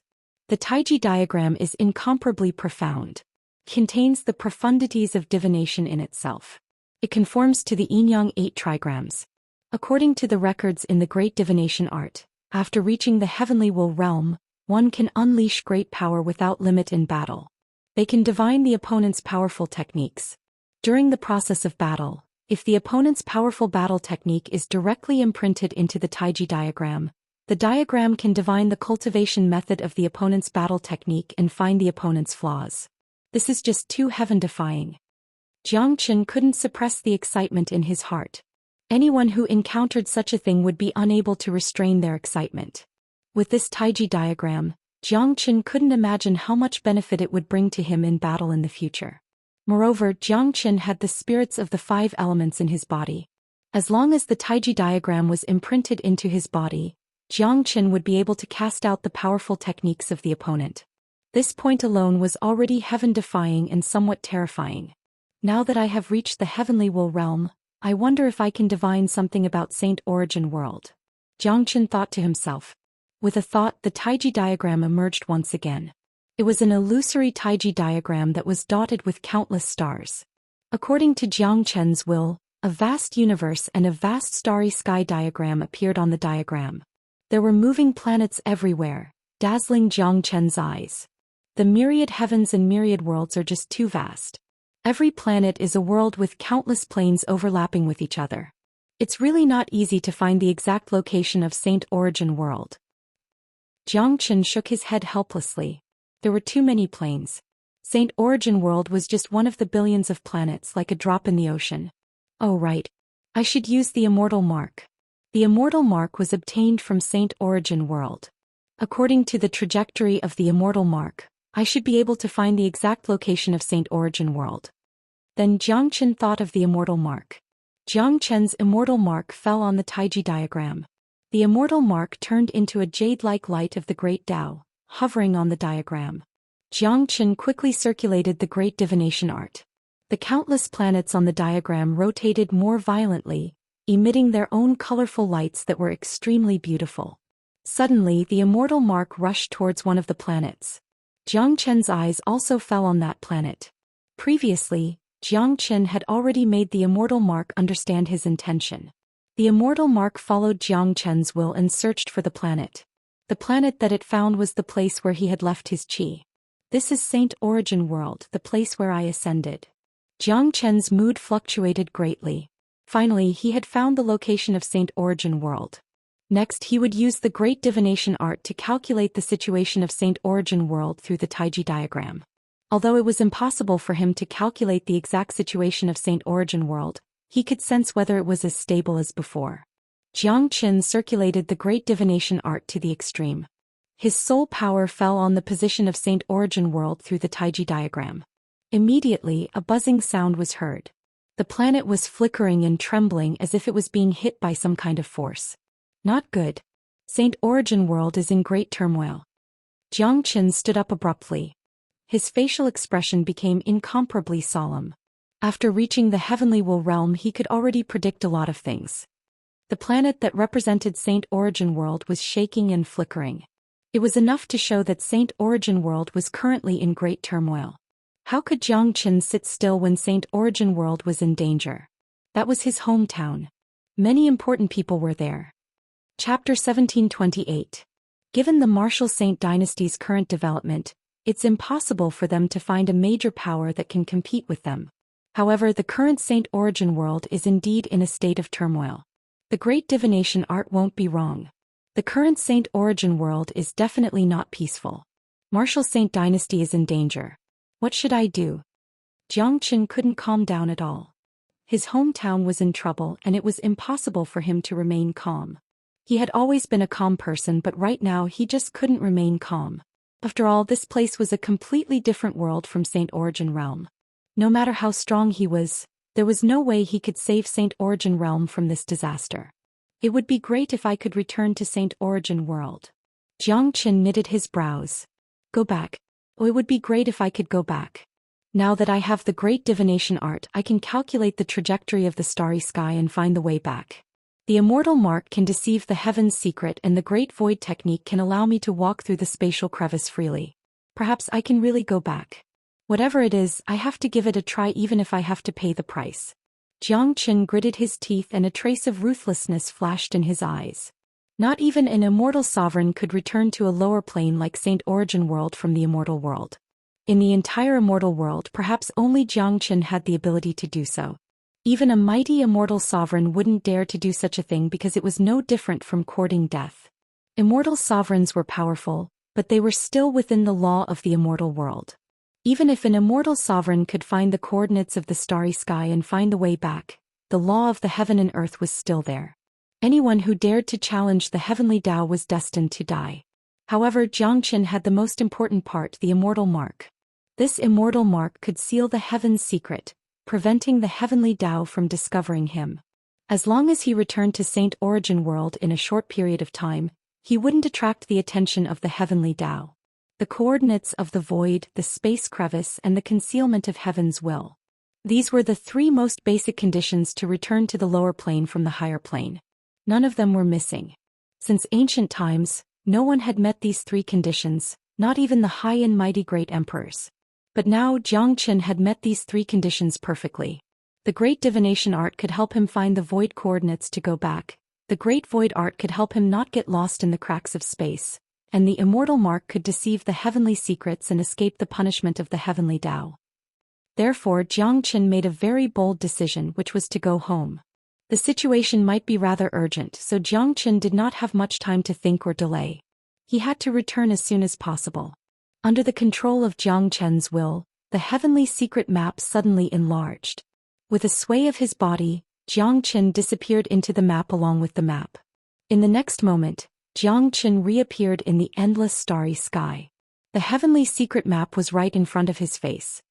The Taiji diagram is incomparably profound. It contains the profundities of divination in itself. It conforms to the yin-yang 8 trigrams. According to the records in the great divination art, after reaching the heavenly will realm, one can unleash great power without limit in battle. They can divine the opponent's powerful techniques. During the process of battle, if the opponent's powerful battle technique is directly imprinted into the Taiji diagram, the diagram can divine the cultivation method of the opponent's battle technique and find the opponent's flaws. This is just too heaven-defying. Jiang Qin couldn't suppress the excitement in his heart. Anyone who encountered such a thing would be unable to restrain their excitement. With this Taiji diagram, Jiang Qin couldn't imagine how much benefit it would bring to him in battle in the future. Moreover, Jiang Qin had the spirits of the 5 elements in his body. As long as the Taiji diagram was imprinted into his body, Jiang Qin would be able to cast out the powerful techniques of the opponent. This point alone was already heaven-defying and somewhat terrifying. Now that I have reached the heavenly will realm, I wonder if I can divine something about Saint Origin World. Jiang Qin thought to himself. With a thought, the Taiji diagram emerged once again. It was an illusory Taiji diagram that was dotted with countless stars. According to Jiang Chen's will, a vast universe and a vast starry sky diagram appeared on the diagram. There were moving planets everywhere, dazzling Jiang Chen's eyes. The myriad heavens and myriad worlds are just too vast. Every planet is a world with countless planes overlapping with each other. It's really not easy to find the exact location of Saint Origin World. Jiang Qin shook his head helplessly. There were too many planes. Saint Origin World was just one of the billions of planets, like a drop in the ocean. Oh right. I should use the Immortal Mark. The Immortal Mark was obtained from Saint Origin World. According to the trajectory of the Immortal Mark, I should be able to find the exact location of Saint Origin World. Then Jiang Chen thought of the Immortal Mark. Jiang Chen's Immortal Mark fell on the Taiji diagram. The Immortal Mark turned into a jade-like light of the Great Tao, hovering on the diagram. Jiang Chen quickly circulated the Great Divination Art. The countless planets on the diagram rotated more violently, emitting their own colorful lights that were extremely beautiful. Suddenly, the Immortal Mark rushed towards one of the planets. Jiang Chen's eyes also fell on that planet. Previously, Jiang Chen had already made the Immortal Mark understand his intention. The Immortal Mark followed Jiang Chen's will and searched for the planet. The planet that it found was the place where he had left his qi. This is Saint Origin World, the place where I ascended. Jiang Chen's mood fluctuated greatly. Finally, he had found the location of Saint Origin World. Next, he would use the Great Divination Art to calculate the situation of Saint Origin World through the Taiji diagram. Although it was impossible for him to calculate the exact situation of Saint Origin World, he could sense whether it was as stable as before. Jiang Chen circulated the Great Divination Art to the extreme. His soul power fell on the position of Saint Origin World through the Taiji diagram. Immediately, a buzzing sound was heard. The planet was flickering and trembling as if it was being hit by some kind of force. Not good. Saint Origin World is in great turmoil. Jiang Chen stood up abruptly. His facial expression became incomparably solemn. After reaching the Heavenly Will realm, he could already predict a lot of things. The planet that represented Saint Origin World was shaking and flickering. It was enough to show that Saint Origin World was currently in great turmoil. How could Jiang Chen sit still when Saint Origin World was in danger? That was his hometown. Many important people were there. Chapter 1728. Given the Martial Saint Dynasty's current development, it's impossible for them to find a major power that can compete with them. However, the current Saint Origin World is indeed in a state of turmoil. The Great Divination Art won't be wrong. The current Saint Origin World is definitely not peaceful. Martial Saint Dynasty is in danger. What should I do? Jiang Chen couldn't calm down at all. His hometown was in trouble and it was impossible for him to remain calm. He had always been a calm person, but right now he just couldn't remain calm. After all, this place was a completely different world from Saint Origin Realm. No matter how strong he was, there was no way he could save Saint Origin Realm from this disaster. It would be great if I could return to Saint Origin World. Jiang Chen knitted his brows. Go back. Oh, it would be great if I could go back. Now that I have the Great Divination Art, I can calculate the trajectory of the starry sky and find the way back. The Immortal Mark can deceive the heaven's secret, and the Great Void technique can allow me to walk through the spatial crevice freely. Perhaps I can really go back. Whatever it is, I have to give it a try even if I have to pay the price. Jiang Chen gritted his teeth and a trace of ruthlessness flashed in his eyes. Not even an immortal sovereign could return to a lower plane like Saint Origin World from the Immortal World. In the entire Immortal World, perhaps only Jiang Chen had the ability to do so. Even a mighty immortal sovereign wouldn't dare to do such a thing because it was no different from courting death. Immortal sovereigns were powerful, but they were still within the law of the Immortal World. Even if an immortal sovereign could find the coordinates of the starry sky and find the way back, the law of the heaven and earth was still there. Anyone who dared to challenge the heavenly Tao was destined to die. However, Jiang Chen had the most important part, the Immortal Mark. This Immortal Mark could seal the heaven's secret, preventing the heavenly Tao from discovering him. As long as he returned to Saint Origin World in a short period of time, he wouldn't attract the attention of the heavenly Tao. The coordinates of the void, the space crevice, and the concealment of heaven's will. These were the three most basic conditions to return to the lower plane from the higher plane. None of them were missing. Since ancient times, no one had met these three conditions, not even the high and mighty great emperors. But now Jiang Chen had met these three conditions perfectly. The Great Divination Art could help him find the void coordinates to go back, the Great Void Art could help him not get lost in the cracks of space, and the Immortal Mark could deceive the heavenly secrets and escape the punishment of the heavenly Tao. Therefore Jiang Chen made a very bold decision, which was to go home. The situation might be rather urgent, so Jiang Chen did not have much time to think or delay. He had to return as soon as possible. Under the control of Jiang Chen's will, the heavenly secret map suddenly enlarged. With a sway of his body, Jiang Qin disappeared into the map along with the map. In the next moment, Jiang Qin reappeared in the endless starry sky. The heavenly secret map was right in front of his face.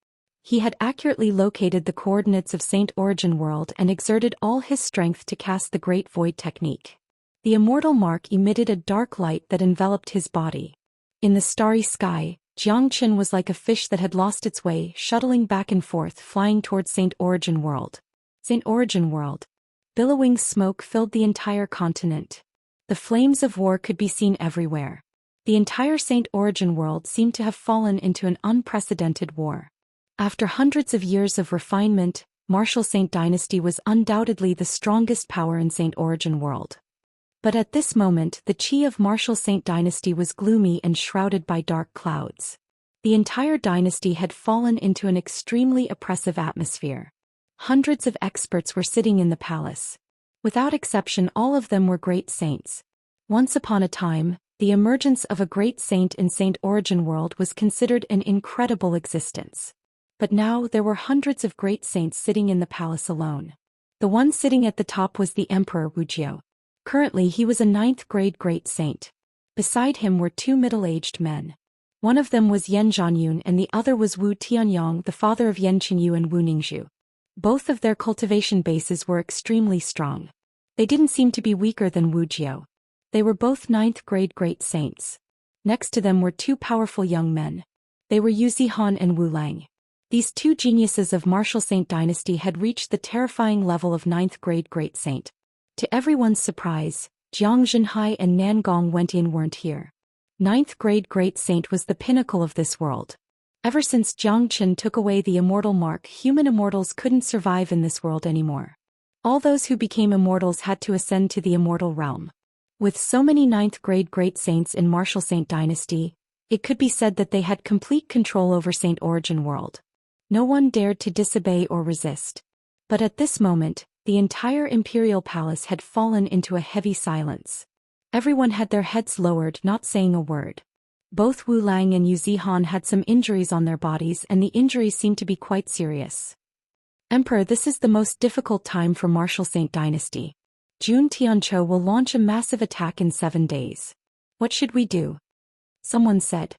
He had accurately located the coordinates of Saint Origin World and exerted all his strength to cast the Great Void technique. The immortal mark emitted a dark light that enveloped his body. In the starry sky, Jiang Qin was like a fish that had lost its way, shuttling back and forth, flying towards Saint Origin World. Saint Origin World. Billowing smoke filled the entire continent. The flames of war could be seen everywhere. The entire Saint Origin World seemed to have fallen into an unprecedented war. After hundreds of years of refinement, Martial Saint Dynasty was undoubtedly the strongest power in Saint Origin World. But at this moment, the chi of Martial Saint Dynasty was gloomy and shrouded by dark clouds. The entire dynasty had fallen into an extremely oppressive atmosphere. Hundreds of experts were sitting in the palace. Without exception, all of them were great saints. Once upon a time, the emergence of a great saint in Saint Origin World was considered an incredible existence. But now there were hundreds of great saints sitting in the palace alone. The one sitting at the top was the Emperor Wuxia. Currently he was a 9th grade great saint. Beside him were two middle-aged men. One of them was Yan Zhanyun and the other was Wu Tianyong, the father of Yan Qinyu and Wu Ningzhu. Both of their cultivation bases were extremely strong. They didn't seem to be weaker than Wu Jiao. They were both 9th grade great saints. Next to them were two powerful young men. They were Yu Zihan and Wu Lang. These two geniuses of Martial Saint Dynasty had reached the terrifying level of 9th grade great saint. To everyone's surprise, Jiang Zhenhai and Nan Gong Wentian weren't here. 9th grade great saint was the pinnacle of this world. Ever since Jiang Qin took away the immortal mark, human immortals couldn't survive in this world anymore. All those who became immortals had to ascend to the immortal realm. With so many 9th grade great saints in Martial Saint Dynasty, it could be said that they had complete control over Saint Origin World. No one dared to disobey or resist. But at this moment, the entire imperial palace had fallen into a heavy silence. Everyone had their heads lowered, not saying a word. Both Wu Lang and Yu Zihan had some injuries on their bodies and the injuries seemed to be quite serious. Emperor, this is the most difficult time for Martial Saint Dynasty. Jun Tianzhou will launch a massive attack in 7 days. What should we do? Someone said.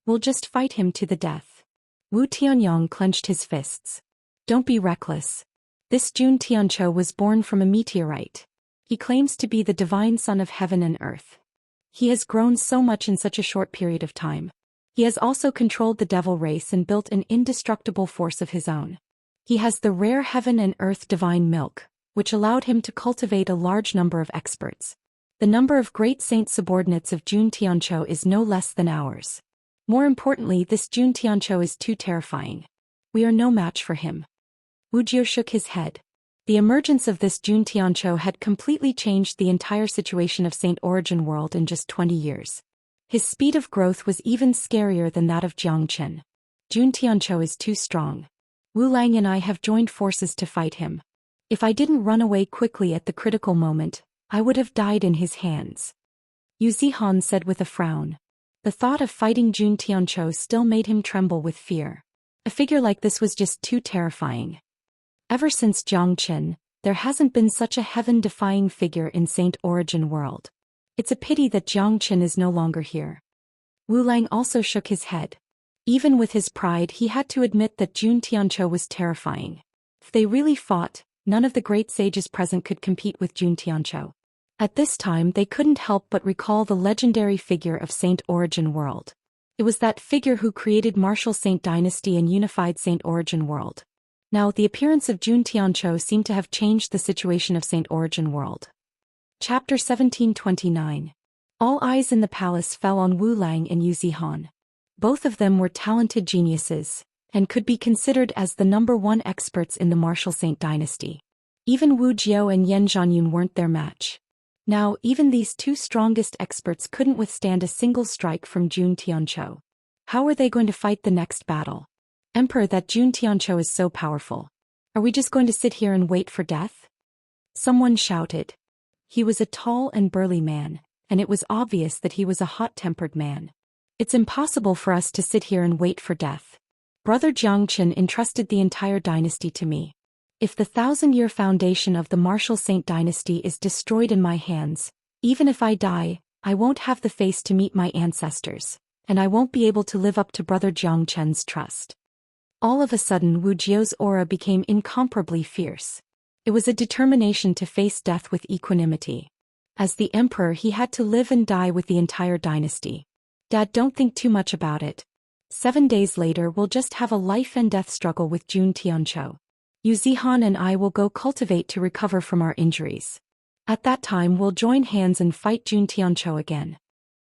We'll just fight him to the death. Wu Tianyong clenched his fists. Don't be reckless. This Jun Tianzhou was born from a meteorite. He claims to be the divine son of heaven and earth. He has grown so much in such a short period of time. He has also controlled the devil race and built an indestructible force of his own. He has the rare heaven and earth divine milk, which allowed him to cultivate a large number of experts. The number of great saint subordinates of Jun Tianzhou is no less than ours. More importantly, this Jun Tianzhou is too terrifying. We are no match for him. Wu Jiao shook his head. The emergence of this Jun Tianzhou had completely changed the entire situation of Saint Origin World in just 20 years. His speed of growth was even scarier than that of Jiang Qin. Jun Tianzhou is too strong. Wu Lang and I have joined forces to fight him. If I didn't run away quickly at the critical moment, I would have died in his hands. Yu Zihan said with a frown. The thought of fighting Jun Tianzhou still made him tremble with fear. A figure like this was just too terrifying. Ever since Jiang Qin, there hasn't been such a heaven-defying figure in Saint Origin World. It's a pity that Jiang Qin is no longer here. Wu Lang also shook his head. Even with his pride, he had to admit that Jun Tianzhou was terrifying. If they really fought, none of the great sages present could compete with Jun Tianzhou. At this time, they couldn't help but recall the legendary figure of Saint Origin World. It was that figure who created Martial Saint Dynasty and unified Saint Origin World. Now, the appearance of Jun Tianzhou seemed to have changed the situation of Saint Origin World. Chapter 1729. All eyes in the palace fell on Wu Lang and Yu Zihan. Both of them were talented geniuses, and could be considered as the #1 experts in the Martial Saint Dynasty. Even Wu Jiao and Yan Zhanyun weren't their match. Now, even these two strongest experts couldn't withstand a single strike from Jun Tianzhou. How were they going to fight the next battle? Emperor, that Jun Tianzhou is so powerful. Are we just going to sit here and wait for death? Someone shouted. He was a tall and burly man, and it was obvious that he was a hot-tempered man. It's impossible for us to sit here and wait for death. Brother Xianxia entrusted the entire dynasty to me. If the 1,000-year foundation of the martial saint dynasty is destroyed in my hands, even if I die, I won't have the face to meet my ancestors, and I won't be able to live up to Brother Xianxia's trust. All of a sudden Wu Jiao's aura became incomparably fierce. It was a determination to face death with equanimity. As the emperor he had to live and die with the entire dynasty. Dad, don't think too much about it. 7 days later we'll just have a life and death struggle with Jun Tianqiu. Yu Zihan and I will go cultivate to recover from our injuries. At that time we'll join hands and fight Jun Tianqiu again.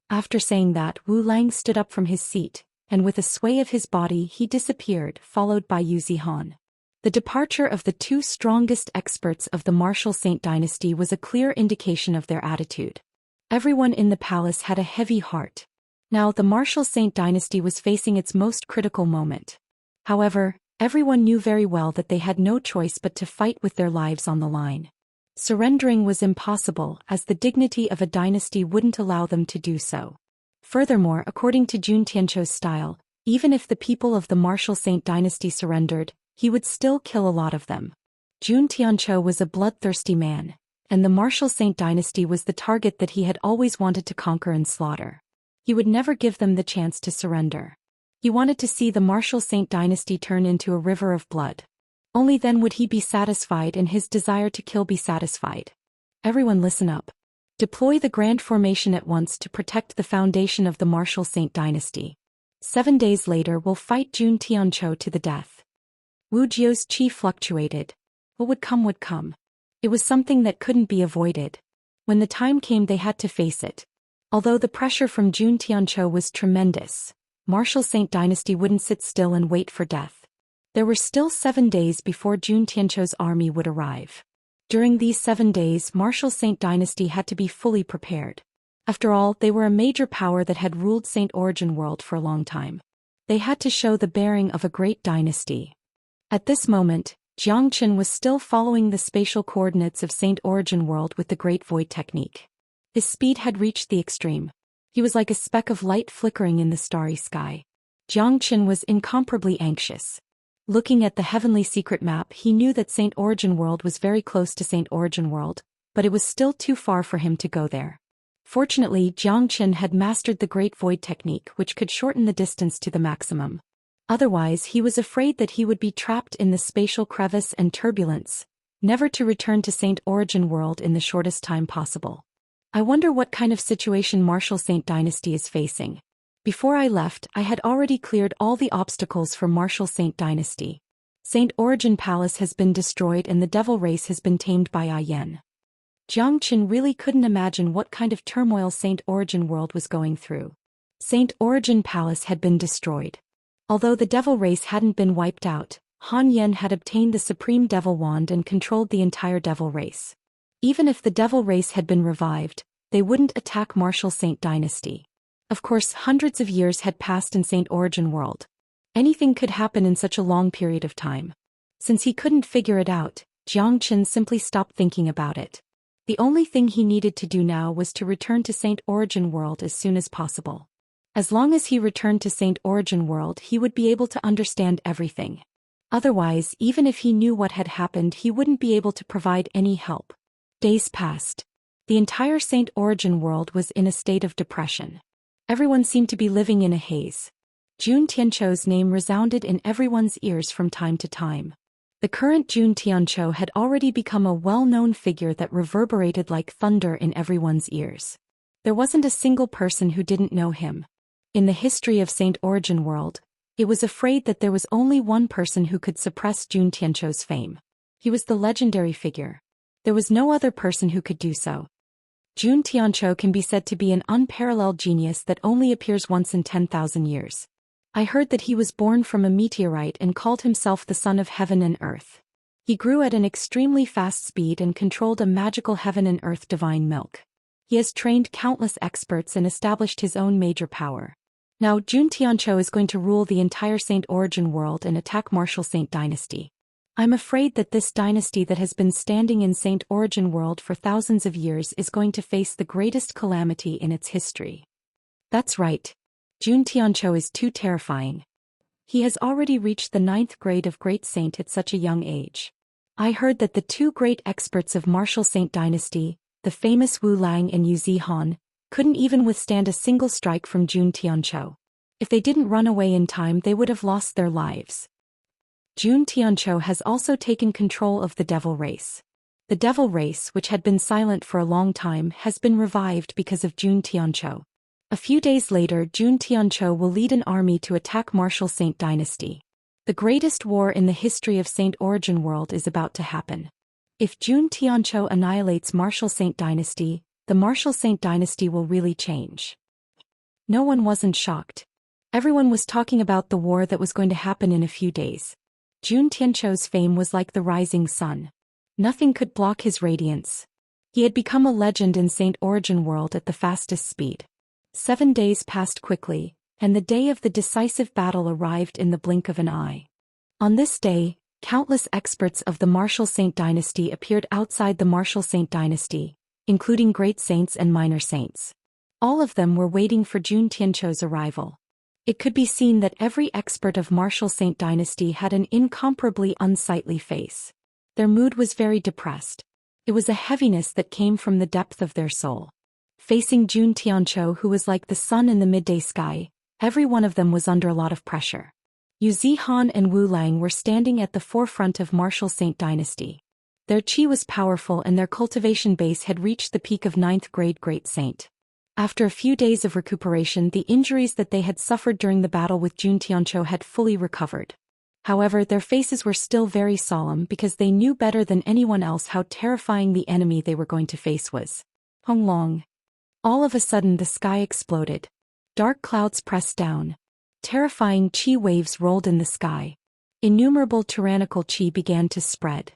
After saying that, Wu Lang stood up from his seat, and with a sway of his body he disappeared, followed by Yu Zihan. The departure of the two strongest experts of the martial saint dynasty was a clear indication of their attitude. Everyone in the palace had a heavy heart. Now the martial saint dynasty was facing its most critical moment. However, everyone knew very well that they had no choice but to fight with their lives on the line. Surrendering was impossible, as the dignity of a dynasty wouldn't allow them to do so. Furthermore, according to Jun Tianqiu's style, even if the people of the martial saint dynasty surrendered, he would still kill a lot of them. Jun Tianqiu was a bloodthirsty man, and the martial saint dynasty was the target that he had always wanted to conquer and slaughter. He would never give them the chance to surrender. He wanted to see the martial saint dynasty turn into a river of blood. Only then would he be satisfied and his desire to kill be satisfied. Everyone listen up. Deploy the grand formation at once to protect the foundation of the martial saint dynasty. 7 days later we'll fight Jun Tianqiu to the death. Wu Jiao's chi fluctuated. What would come would come. It was something that couldn't be avoided. When the time came they had to face it. Although the pressure from Jun Tianqiu was tremendous, martial saint dynasty wouldn't sit still and wait for death. There were still 7 days before Jun Tianqiu's army would arrive. During these 7 days martial saint dynasty had to be fully prepared. After all, they were a major power that had ruled Saint Origin World for a long time. They had to show the bearing of a great dynasty. At this moment, Xianxia was still following the spatial coordinates of Saint Origin World with the Great Void technique. His speed had reached the extreme. He was like a speck of light flickering in the starry sky. Xianxia was incomparably anxious. Looking at the heavenly secret map, he knew that Saint Origin World was very close to Saint Origin World, but it was still too far for him to go there. Fortunately, Xianxia had mastered the Great Void technique, which could shorten the distance to the maximum. Otherwise, he was afraid that he would be trapped in the spatial crevice and turbulence, never to return to Saint Origin World in the shortest time possible. I wonder what kind of situation martial saint dynasty is facing. Before I left, I had already cleared all the obstacles for martial saint dynasty. Saint Origin Palace has been destroyed and the devil race has been tamed by Yan. Xianxia really couldn't imagine what kind of turmoil Saint Origin World was going through. Saint Origin Palace had been destroyed. Although the devil race hadn't been wiped out, Han Yan had obtained the supreme devil wand and controlled the entire devil race. Even if the devil race had been revived, they wouldn't attack martial saint dynasty. Of course, hundreds of years had passed in Saint Origin World. Anything could happen in such a long period of time. Since he couldn't figure it out, Xianxia simply stopped thinking about it. The only thing he needed to do now was to return to Saint Origin World as soon as possible. As long as he returned to Saint Origin World, he would be able to understand everything. Otherwise, even if he knew what had happened, he wouldn't be able to provide any help. Days passed. The entire Saint Origin World was in a state of depression. Everyone seemed to be living in a haze. Jun Tianqiu's name resounded in everyone's ears from time to time. The current Jun Tianqiu had already become a well-known figure that reverberated like thunder in everyone's ears. There wasn't a single person who didn't know him. In the history of Saint Origin World, it was afraid that there was only one person who could suppress Jun Tianqiu's fame. He was the legendary figure. There was no other person who could do so. Jun Tianqiu can be said to be an unparalleled genius that only appears once in 10,000 years. I heard that he was born from a meteorite and called himself the son of heaven and earth. He grew at an extremely fast speed and controlled a magical heaven and earth divine milk. He has trained countless experts and established his own major power. Now Jun Tianqiu is going to rule the entire Saint Origin World and attack martial saint dynasty. I'm afraid that this dynasty that has been standing in Saint Origin World for thousands of years is going to face the greatest calamity in its history. That's right. Jun Tianqiu is too terrifying. He has already reached the 9th grade of Great Saint at such a young age. I heard that the two great experts of Martial Saint Dynasty, the famous Wu Lang and Yu Zihan, couldn't even withstand a single strike from Jun Tianqiu. If they didn't run away in time, they would have lost their lives. Jun Tianqiu has also taken control of the devil race. The devil race, which had been silent for a long time, has been revived because of Jun Tianqiu. A few days later, Jun Tianqiu will lead an army to attack Martial Saint Dynasty. The greatest war in the history of Saint Origin World is about to happen. If Jun Tianqiu annihilates Martial Saint Dynasty, the Martial Saint Dynasty will really change. No one wasn't shocked. Everyone was talking about the war that was going to happen in a few days. Jun Tianqiu's fame was like the rising sun. Nothing could block his radiance. He had become a legend in Saint Origin World at the fastest speed. 7 days passed quickly, and the day of the decisive battle arrived in the blink of an eye. On this day, countless experts of the Martial Saint Dynasty appeared outside the Martial Saint Dynasty, including great saints and minor saints. All of them were waiting for Jun Tianqiu's arrival. It could be seen that every expert of Martial Saint Dynasty had an incomparably unsightly face. Their mood was very depressed. It was a heaviness that came from the depth of their soul. Facing Jun Tianqiu, who was like the sun in the midday sky, every one of them was under a lot of pressure. Yu Zihan and Wu Lang were standing at the forefront of Martial Saint Dynasty. Their qi was powerful and their cultivation base had reached the peak of 9th grade Great Saint. After a few days of recuperation, the injuries that they had suffered during the battle with Jun Tianqiu had fully recovered. However, their faces were still very solemn because they knew better than anyone else how terrifying the enemy they were going to face was. Honglong. All of a sudden the sky exploded. Dark clouds pressed down. Terrifying qi waves rolled in the sky. Innumerable tyrannical qi began to spread.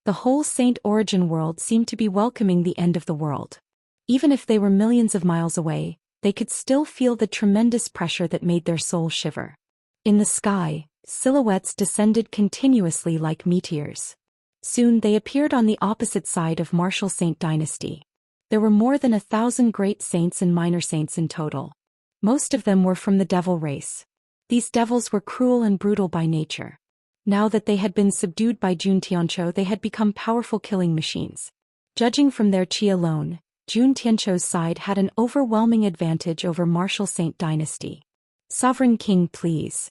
The whole Saint Origin world seemed to be welcoming the end of the world. Even if they were millions of miles away, they could still feel the tremendous pressure that made their soul shiver. In the sky, silhouettes descended continuously like meteors. Soon they appeared on the opposite side of Martial Saint Dynasty. There were more than 1,000 great saints and minor saints in total. Most of them were from the devil race. These devils were cruel and brutal by nature. Now that they had been subdued by Jun Tianqiu, they had become powerful killing machines. Judging from their qi alone, Jun Tianqiu's side had an overwhelming advantage over Martial Saint Dynasty. Sovereign King, please.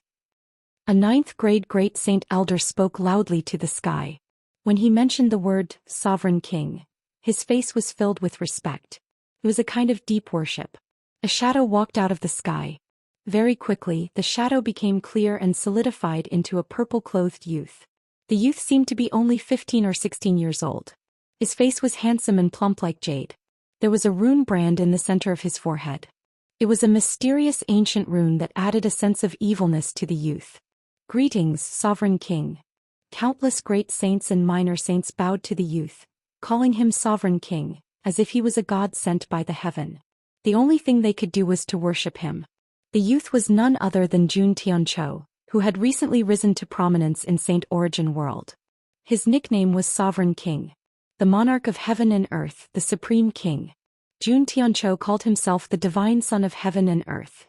A 9th grade Great Saint Elder spoke loudly to the sky. When he mentioned the word, Sovereign King, his face was filled with respect. It was a kind of deep worship. A shadow walked out of the sky. Very quickly, the shadow became clear and solidified into a purple-clothed youth. The youth seemed to be only 15 or 16 years old. His face was handsome and plump like jade. There was a rune brand in the center of his forehead. It was a mysterious ancient rune that added a sense of evilness to the youth. Greetings, Sovereign King. Countless great saints and minor saints bowed to the youth, calling him Sovereign King, as if he was a god sent by the heaven. The only thing they could do was to worship him. The youth was none other than Jun Tianqiu, who had recently risen to prominence in Saint Origin World. His nickname was Sovereign King. The monarch of heaven and earth, the supreme king. Jun Tianqiu called himself the divine son of heaven and earth.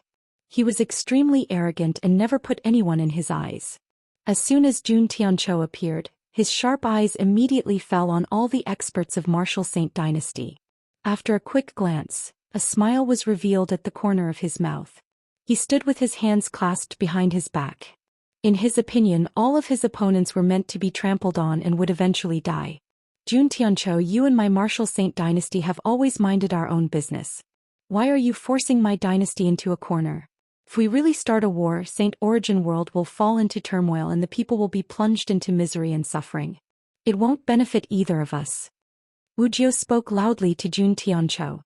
He was extremely arrogant and never put anyone in his eyes. As soon as Jun Tianqiu appeared, his sharp eyes immediately fell on all the experts of Martial Saint Dynasty. After a quick glance, a smile was revealed at the corner of his mouth. He stood with his hands clasped behind his back. In his opinion, all of his opponents were meant to be trampled on and would eventually die. Jun Tianqiu, you and my Martial Saint Dynasty have always minded our own business. Why are you forcing my dynasty into a corner? If we really start a war, Saint Origin World will fall into turmoil and the people will be plunged into misery and suffering. It won't benefit either of us. Wuxia spoke loudly to Jun Tianqiu.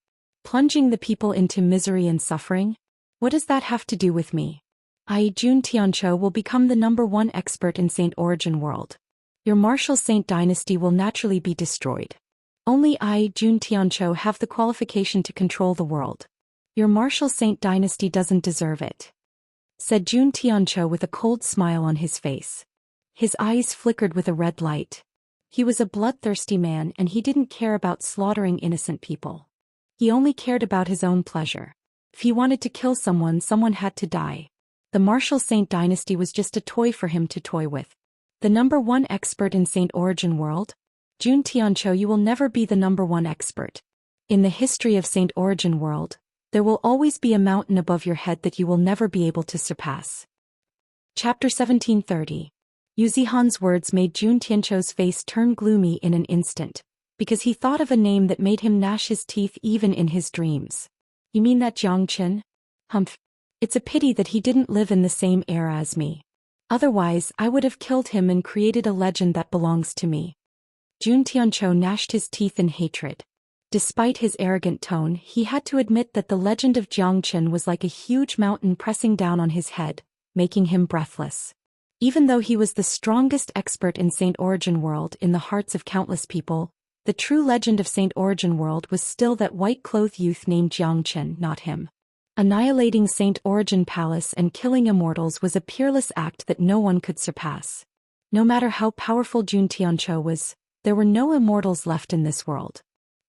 Plunging the people into misery and suffering? What does that have to do with me? I, Jun Tianqiu, will become the #1 expert in Saint Origin World. Your Martial Saint Dynasty will naturally be destroyed. Only I, Jun Tianqiu, have the qualification to control the world. Your Martial Saint Dynasty doesn't deserve it," said Jun Tianqiu with a cold smile on his face. His eyes flickered with a red light. He was a bloodthirsty man and he didn't care about slaughtering innocent people. He only cared about his own pleasure. If he wanted to kill someone, someone had to die. The martial saint dynasty was just a toy for him to toy with. The number one expert in Saint Origin World? Jun Tianqiu, you will never be the number one expert. In the history of Saint Origin World, there will always be a mountain above your head that you will never be able to surpass. Chapter 1730. Yu Zihan's words made Jun Tianqiu's face turn gloomy in an instant, because he thought of a name that made him gnash his teeth even in his dreams. You mean that Jiang Chen? Humph. It's a pity that he didn't live in the same era as me. Otherwise, I would have killed him and created a legend that belongs to me. Jun Tianqiu gnashed his teeth in hatred. Despite his arrogant tone, he had to admit that the legend of Jiang Chen was like a huge mountain pressing down on his head, making him breathless. Even though he was the strongest expert in Saint Origin World in the hearts of countless people, the true legend of Saint Origin World was still that white-clothed youth named Jiang Chen, not him. Annihilating Saint Origin Palace and killing immortals was a peerless act that no one could surpass. No matter how powerful Jun Tianqiu was, there were no immortals left in this world.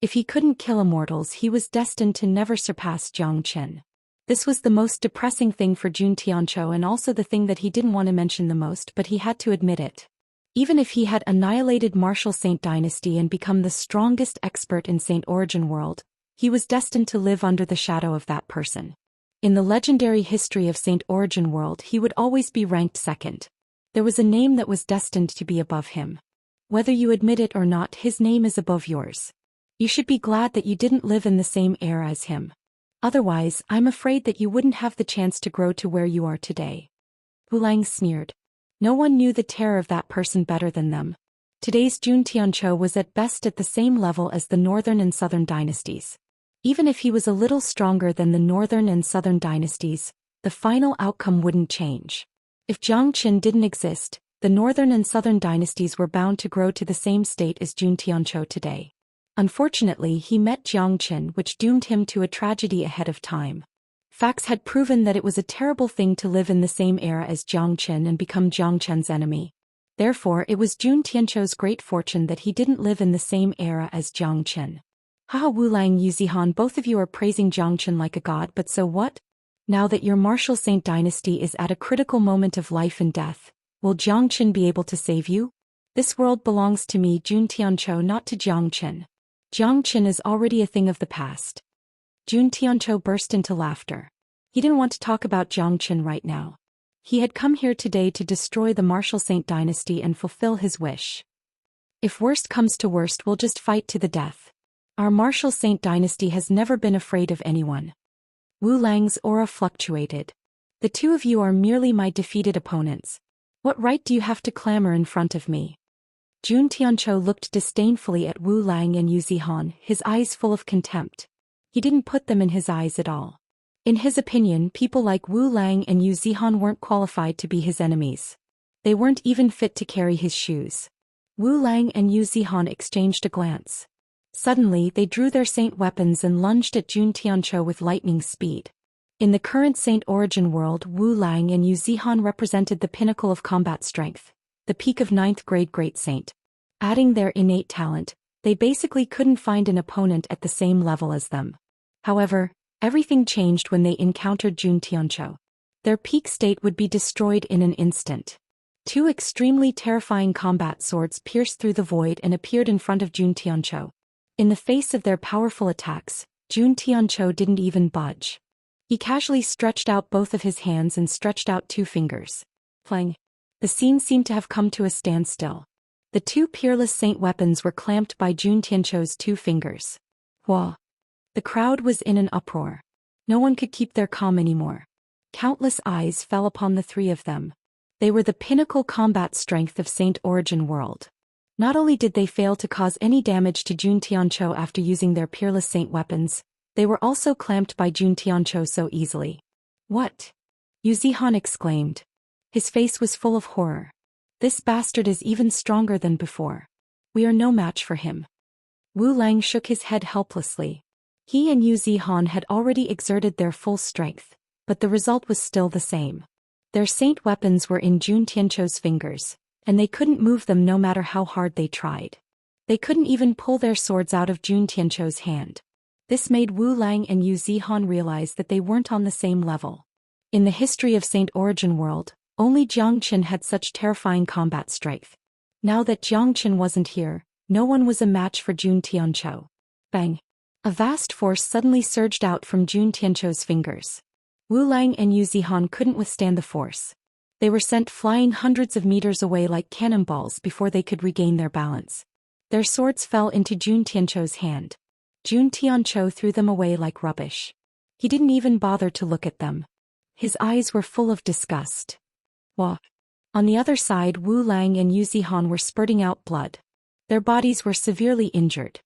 If he couldn't kill immortals, he was destined to never surpass Jiang Chen. This was the most depressing thing for Jun Tianqiu and also the thing that he didn't want to mention the most, but he had to admit it. Even if he had annihilated Martial Saint Dynasty and become the strongest expert in Saint Origin World, he was destined to live under the shadow of that person. In the legendary history of Saint Origin World, he would always be ranked second. There was a name that was destined to be above him. Whether you admit it or not, his name is above yours. You should be glad that you didn't live in the same era as him. Otherwise, I'm afraid that you wouldn't have the chance to grow to where you are today. Wu Lang sneered. No one knew the terror of that person better than them. Today's Jun Tianqiu was at best at the same level as the northern and southern dynasties. Even if he was a little stronger than the northern and southern dynasties, the final outcome wouldn't change. If Jiang Chen didn't exist, the northern and southern dynasties were bound to grow to the same state as Jun Tianqiu today. Unfortunately, he met Jiang Chen, which doomed him to a tragedy ahead of time. Facts had proven that it was a terrible thing to live in the same era as Jiang Chen and become Jiang Chen's enemy. Therefore, it was Jun Tianqiu's great fortune that he didn't live in the same era as Jiang Chen. Haha, Wu Lang, Yu Zihan, both of you are praising Jiang Chen like a god, but so what? Now that your martial saint dynasty is at a critical moment of life and death, will Jiang Chen be able to save you? This world belongs to me, Jun Tianqiu, not to Jiang Chen. Jiang Chen is already a thing of the past. Jun Tianqiu burst into laughter. He didn't want to talk about Jiang Chen right now. He had come here today to destroy the martial saint dynasty and fulfill his wish. If worst comes to worst, we'll just fight to the death. Our martial saint dynasty has never been afraid of anyone. Wu Lang's aura fluctuated. The two of you are merely my defeated opponents. What right do you have to clamor in front of me? Jun Tianqiu looked disdainfully at Wu Lang and Yu Zihan, his eyes full of contempt. He didn't put them in his eyes at all. In his opinion, people like Wu Lang and Yu Zihan weren't qualified to be his enemies. They weren't even fit to carry his shoes. Wu Lang and Yu Zihan exchanged a glance. Suddenly, they drew their saint weapons and lunged at Jun Tianqiu with lightning speed. In the current Saint Origin World, Wu Lang and Yu Zihan represented the pinnacle of combat strength, the peak of 9th grade great saint. Adding their innate talent, they basically couldn't find an opponent at the same level as them. However, everything changed when they encountered Jun Tianqiu. Their peak state would be destroyed in an instant. Two extremely terrifying combat swords pierced through the void and appeared in front of Jun Tianqiu. In the face of their powerful attacks, Jun Tianqiu didn't even budge. He casually stretched out both of his hands and stretched out 2 fingers. Plang. The scene seemed to have come to a standstill. The 2 peerless saint weapons were clamped by Jun Tianqiu's 2 fingers. Whoa. The crowd was in an uproar. No one could keep their calm anymore. Countless eyes fell upon the 3 of them. They were the pinnacle combat strength of Saint Origin World. Not only did they fail to cause any damage to Jun Tianqiu after using their peerless saint weapons, they were also clamped by Jun Tianqiu so easily. What? Yu Zihan exclaimed. His face was full of horror. This bastard is even stronger than before. We are no match for him. Wu Lang shook his head helplessly. He and Yu Zihan had already exerted their full strength, but the result was still the same. Their saint weapons were in Jun Tianqiu's fingers, and they couldn't move them no matter how hard they tried. They couldn't even pull their swords out of Jun Tianqiu's hand. This made Wu Lang and Yu Zihan realize that they weren't on the same level. In the history of Saint Origin World, only Xianxia had such terrifying combat strength. Now that Xianxia wasn't here, no one was a match for Jun Tianqiu. Bang! A vast force suddenly surged out from Jun Tianqiu's fingers. Wu Lang and Yu Zihan couldn't withstand the force. They were sent flying hundreds of meters away like cannonballs before they could regain their balance. Their swords fell into Jun Tianqiu's hand. Jun Tianqiu threw them away like rubbish. He didn't even bother to look at them. His eyes were full of disgust. Wah! On the other side, Wu Lang and Yu Zihan were spurting out blood. Their bodies were severely injured.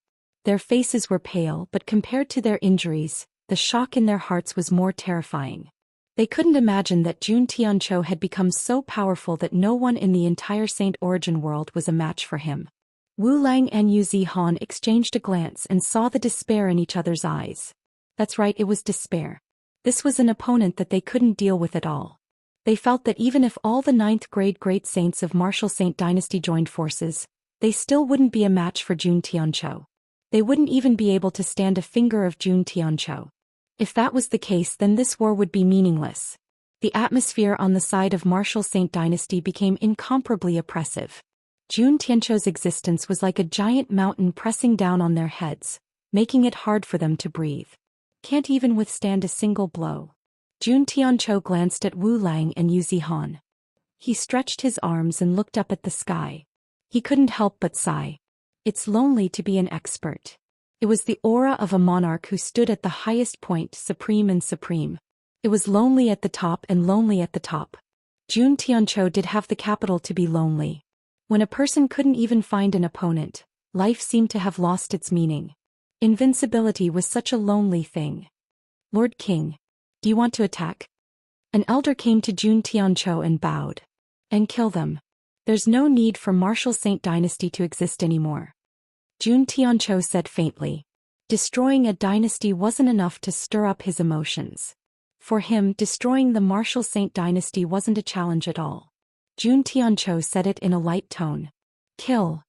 Their faces were pale, but compared to their injuries, the shock in their hearts was more terrifying. They couldn't imagine that Jun Tianqiu had become so powerful that no one in the entire Saint Origin world was a match for him. Wu Lang and Yu Zihan exchanged a glance and saw the despair in each other's eyes. That's right, it was despair. This was an opponent that they couldn't deal with at all. They felt that even if all the 9th grade great saints of Martial Saint Dynasty joined forces, they still wouldn't be a match for Jun Tianqiu. They wouldn't even be able to stand a finger of Jun Tianqiu. If that was the case, then this war would be meaningless. The atmosphere on the side of Martial Saint Dynasty became incomparably oppressive. Jun Tianqiu's existence was like a giant mountain pressing down on their heads, making it hard for them to breathe. Can't even withstand a single blow. Jun Tianqiu glanced at Wu Lang and Yu Zihan. He stretched his arms and looked up at the sky. He couldn't help but sigh. It's lonely to be an expert. It was the aura of a monarch who stood at the highest point, supreme and supreme. It was lonely at the top and lonely at the top. Jun Tianqiu did have the capital to be lonely. When a person couldn't even find an opponent, life seemed to have lost its meaning. Invincibility was such a lonely thing. Lord King, do you want to attack? An elder came to Jun Tianqiu and bowed. And kill them. There's no need for Martial Saint Dynasty to exist anymore. Jun Tianqiu said faintly. Destroying a dynasty wasn't enough to stir up his emotions. For him, destroying the Martial Saint Dynasty wasn't a challenge at all. Jun Tianqiu said it in a light tone. Kill.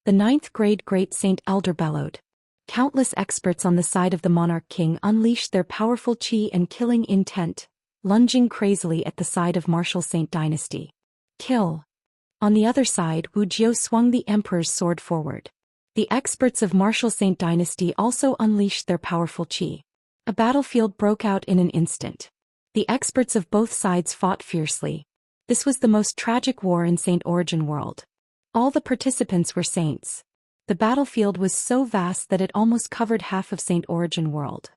The 9th grade great saint elder bellowed. Countless experts on the side of the monarch king unleashed their powerful qi and killing intent, lunging crazily at the side of Martial Saint Dynasty. Kill. On the other side, Wu Jiu swung the emperor's sword forward. The experts of Martial Saint Dynasty also unleashed their powerful qi. A battlefield broke out in an instant. The experts of both sides fought fiercely. This was the most tragic war in Saint Origin World. All the participants were saints. The battlefield was so vast that it almost covered half of Saint Origin World.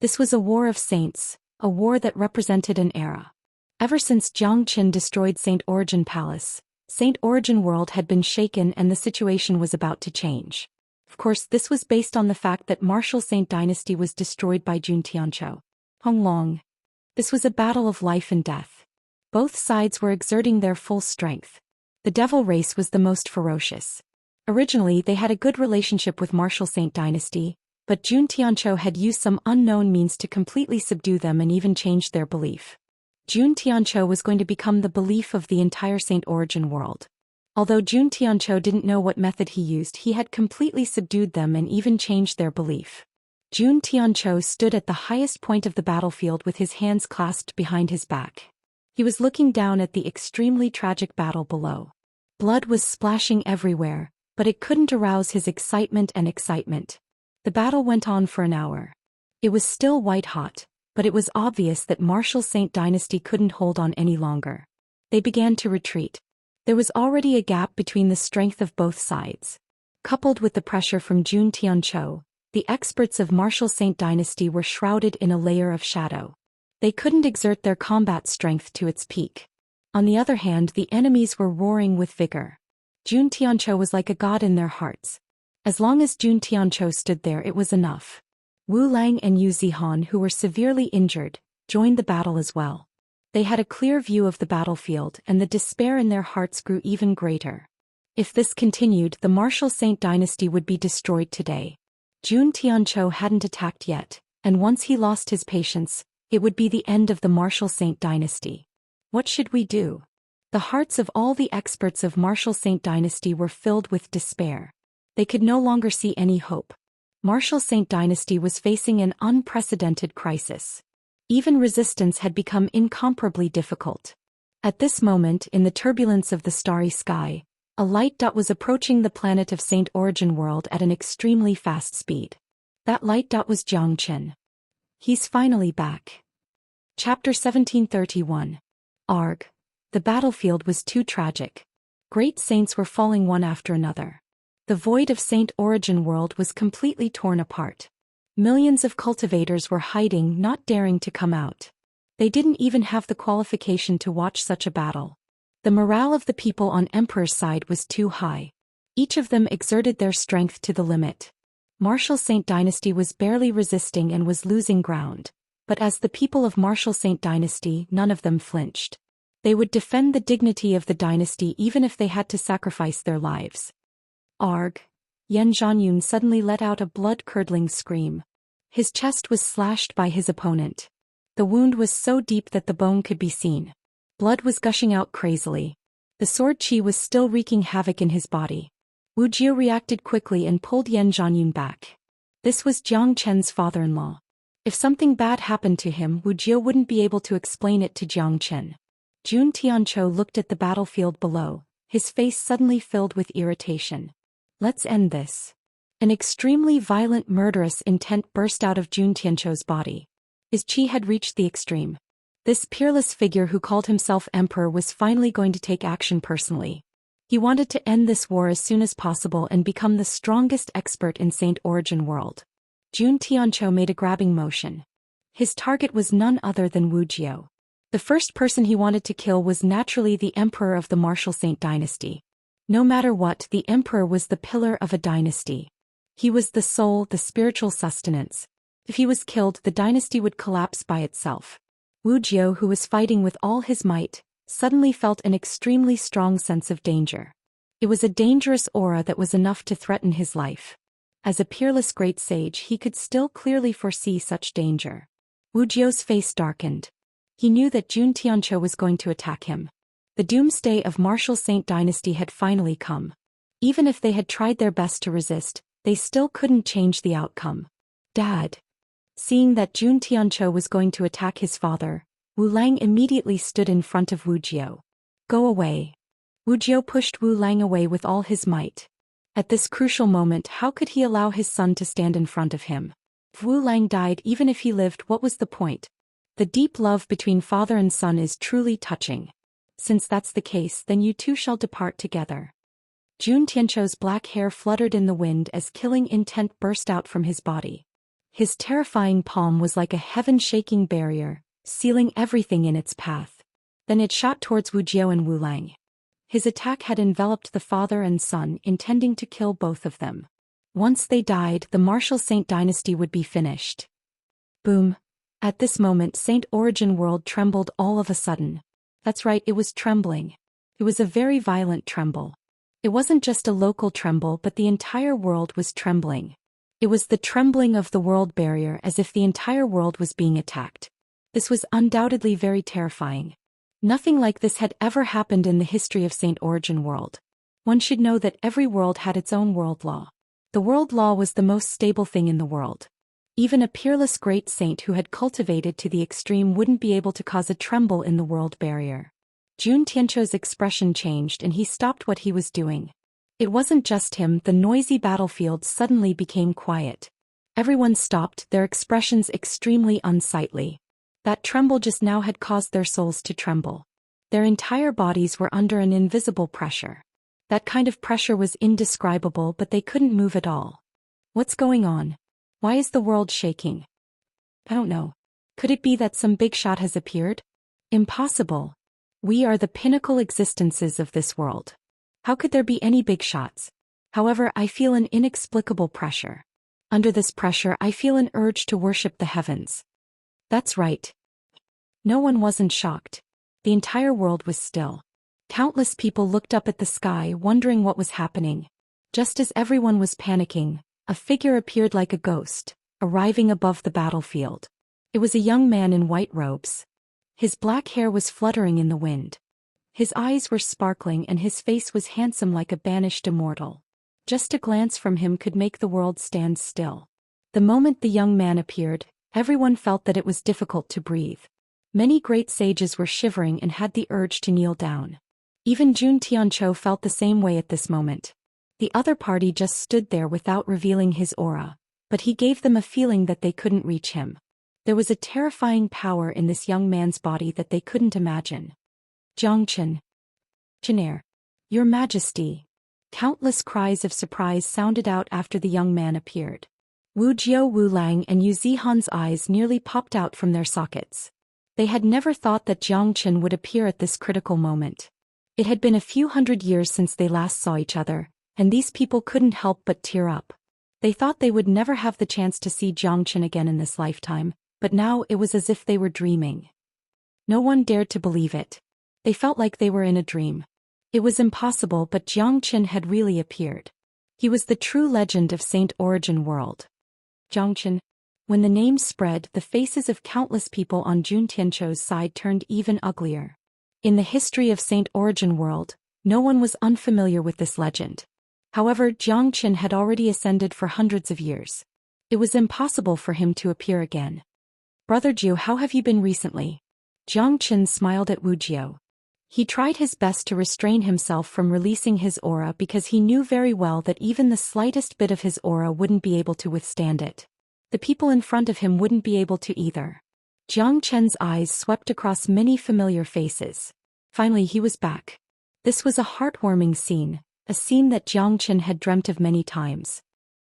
This was a war of saints, a war that represented an era. Ever since Jiang Qin destroyed Saint Origin Palace, Saint Origin World had been shaken and the situation was about to change. Of course, this was based on the fact that Martial Saint Dynasty was destroyed by Jun Tianqiu. Honglong. This was a battle of life and death. Both sides were exerting their full strength. The devil race was the most ferocious. Originally, they had a good relationship with Martial Saint Dynasty, but Jun Tianqiu had used some unknown means to completely subdue them and even change their belief. Jun Tianqiu was going to become the belief of the entire Saint Origin World. Although Jun Tianqiu didn't know what method he used, he had completely subdued them and even changed their belief. Jun Tianqiu stood at the highest point of the battlefield with his hands clasped behind his back. He was looking down at the extremely tragic battle below. Blood was splashing everywhere, but it couldn't arouse his excitement. The battle went on for an hour. It was still white hot, but it was obvious that Martial Saint Dynasty couldn't hold on any longer. They began to retreat. There was already a gap between the strength of both sides. Coupled with the pressure from Jun Tianqiu, the experts of Martial Saint Dynasty were shrouded in a layer of shadow. They couldn't exert their combat strength to its peak. On the other hand, the enemies were roaring with vigor. Jun Tianqiu was like a god in their hearts. As long as Jun Tianqiu stood there, it was enough. Wu Lang and Yu Zihan, who were severely injured, joined the battle as well. They had a clear view of the battlefield and the despair in their hearts grew even greater. If this continued, the Martial Saint Dynasty would be destroyed today. Jun Tianqiu hadn't attacked yet, and once he lost his patience, it would be the end of the Martial Saint Dynasty. What should we do? The hearts of all the experts of Martial Saint Dynasty were filled with despair. They could no longer see any hope. Martial Saint Dynasty was facing an unprecedented crisis. Even resistance had become incomparably difficult. At this moment, in the turbulence of the starry sky, a light dot was approaching the planet of Saint Origin World at an extremely fast speed. That light dot was Xianxia. He's finally back. Chapter 1731. Arg. The battlefield was too tragic. Great saints were falling one after another. The void of Saint Origin World was completely torn apart. Millions of cultivators were hiding, not daring to come out. They didn't even have the qualification to watch such a battle. The morale of the people on Emperor's side was too high. Each of them exerted their strength to the limit. Martial Saint Dynasty was barely resisting and was losing ground. But as the people of Martial Saint Dynasty, none of them flinched. They would defend the dignity of the dynasty even if they had to sacrifice their lives. Arg. Yan Zhanyun suddenly let out a blood-curdling scream. His chest was slashed by his opponent. The wound was so deep that the bone could be seen. Blood was gushing out crazily. The sword chi was still wreaking havoc in his body. Wuxia reacted quickly and pulled Yan Zhanyun back. This was Jiang Chen's father-in-law. If something bad happened to him, Wuxia wouldn't be able to explain it to Jiang Chen. Jun Tianqiu looked at the battlefield below, his face suddenly filled with irritation. Let's end this. An extremely violent murderous intent burst out of Jun Tianqiu's body. His qi had reached the extreme. This peerless figure who called himself emperor was finally going to take action personally. He wanted to end this war as soon as possible and become the strongest expert in Saint Origin World. Jun Tianqiu made a grabbing motion. His target was none other than Wuxia. The first person he wanted to kill was naturally the emperor of the Martial Saint Dynasty. No matter what, the emperor was the pillar of a dynasty. He was the soul, the spiritual sustenance. If he was killed, the dynasty would collapse by itself. Wuxia, who was fighting with all his might, suddenly felt an extremely strong sense of danger. It was a dangerous aura that was enough to threaten his life. As a peerless great sage, he could still clearly foresee such danger. Wuxia's face darkened. He knew that Jun Tianqiu was going to attack him. The doomsday of Martial Saint Dynasty had finally come. Even if they had tried their best to resist, they still couldn't change the outcome. Dad. Seeing that Jun Tianqiu was going to attack his father, Wu Lang immediately stood in front of Wuxia. Go away. Wuxia pushed Wu Lang away with all his might. At this crucial moment, how could he allow his son to stand in front of him? If Wu Lang died, even if he lived, what was the point? The deep love between father and son is truly touching. Since that's the case, then you two shall depart together. Jun Tianqiu's black hair fluttered in the wind as killing intent burst out from his body. His terrifying palm was like a heaven-shaking barrier, sealing everything in its path. Then it shot towards Wuxia and Wu Lang. His attack had enveloped the father and son, intending to kill both of them. Once they died, the Martial Saint Dynasty would be finished. Boom. At this moment, Saint Origin World trembled all of a sudden. That's right, it was trembling. It was a very violent tremble. It wasn't just a local tremble, but the entire world was trembling. It was the trembling of the world barrier, as if the entire world was being attacked. This was undoubtedly very terrifying. Nothing like this had ever happened in the history of Saint Origin World. One should know that every world had its own world law. The world law was the most stable thing in the world. Even a peerless great saint who had cultivated to the extreme wouldn't be able to cause a tremble in the world barrier. Jun Tianqiu's expression changed and he stopped what he was doing. It wasn't just him, the noisy battlefield suddenly became quiet. Everyone stopped, their expressions extremely unsightly. That tremble just now had caused their souls to tremble. Their entire bodies were under an invisible pressure. That kind of pressure was indescribable, but they couldn't move at all. What's going on? Why is the world shaking? I don't know. Could it be that some big shot has appeared? Impossible. We are the pinnacle existences of this world. How could there be any big shots? However, I feel an inexplicable pressure. Under this pressure, I feel an urge to worship the heavens. That's right. No one wasn't shocked. The entire world was still. Countless people looked up at the sky, wondering what was happening. Just as everyone was panicking, a figure appeared like a ghost, arriving above the battlefield. It was a young man in white robes. His black hair was fluttering in the wind. His eyes were sparkling and his face was handsome like a banished immortal. Just a glance from him could make the world stand still. The moment the young man appeared, Everyone felt that it was difficult to breathe. Many great sages were shivering and had the urge to kneel down. Even Jun Tianqiu felt the same way at this moment. The other party just stood there without revealing his aura, but he gave them a feeling that they couldn't reach him. There was a terrifying power in this young man's body that they couldn't imagine. Jiangchen. Chinair. Your Majesty. Countless cries of surprise sounded out after the young man appeared. Wu Jiao, Wu Lang and Yu Zihan's eyes nearly popped out from their sockets. They had never thought that Jiangchen would appear at this critical moment. It had been a few hundred years since they last saw each other, and these people couldn't help but tear up. They thought they would never have the chance to see Jiangchen again in this lifetime, but now it was as if they were dreaming. No one dared to believe it. They felt like they were in a dream. It was impossible, but Jiangchen had really appeared. He was the true legend of Saint Origin World. Jiangchen. When the name spread, the faces of countless people on Jun Tianqiu's side turned even uglier. In the history of Saint Origin World, no one was unfamiliar with this legend. However, Jiangchen had already ascended for hundreds of years. It was impossible for him to appear again. Brother Jiu, how have you been recently? Jiangchen smiled at Wu Jiao. He tried his best to restrain himself from releasing his aura because he knew very well that even the slightest bit of his aura wouldn't be able to withstand it. The people in front of him wouldn't be able to either. Jiangchen's eyes swept across many familiar faces. Finally he was back. This was a heartwarming scene, a scene that Jiangchen had dreamt of many times.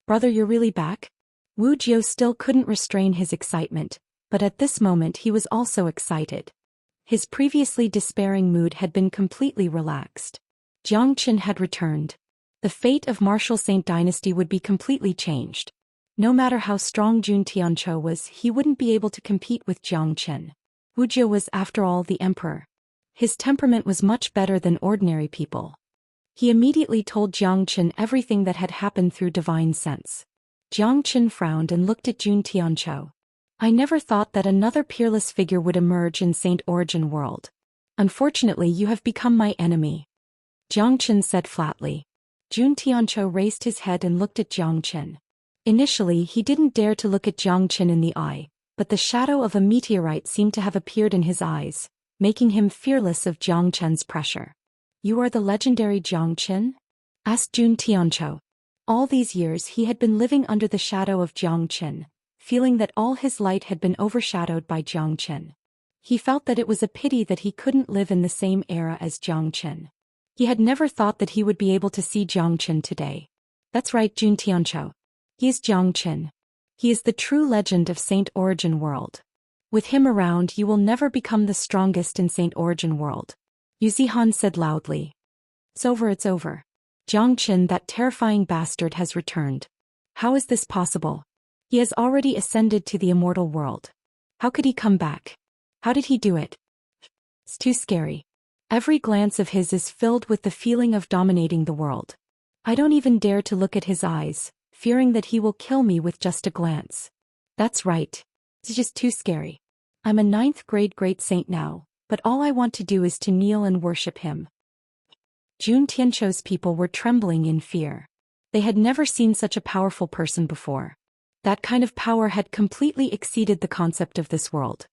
Brother, you're really back? Wu Jiao still couldn't restrain his excitement, but at this moment he was also excited. His previously despairing mood had been completely relaxed. Jiangchen had returned. The fate of Martial Saint Dynasty would be completely changed. No matter how strong Jun Tianqiu was, he wouldn't be able to compete with Jiangchen. Wu Jiao was, after all, the emperor. His temperament was much better than ordinary people. He immediately told Jiangchen everything that had happened through divine sense. Jiangchen frowned and looked at Jun Tianqiu. I never thought that another peerless figure would emerge in Saint Origin World. Unfortunately, you have become my enemy. Jiangchen said flatly. Jun Tianqiu raised his head and looked at Jiangchen. Initially, he didn't dare to look at Jiangchen in the eye, but the shadow of a meteorite seemed to have appeared in his eyes, making him fearless of Jiangchen's pressure. You are the legendary Jiangchen? Asked Jun Tianqiu. All these years he had been living under the shadow of Jiangchen, feeling that all his light had been overshadowed by Jiangchen. He felt that it was a pity that he couldn't live in the same era as Jiangchen. He had never thought that he would be able to see Jiangchen today. That's right, Jun Tianqiu. He is Jiangchen. He is the true legend of Saint Origin World. With him around, you will never become the strongest in Saint Origin World. Yu Zihan said loudly. It's over. Jiangchen, that terrifying bastard, has returned. How is this possible? He has already ascended to the immortal world. How could he come back? How did he do it? It's too scary. Every glance of his is filled with the feeling of dominating the world. I don't even dare to look at his eyes, fearing that he will kill me with just a glance. That's right. It's just too scary. I'm a 9th grade great saint now, but all I want to do is to kneel and worship him. Jun Tianqiu's people were trembling in fear. They had never seen such a powerful person before. That kind of power had completely exceeded the concept of this world.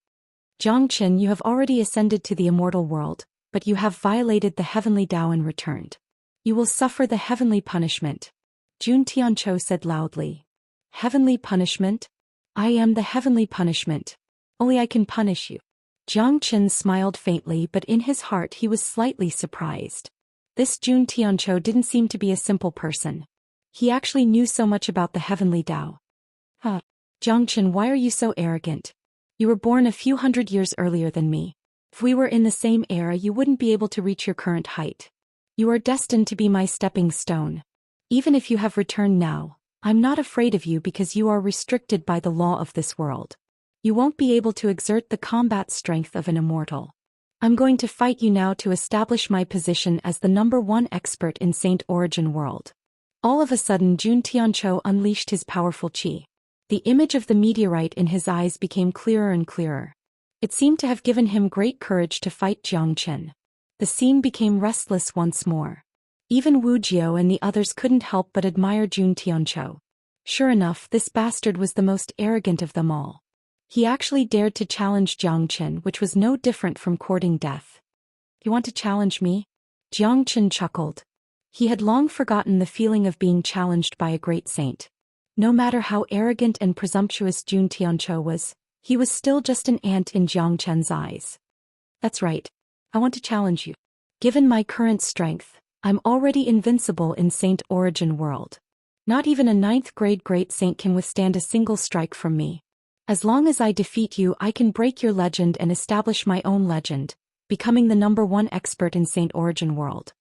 Jiangchen, you have already ascended to the immortal world, but you have violated the heavenly Dao and returned. You will suffer the heavenly punishment. Jun Tianqiu said loudly. Heavenly punishment? I am the heavenly punishment. Only I can punish you. Jiangchen smiled faintly, but in his heart he was slightly surprised. This Jun Tianqiu didn't seem to be a simple person. He actually knew so much about the heavenly Dao. Jiangchen, why are you so arrogant? You were born a few hundred years earlier than me. If we were in the same era, you wouldn't be able to reach your current height. You are destined to be my stepping stone. Even if you have returned now, I'm not afraid of you because you are restricted by the law of this world. You won't be able to exert the combat strength of an immortal. I'm going to fight you now to establish my position as the #1 expert in Saint Origin World. All of a sudden, Jun Tianqiu unleashed his powerful qi. The image of the meteorite in his eyes became clearer and clearer. It seemed to have given him great courage to fight Jiangchen. The scene became restless once more. Even Wu Jiao and the others couldn't help but admire Jun Tianqiu. Sure enough, this bastard was the most arrogant of them all. He actually dared to challenge Jiang Chen, which was no different from courting death. "You want to challenge me?" Jiang Chen chuckled. He had long forgotten the feeling of being challenged by a great saint. No matter how arrogant and presumptuous Jun Tianzhou was, he was still just an ant in Jiang Chen's eyes. "That's right. I want to challenge you. Given my current strength, I'm already invincible in Saint Origin world. Not even a 9th grade great saint can withstand a single strike from me. As long as I defeat you, I can break your legend and establish my own legend, becoming the #1 expert in Saint Origin world."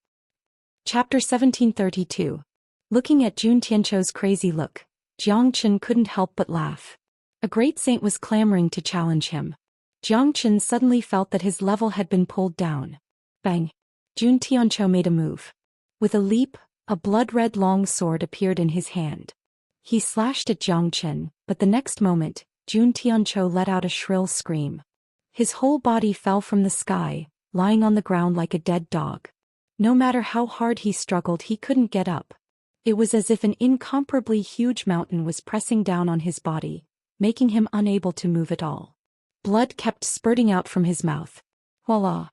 Chapter 1732. Looking at Jun Tianzhou's crazy look, Jiang Chen couldn't help but laugh. A great saint was clamoring to challenge him. Jiang Chen suddenly felt that his level had been pulled down. Bang! Jun Tianzhou made a move. With a leap, a blood-red long sword appeared in his hand. He slashed at Jiang Chen, but the next moment, Jun Tianzhou let out a shrill scream. His whole body fell from the sky, lying on the ground like a dead dog. No matter how hard he struggled, he couldn't get up. It was as if an incomparably huge mountain was pressing down on his body, making him unable to move at all. Blood kept spurting out from his mouth. Voila!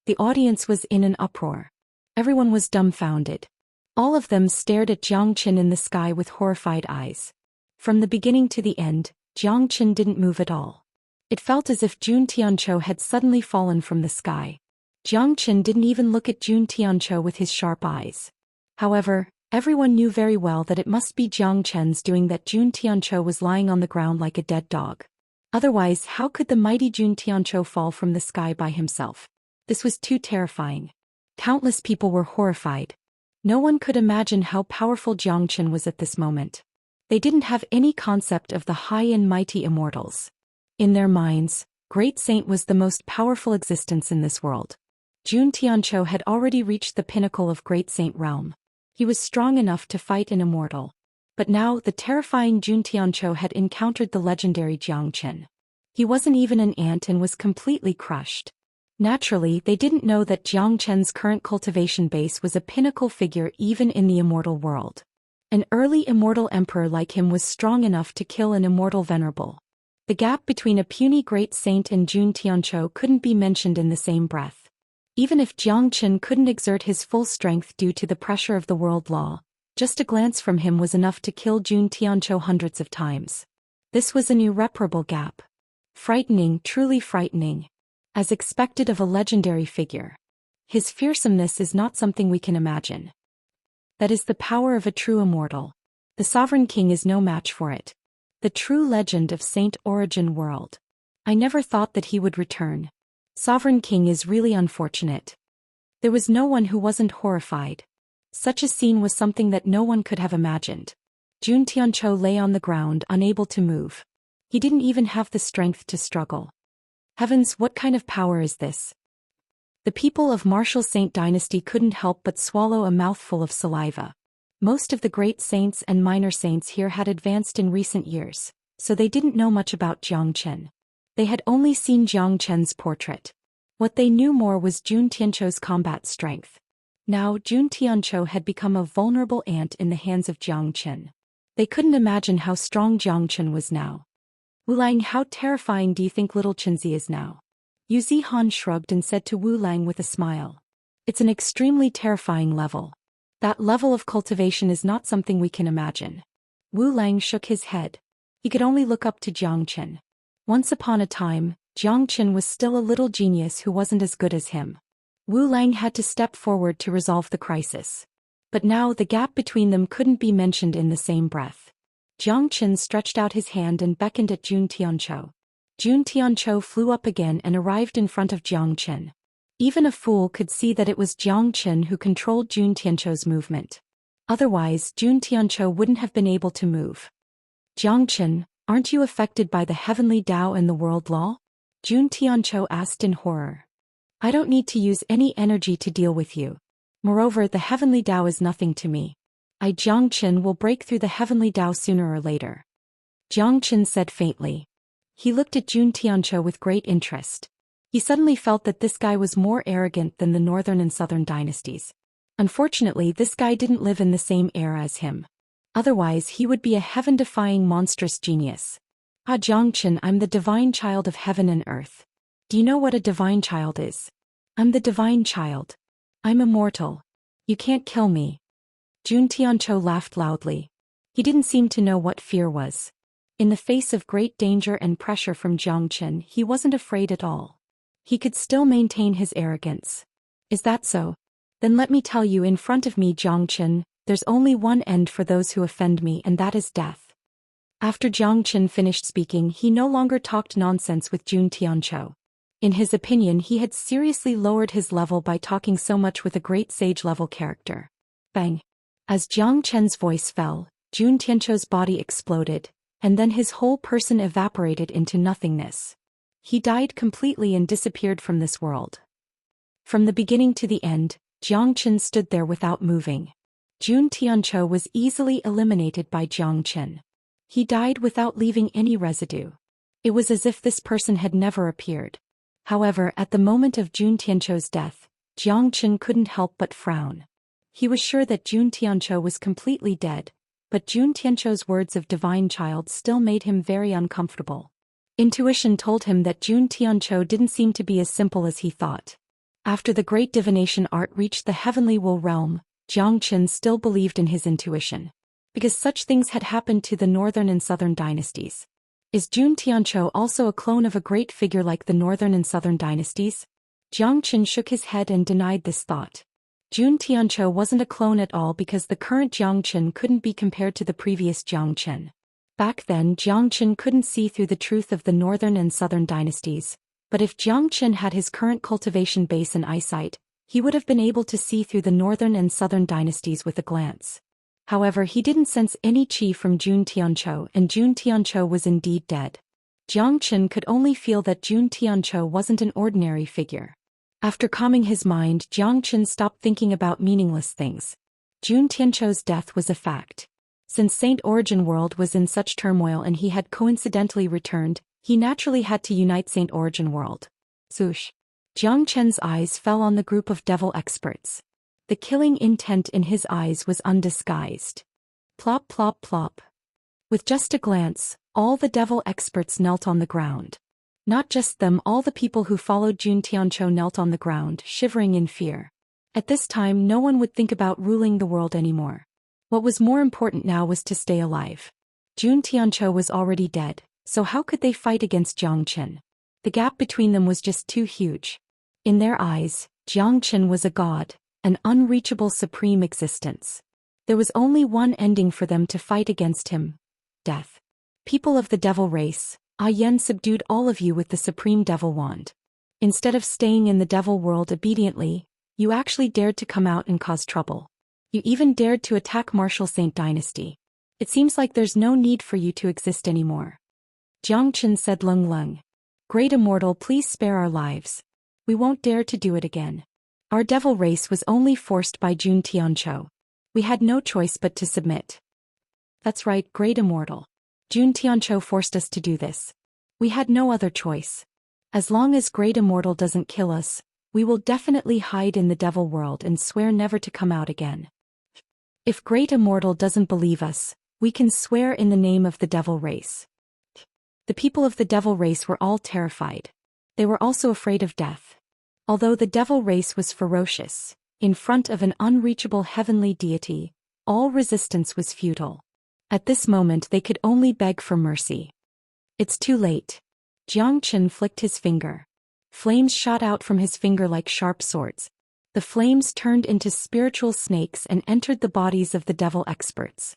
The audience was in an uproar. Everyone was dumbfounded. All of them stared at Jiang Chen in the sky with horrified eyes. From the beginning to the end, Jiang Chen didn't move at all. It felt as if Jun Tianzhou had suddenly fallen from the sky. Jiang Chen didn't even look at Jun Tianzhou with his sharp eyes. However, everyone knew very well that it must be Jiang Chen's doing that Jun Tianzhou was lying on the ground like a dead dog. Otherwise, how could the mighty Jun Tianzhou fall from the sky by himself? This was too terrifying. Countless people were horrified. No one could imagine how powerful Jiang Chen was at this moment. They didn't have any concept of the high and mighty immortals. In their minds, Great Saint was the most powerful existence in this world. Jun Tianzhou had already reached the pinnacle of Great Saint realm. He was strong enough to fight an immortal. But now the terrifying Jun Tianzhou had encountered the legendary Jiang Chen. He wasn't even an ant and was completely crushed. Naturally, they didn't know that Jiang Chen's current cultivation base was a pinnacle figure even in the immortal world. An early immortal emperor like him was strong enough to kill an immortal venerable. The gap between a puny great saint and Jun Tianzhou couldn't be mentioned in the same breath. Even if Jiang Chen couldn't exert his full strength due to the pressure of the world law, just a glance from him was enough to kill Jun Tianzhou hundreds of times. This was an irreparable gap. Frightening, truly frightening. As expected of a legendary figure. His fearsomeness is not something we can imagine. That is the power of a true immortal. The Sovereign King is no match for it. The true legend of Saint Origin world. I never thought that he would return. Sovereign King is really unfortunate. There was no one who wasn't horrified. Such a scene was something that no one could have imagined. Jun Tianzhou lay on the ground, unable to move. He didn't even have the strength to struggle. Heavens, what kind of power is this? The people of Martial Saint Dynasty couldn't help but swallow a mouthful of saliva. Most of the great saints and minor saints here had advanced in recent years, so they didn't know much about Jiang Chen. They had only seen Jiang Chen's portrait. What they knew more was Jun Tianzhou's combat strength. Now Jun Tianzhou had become a vulnerable ant in the hands of Jiang Chen. They couldn't imagine how strong Jiang Chen was now. Wu Lang, how terrifying do you think little Chenzi is now? Yu Zihan shrugged and said to Wu Lang with a smile. It's an extremely terrifying level. That level of cultivation is not something we can imagine. Wu Lang shook his head. He could only look up to Jiang Chen. Once upon a time, Jiang Chen was still a little genius who wasn't as good as him. Wu Lang had to step forward to resolve the crisis. But now the gap between them couldn't be mentioned in the same breath. Jiang Chen stretched out his hand and beckoned at Jun Tianzhou. Jun Tianzhou flew up again and arrived in front of Jiang Chen. Even a fool could see that it was Jiang Chen who controlled Jun Tianzhou's movement. Otherwise, Jun Tianzhou wouldn't have been able to move. Jiang Chen, aren't you affected by the heavenly Tao and the world law? Jun Tianzhou asked in horror. I don't need to use any energy to deal with you. Moreover, the heavenly Tao is nothing to me. I, Jiang Chen, will break through the heavenly Tao sooner or later. Jiang Chen said faintly. He looked at Jun Tianzhou with great interest. He suddenly felt that this guy was more arrogant than the northern and southern dynasties. Unfortunately, this guy didn't live in the same era as him. Otherwise, he would be a heaven-defying monstrous genius. Ah, Jiangchen, I'm the divine child of heaven and earth. Do you know what a divine child is? I'm the divine child. I'm immortal. You can't kill me. Jun Tianzhou laughed loudly. He didn't seem to know what fear was. In the face of great danger and pressure from Jiangchen, he wasn't afraid at all. He could still maintain his arrogance. Is that so? Then let me tell you in front of me, Jiangchen, there's only one end for those who offend me, and that is death. After Jiangchen finished speaking, he no longer talked nonsense with Jun Tianzhou. In his opinion, he had seriously lowered his level by talking so much with a great sage-level character. Bang! As Jiang Chen's voice fell, Jun Tianzhou's body exploded, and then his whole person evaporated into nothingness. He died completely and disappeared from this world. From the beginning to the end, Jiang Chen stood there without moving. Jun Tianzhou was easily eliminated by Jiang Chen. He died without leaving any residue. It was as if this person had never appeared. However, at the moment of Jun Tianzhou's death, Jiang Chen couldn't help but frown. He was sure that Jun Tianzhou was completely dead, but Jun Tianzhou's words of divine child still made him very uncomfortable. Intuition told him that Jun Tianzhou didn't seem to be as simple as he thought. After the great divination art reached the heavenly wool realm, Jiang Chen still believed in his intuition. Because such things had happened to the northern and southern dynasties. Is Jun Tianzhou also a clone of a great figure like the northern and southern dynasties? Jiang Chen shook his head and denied this thought. Jun Tianzhou wasn't a clone at all because the current Jiang Chen couldn't be compared to the previous Jiang Chen. Back then, Jiang Chen couldn't see through the truth of the northern and southern dynasties, but if Jiang Chen had his current cultivation base and eyesight, he would have been able to see through the northern and southern dynasties with a glance. However, he didn't sense any qi from Jun Tianzhou, and Jun Tianzhou was indeed dead. Jiang Chen could only feel that Jun Tianzhou wasn't an ordinary figure. After calming his mind, Jiang Chen stopped thinking about meaningless things. Jun Tianzhou's death was a fact. Since Saint Origin World was in such turmoil and he had coincidentally returned, he naturally had to unite Saint Origin World. Swoosh! Jiang Chen's eyes fell on the group of devil experts. The killing intent in his eyes was undisguised. Plop plop plop. With just a glance, all the devil experts knelt on the ground. Not just them, all the people who followed Jun Tianzhou knelt on the ground, shivering in fear. At this time, no one would think about ruling the world anymore. What was more important now was to stay alive. Jun Tianzhou was already dead, so how could they fight against Jiang Chen? The gap between them was just too huge. In their eyes, Jiang Chen was a god, an unreachable supreme existence. There was only one ending for them to fight against him: death. People of the devil race, Yen subdued all of you with the supreme devil wand. Instead of staying in the devil world obediently, you actually dared to come out and cause trouble. You even dared to attack Martial Saint Dynasty. It seems like there's no need for you to exist anymore. Jiang Chen said, Lung Lung. Great Immortal, please spare our lives. We won't dare to do it again. Our devil race was only forced by Jun Tianzhou. We had no choice but to submit. That's right, Great Immortal. Jun Tianzhou forced us to do this. We had no other choice. As long as Great Immortal doesn't kill us, we will definitely hide in the devil world and swear never to come out again. If Great Immortal doesn't believe us, we can swear in the name of the devil race. The people of the devil race were all terrified. They were also afraid of death. Although the devil race was ferocious, in front of an unreachable heavenly deity, all resistance was futile. At this moment they could only beg for mercy. It's too late. Jiang Chen flicked his finger. Flames shot out from his finger like sharp swords. The flames turned into spiritual snakes and entered the bodies of the devil experts.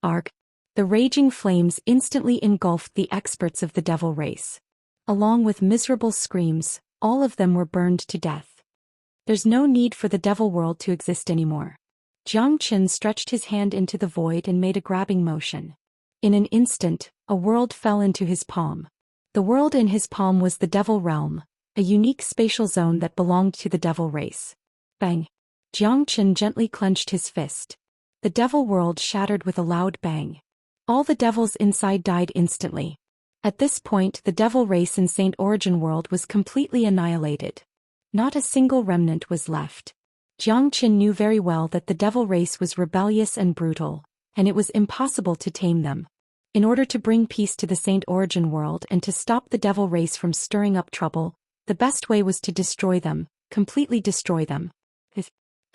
Arg. The raging flames instantly engulfed the experts of the devil race. Along with miserable screams, all of them were burned to death. There's no need for the devil world to exist anymore. Jiang Chen stretched his hand into the void and made a grabbing motion. In an instant, a world fell into his palm. The world in his palm was the devil realm, a unique spatial zone that belonged to the devil race. Bang! Jiang Chen gently clenched his fist. The devil world shattered with a loud bang. All the devils inside died instantly. At this point, the devil race in Saint Origin World was completely annihilated. Not a single remnant was left. Jiang Chen knew very well that the devil race was rebellious and brutal, and it was impossible to tame them. In order to bring peace to the Saint Origin world and to stop the devil race from stirring up trouble, the best way was to destroy them, completely destroy them.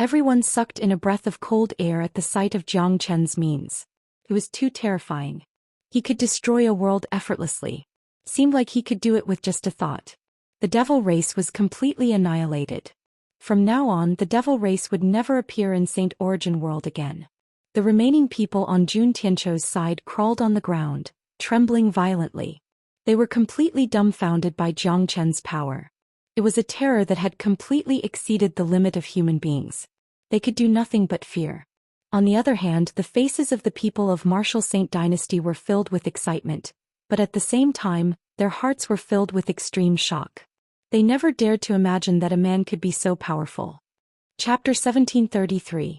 Everyone sucked in a breath of cold air at the sight of Jiang Chen's means. It was too terrifying. He could destroy a world effortlessly. Seemed like he could do it with just a thought. The devil race was completely annihilated. From now on, the devil race would never appear in Saint Origin world again. The remaining people on Jun Tianchou's side crawled on the ground, trembling violently. They were completely dumbfounded by Jiang Chen's power. It was a terror that had completely exceeded the limit of human beings. They could do nothing but fear. On the other hand, the faces of the people of Martial Saint Dynasty were filled with excitement, but at the same time, their hearts were filled with extreme shock. They never dared to imagine that a man could be so powerful. Chapter 1733.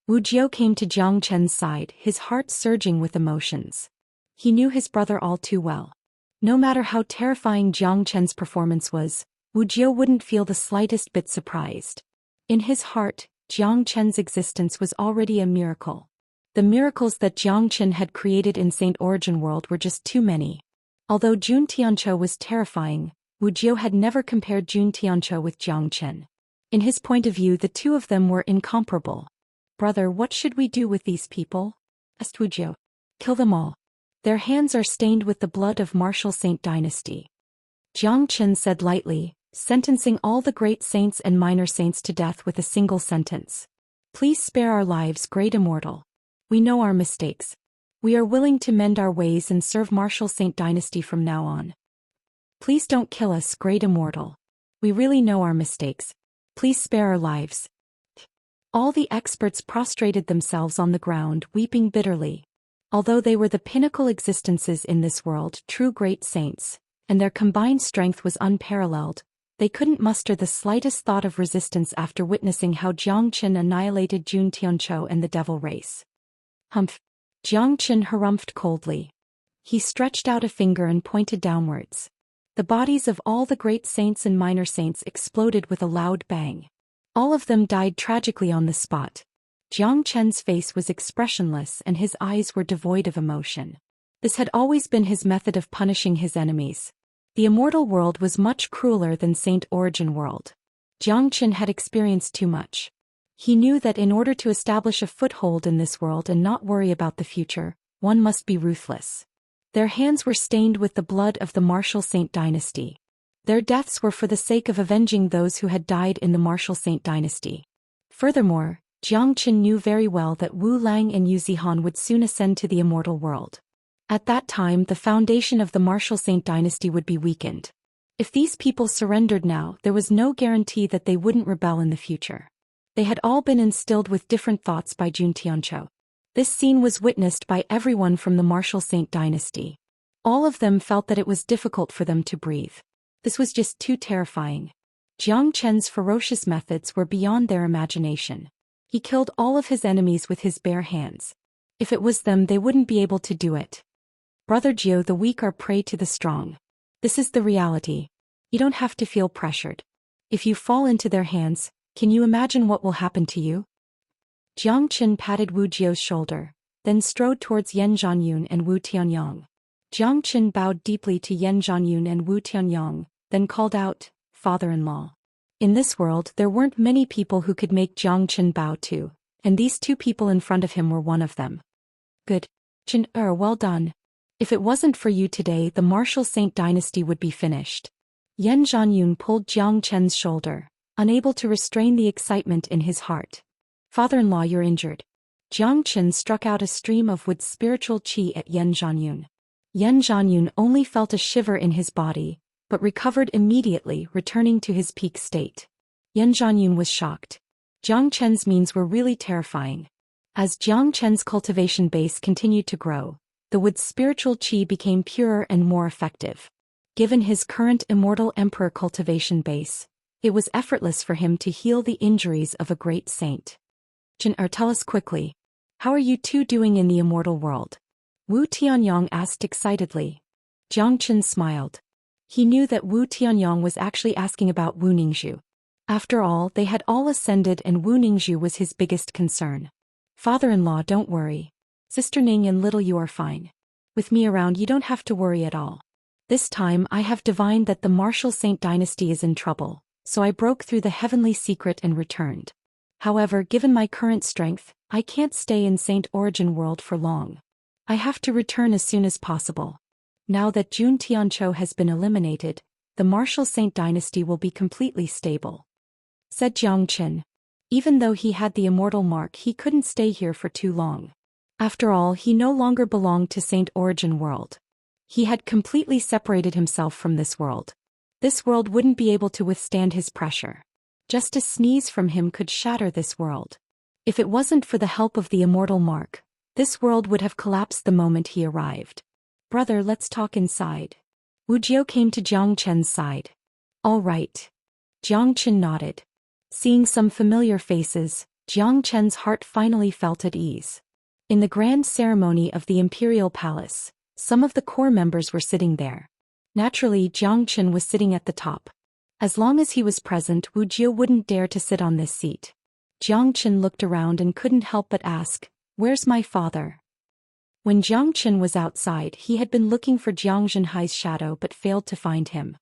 Wuxia came to Jiang Chen's side, his heart surging with emotions. He knew his brother all too well. No matter how terrifying Jiang Chen's performance was, Wuxia wouldn't feel the slightest bit surprised. In his heart, Jiang Chen's existence was already a miracle. The miracles that Jiang Chen had created in Saint Origin world were just too many. Although Jun Tianchou was terrifying, Wuxia had never compared Jun Tianchou with Jiang Chen. In his point of view, the two of them were incomparable. "Brother, what should we do with these people?" asked Wuxia. "Kill them all. Their hands are stained with the blood of Martial Saint Dynasty," Jiang Chen said lightly, sentencing all the great saints and minor saints to death with a single sentence. "Please spare our lives, great Immortal. We know our mistakes. We are willing to mend our ways and serve Martial Saint Dynasty from now on. Please don't kill us, great Immortal. We really know our mistakes. Please spare our lives." All the experts prostrated themselves on the ground, weeping bitterly. Although they were the pinnacle existences in this world, true great saints, and their combined strength was unparalleled, they couldn't muster the slightest thought of resistance after witnessing how Jiang Chen annihilated Jun Tianchou and the devil race. "Humph." Jiang Chen harumphed coldly. He stretched out a finger and pointed downwards. The bodies of all the great saints and minor saints exploded with a loud bang. All of them died tragically on the spot. Jiang Chen's face was expressionless and his eyes were devoid of emotion. This had always been his method of punishing his enemies. The Immortal world was much crueler than Saint Origin world. Jiang Chen had experienced too much. He knew that in order to establish a foothold in this world and not worry about the future, one must be ruthless. Their hands were stained with the blood of the Martial Saint Dynasty. Their deaths were for the sake of avenging those who had died in the Martial Saint Dynasty. Furthermore, Jiang Chen knew very well that Wu Lang and Yu Zihan would soon ascend to the Immortal world. At that time, the foundation of the Martial Saint Dynasty would be weakened. If these people surrendered now, there was no guarantee that they wouldn't rebel in the future. They had all been instilled with different thoughts by Jun Tianchou. This scene was witnessed by everyone from the Martial Saint Dynasty. All of them felt that it was difficult for them to breathe. This was just too terrifying. Jiang Chen's ferocious methods were beyond their imagination. He killed all of his enemies with his bare hands. If it was them, they wouldn't be able to do it. "Brother Jiu, the weak are prey to the strong. This is the reality. You don't have to feel pressured. If you fall into their hands, can you imagine what will happen to you?" Jiang Chen patted Wu Jiu's shoulder, then strode towards Yan Zhanyun and Wu Tianyang. Jiang Chen bowed deeply to Yan Zhanyun and Wu Tianyang, then called out, "Father-in-law." In this world, there weren't many people who could make Jiang Chen bow to, and these two people in front of him were one of them. "Good. Chen, well done. If it wasn't for you today, the Martial Saint Dynasty would be finished." Yan Zhanyun pulled Jiang Chen's shoulder, unable to restrain the excitement in his heart. "Father-in-law, you're injured." Jiang Chen struck out a stream of Wu's spiritual qi at Yan Zhanyun. Yan Zhanyun only felt a shiver in his body, but recovered immediately, returning to his peak state. Yan Zhanyun was shocked. Jiang Chen's means were really terrifying. As Jiang Chen's cultivation base continued to grow, the Wu's spiritual qi became purer and more effective. Given his current Immortal Emperor cultivation base, it was effortless for him to heal the injuries of a great saint. "Chen, tell us quickly. How are you two doing in the Immortal world?" Wu Tianyang asked excitedly. Jiang Chen smiled. He knew that Wu Tianyang was actually asking about Wu Ningzhu. After all, they had all ascended and Wu Ningzhu was his biggest concern. "Father-in-law, don't worry. Sister Ning and little you are fine. With me around, you don't have to worry at all. This time I have divined that the martial saint dynasty is in trouble, so I broke through the heavenly secret and returned. However, given my current strength, I can't stay in Saint Origin World for long. I have to return as soon as possible. Now that Jun Tianqiu has been eliminated, the martial saint dynasty will be completely stable," said Jiang Qin. Even though he had the immortal mark, he couldn't stay here for too long. After all, he no longer belonged to Saint Origin World. He had completely separated himself from this world. This world wouldn't be able to withstand his pressure. Just a sneeze from him could shatter this world. If it wasn't for the help of the immortal mark, this world would have collapsed the moment he arrived. "Brother, let's talk inside." Wuxia came to Jiang Chen's side. "All right." Jiang Chen nodded. Seeing some familiar faces, Jiang Chen's heart finally felt at ease. In the grand ceremony of the Imperial Palace, some of the core members were sitting there. Naturally, Jiang Chen was sitting at the top. As long as he was present, Wuxia wouldn't dare to sit on this seat. Jiang Chen looked around and couldn't help but ask, "Where's my father?" When Jiang Chen was outside, he had been looking for Jiang Zhenhai's shadow but failed to find him.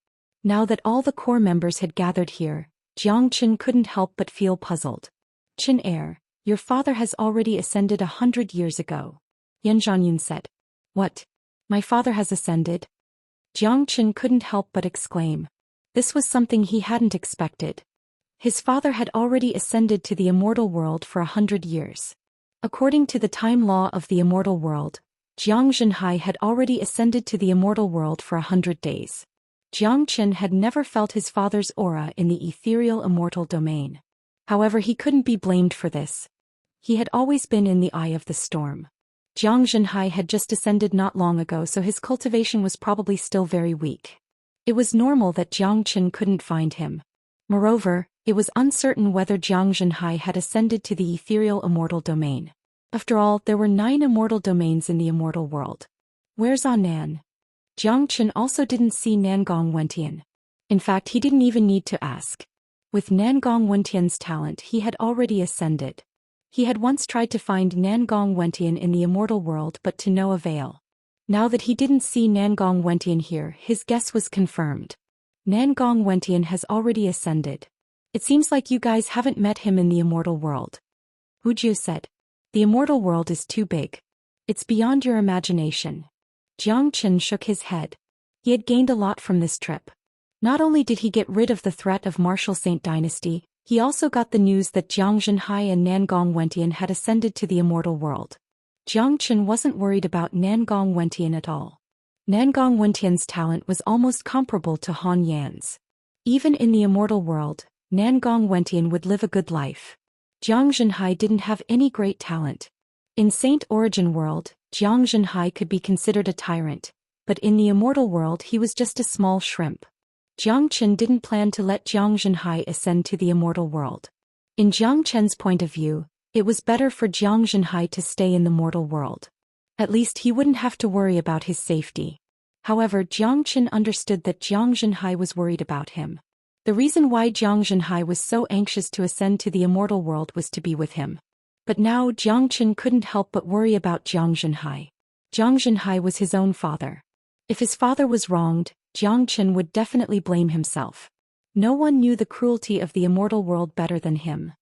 Now that all the core members had gathered here, Jiang Chen couldn't help but feel puzzled. "Chen heir, your father has already ascended 100 years ago," Yan Zhanyun said. "What? My father has ascended?" Jiang Chen couldn't help but exclaim. This was something he hadn't expected. His father had already ascended to the immortal world for 100 years. According to the time law of the immortal world, Jiang Zhenhai had already ascended to the immortal world for 100 days. Jiang Chen had never felt his father's aura in the ethereal immortal domain. However, he couldn't be blamed for this. He had always been in the eye of the storm. Jiang Zhenhai had just ascended not long ago, so his cultivation was probably still very weak. It was normal that Jiang Chen couldn't find him. Moreover, it was uncertain whether Jiang Zhenhai had ascended to the ethereal immortal domain. After all, there were 9 immortal domains in the immortal world. Where's Nan? Jiang Chen also didn't see Nangong Wentian. In fact, he didn't even need to ask. With Nangong Wentian's talent, he had already ascended. He had once tried to find Nangong Wentian in the immortal world but to no avail. Now that he didn't see Nangong Wentian here, his guess was confirmed. Nangong Wentian has already ascended. It seems like you guys haven't met him in the immortal world. Wuxia said. The immortal world is too big. It's beyond your imagination. Jiang Chen shook his head. He had gained a lot from this trip. Not only did he get rid of the threat of martial saint dynasty, he also got the news that Jiang Zhenhai and Nangong Wentian had ascended to the immortal world. Jiang Chen wasn't worried about Nangong Wentian at all. Nangong Wentian's talent was almost comparable to Han Yan's. Even in the immortal world, Nangong Wentian would live a good life. Jiang Zhenhai didn't have any great talent. In Saint Origin World, Jiang Zhenhai could be considered a tyrant, but in the immortal world he was just a small shrimp. Jiang Chen didn't plan to let Jiang Zhenhai ascend to the immortal world. In Jiang Chen's point of view, it was better for Jiang Zhenhai to stay in the mortal world. At least he wouldn't have to worry about his safety. However, Jiang Chen understood that Jiang Zhenhai was worried about him. The reason why Jiang Zhenhai was so anxious to ascend to the immortal world was to be with him. But now Jiang Chen couldn't help but worry about Jiang Zhenhai. Jiang Zhenhai was his own father. If his father was wronged, Jiang Chen would definitely blame himself. No one knew the cruelty of the immortal world better than him.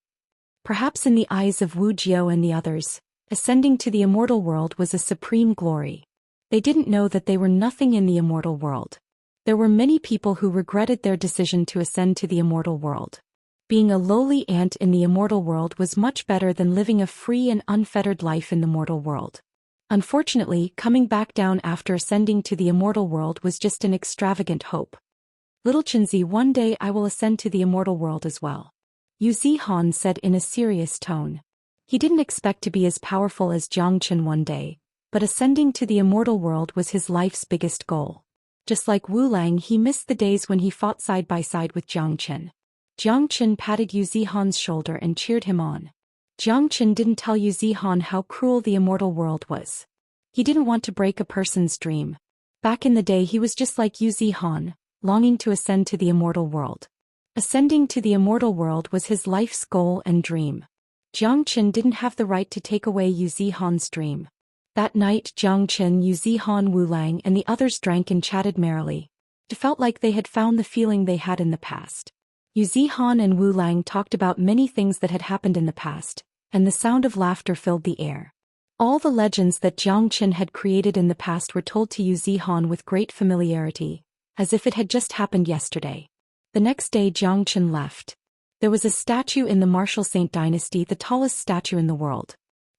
Perhaps in the eyes of Wu Jiao and the others, ascending to the immortal world was a supreme glory. They didn't know that they were nothing in the immortal world. There were many people who regretted their decision to ascend to the immortal world. Being a lowly ant in the immortal world was much better than living a free and unfettered life in the mortal world. Unfortunately, coming back down after ascending to the immortal world was just an extravagant hope. Little Chenzi, one day I will ascend to the immortal world as well, Yu Zihan said in a serious tone. He didn't expect to be as powerful as Jiang Chen one day, but ascending to the immortal world was his life's biggest goal. Just like Wu Lang, he missed the days when he fought side by side with Jiang Chen. Jiang Chen patted Yu Zihan's shoulder and cheered him on. Jiang Chen didn't tell Yu Zihan how cruel the immortal world was. He didn't want to break a person's dream. Back in the day he was just like Yu Zihan, longing to ascend to the immortal world. Ascending to the immortal world was his life's goal and dream. Jiang Chen didn't have the right to take away Yu Zihan's dream. That night Jiang Qin, Yu Zihan, Wu Lang and the others drank and chatted merrily. It felt like they had found the feeling they had in the past. Yu Zihan and Wu Lang talked about many things that had happened in the past, and the sound of laughter filled the air. All the legends that Jiang Qin had created in the past were told to Yu Zihan with great familiarity, as if it had just happened yesterday. The next day Jiang Qin left. There was a statue in the Martial Saint dynasty, the tallest statue in the world.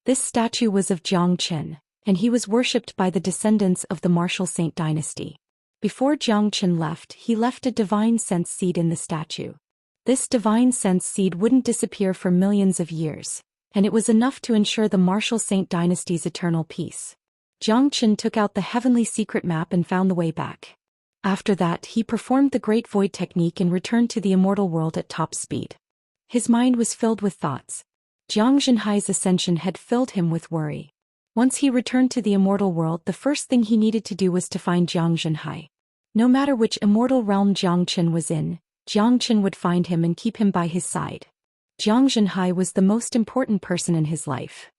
This statue was of Jiang Qin, and he was worshipped by the descendants of the Martial Saint dynasty. Before Jiang Qin left, he left a divine sense seed in the statue. This divine sense seed wouldn't disappear for millions of years, and it was enough to ensure the Martial Saint dynasty's eternal peace. Jiang Qin took out the heavenly secret map and found the way back. After that, he performed the Great Void technique and returned to the immortal world at top speed. His mind was filled with thoughts. Jiang Zhenhai's ascension had filled him with worry. Once he returned to the immortal world, the first thing he needed to do was to find Jiang Zhenhai. No matter which immortal realm Jiang Qin was in, Jiang Qin would find him and keep him by his side. Jiang Zhenhai was the most important person in his life.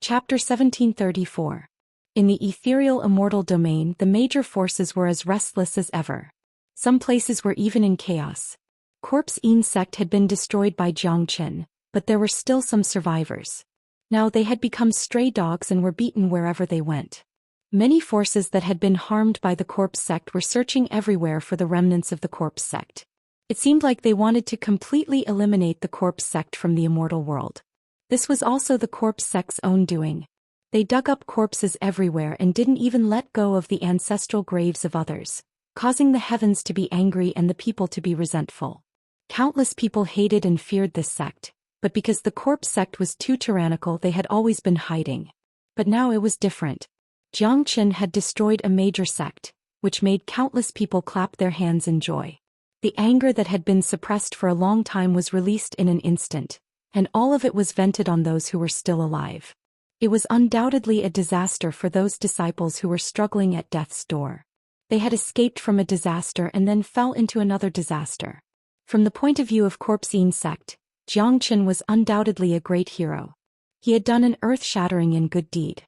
Chapter 1734. In the ethereal immortal domain, the major forces were as restless as ever. Some places were even in chaos. Corpse Yin sect had been destroyed by Jiang Qin, but there were still some survivors. Now they had become stray dogs and were beaten wherever they went. Many forces that had been harmed by the corpse sect were searching everywhere for the remnants of the corpse sect. It seemed like they wanted to completely eliminate the corpse sect from the immortal world. This was also the corpse sect's own doing. They dug up corpses everywhere and didn't even let go of the ancestral graves of others, causing the heavens to be angry and the people to be resentful. Countless people hated and feared this sect, but because the corpse sect was too tyrannical, they had always been hiding. But now it was different. Jiang Qin had destroyed a major sect, which made countless people clap their hands in joy. The anger that had been suppressed for a long time was released in an instant, and all of it was vented on those who were still alive. It was undoubtedly a disaster for those disciples who were struggling at death's door. They had escaped from a disaster and then fell into another disaster. From the point of view of Corpse Yin sect, Jiang Qin was undoubtedly a great hero. He had done an earth-shattering and good deed.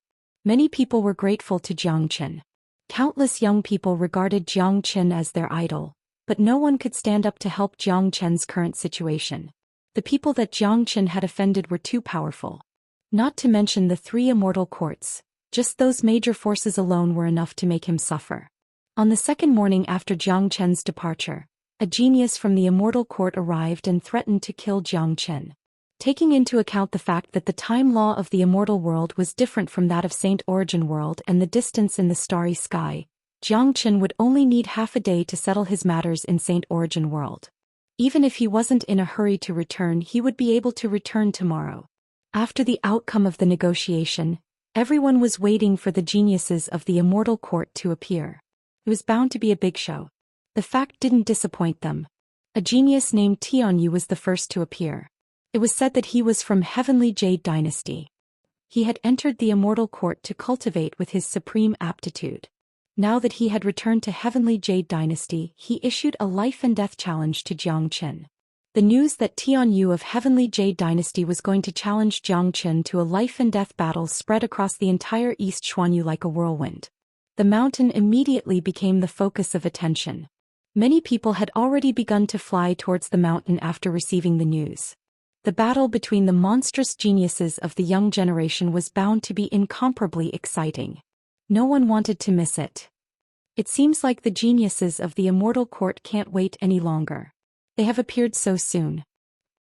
Many people were grateful to Jiang Qin. Countless young people regarded Jiang Qin as their idol, but no one could stand up to help Jiang Qin's current situation. The people that Jiang Qin had offended were too powerful. Not to mention the 3 immortal courts, just those major forces alone were enough to make him suffer. On the second morning after Jiang Qin's departure, a genius from the immortal court arrived and threatened to kill Jiang Qin. Taking into account the fact that the time law of the immortal world was different from that of Saint Origin world and the distance in the starry sky, Jiang Qin would only need half a day to settle his matters in Saint Origin world. Even if he wasn't in a hurry to return, he would be able to return tomorrow. After the outcome of the negotiation, everyone was waiting for the geniuses of the immortal court to appear. It was bound to be a big show. The fact didn't disappoint them. A genius named Tianyu was the first to appear. It was said that he was from Heavenly Jade Dynasty. He had entered the immortal court to cultivate with his supreme aptitude. Now that he had returned to Heavenly Jade Dynasty, he issued a life and death challenge to Jiang Qin. The news that Tianyu of Heavenly Jade Dynasty was going to challenge Jiang Qin to a life and death battle spread across the entire East Xuanyu like a whirlwind. The mountain immediately became the focus of attention. Many people had already begun to fly towards the mountain after receiving the news. The battle between the monstrous geniuses of the young generation was bound to be incomparably exciting. No one wanted to miss it. It seems like the geniuses of the immortal court can't wait any longer. They have appeared so soon.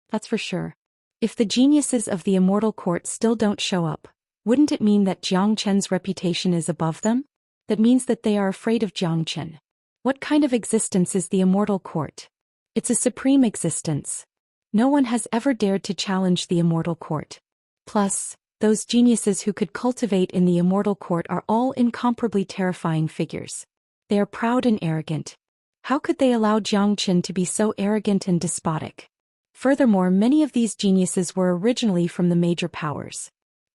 That's for sure. If the geniuses of the immortal court still don't show up, wouldn't it mean that Jiang Qin's reputation is above them? That means that they are afraid of Jiang Qin. What kind of existence is the immortal court? It's a supreme existence. No one has ever dared to challenge the immortal court. Plus, those geniuses who could cultivate in the immortal court are all incomparably terrifying figures. They are proud and arrogant. How could they allow Jiang Qin to be so arrogant and despotic? Furthermore, many of these geniuses were originally from the major powers.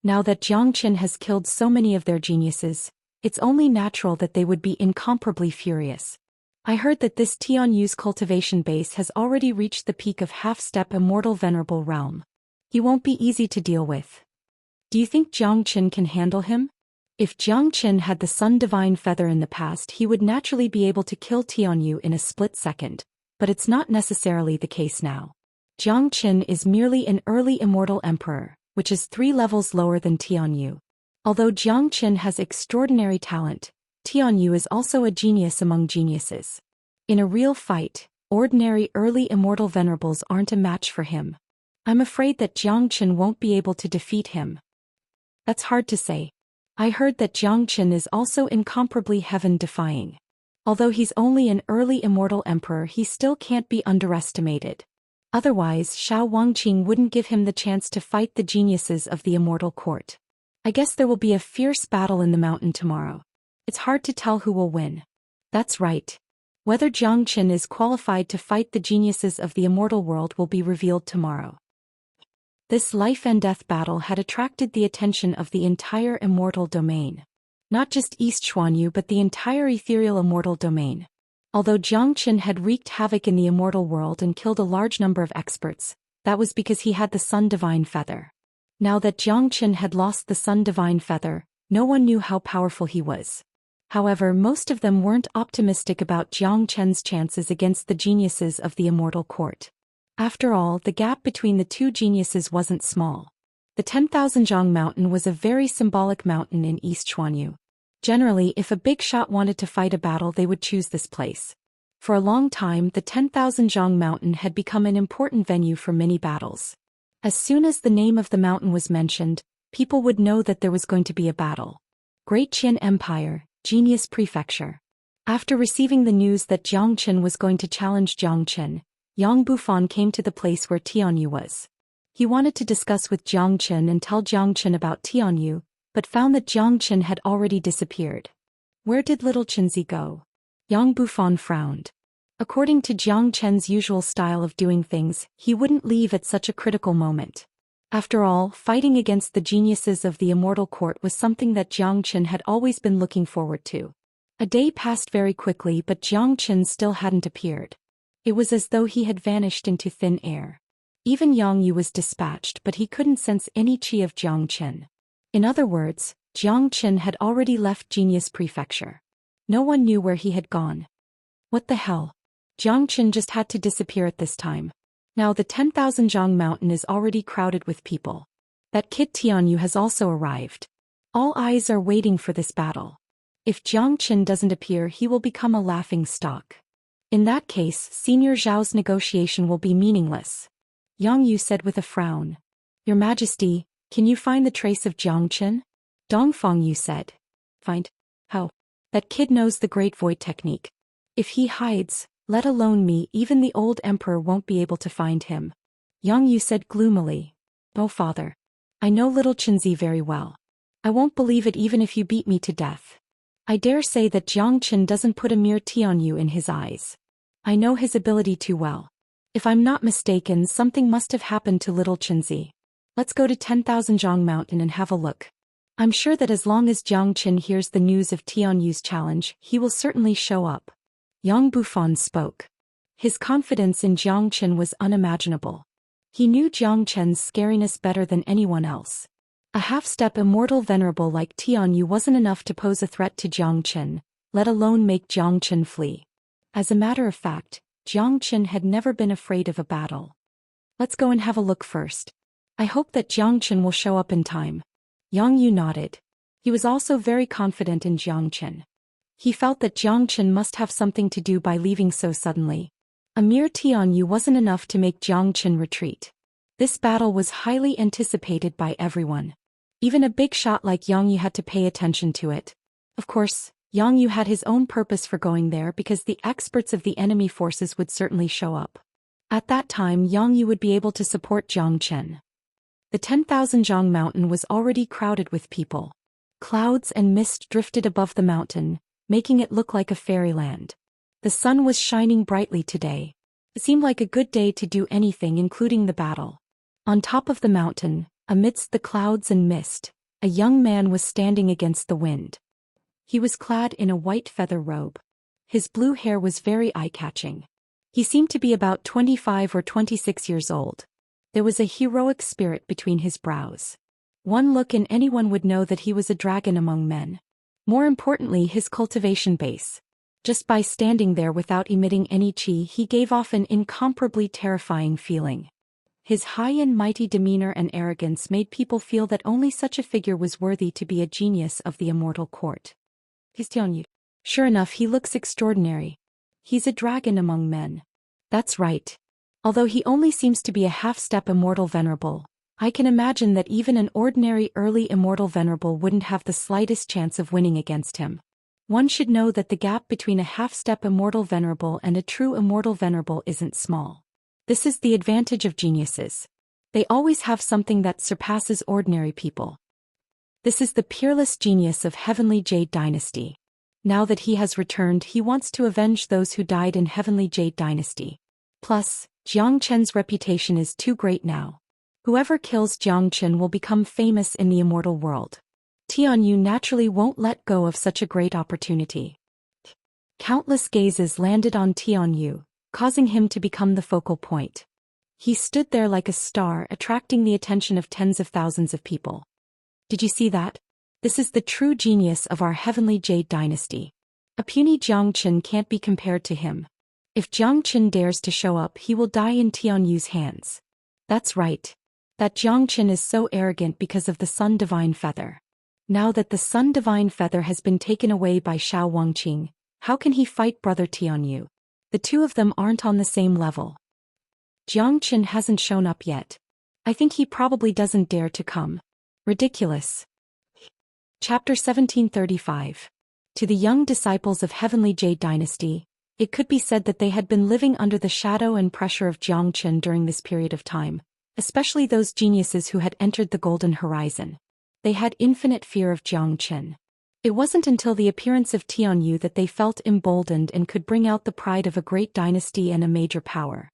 Now that Jiang Qin has killed so many of their geniuses, it's only natural that they would be incomparably furious. I heard that this Tianyu's cultivation base has already reached the peak of half-step immortal venerable realm. He won't be easy to deal with. Do you think Jiang Qin can handle him? If Jiang Qin had the Sun Divine Feather in the past, he would naturally be able to kill Tianyu in a split second, but it's not necessarily the case now. Jiang Qin is merely an early immortal emperor, which is 3 levels lower than Tianyu. Although Jiang Qin has extraordinary talent, Tianyu is also a genius among geniuses. In a real fight, ordinary early immortal venerables aren't a match for him. I'm afraid that Jiang Qin won't be able to defeat him. That's hard to say. I heard that Jiang Qin is also incomparably heaven-defying. Although he's only an early immortal emperor, he still can't be underestimated. Otherwise, Xiao Wangqing wouldn't give him the chance to fight the geniuses of the immortal court. I guess there will be a fierce battle in the mountain tomorrow. It's hard to tell who will win. That's right. Whether Jiang Qin is qualified to fight the geniuses of the immortal world will be revealed tomorrow. This life-and-death battle had attracted the attention of the entire immortal domain. Not just East Xuanyu but the entire ethereal immortal domain. Although Jiang Qin had wreaked havoc in the immortal world and killed a large number of experts, that was because he had the Sun Divine Feather. Now that Jiang Qin had lost the Sun Divine Feather, no one knew how powerful he was. However, most of them weren't optimistic about Jiang Qin's chances against the geniuses of the immortal court. After all, the gap between the two geniuses wasn't small. The 10,000 Zhang Mountain was a very symbolic mountain in East Xuanyu. Generally, if a big shot wanted to fight a battle, they would choose this place. For a long time, the 10,000 Zhang Mountain had become an important venue for many battles. As soon as the name of the mountain was mentioned, people would know that there was going to be a battle. Great Qian Empire, Genius Prefecture. After receiving the news that Jiang Qin was going to challenge Jiang Qin, Yang Bufan came to the place where Tianyu was. He wanted to discuss with Jiang Qin and tell Jiang Qin about Tianyu, but found that Jiang Qin had already disappeared. Where did little Qinzi go? Yang Bufan frowned. According to Jiang Qin's usual style of doing things, he wouldn't leave at such a critical moment. After all, fighting against the geniuses of the immortal court was something that Jiang Qin had always been looking forward to. A day passed very quickly, but Jiang Qin still hadn't appeared. It was as though he had vanished into thin air. Even Yang Yu was dispatched, but he couldn't sense any qi of Jiang Qin. In other words, Jiang Qin had already left Genius Prefecture. No one knew where he had gone. What the hell? Jiang Qin just had to disappear at this time. Now the 10,000 Zhang Mountain is already crowded with people. That kid Tianyu has also arrived. All eyes are waiting for this battle. If Jiang Qin doesn't appear, he will become a laughing stock. In that case, Senior Zhao's negotiation will be meaningless. Yang Yu said with a frown. Your Majesty, can you find the trace of Jiang Qin? Dongfang Yu said. Find? How? That kid knows the Great Void technique. If he hides, let alone me, even the old emperor won't be able to find him. Yang Yu said gloomily. Oh father. I know little Qinzi very well. I won't believe it even if you beat me to death. I dare say that Jiang Qin doesn't put a mere Tianyu in his eyes. I know his ability too well. If I'm not mistaken, something must have happened to little Qinzi. Let's go to 10,000 Zhang Mountain and have a look. I'm sure that as long as Jiang Qin hears the news of Tianyu's challenge, he will certainly show up. Yang Bufan spoke. His confidence in Jiang Qin was unimaginable. He knew Jiang Qin's scariness better than anyone else. A half-step immortal venerable like Tianyu wasn't enough to pose a threat to Jiang Qin, let alone make Jiang Qin flee. As a matter of fact, Jiang Qin had never been afraid of a battle. Let's go and have a look first. I hope that Jiang Qin will show up in time. Yang Yu nodded. He was also very confident in Jiang Qin. He felt that Jiang Qin must have something to do by leaving so suddenly. A mere Tianyu wasn't enough to make Jiang Qin retreat. This battle was highly anticipated by everyone. Even a big shot like Yang Yu had to pay attention to it. Of course, Yang Yu had his own purpose for going there because the experts of the enemy forces would certainly show up. At that time, Yang Yu would be able to support Jiang Qin. The 10,000 Zhang Mountain was already crowded with people. Clouds and mist drifted above the mountain, making it look like a fairyland. The sun was shining brightly today. It seemed like a good day to do anything, including the battle. On top of the mountain, amidst the clouds and mist, a young man was standing against the wind. He was clad in a white feather robe. His blue hair was very eye-catching. He seemed to be about 25 or 26 years old. There was a heroic spirit between his brows. One look and anyone would know that he was a dragon among men. More importantly, his cultivation base. Just by standing there without emitting any qi, he gave off an incomparably terrifying feeling. His high and mighty demeanor and arrogance made people feel that only such a figure was worthy to be a genius of the immortal court. He's Tianyu. Sure enough, he looks extraordinary. He's a dragon among men. That's right. Although he only seems to be a half-step immortal venerable, I can imagine that even an ordinary early immortal venerable wouldn't have the slightest chance of winning against him. One should know that the gap between a half-step immortal venerable and a true immortal venerable isn't small. This is the advantage of geniuses. They always have something that surpasses ordinary people. This is the peerless genius of Heavenly Jade Dynasty. Now that he has returned, he wants to avenge those who died in Heavenly Jade Dynasty. Plus, Jiang Chen's reputation is too great now. Whoever kills Jiang Chen will become famous in the immortal world. Tianyu naturally won't let go of such a great opportunity. Countless gazes landed on Tianyu, causing him to become the focal point. He stood there like a star, attracting the attention of tens of thousands of people. Did you see that? This is the true genius of our Heavenly Jade Dynasty. A puny Jiang Chen can't be compared to him. If Jiang Chen dares to show up, he will die in Tianyu's hands. That's right. That Jiang Chen is so arrogant because of the Sun Divine Feather. Now that the Sun Divine Feather has been taken away by Shao Wangqing, how can he fight brother Tianyu? The two of them aren't on the same level. Jiang Chen hasn't shown up yet. I think he probably doesn't dare to come. Ridiculous. Chapter 1735. To the young disciples of Heavenly Jade Dynasty, it could be said that they had been living under the shadow and pressure of Jiang Chen during this period of time, especially those geniuses who had entered the Golden Horizon. They had infinite fear of Jiang Chen. It wasn't until the appearance of Tianyu that they felt emboldened and could bring out the pride of a great dynasty and a major power.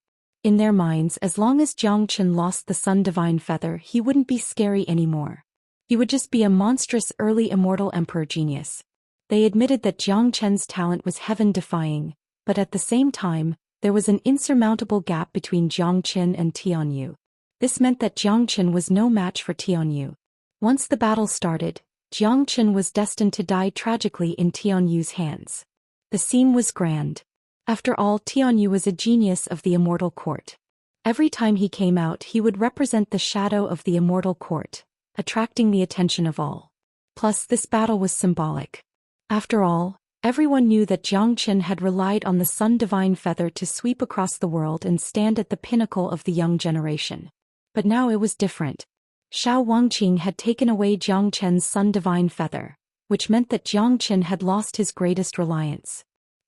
In their minds, as long as Jiang Chen lost the Sun Divine Feather, he wouldn't be scary anymore. He would just be a monstrous early immortal emperor genius. They admitted that Jiang Chen's talent was heaven-defying, but at the same time, there was an insurmountable gap between Jiang Chen and Tianyu. This meant that Jiang Chen was no match for Tianyu. Once the battle started, Jiang Chen was destined to die tragically in Tianyu's hands. The scene was grand. After all, Tianyu was a genius of the immortal court. Every time he came out, he would represent the shadow of the immortal court, attracting the attention of all. Plus, this battle was symbolic. After all, everyone knew that Jiang Chen had relied on the Sun Divine Feather to sweep across the world and stand at the pinnacle of the young generation. But now it was different. Shao Wangqing had taken away Jiang Chen's Sun Divine Feather, which meant that Jiang Chen had lost his greatest reliance.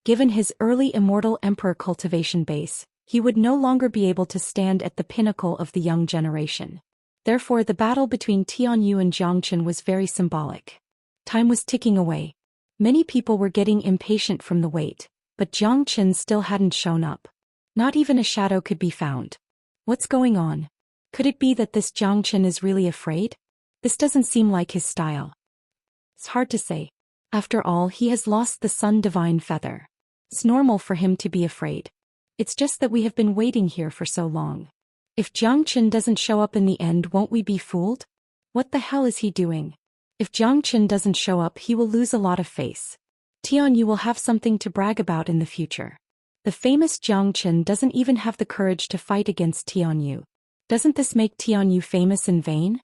Given his early immortal emperor cultivation base, he would no longer be able to stand at the pinnacle of the young generation. Therefore, the battle between Tianyu and Jiang Chen was very symbolic. Time was ticking away. Many people were getting impatient from the wait, but Jiang Chen still hadn't shown up. Not even a shadow could be found. What's going on? Could it be that this Jiang Chen is really afraid? This doesn't seem like his style. It's hard to say. After all, he has lost the Sun Divine Feather. It's normal for him to be afraid. It's just that we have been waiting here for so long. If Jiang Chen doesn't show up in the end, won't we be fooled? What the hell is he doing? If Jiang Chen doesn't show up, he will lose a lot of face. Tianyu will have something to brag about in the future. The famous Jiang Chen doesn't even have the courage to fight against Tianyu. Doesn't this make Tianyu famous in vain?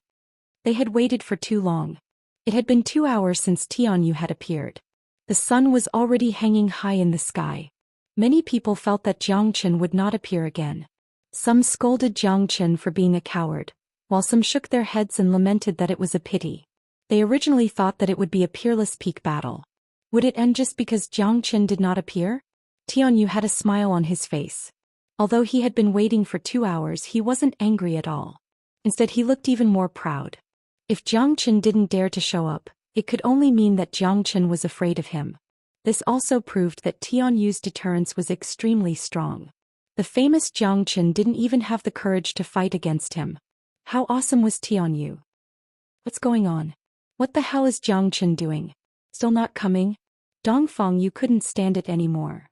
They had waited for too long. It had been 2 hours since Tianyu had appeared. The sun was already hanging high in the sky. Many people felt that Jiang Chen would not appear again. Some scolded Jiang Chen for being a coward, while some shook their heads and lamented that it was a pity. They originally thought that it would be a peerless peak battle. Would it end just because Jiang Chen did not appear? Tianyu had a smile on his face. Although he had been waiting for 2 hours, he wasn't angry at all. Instead, he looked even more proud. If Jiang Chen didn't dare to show up, it could only mean that Jiang Chen was afraid of him. This also proved that Tianyu's deterrence was extremely strong. The famous Jiang Chen didn't even have the courage to fight against him. How awesome was Tianyu? What's going on? What the hell is Jiang Chen doing? Still not coming? Dongfang, you couldn't stand it anymore.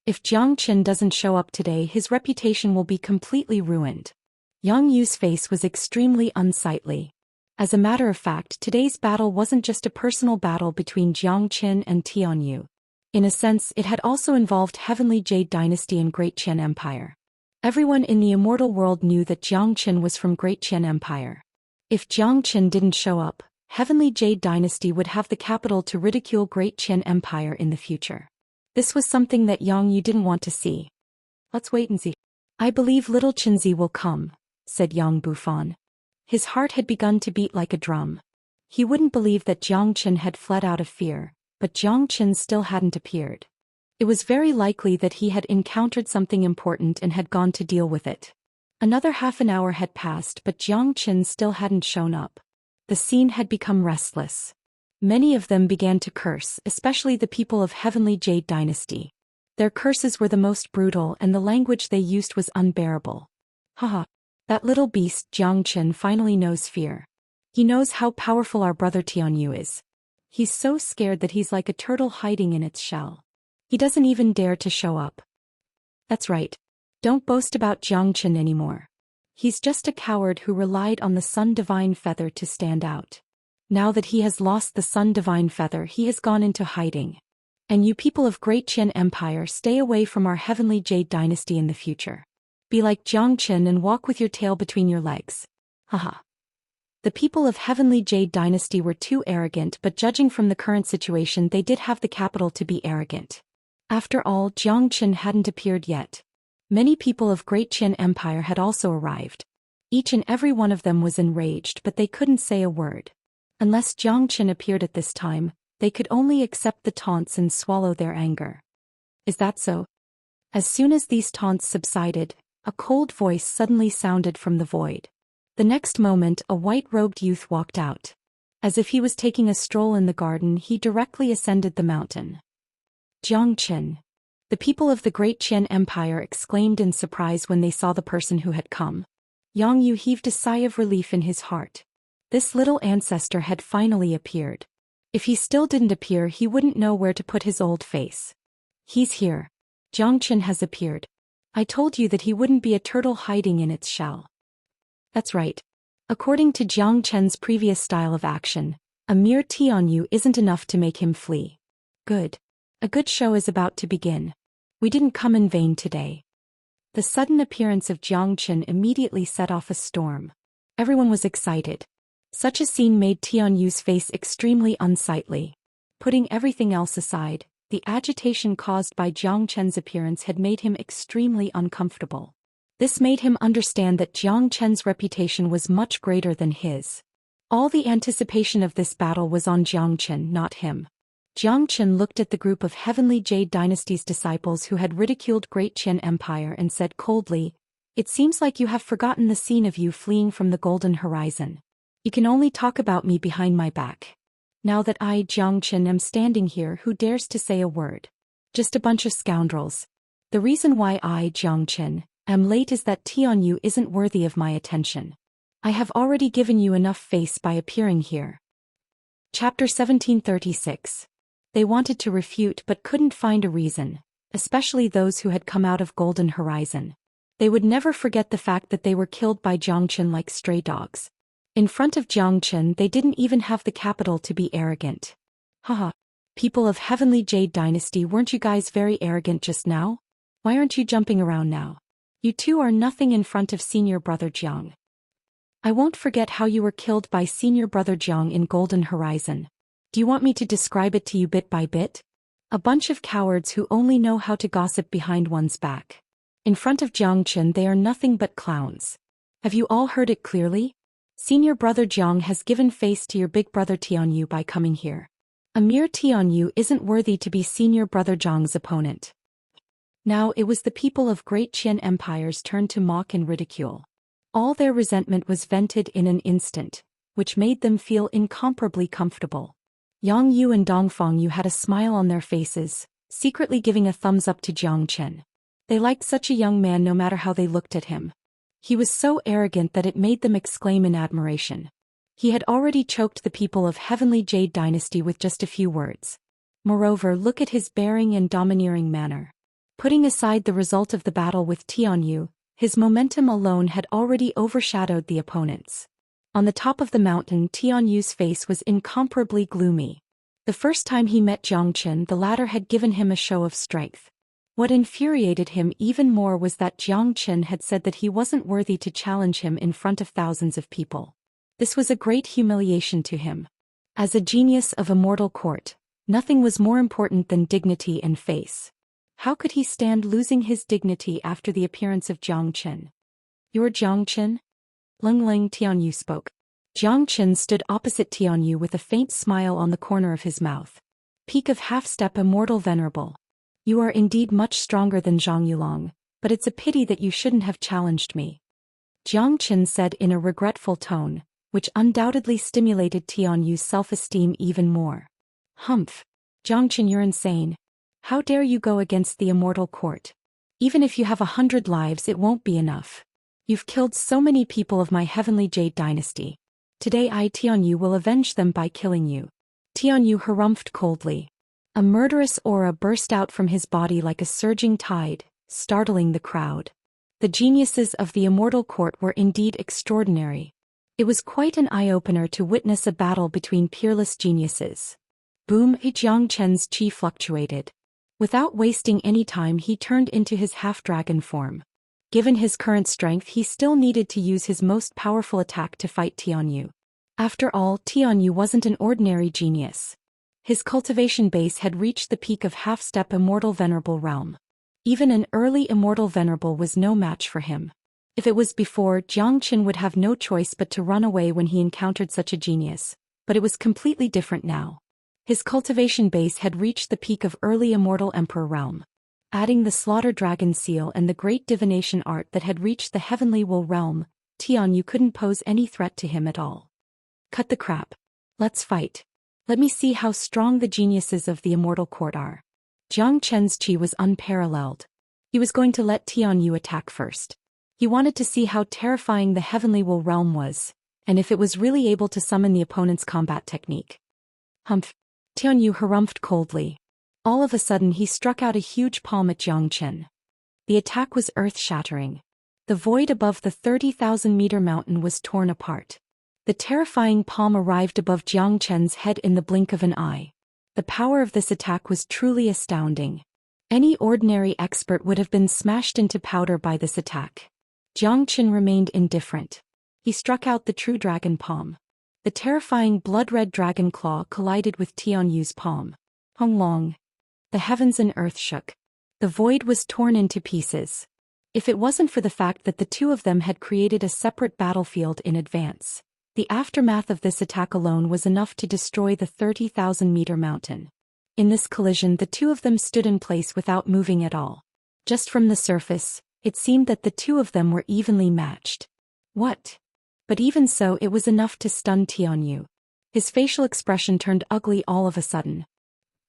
If Jiang Chen doesn't show up today, his reputation will be completely ruined. Yang Yu's face was extremely unsightly. As a matter of fact, today's battle wasn't just a personal battle between Jiang Qin and Tianyu. In a sense, it had also involved Heavenly Jade Dynasty and Great Qian Empire. Everyone in the immortal world knew that Jiang Qin was from Great Qian Empire. If Jiang Qin didn't show up, Heavenly Jade Dynasty would have the capital to ridicule Great Qian Empire in the future. This was something that Yang Yu didn't want to see. Let's wait and see. I believe little Qinzi will come, said Yang Bufan. His heart had begun to beat like a drum. He wouldn't believe that Jiang Qin had fled out of fear, but Jiang Qin still hadn't appeared. It was very likely that he had encountered something important and had gone to deal with it. Another half an hour had passed, but Jiang Qin still hadn't shown up. The scene had become restless. Many of them began to curse, especially the people of Heavenly Jade Dynasty. Their curses were the most brutal and the language they used was unbearable. Haha. That little beast Jiang Qin finally knows fear. He knows how powerful our brother Tianyu is. He's so scared that he's like a turtle hiding in its shell. He doesn't even dare to show up. That's right. Don't boast about Jiang Qin anymore. He's just a coward who relied on the Sun Divine Feather to stand out. Now that he has lost the Sun Divine Feather, he has gone into hiding. And you people of Great Qian Empire, stay away from our Heavenly Jade Dynasty in the future. Be like Jiang Qin and walk with your tail between your legs. Haha. The people of Heavenly Jade Dynasty were too arrogant, but judging from the current situation, they did have the capital to be arrogant. After all, Jiang Qin hadn't appeared yet. Many people of Great Qian Empire had also arrived. Each and every one of them was enraged, but they couldn't say a word. Unless Jiang Qin appeared at this time, they could only accept the taunts and swallow their anger. Is that so? As soon as these taunts subsided, a cold voice suddenly sounded from the void. The next moment, a white-robed youth walked out. As if he was taking a stroll in the garden, he directly ascended the mountain. Jiang Qin. The people of the Great Qian Empire exclaimed in surprise when they saw the person who had come. Yang Yu heaved a sigh of relief in his heart. This little ancestor had finally appeared. If he still didn't appear, he wouldn't know where to put his old face. He's here. Jiang Qin has appeared. I told you that he wouldn't be a turtle hiding in its shell. That's right. According to Jiang Qin's previous style of action, a mere Tianyu isn't enough to make him flee. Good. A good show is about to begin. We didn't come in vain today. The sudden appearance of Jiang Qin immediately set off a storm. Everyone was excited. Such a scene made Tianyu's face extremely unsightly. Putting everything else aside, the agitation caused by Jiang Qin's appearance had made him extremely uncomfortable. This made him understand that Jiang Qin's reputation was much greater than his. All the anticipation of this battle was on Jiang Qin, not him. Jiang Qin looked at the group of Heavenly Jade Dynasty's disciples who had ridiculed Great Qian Empire and said coldly, "It seems like you have forgotten the scene of you fleeing from the Golden Horizon. You can only talk about me behind my back. Now that I, Jiang Qin, am standing here, who dares to say a word? Just a bunch of scoundrels. The reason why I, Jiang Qin, am late is that Tianyu isn't worthy of my attention. I have already given you enough face by appearing here." Chapter 1736. They wanted to refute but couldn't find a reason, especially those who had come out of Golden Horizon. They would never forget the fact that they were killed by Jiang Qin like stray dogs. In front of Jiang Qin, they didn't even have the capital to be arrogant. Haha. People of Heavenly Jade Dynasty, weren't you guys very arrogant just now? Why aren't you jumping around now? You two are nothing in front of senior brother Jiang. I won't forget how you were killed by senior brother Jiang in Golden Horizon. Do you want me to describe it to you bit by bit? A bunch of cowards who only know how to gossip behind one's back. In front of Jiang Qin, they are nothing but clowns. Have you all heard it clearly? Senior brother Jiang has given face to your big brother Tianyu by coming here. A mere Tianyu isn't worthy to be senior brother Jiang's opponent. Now it was the people of Great Qian Empire's turn to mock and ridicule. All their resentment was vented in an instant, which made them feel incomparably comfortable. Yang Yu and Dongfang Yu had a smile on their faces, secretly giving a thumbs up to Jiang Qin. They liked such a young man no matter how they looked at him. He was so arrogant that it made them exclaim in admiration. He had already choked the people of Heavenly Jade Dynasty with just a few words. Moreover, look at his bearing and domineering manner. Putting aside the result of the battle with Tianyu, his momentum alone had already overshadowed the opponents. On the top of the mountain, Tianyu's face was incomparably gloomy. The first time he met Zhou Xian, the latter had given him a show of strength. What infuriated him even more was that Zhou Xian had said that he wasn't worthy to challenge him in front of thousands of people. This was a great humiliation to him. As a genius of Immortal Court, nothing was more important than dignity and face. How could he stand losing his dignity after the appearance of Zhou Xian? "You're Zhou Xian?" Ling Tianyu spoke. Zhou Xian stood opposite Tianyu with a faint smile on the corner of his mouth. "Peak of half-step Immortal Venerable. You are indeed much stronger than Zhang Yulong, but it's a pity that you shouldn't have challenged me," Zhou Xian said in a regretful tone, which undoubtedly stimulated Tianyu's self-esteem even more. "Humph. Zhou Xian, you're insane. How dare you go against the Immortal Court? Even if you have 100 lives, it won't be enough. You've killed so many people of my heavenly Jade dynasty. Today I, Tianyu, will avenge them by killing you." Tianyu harumphed coldly. A murderous aura burst out from his body like a surging tide, startling the crowd. The geniuses of the Immortal Court were indeed extraordinary. It was quite an eye-opener to witness a battle between peerless geniuses. Boom! Zhou Qian's chi fluctuated. Without wasting any time, he turned into his half-dragon form. Given his current strength, he still needed to use his most powerful attack to fight Tianyu. After all, Tianyu wasn't an ordinary genius. His cultivation base had reached the peak of half-step Immortal Venerable realm. Even an early Immortal Venerable was no match for him. If it was before, Zhou Qian would have no choice but to run away when he encountered such a genius, but it was completely different now. His cultivation base had reached the peak of early Immortal Emperor realm. Adding the Slaughter Dragon seal and the great divination art that had reached the Heavenly Will realm, Tianyu couldn't pose any threat to him at all. "Cut the crap. Let's fight. Let me see how strong the geniuses of the Immortal Court are." Zhou Qian's chi was unparalleled. He was going to let Tianyu attack first. He wanted to see how terrifying the Heavenly Will realm was, and if it was really able to summon the opponent's combat technique. "Humph." Tianyu harumphed coldly. All of a sudden he struck out a huge palm at Zhou Qian. The attack was earth-shattering. The void above the 30,000-meter mountain was torn apart. The terrifying palm arrived above Zhou Qian's head in the blink of an eye. The power of this attack was truly astounding. Any ordinary expert would have been smashed into powder by this attack. Zhou Qian remained indifferent. He struck out the true dragon palm. The terrifying blood-red dragon claw collided with Tianyu's palm. Hong long. The heavens and earth shook. The void was torn into pieces. If it wasn't for the fact that the two of them had created a separate battlefield in advance, the aftermath of this attack alone was enough to destroy the 30,000-meter mountain. In this collision, the two of them stood in place without moving at all. Just from the surface, it seemed that the two of them were evenly matched. What? But even so, it was enough to stun Tianyu. His facial expression turned ugly all of a sudden.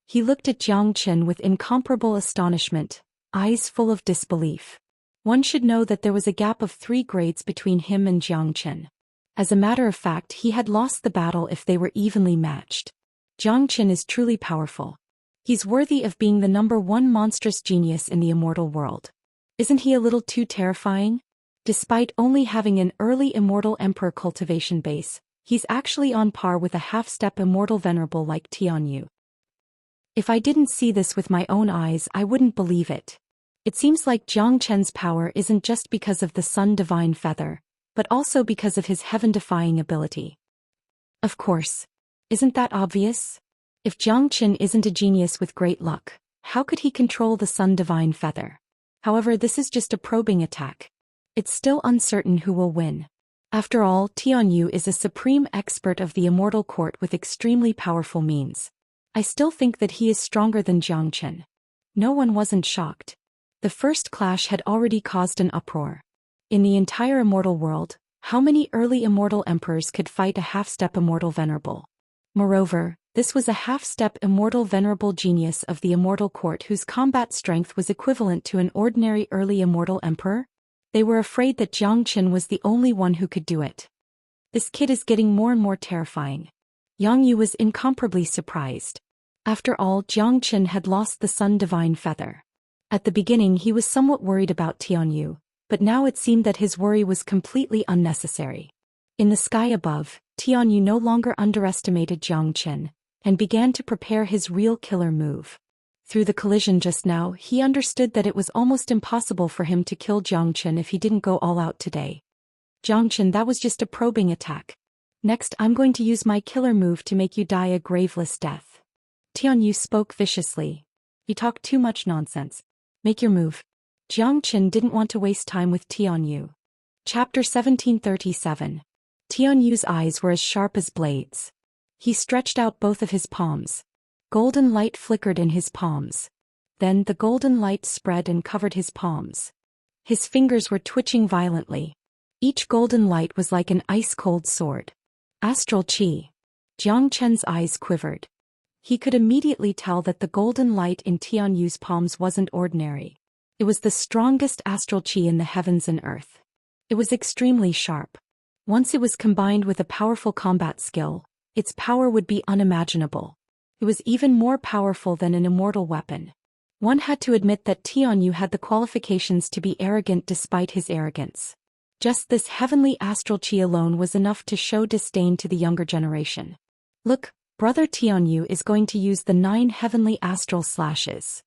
He looked at Zhou Qian with incomparable astonishment, eyes full of disbelief. One should know that there was a gap of 3 grades between him and Zhou Qian. As a matter of fact, he had lost the battle if they were evenly matched. Zhou Qian is truly powerful. He's worthy of being the #1 monstrous genius in the immortal world. Isn't he a little too terrifying? Despite only having an early Immortal Emperor cultivation base, he's actually on par with a half-step Immortal Venerable like Tianyu. If I didn't see this with my own eyes, I wouldn't believe it. It seems like Zhou Qian's power isn't just because of the Sun Divine Feather, but also because of his heaven-defying ability. Of course. Isn't that obvious? If Zhou Qian isn't a genius with great luck, how could he control the Sun Divine Feather? However, this is just a probing attack. It's still uncertain who will win. After all, Tianyu is a supreme expert of the Immortal Court with extremely powerful means. I still think that he is stronger than Zhou Qian. No one wasn't shocked. The first clash had already caused an uproar. In the entire immortal world, how many early immortal emperors could fight a half-step Immortal Venerable? Moreover, this was a half-step Immortal Venerable genius of the Immortal Court whose combat strength was equivalent to an ordinary early immortal emperor. They were afraid that Zhou Qian was the only one who could do it. This kid is getting more and more terrifying. Yang Yu was incomparably surprised. After all, Zhou Qian had lost the Sun Divine Feather. At the beginning he was somewhat worried about Tianyu, but now it seemed that his worry was completely unnecessary. In the sky above, Tianyu no longer underestimated Zhou Xian and began to prepare his real killer move. Through the collision just now, he understood that it was almost impossible for him to kill Zhou Xian if he didn't go all out today. Zhou Xian, that was just a probing attack. Next, I'm going to use my killer move to make you die a graveless death. Tianyu spoke viciously. You talk too much nonsense. Make your move. Zhou Xian didn't want to waste time with Tianyu. Chapter 1737. Tianyu's eyes were as sharp as blades. He stretched out both of his palms. Golden light flickered in his palms. Then the golden light spread and covered his palms. His fingers were twitching violently. Each golden light was like an ice-cold sword. Astral Qi. Zhou Qian's eyes quivered. He could immediately tell that the golden light in Tianyu's palms wasn't ordinary. It was the strongest astral Qi in the heavens and earth. It was extremely sharp. Once it was combined with a powerful combat skill, its power would be unimaginable. It was even more powerful than an immortal weapon. One had to admit that Tianyu had the qualifications to be arrogant despite his arrogance. Just this heavenly astral Qi alone was enough to show disdain to the younger generation. Look, Brother Tianyu is going to use the 9 heavenly astral slashes.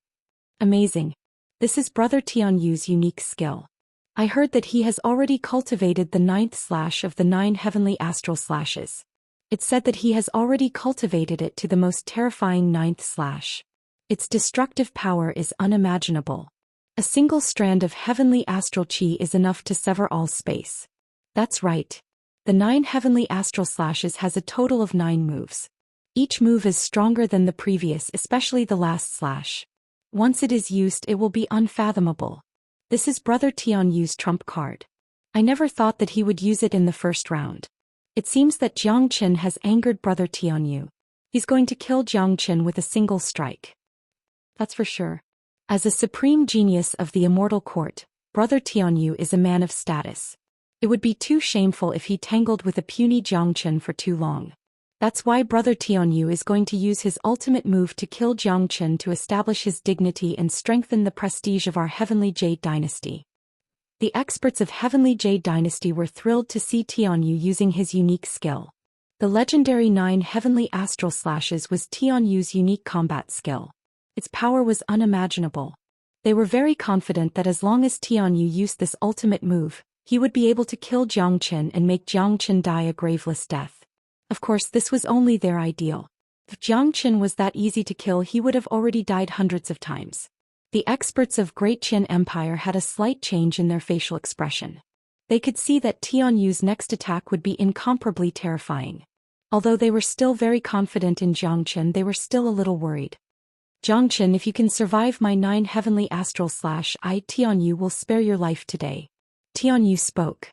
Amazing. This is Brother Tianyu's unique skill. I heard that he has already cultivated the 9th slash of the 9 heavenly astral slashes. It said that he has already cultivated it to the most terrifying 9th slash. Its destructive power is unimaginable. A single strand of heavenly astral Qi is enough to sever all space. That's right. The 9 heavenly astral slashes has a total of 9 moves. Each move is stronger than the previous, especially the last slash. Once it is used, it will be unfathomable. This is Brother Tianyu's trump card. I never thought that he would use it in the first round. It seems that Zhou Xian has angered Brother Tianyu. He's going to kill Zhou Xian with a single strike. That's for sure. As a supreme genius of the immortal court, Brother Tianyu is a man of status. It would be too shameful if he tangled with a puny Zhou Xian for too long. That's why Brother Tianyu is going to use his ultimate move to kill Zhou Xian to establish his dignity and strengthen the prestige of our Heavenly Jade Dynasty. The experts of Heavenly Jade Dynasty were thrilled to see Tianyu using his unique skill. The legendary 9 heavenly astral slashes was Tianyu's unique combat skill. Its power was unimaginable. They were very confident that as long as Tianyu used this ultimate move, he would be able to kill Zhou Xian and make Zhou Xian die a graveless death. Of course, this was only their ideal. If Zhou Xian was that easy to kill, he would have already died hundreds of times. The experts of Great Qian Empire had a slight change in their facial expression. They could see that Tianyu's next attack would be incomparably terrifying. Although they were still very confident in Zhou Xian, they were still a little worried. Zhou Xian, if you can survive my 9 heavenly astral slash, Tianyu will spare your life today. Tianyu spoke.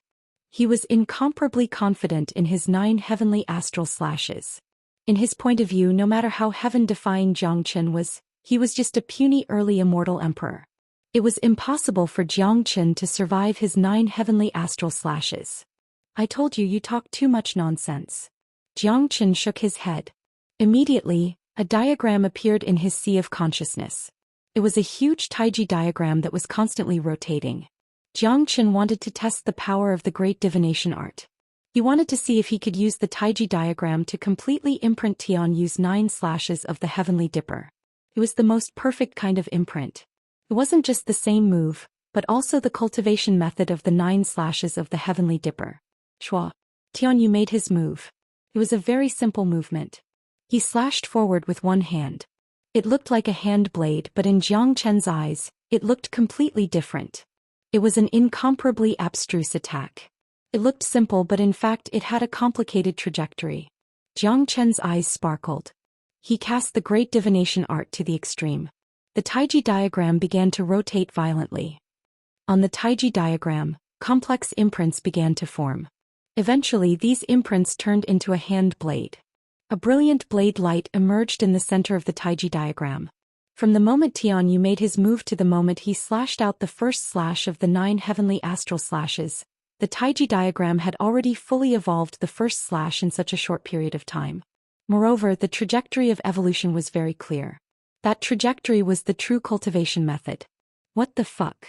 He was incomparably confident in his 9 heavenly astral slashes. In his point of view, no matter how heaven-defying Zhou Xian was, he was just a puny early immortal emperor. It was impossible for Zhou Xian to survive his 9 heavenly astral slashes. I told you, you talk too much nonsense. Zhou Xian shook his head. Immediately, a diagram appeared in his sea of consciousness. It was a huge Taiji diagram that was constantly rotating. Zhou Xian wanted to test the power of the great divination art. He wanted to see if he could use the Taiji diagram to completely imprint Tianyu's 9 slashes of the Heavenly Dipper. It was the most perfect kind of imprint. It wasn't just the same move, but also the cultivation method of the 9 slashes of the Heavenly Dipper. Shua. Tianyu made his move. It was a very simple movement. He slashed forward with one hand. It looked like a hand blade, but in Zhou Qian's eyes, it looked completely different. It was an incomparably abstruse attack. It looked simple, but in fact it had a complicated trajectory. Zhou Qian's eyes sparkled. He cast the great divination art to the extreme. The Taiji diagram began to rotate violently. On the Taiji diagram, complex imprints began to form. Eventually these imprints turned into a hand blade. A brilliant blade light emerged in the center of the Taiji diagram. From the moment Tianyu made his move to the moment he slashed out the first slash of the 9 heavenly astral slashes, the Taiji diagram had already fully evolved the first slash in such a short period of time. Moreover, the trajectory of evolution was very clear. That trajectory was the true cultivation method. What the fuck?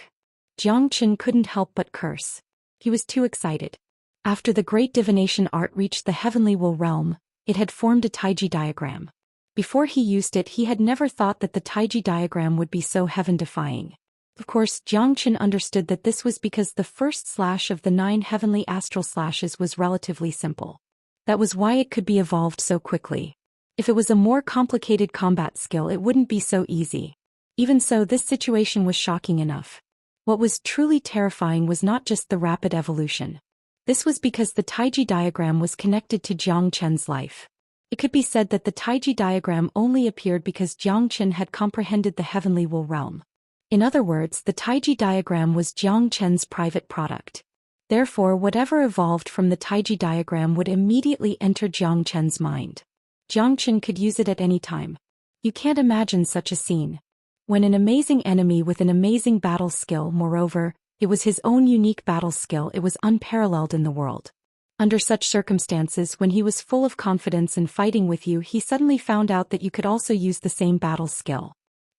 Zhou Qian couldn't help but curse. He was too excited. After the great divination art reached the heavenly will realm, it had formed a Taiji diagram. Before he used it, he had never thought that the Taiji diagram would be so heaven-defying. Of course, Zhou Xian understood that this was because the first slash of the 9 heavenly astral slashes was relatively simple. That was why it could be evolved so quickly. If it was a more complicated combat skill, it wouldn't be so easy. Even so, this situation was shocking enough. What was truly terrifying was not just the rapid evolution. This was because the Taiji diagram was connected to Zhou Xian's life. It could be said that the Taiji diagram only appeared because Zhou Xian had comprehended the heavenly will realm. In other words, the Taiji diagram was Zhou Xian's private product. Therefore, whatever evolved from the Taiji diagram would immediately enter Zhou Xian's mind. Zhou Xian could use it at any time. You can't imagine such a scene. When an amazing enemy with an amazing battle skill, moreover, it was his own unique battle skill, it was unparalleled in the world. Under such circumstances, when he was full of confidence and fighting with you, he suddenly found out that you could also use the same battle skill.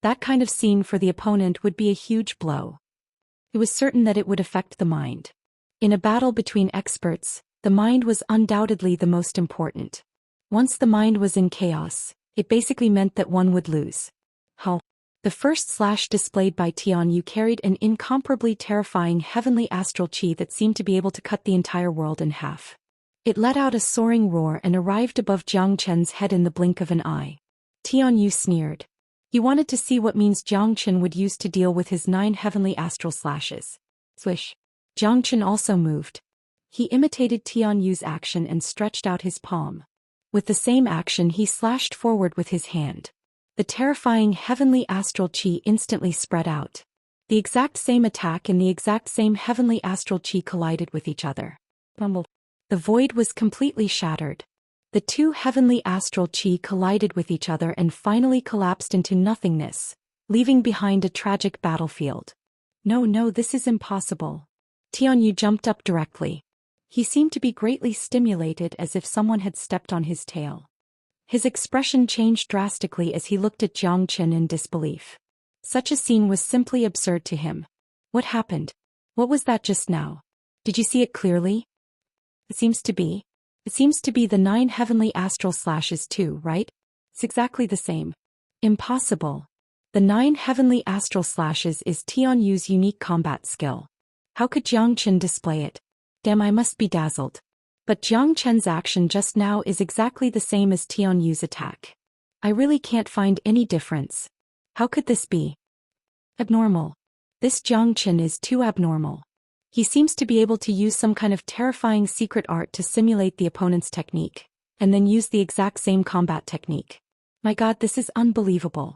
That kind of scene for the opponent would be a huge blow. It was certain that it would affect the mind. In a battle between experts, the mind was undoubtedly the most important. Once the mind was in chaos, it basically meant that one would lose. How? The first slash displayed by Tianyu carried an incomparably terrifying heavenly astral chi that seemed to be able to cut the entire world in half. It let out a soaring roar and arrived above Zhou Qian's head in the blink of an eye. Tianyu sneered. He wanted to see what means Zhou Qian would use to deal with his 9 heavenly astral slashes. Swish. Zhou Qian also moved. He imitated Tianyu's action and stretched out his palm. With the same action, he slashed forward with his hand. The terrifying heavenly astral chi instantly spread out. The exact same attack and the exact same heavenly astral chi collided with each other. The void was completely shattered. The 2 heavenly astral chi collided with each other and finally collapsed into nothingness, leaving behind a tragic battlefield. No, this is impossible. Tianyu jumped up directly. He seemed to be greatly stimulated, as if someone had stepped on his tail. His expression changed drastically as he looked at Zhou Qian in disbelief. Such a scene was simply absurd to him. What happened? What was that just now? Did you see it clearly? It seems to be the 9 heavenly astral slashes too, right? It's exactly the same. Impossible. The 9 heavenly astral slashes is Tianyu's unique combat skill. How could Zhou Qian display it? Damn, I must be dazzled. But Zhou Qian's action just now is exactly the same as Tianyu's attack. I really can't find any difference. How could this be? Abnormal. This Zhou Qian is too abnormal. He seems to be able to use some kind of terrifying secret art to simulate the opponent's technique, and then use the exact same combat technique. My God, this is unbelievable.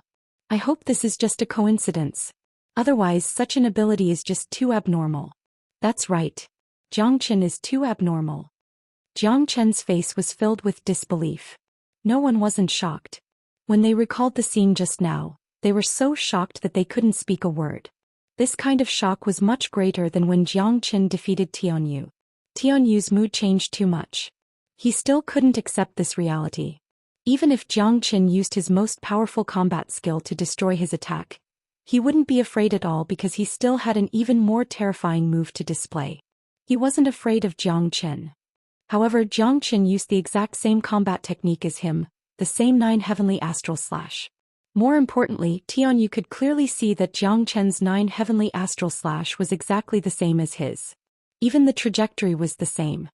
I hope this is just a coincidence. Otherwise, such an ability is just too abnormal. That's right. Zhou Qian is too abnormal. Zhou Qian's face was filled with disbelief. No one wasn't shocked. When they recalled the scene just now, they were so shocked that they couldn't speak a word. This kind of shock was much greater than when Zhou Qian defeated Tianyu. Tianyu's mood changed too much. He still couldn't accept this reality. Even if Zhou Qian used his most powerful combat skill to destroy his attack, he wouldn't be afraid at all because he still had an even more terrifying move to display. He wasn't afraid of Zhou Qian. However, Zhou Qian used the exact same combat technique as him, the same 9 heavenly astral slash. More importantly, Tianyu could clearly see that Zhou Qian's 9 heavenly astral slash was exactly the same as his. Even the trajectory was the same.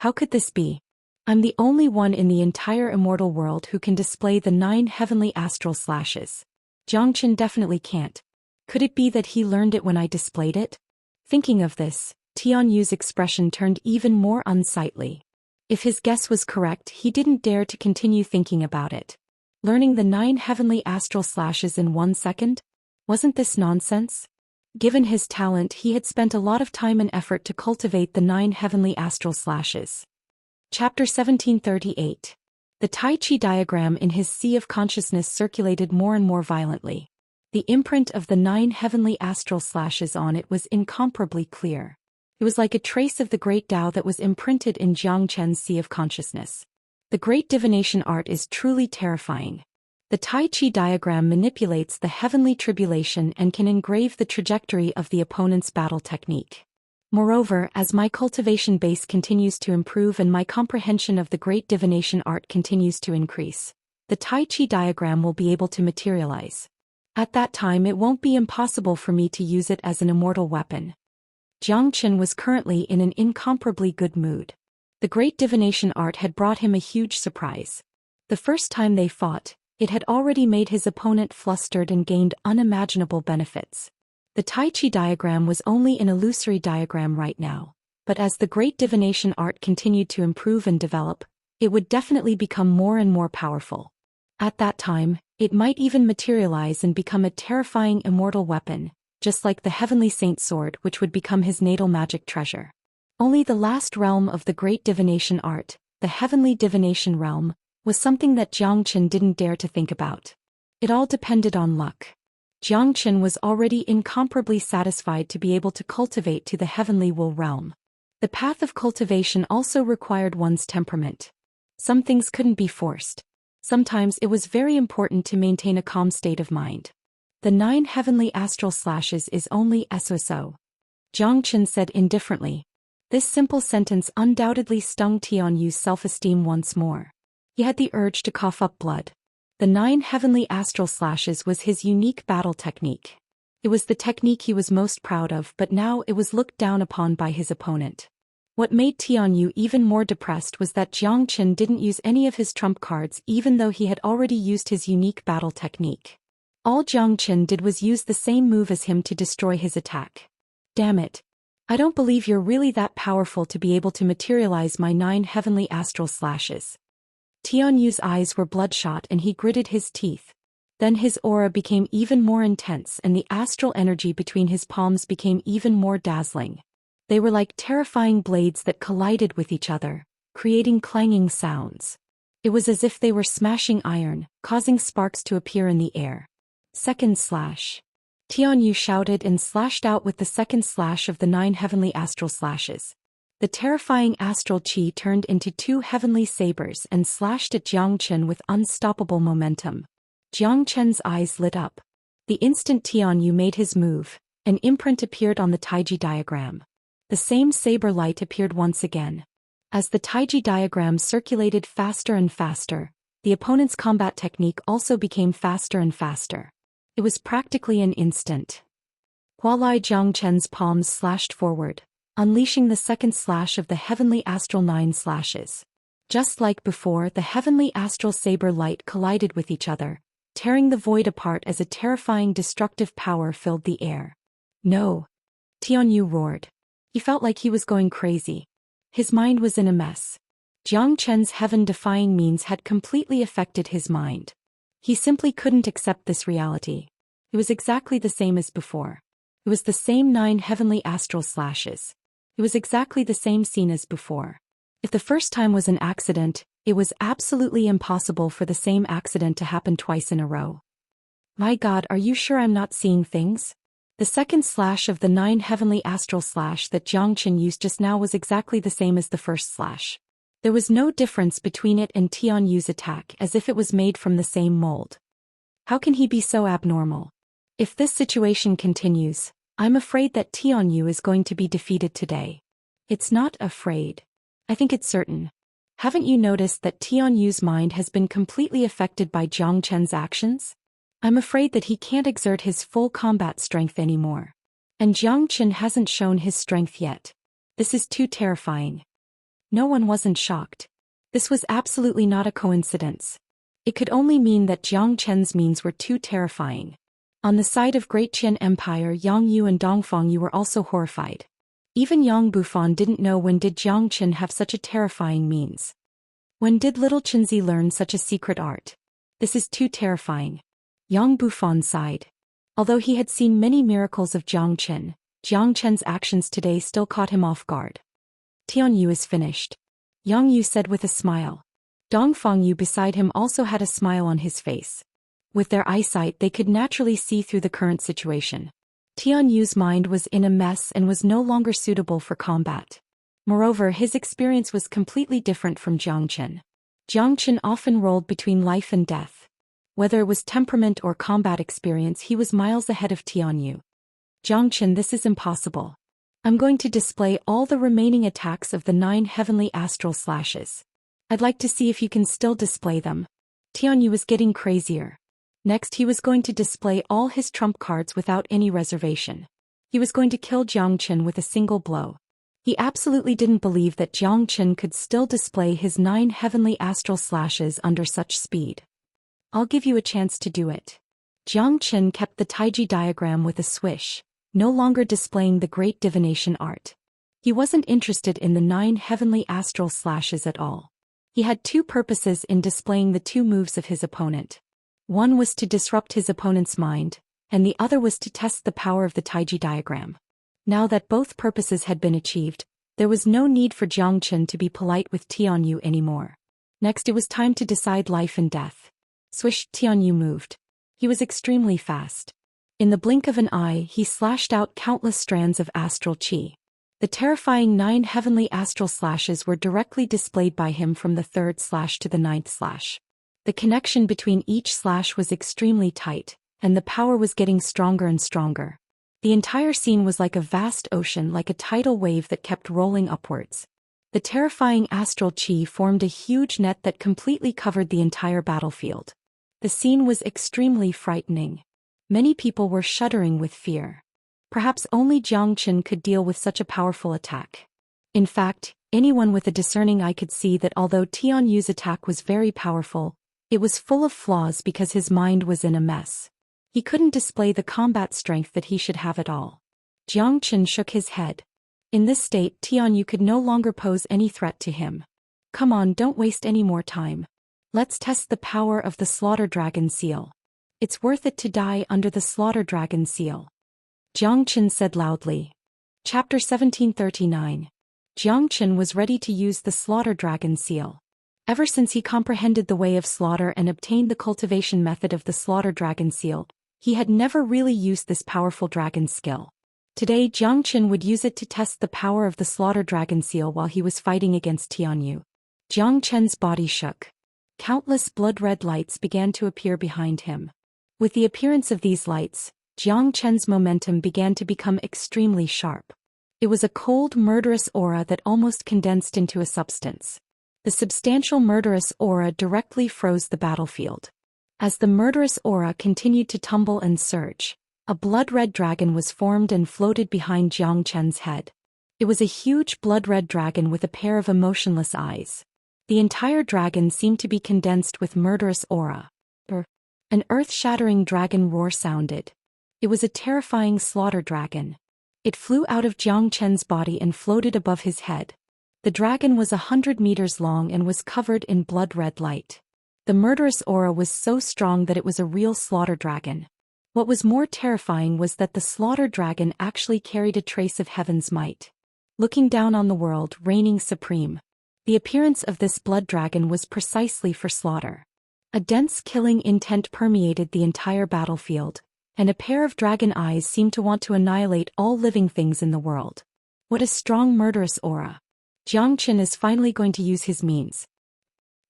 How could this be? I'm the only one in the entire immortal world who can display the 9 heavenly astral slashes. Zhou Qian definitely can't. Could it be that he learned it when I displayed it? Thinking of this, Tianyu's expression turned even more unsightly. If his guess was correct, he didn't dare to continue thinking about it. Learning the 9 heavenly astral slashes in 1 second? Wasn't this nonsense? Given his talent, he had spent a lot of time and effort to cultivate the 9 heavenly astral slashes. Chapter 1738. The Tai Chi diagram in his sea of consciousness circulated more and more violently. The imprint of the 9 heavenly astral slashes on it was incomparably clear. It was like a trace of the great Tao that was imprinted in Zhou Qian's sea of consciousness. The great divination art is truly terrifying. The Tai Chi diagram manipulates the heavenly tribulation and can engrave the trajectory of the opponent's battle technique. Moreover, as my cultivation base continues to improve and my comprehension of the great divination art continues to increase, the Tai Chi diagram will be able to materialize. At that time it won't be impossible for me to use it as an immortal weapon. Jiang Qin was currently in an incomparably good mood. The great divination art had brought him a huge surprise. The first time they fought, it had already made his opponent flustered and gained unimaginable benefits. The Tai Chi diagram was only an illusory diagram right now, but as the great divination art continued to improve and develop, it would definitely become more and more powerful. At that time, it might even materialize and become a terrifying immortal weapon, just like the Heavenly Saint Sword, which would become his natal magic treasure. Only the last realm of the great divination art, the Heavenly Divination realm, was something that Jiang Qin didn't dare to think about. It all depended on luck. Jiang Qin was already incomparably satisfied to be able to cultivate to the Heavenly Will realm. The path of cultivation also required one's temperament. Some things couldn't be forced. Sometimes it was very important to maintain a calm state of mind. The 9 heavenly astral slashes is only SOSO. Jiang Qin said indifferently. This simple sentence undoubtedly stung Tianyu's self-esteem once more. He had the urge to cough up blood. The 9 heavenly astral slashes was his unique battle technique. It was the technique he was most proud of, but now it was looked down upon by his opponent. What made Tianyu even more depressed was that Jiang Qin didn't use any of his trump cards even though he had already used his unique battle technique. All Jiang Qin did was use the same move as him to destroy his attack. Damn it. I don't believe you're really that powerful to be able to materialize my 9 heavenly astral slashes. Tianyu's eyes were bloodshot and he gritted his teeth. Then his aura became even more intense and the astral energy between his palms became even more dazzling. They were like terrifying blades that collided with each other, creating clanging sounds. It was as if they were smashing iron, causing sparks to appear in the air. Second slash. Tianyu shouted and slashed out with the second slash of the 9 heavenly astral slashes. The terrifying astral chi turned into 2 heavenly sabers and slashed at Jiang Qin with unstoppable momentum. Jiang Qin's eyes lit up. The instant Tianyu made his move, an imprint appeared on the Taiji diagram. The same saber light appeared once again. As the Taiji diagram circulated faster and faster, the opponent's combat technique also became faster and faster. It was practically an instant. Hualai Jiang Qin's palms slashed forward, unleashing the second slash of the heavenly astral 9 slashes. Just like before, the heavenly astral saber light collided with each other, tearing the void apart as a terrifying destructive power filled the air. No! Tianyu roared. He felt like he was going crazy. His mind was in a mess. Jiang Qin's heaven-defying means had completely affected his mind. He simply couldn't accept this reality. It was exactly the same as before. It was the same 9 heavenly astral slashes. It was exactly the same scene as before. If the first time was an accident, it was absolutely impossible for the same accident to happen twice in a row. My God, are you sure I'm not seeing things? The second slash of the 9 heavenly astral slash that Jiang Qin used just now was exactly the same as the first slash. There was no difference between it and Tianyu's attack, as if it was made from the same mold. How can he be so abnormal? If this situation continues, I'm afraid that Tianyu is going to be defeated today. It's not afraid. I think it's certain. Haven't you noticed that Tianyu's mind has been completely affected by Jiang Qin's actions? I'm afraid that he can't exert his full combat strength anymore. And Jiang Qin hasn't shown his strength yet. This is too terrifying. No one wasn't shocked. This was absolutely not a coincidence. It could only mean that Jiang Qin's means were too terrifying. On the side of Great Qin Empire, Yang Yu and Dongfang Yu were also horrified. Even Yang Bufan didn't know when did Jiang Qin have such a terrifying means. When did little Qinzi learn such a secret art? This is too terrifying. Yang Bufan sighed. Although he had seen many miracles of Jiang Qin's actions today still caught him off guard. Tianyu is finished. Yang Yu said with a smile. Dongfang Yu beside him also had a smile on his face. With their eyesight they could naturally see through the current situation. Tianyu's mind was in a mess and was no longer suitable for combat. Moreover, his experience was completely different from Jiang Qin. Jiang Qin often rolled between life and death. Whether it was temperament or combat experience, he was miles ahead of Tianyu. Jiang Qin, this is impossible. I'm going to display all the remaining attacks of the 9 heavenly astral slashes. I'd like to see if you can still display them. Tianyu was getting crazier. Next he was going to display all his trump cards without any reservation. He was going to kill Jiang Chen with a single blow. He absolutely didn't believe that Jiang Chen could still display his 9 heavenly astral slashes under such speed. I'll give you a chance to do it. Jiang Chen kept the Taiji diagram with a swish, no longer displaying the great divination art. He wasn't interested in the 9 heavenly astral slashes at all. He had 2 purposes in displaying the 2 moves of his opponent. One was to disrupt his opponent's mind, and the other was to test the power of the Taiji diagram. Now that both purposes had been achieved, there was no need for Jiang Chen to be polite with Tianyu anymore. Next it was time to decide life and death. Swish, Tianyu moved. He was extremely fast. In the blink of an eye he slashed out countless strands of astral chi. The terrifying 9 heavenly astral slashes were directly displayed by him from the 3rd slash to the 9th slash. The connection between each slash was extremely tight, and the power was getting stronger and stronger. The entire scene was like a vast ocean, like a tidal wave that kept rolling upwards. The terrifying astral chi formed a huge net that completely covered the entire battlefield. The scene was extremely frightening. Many people were shuddering with fear. Perhaps only Jiang Chen could deal with such a powerful attack. In fact, anyone with a discerning eye could see that although Tianyu's attack was very powerful, it was full of flaws because his mind was in a mess. He couldn't display the combat strength that he should have at all. Jiang Chen shook his head. In this state, Tianyu could no longer pose any threat to him. Come on, don't waste any more time. Let's test the power of the Slaughter Dragon Seal. It's worth it to die under the Slaughter Dragon Seal. Jiang Chen said loudly. Chapter 1739. Jiang Chen was ready to use the Slaughter Dragon Seal. Ever since he comprehended the way of slaughter and obtained the cultivation method of the Slaughter Dragon Seal, he had never really used this powerful dragon skill. Today Jiang Chen would use it to test the power of the Slaughter Dragon Seal while he was fighting against Tianyu. Jiang Chen's body shook. Countless blood-red lights began to appear behind him. With the appearance of these lights, Jiang Chen's momentum began to become extremely sharp. It was a cold, murderous aura that almost condensed into a substance. The substantial murderous aura directly froze the battlefield. As the murderous aura continued to tumble and surge, a blood-red dragon was formed and floated behind Jiang Chen's head. It was a huge blood-red dragon with a pair of emotionless eyes. The entire dragon seemed to be condensed with murderous aura. An earth-shattering dragon roar sounded. It was a terrifying slaughter dragon. It flew out of Jiang Chen's body and floated above his head. The dragon was 100 meters long and was covered in blood-red light. The murderous aura was so strong that it was a real slaughter dragon. What was more terrifying was that the slaughter dragon actually carried a trace of heaven's might. Looking down on the world, reigning supreme. The appearance of this blood dragon was precisely for slaughter. A dense killing intent permeated the entire battlefield, and a pair of dragon eyes seemed to want to annihilate all living things in the world. What a strong murderous aura. Jiang Chen is finally going to use his means.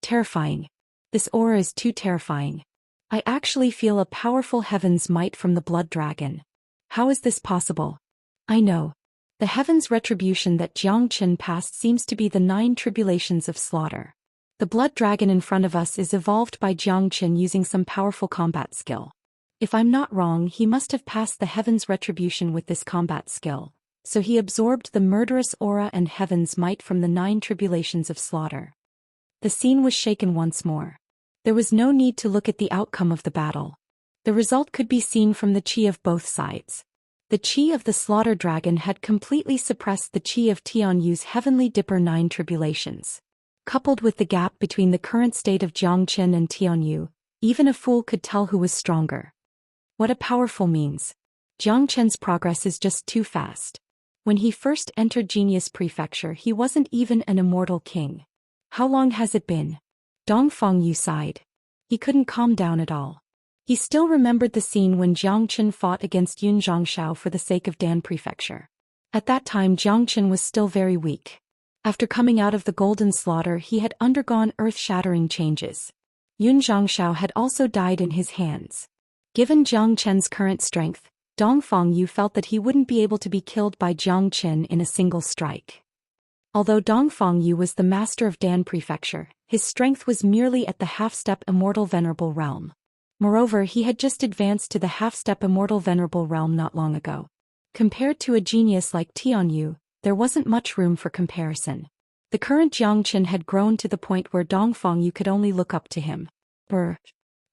Terrifying. This aura is too terrifying. I actually feel a powerful heaven's might from the blood dragon. How is this possible? I know. The heaven's retribution that Jiang Chen passed seems to be the 9 tribulations of slaughter. The blood dragon in front of us is evolved by Jiang Chen using some powerful combat skill. If I'm not wrong, he must have passed the heaven's retribution with this combat skill, so he absorbed the murderous aura and heaven's might from the 9 tribulations of slaughter. The scene was shaken once more. There was no need to look at the outcome of the battle. The result could be seen from the chi of both sides. The chi of the slaughter dragon had completely suppressed the chi of Tianyu's heavenly dipper 9 tribulations. Coupled with the gap between the current state of Jiang Chen and Tianyu, even a fool could tell who was stronger. What a powerful means. Jiang Chen's progress is just too fast. When he first entered Genius Prefecture, he wasn't even an immortal king. How long has it been? Dongfeng Yu sighed. He couldn't calm down at all. He still remembered the scene when Jiang Chen fought against Yun Zhangshao for the sake of Dan Prefecture. At that time Jiang Chen was still very weak. After coming out of the Golden Slaughter, he had undergone earth-shattering changes. Yun Zhangshao had also died in his hands. Given Jiang Chen's current strength, Dongfang Yu felt that he wouldn't be able to be killed by Jiang Qin in a single strike. Although Dongfang Yu was the master of Dan Prefecture, his strength was merely at the half-step Immortal Venerable realm. Moreover, he had just advanced to the half-step Immortal Venerable realm not long ago. Compared to a genius like Tianyu, there wasn't much room for comparison. The current Jiang Qin had grown to the point where Dongfang Yu could only look up to him. Brr!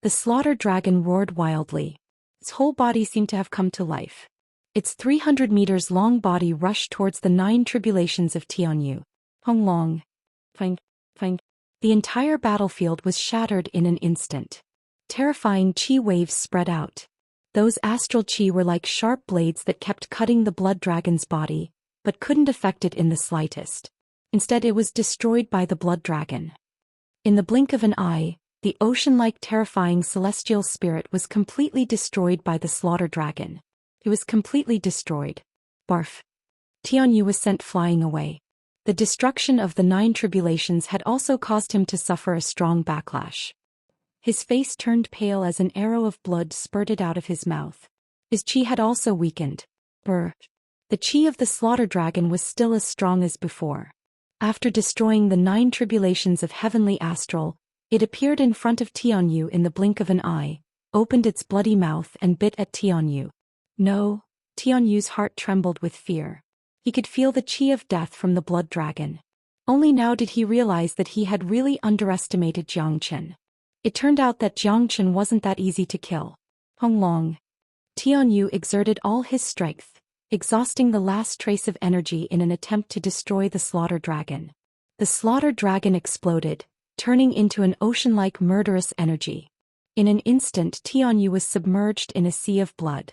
The slaughter dragon roared wildly. Its whole body seemed to have come to life. Its 300 meters long body rushed towards the 9 tribulations of Tianyu. Hong Long. Fang. Fang. The entire battlefield was shattered in an instant. Terrifying chi waves spread out. Those astral chi were like sharp blades that kept cutting the blood dragon's body, but couldn't affect it in the slightest. Instead, it was destroyed by the blood dragon. In the blink of an eye, the ocean-like terrifying celestial spirit was completely destroyed by the slaughter dragon. It was completely destroyed. Barf. Tianyu was sent flying away. The destruction of the 9 tribulations had also caused him to suffer a strong backlash. His face turned pale as an arrow of blood spurted out of his mouth. His chi had also weakened. Brr. The chi of the slaughter dragon was still as strong as before. After destroying the 9 tribulations of heavenly astral, it appeared in front of Tianyu in the blink of an eye, opened its bloody mouth and bit at Tianyu. No, Tianyu's heart trembled with fear. He could feel the chi of death from the blood dragon. Only now did he realize that he had really underestimated Jiang Qin. It turned out that Jiang Qin wasn't that easy to kill. Hong Long. Tianyu exerted all his strength, exhausting the last trace of energy in an attempt to destroy the slaughter dragon. The slaughter dragon exploded, turning into an ocean-like murderous energy. In an instant, Tianyu was submerged in a sea of blood.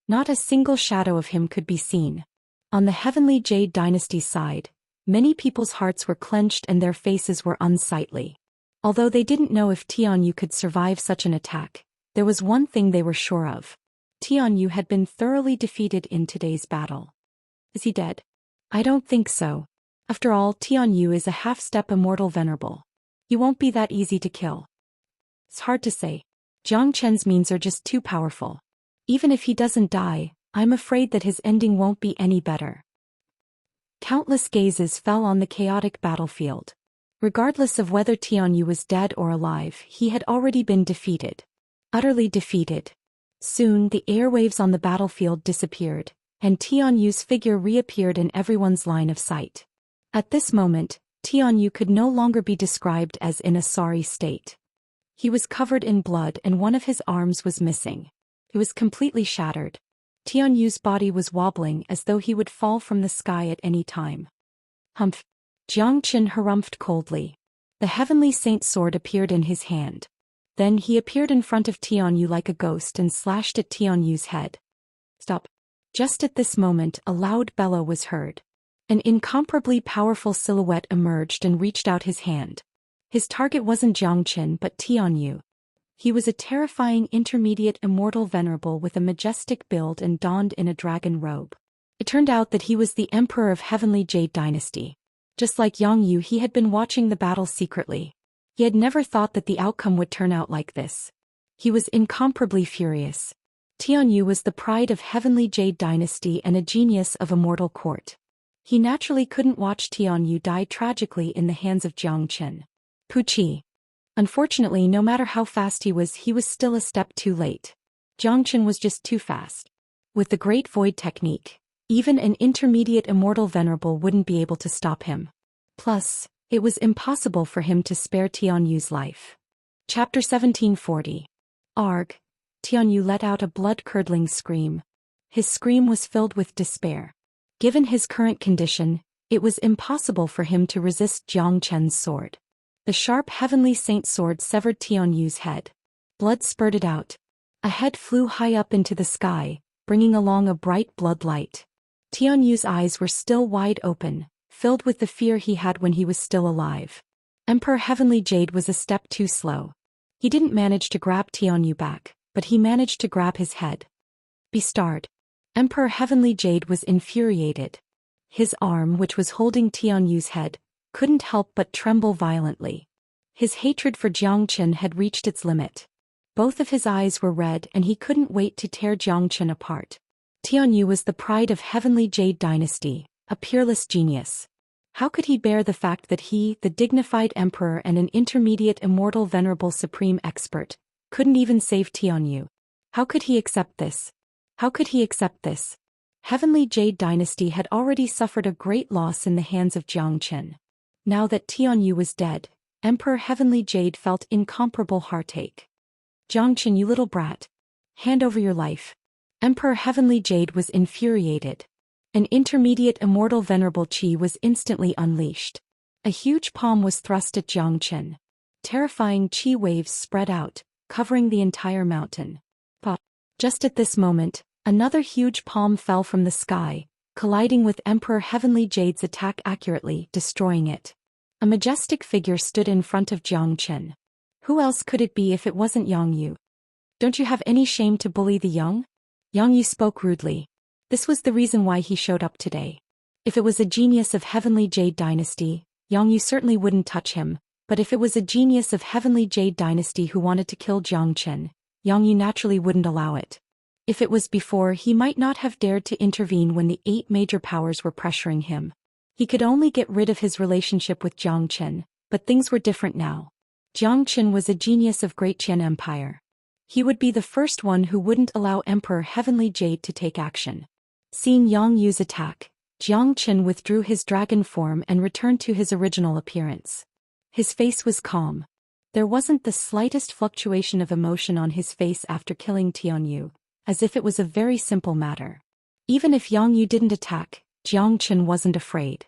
Not a single shadow of him could be seen. On the heavenly Jade Dynasty's side, many people's hearts were clenched and their faces were unsightly. Although they didn't know if Tianyu could survive such an attack, there was one thing they were sure of. Tianyu had been thoroughly defeated in today's battle. Is he dead? I don't think so. After all, Tianyu is a half-step Immortal Venerable. He won't be that easy to kill. It's hard to say. Jiang Chen's means are just too powerful. Even if he doesn't die, I'm afraid that his ending won't be any better. Countless gazes fell on the chaotic battlefield. Regardless of whether Tianyu was dead or alive, he had already been defeated. Utterly defeated. Soon the airwaves on the battlefield disappeared, and Tianyu's figure reappeared in everyone's line of sight. At this moment, Tianyu could no longer be described as in a sorry state. He was covered in blood and one of his arms was missing. It was completely shattered. Tianyu's body was wobbling as though he would fall from the sky at any time. Humph! Jiang Qin harumphed coldly. The heavenly saint sword appeared in his hand. Then he appeared in front of Tianyu like a ghost and slashed at Tianyu's head. Stop! Just at this moment, a loud bellow was heard. An incomparably powerful silhouette emerged and reached out his hand. His target wasn't Jiang Qin but Tianyu. He was a terrifying intermediate Immortal Venerable with a majestic build and donned in a dragon robe. It turned out that he was the Emperor of Heavenly Jade Dynasty. Just like Yang Yu, he had been watching the battle secretly. He had never thought that the outcome would turn out like this. He was incomparably furious. Tianyu was the pride of Heavenly Jade Dynasty and a genius of Immortal Court. He naturally couldn't watch Tianyu die tragically in the hands of Jiang Qin. Puchi. Unfortunately, no matter how fast he was still a step too late. Jiang Qin was just too fast. With the Great Void technique, even an intermediate Immortal Venerable wouldn't be able to stop him. Plus, it was impossible for him to spare Tianyu's life. Chapter 1740. Arg! Tianyu let out a blood-curdling scream. His scream was filled with despair. Given his current condition, it was impossible for him to resist Jiang Qin's sword. The sharp heavenly saint sword severed Tianyu's head. Blood spurted out. A head flew high up into the sky, bringing along a bright blood light. Tianyu's eyes were still wide open, filled with the fear he had when he was still alive. Emperor Heavenly Jade was a step too slow. He didn't manage to grab Tianyu back, but he managed to grab his head. Bestarred. Emperor Heavenly Jade was infuriated. His arm, which was holding Tianyu's head, couldn't help but tremble violently. His hatred for Jiang Qin had reached its limit. Both of his eyes were red and he couldn't wait to tear Jiang Qin apart. Tianyu was the pride of Heavenly Jade Dynasty, a peerless genius. How could he bear the fact that he, the dignified emperor and an intermediate immortal venerable supreme expert, couldn't even save Tianyu? How could he accept this? How could he accept this? Heavenly Jade Dynasty had already suffered a great loss in the hands of Xianxia. Now that Tianyu was dead, Emperor Heavenly Jade felt incomparable heartache. Xianxia, you little brat. Hand over your life. Emperor Heavenly Jade was infuriated. An intermediate immortal venerable chi was instantly unleashed. A huge palm was thrust at Xianxia. Terrifying chi waves spread out, covering the entire mountain. But just at this moment, another huge palm fell from the sky, colliding with Emperor Heavenly Jade's attack accurately, destroying it. A majestic figure stood in front of Xianxia. Who else could it be if it wasn't Yang Yu? Don't you have any shame to bully the young? Yang Yu spoke rudely. This was the reason why he showed up today. If it was a genius of Heavenly Jade Dynasty, Yang Yu certainly wouldn't touch him, but if it was a genius of Heavenly Jade Dynasty who wanted to kill Xianxia, Yang Yu naturally wouldn't allow it. If it was before, he might not have dared to intervene when the 8 major powers were pressuring him. He could only get rid of his relationship with Xianxia, but things were different now. Xianxia was a genius of Great Qian Empire. He would be the first one who wouldn't allow Emperor Heavenly Jade to take action. Seeing Yang Yu's attack, Xianxia withdrew his dragon form and returned to his original appearance. His face was calm. There wasn't the slightest fluctuation of emotion on his face after killing Tianyu, as if it was a very simple matter. Even if Yang Yu didn't attack, Xianxia wasn't afraid.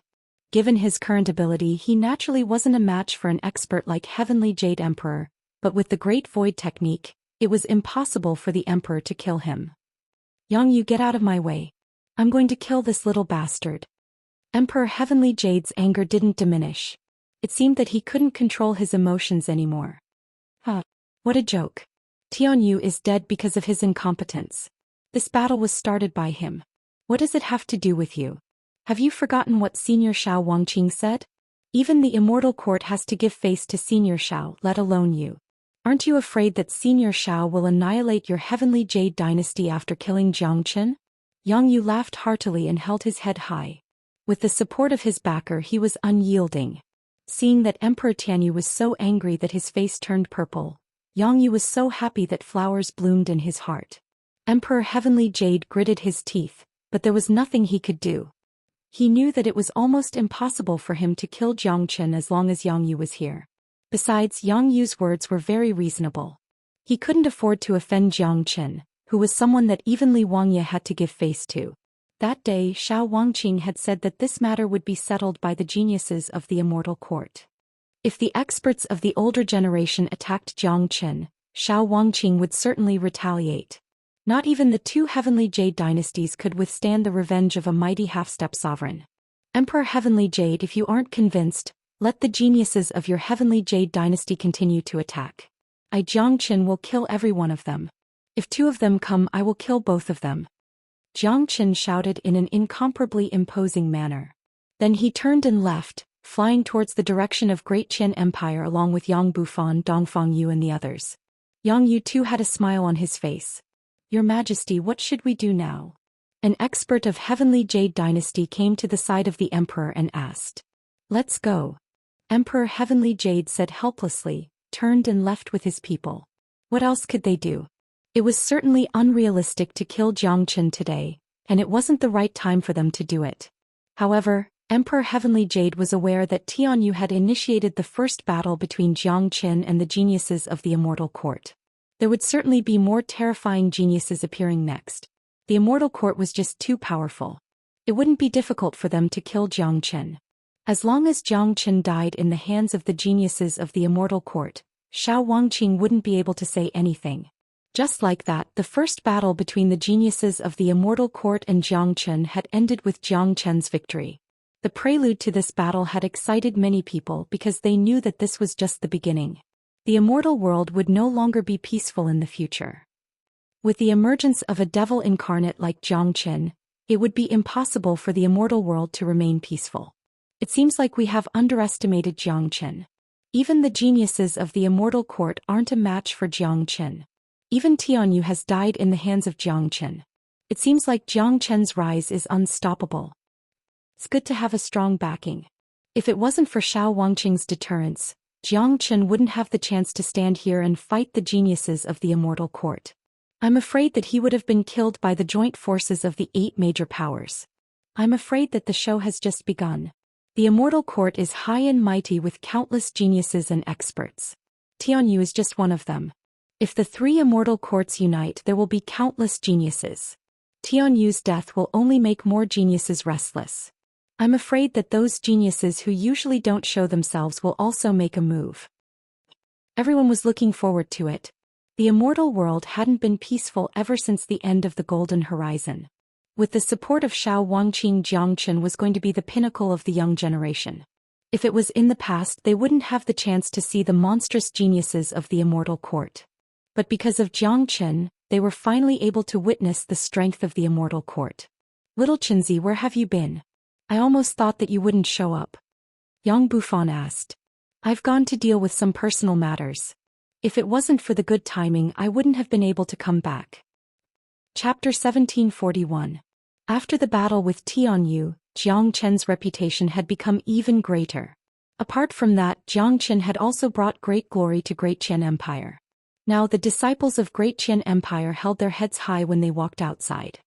Given his current ability, he naturally wasn't a match for an expert like Heavenly Jade Emperor, but with the Great Void technique, it was impossible for the Emperor to kill him. Yang Yu, get out of my way. I'm going to kill this little bastard. Emperor Heavenly Jade's anger didn't diminish. It seemed that he couldn't control his emotions anymore. What a joke. Tianyu is dead because of his incompetence. This battle was started by him. What does it have to do with you? Have you forgotten what Senior Shao Wangqing said? Even the Immortal Court has to give face to Senior Shao, let alone you. Aren't you afraid that Senior Shao will annihilate your Heavenly Jade Dynasty after killing Xianxia? Yang Yu laughed heartily and held his head high. With the support of his backer, he was unyielding. Seeing that Emperor Tianyu was so angry that his face turned purple, Yang Yu was so happy that flowers bloomed in his heart. Emperor Heavenly Jade gritted his teeth, but there was nothing he could do. He knew that it was almost impossible for him to kill Xianxia as long as Yang Yu was here. Besides, Yang Yu's words were very reasonable. He couldn't afford to offend Xianxia, who was someone that even Li Wangye had to give face to. That day, Shao Wangqing had said that this matter would be settled by the geniuses of the Immortal Court. If the experts of the older generation attacked Xianxia, Shao Wangqing would certainly retaliate. Not even the 2 Heavenly Jade dynasties could withstand the revenge of a mighty half-step sovereign. Emperor Heavenly Jade, if you aren't convinced, let the geniuses of your Heavenly Jade dynasty continue to attack. I, Xianxia, will kill every one of them. If 2 of them come, I will kill both of them. Xianxia shouted in an incomparably imposing manner. Then he turned and left, flying towards the direction of Great Qian Empire along with Yang Bufan, Dongfang Yu and the others. Yang Yu too had a smile on his face. Your Majesty, what should we do now? An expert of Heavenly Jade Dynasty came to the side of the Emperor and asked. Let's go. Emperor Heavenly Jade said helplessly, turned and left with his people. What else could they do? It was certainly unrealistic to kill Xianxia today, and it wasn't the right time for them to do it. However, Emperor Heavenly Jade was aware that Tianyu had initiated the first battle between Xianxia and the geniuses of the Immortal Court. There would certainly be more terrifying geniuses appearing next. The Immortal Court was just too powerful. It wouldn't be difficult for them to kill Xianxia. As long as Xianxia died in the hands of the geniuses of the Immortal Court, Shao Wangqing wouldn't be able to say anything. Just like that, the first battle between the geniuses of the Immortal Court and Xianxia had ended with Xianxia's victory. The prelude to this battle had excited many people because they knew that this was just the beginning. The immortal world would no longer be peaceful in the future. With the emergence of a devil incarnate like Xianxia, it would be impossible for the immortal world to remain peaceful. It seems like we have underestimated Xianxia. Even the geniuses of the Immortal Court aren't a match for Xianxia. Even Tianyu has died in the hands of Xianxia. It seems like Jiang Chen's rise is unstoppable. It's good to have a strong backing. If it wasn't for Xiao Wangqing's deterrence, Jiang Chen wouldn't have the chance to stand here and fight the geniuses of the Immortal Court. I'm afraid that he would have been killed by the joint forces of the 8 major powers. I'm afraid that the show has just begun. The Immortal Court is high and mighty with countless geniuses and experts. Tianyu is just one of them. If the 3 Immortal Courts unite, there will be countless geniuses. Tianyu's death will only make more geniuses restless. I'm afraid that those geniuses who usually don't show themselves will also make a move. Everyone was looking forward to it. The immortal world hadn't been peaceful ever since the end of the Golden Horizon. With the support of Xiao Wangqing, Jiang Chen was going to be the pinnacle of the young generation. If it was in the past, they wouldn't have the chance to see the monstrous geniuses of the Immortal Court. But because of Jiang Chen, they were finally able to witness the strength of the Immortal Court. Little Chenzi, where have you been? I almost thought that you wouldn't show up. Yang Bufan asked. I've gone to deal with some personal matters. If it wasn't for the good timing, I wouldn't have been able to come back. Chapter 1741. After the battle with Tianyu, Jiang Chen's reputation had become even greater. Apart from that, Jiang Chen had also brought great glory to Great Qian Empire. Now the disciples of Great Qian Empire held their heads high when they walked outside.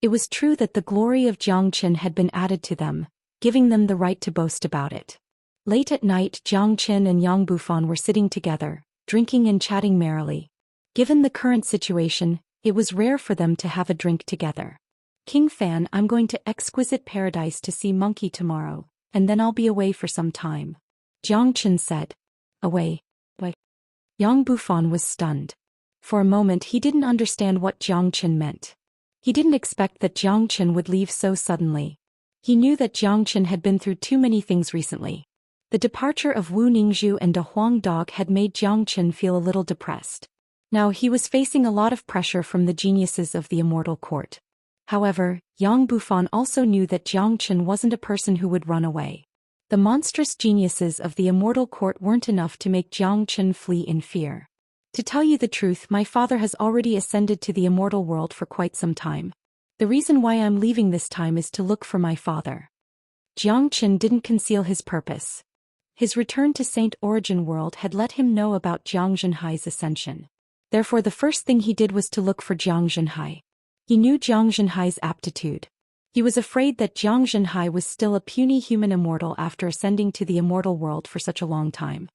It was true that the glory of Jiang Chen had been added to them, giving them the right to boast about it. Late at night, Jiang Chen and Yang Bufan were sitting together, drinking and chatting merrily. Given the current situation, it was rare for them to have a drink together. King Fan, I'm going to Exquisite Paradise to see Monkey tomorrow, and then I'll be away for some time. Jiang Chen said. Away? Why? Yang Bufan was stunned. For a moment he didn't understand what Jiang Chen meant. He didn't expect that Jiang Chen would leave so suddenly. He knew that Jiang Chen had been through too many things recently. The departure of Wu Ningzhu and De Huang Dog had made Jiang Chen feel a little depressed. Now he was facing a lot of pressure from the geniuses of the Immortal Court. However, Yang Bufan also knew that Jiang Chen wasn't a person who would run away. The monstrous geniuses of the Immortal Court weren't enough to make Jiang Chen flee in fear. To tell you the truth, my father has already ascended to the immortal world for quite some time. The reason why I'm leaving this time is to look for my father. Jiang Chen didn't conceal his purpose. His return to Saint Origin World had let him know about Jiang Zhenhai's ascension. Therefore the first thing he did was to look for Jiang Zhenhai. He knew Jiang Zhenhai's aptitude. He was afraid that Jiang Zhenhai was still a puny human immortal after ascending to the immortal world for such a long time.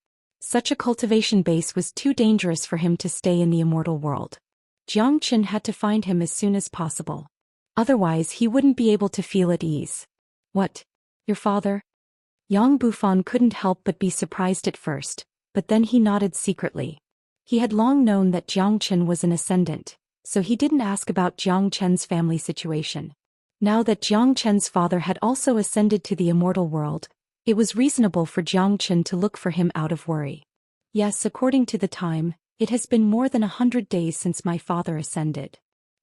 Such a cultivation base was too dangerous for him to stay in the immortal world. Jiang Chen had to find him as soon as possible. Otherwise he wouldn't be able to feel at ease. What? Your father? Yang Bufan couldn't help but be surprised at first, but then he nodded secretly. He had long known that Jiang Chen was an ascendant, so he didn't ask about Jiang Chen's family situation. Now that Jiang Chen's father had also ascended to the immortal world, it was reasonable for Jiang Chen to look for him out of worry. Yes, according to the time, it has been more than 100 days since my father ascended.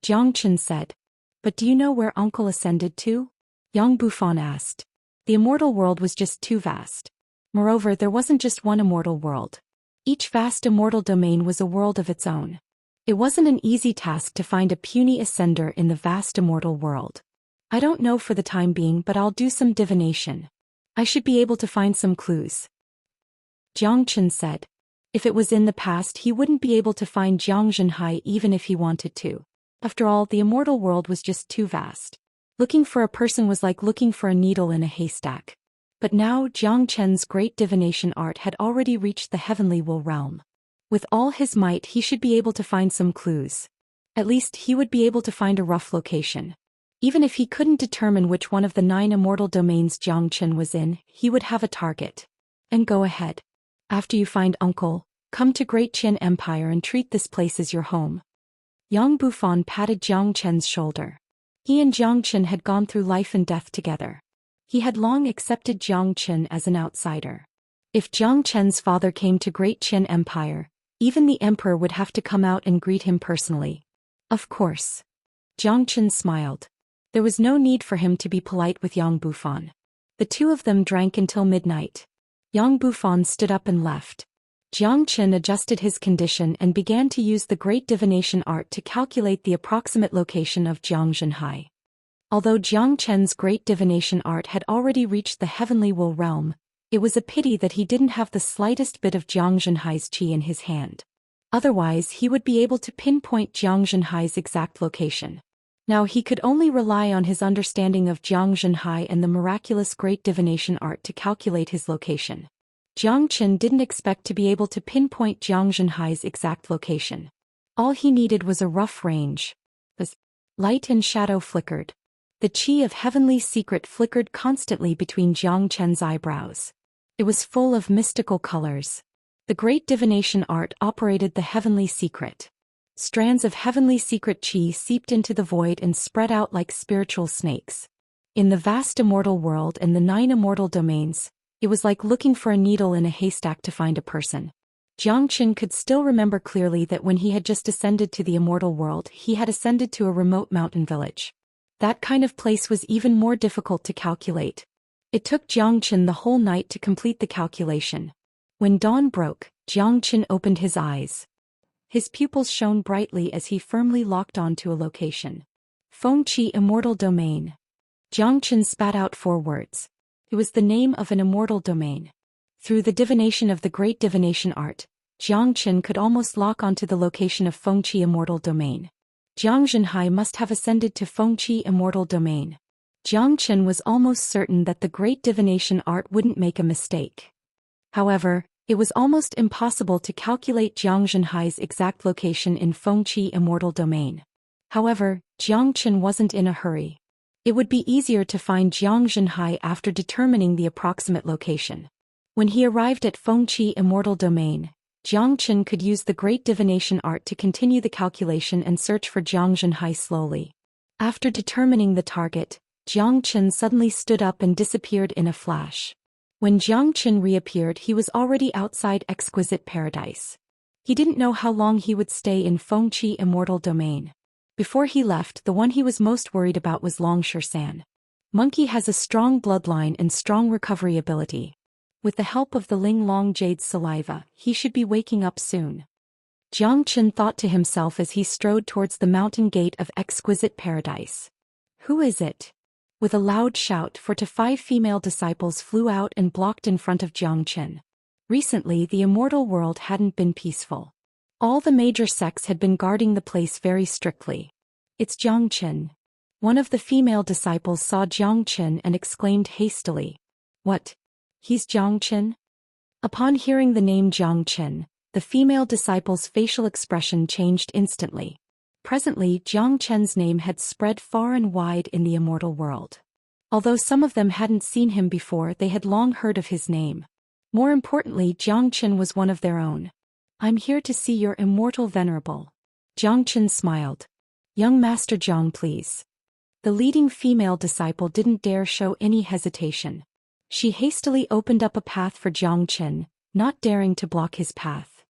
Jiang Chen said. But do you know where uncle ascended to? Yang Bufan asked. The immortal world was just too vast. Moreover, there wasn't just one immortal world. Each vast immortal domain was a world of its own. It wasn't an easy task to find a puny ascender in the vast immortal world. I don't know for the time being, but I'll do some divination. I should be able to find some clues. Jiang Chen said. If it was in the past, he wouldn't be able to find Jiang Zhenhai even if he wanted to. After all, the immortal world was just too vast. Looking for a person was like looking for a needle in a haystack. But now Jiang Chen's great divination art had already reached the heavenly will realm. With all his might, he should be able to find some clues. At least he would be able to find a rough location. Even if he couldn't determine which one of the 9 immortal domains Jiang Chen was in, he would have a target. And go ahead. After you find uncle, come to Great Qian Empire and treat this place as your home. Yang Bufan patted Jiang Chen's shoulder. He and Jiang Chen had gone through life and death together. He had long accepted Jiang Chen as an outsider. If Jiang Chen's father came to Great Qian Empire, even the emperor would have to come out and greet him personally. Of course. Jiang Chen smiled. There was no need for him to be polite with Yang Bufan. The two of them drank until midnight. Yang Bufan stood up and left. Jiang Qin adjusted his condition and began to use the great divination art to calculate the approximate location of Jiang Zhenhai. Although Jiang Chen's great divination art had already reached the heavenly will realm, it was a pity that he didn't have the slightest bit of Jiang Zhenhai's qi in his hand. Otherwise he would be able to pinpoint Jiang Zhenhai's exact location. Now he could only rely on his understanding of Jiang Zhenhai and the miraculous great divination art to calculate his location. Jiang Qin didn't expect to be able to pinpoint Jiang Zhenhai's exact location. All he needed was a rough range. As light and shadow flickered, the qi of heavenly secret flickered constantly between Jiang Qin's eyebrows. It was full of mystical colors. The great divination art operated the heavenly secret. Strands of heavenly secret qi seeped into the void and spread out like spiritual snakes. In the vast immortal world and the 9 immortal domains, it was like looking for a needle in a haystack to find a person. Jiang Qin could still remember clearly that when he had just ascended to the immortal world, he had ascended to a remote mountain village. That kind of place was even more difficult to calculate. It took Jiang Qin the whole night to complete the calculation. When dawn broke, Jiang Qin opened his eyes. His pupils shone brightly as he firmly locked on to a location. Fengqi Immortal Domain. Jiang Qin spat out 4 words. It was the name of an immortal domain. Through the divination of the great divination art, Jiang Qin could almost lock onto the location of Fengqi Immortal Domain. Jiang Zhenhai must have ascended to Fengqi Immortal Domain. Jiang Qin was almost certain that the great divination art wouldn't make a mistake. However, it was almost impossible to calculate Jiang Zhenhai's exact location in Fengqi Immortal Domain. However, Jiang Qin wasn't in a hurry. It would be easier to find Jiang Zhenhai after determining the approximate location. When he arrived at Fengqi Immortal Domain, Jiang Qin could use the great divination art to continue the calculation and search for Jiang Zhenhai slowly. After determining the target, Jiang Qin suddenly stood up and disappeared in a flash. When Jiang Qin reappeared, he was already outside Exquisite Paradise. He didn't know how long he would stay in Fengqi Immortal Domain. Before he left, the one he was most worried about was Xianxia. Monkey has a strong bloodline and strong recovery ability. With the help of the Ling Long Jade's saliva, he should be waking up soon. Jiang Qin thought to himself as he strode towards the mountain gate of Exquisite Paradise. Who is it? With a loud shout, 4 to 5 female disciples flew out and blocked in front of Jiang Qin. Recently, the immortal world hadn't been peaceful. All the major sects had been guarding the place very strictly. It's Jiang Qin. One of the female disciples saw Jiang Qin and exclaimed hastily. What? He's Jiang Qin? Upon hearing the name Jiang Qin, the female disciple's facial expression changed instantly. Presently, Jiang Qin's name had spread far and wide in the immortal world. Although some of them hadn't seen him before, they had long heard of his name. More importantly, Jiang Qin was one of their own. I'm here to see your immortal venerable. Jiang Qin smiled. Young Master Jiang, please. The leading female disciple didn't dare show any hesitation. She hastily opened up a path for Jiang Qin, not daring to block his path.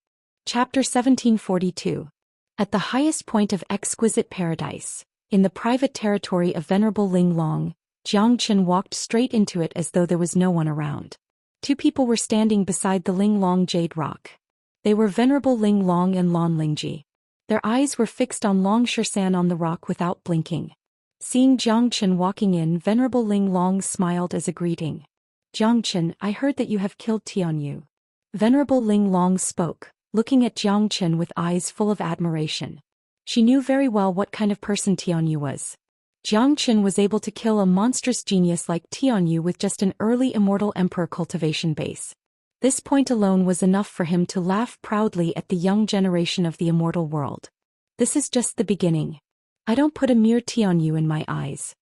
Chapter 1742. At the highest point of Exquisite Paradise, in the private territory of Venerable Ling Long, Jiang Qin walked straight into it as though there was no one around. 2 people were standing beside the Ling Long Jade Rock. They were Venerable Ling Long and Lan Lingji. Their eyes were fixed on Xian on the rock without blinking. Seeing Jiang Qin walking in, Venerable Ling Long smiled as a greeting. Jiang Qin, I heard that you have killed Tianyu. Venerable Ling Long spoke, looking at Jiang Qin with eyes full of admiration. She knew very well what kind of person Tianyu was. Jiang Qin was able to kill a monstrous genius like Tianyu with just an early immortal emperor cultivation base. This point alone was enough for him to laugh proudly at the young generation of the immortal world. This is just the beginning. I don't put a mere Tianyu in my eyes.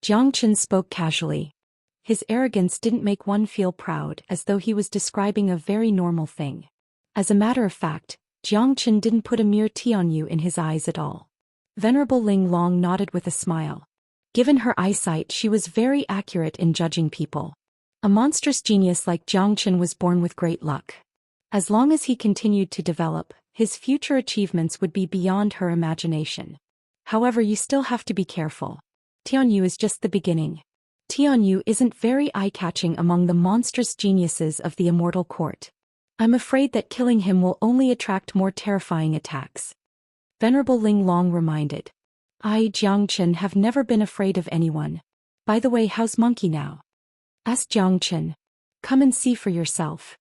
Jiang Qin spoke casually. His arrogance didn't make one feel proud, as though he was describing a very normal thing. As a matter of fact, Jiang Qin didn't put a mere Tianyu in his eyes at all. Venerable Ling Long nodded with a smile. Given her eyesight, she was very accurate in judging people. A monstrous genius like Jiang Qin was born with great luck. As long as he continued to develop, his future achievements would be beyond her imagination. However, you still have to be careful. Tianyu is just the beginning. Tianyu isn't very eye-catching among the monstrous geniuses of the immortal court. I'm afraid that killing him will only attract more terrifying attacks. Venerable Ling Long reminded. I, Jiang Chen, have never been afraid of anyone. By the way, how's Monkey now? Asked Jiang Chen. Come and see for yourself.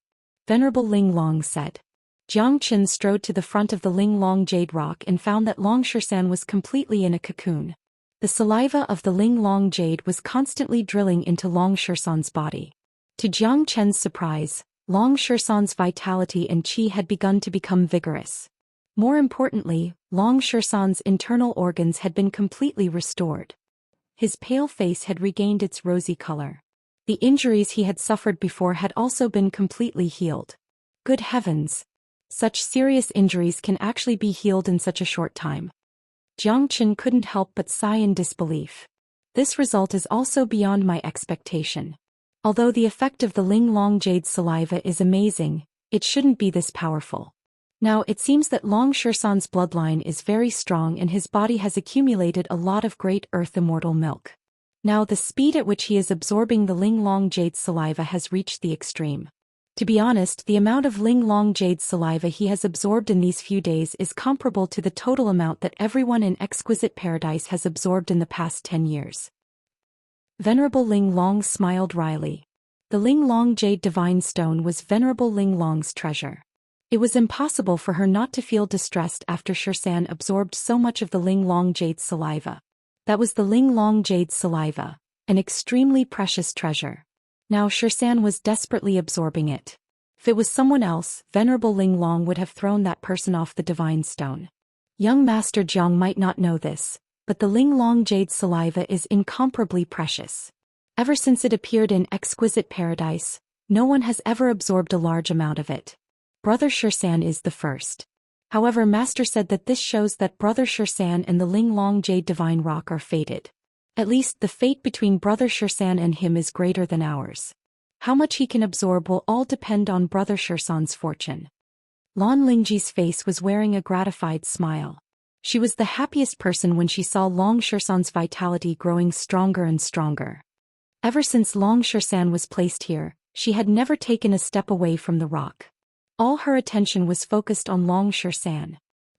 Venerable Ling Long said. Jiang Chen strode to the front of the Ling Long Jade Rock and found that Long Xian was completely in a cocoon. The saliva of the Ling Long Jade was constantly drilling into Long Xian's body. To Jiang Chen's surprise, Long Xian's vitality and qi had begun to become vigorous. More importantly, Long Xian's internal organs had been completely restored. His pale face had regained its rosy color. The injuries he had suffered before had also been completely healed. Good heavens! Such serious injuries can actually be healed in such a short time. Jiang Chen couldn't help but sigh in disbelief. This result is also beyond my expectation. Although the effect of the Ling Long Jade saliva is amazing, it shouldn't be this powerful. Now it seems that Long Xian's bloodline is very strong and his body has accumulated a lot of great earth immortal milk. Now the speed at which he is absorbing the Ling Long Jade saliva has reached the extreme. To be honest, the amount of Ling Long Jade saliva he has absorbed in these few days is comparable to the total amount that everyone in Exquisite Paradise has absorbed in the past 10 years. Venerable Ling Long smiled wryly. The Ling Long Jade Divine Stone was Venerable Ling Long's treasure. It was impossible for her not to feel distressed after Xian absorbed so much of the Ling Long Jade saliva. That was the Ling Long Jade saliva, an extremely precious treasure. Now Xian was desperately absorbing it. If it was someone else, Venerable Ling Long would have thrown that person off the Divine Stone. Young Master Jiang might not know this, but the Ling Long Jade saliva is incomparably precious. Ever since it appeared in Exquisite Paradise, no one has ever absorbed a large amount of it. Brother Xian is the first. However, Master said that this shows that Brother Xian and the Ling Long Jade Divine Rock are fated. At least the fate between Brother Xian and him is greater than ours. How much he can absorb will all depend on Brother Xian's fortune. Lan Lingji's face was wearing a gratified smile. She was the happiest person when she saw Long Xian's vitality growing stronger and stronger. Ever since Long Xian was placed here, she had never taken a step away from the rock. All her attention was focused on Long Xian.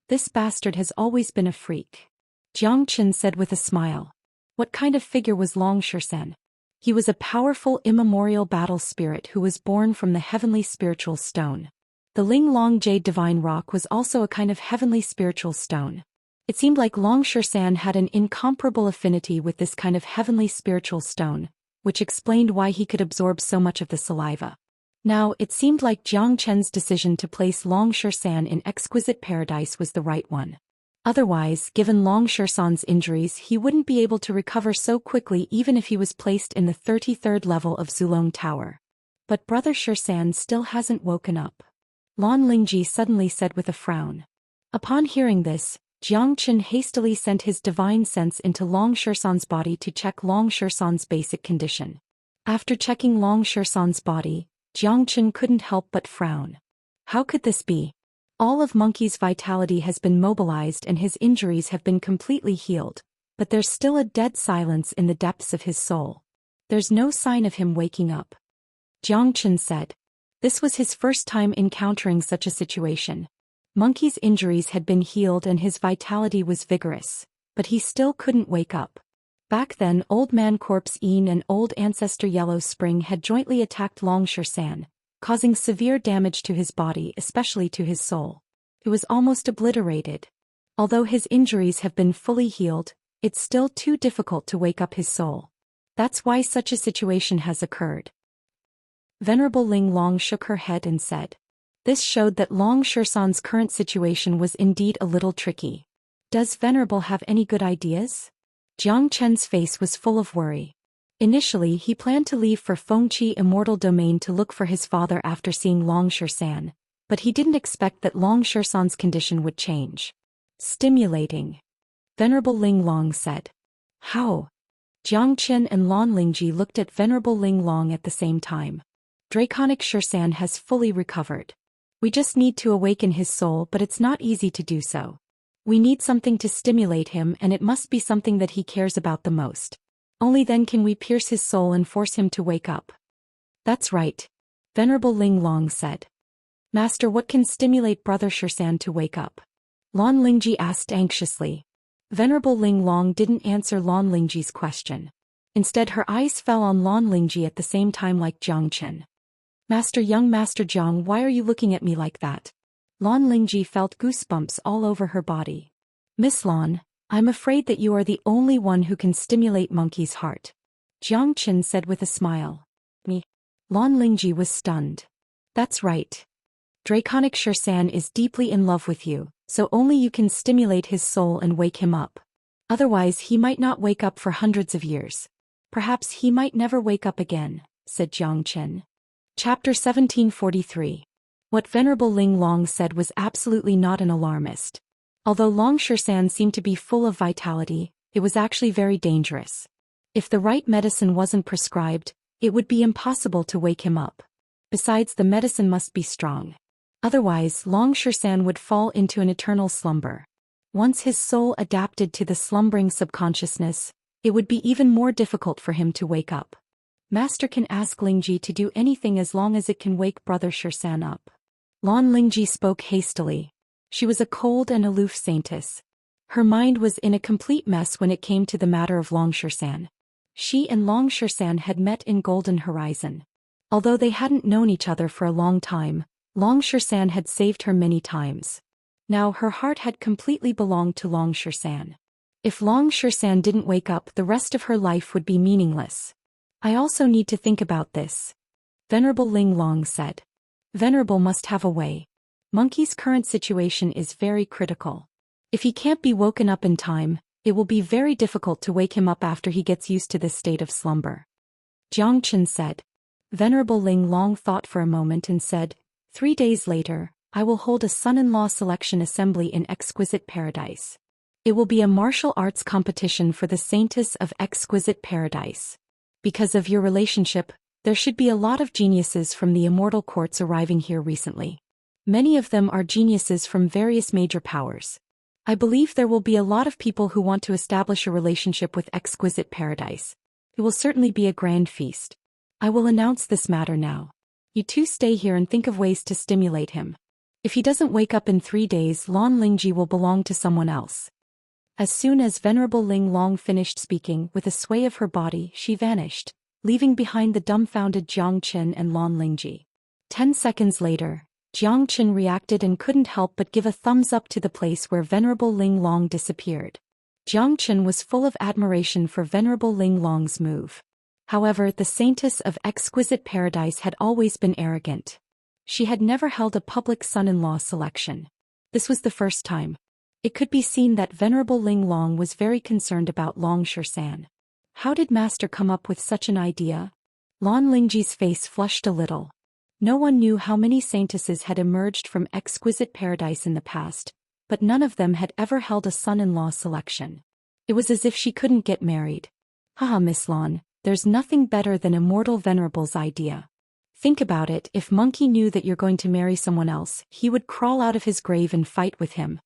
This bastard has always been a freak. Jiang Chen said with a smile. What kind of figure was Long Xian? He was a powerful immemorial battle spirit who was born from the heavenly spiritual stone. The Ling Long Jade Divine Rock was also a kind of heavenly spiritual stone. It seemed like Long Xian had an incomparable affinity with this kind of heavenly spiritual stone, which explained why he could absorb so much of the saliva. Now, it seemed like Jiang Chen's decision to place Long Xian in Exquisite Paradise was the right one. Otherwise, given Long Xian's injuries, he wouldn't be able to recover so quickly even if he was placed in the 33rd level of Zulong Tower. But Brother Xian still hasn't woken up. Lan Lingji suddenly said with a frown. Upon hearing this, Jiang Chen hastily sent his divine sense into Long Xian's body to check Long Xian's basic condition. After checking Long Xian's body, Jiang Chen couldn't help but frown. How could this be? All of Monkey's vitality has been mobilized and his injuries have been completely healed, but there's still a dead silence in the depths of his soul. There's no sign of him waking up. Jiang Chen said. This was his first time encountering such a situation. Monkey's injuries had been healed and his vitality was vigorous, but he still couldn't wake up. Back then, Old Man Corpse Een and Old Ancestor Yellow Spring had jointly attacked Long Xian, causing severe damage to his body, especially to his soul. It was almost obliterated. Although his injuries have been fully healed, it's still too difficult to wake up his soul. That's why such a situation has occurred. Venerable Ling Long shook her head and said. This showed that Long Xian's current situation was indeed a little tricky. Does Venerable have any good ideas? Jiang Chen's face was full of worry. Initially, he planned to leave for Fengqi Immortal Domain to look for his father after seeing Long Xian, but he didn't expect that Long Xian's condition would change. Stimulating. Venerable Ling Long said. How? Jiang Chen and Lan Lingji looked at Venerable Ling Long at the same time. Draconic Xian has fully recovered. We just need to awaken his soul, but it's not easy to do so. We need something to stimulate him, and it must be something that he cares about the most. Only then can we pierce his soul and force him to wake up. That's right. Venerable Ling Long said. Master, what can stimulate Brother Xian to wake up? Lan Lingji asked anxiously. Venerable Ling Long didn't answer Lan Lingji's question. Instead, her eyes fell on Lan Lingji at the same time like Jiangchen. Young Master Jiang, why are you looking at me like that? Lan Lingji felt goosebumps all over her body. Miss Lan, I'm afraid that you are the only one who can stimulate Monkey's heart. Jiangchen said with a smile. Me? Lan Lingji was stunned. That's right. Draconic Xian is deeply in love with you, so only you can stimulate his soul and wake him up. Otherwise he might not wake up for hundreds of years. Perhaps he might never wake up again, said Jiangchen. Chapter 1743. What Venerable Ling Long said was absolutely not an alarmist. Although Long Xian seemed to be full of vitality, it was actually very dangerous. If the right medicine wasn't prescribed, it would be impossible to wake him up. Besides, the medicine must be strong. Otherwise, Long Xian would fall into an eternal slumber. Once his soul adapted to the slumbering subconsciousness, it would be even more difficult for him to wake up. Master can ask Lingji to do anything as long as it can wake Brother Xian up. Lan Lingji spoke hastily. She was a cold and aloof saintess. Her mind was in a complete mess when it came to the matter of Long Xian. She and Long Xian had met in Golden Horizon. Although they hadn't known each other for a long time, Long Xian had saved her many times. Now her heart had completely belonged to Long Xian. If Long Xian didn't wake up, the rest of her life would be meaningless. I also need to think about this. Venerable Ling Long said. Venerable must have a way. Monkey's current situation is very critical. If he can't be woken up in time, it will be very difficult to wake him up after he gets used to this state of slumber. Jiangchen said. Venerable Ling Long thought for a moment and said, 3 days later, I will hold a son-in-law selection assembly in Exquisite Paradise. It will be a martial arts competition for the Saintess of Exquisite Paradise. Because of your relationship, there should be a lot of geniuses from the Immortal courts arriving here recently. Many of them are geniuses from various major powers. I believe there will be a lot of people who want to establish a relationship with Exquisite Paradise. It will certainly be a grand feast. I will announce this matter now. You two stay here and think of ways to stimulate him. If he doesn't wake up in 3 days, Lan Lingji will belong to someone else. As soon as Venerable Ling Long finished speaking, with a sway of her body, she vanished, leaving behind the dumbfounded Jiangchen and Lan Lingji. 10 seconds later, Jiangchen reacted and couldn't help but give a thumbs up to the place where Venerable Ling Long disappeared. Jiangchen was full of admiration for Venerable Ling Long's move. However, the Saintess of Exquisite Paradise had always been arrogant. She had never held a public son-in-law selection. This was the first time. It could be seen that Venerable Ling Long was very concerned about Long Xian. How did Master come up with such an idea? Lan Lingji's face flushed a little. No one knew how many saintesses had emerged from Exquisite Paradise in the past, but none of them had ever held a son-in-law selection. It was as if she couldn't get married. Haha, Miss Lan, there's nothing better than Immortal Venerable's idea. Think about it, if Monkey knew that you're going to marry someone else, he would crawl out of his grave and fight with him.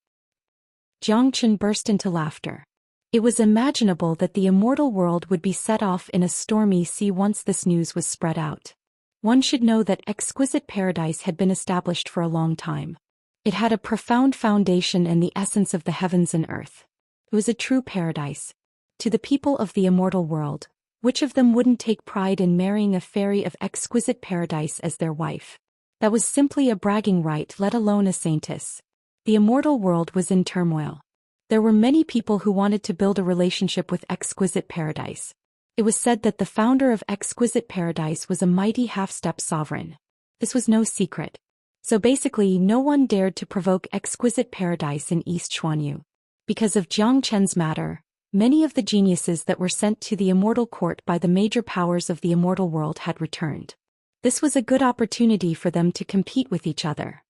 Jiangchen burst into laughter. It was imaginable that the immortal world would be set off in a stormy sea once this news was spread out. One should know that Exquisite Paradise had been established for a long time. It had a profound foundation and the essence of the heavens and earth. It was a true paradise. To the people of the immortal world, which of them wouldn't take pride in marrying a fairy of Exquisite Paradise as their wife? That was simply a bragging right, let alone a saintess. The immortal world was in turmoil. There were many people who wanted to build a relationship with Exquisite Paradise. It was said that the founder of Exquisite Paradise was a mighty half-step sovereign. This was no secret. So basically, no one dared to provoke Exquisite Paradise in East Xuanyu. Because of Jiangchen's matter, many of the geniuses that were sent to the Immortal Court by the major powers of the immortal world had returned. This was a good opportunity for them to compete with each other.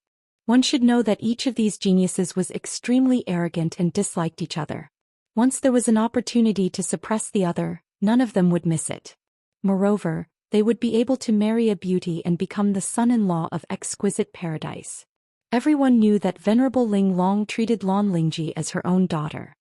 One should know that each of these geniuses was extremely arrogant and disliked each other. Once there was an opportunity to suppress the other, none of them would miss it. Moreover, they would be able to marry a beauty and become the son-in-law of Exquisite Paradise. Everyone knew that Venerable Ling Long treated Lan Lingji as her own daughter.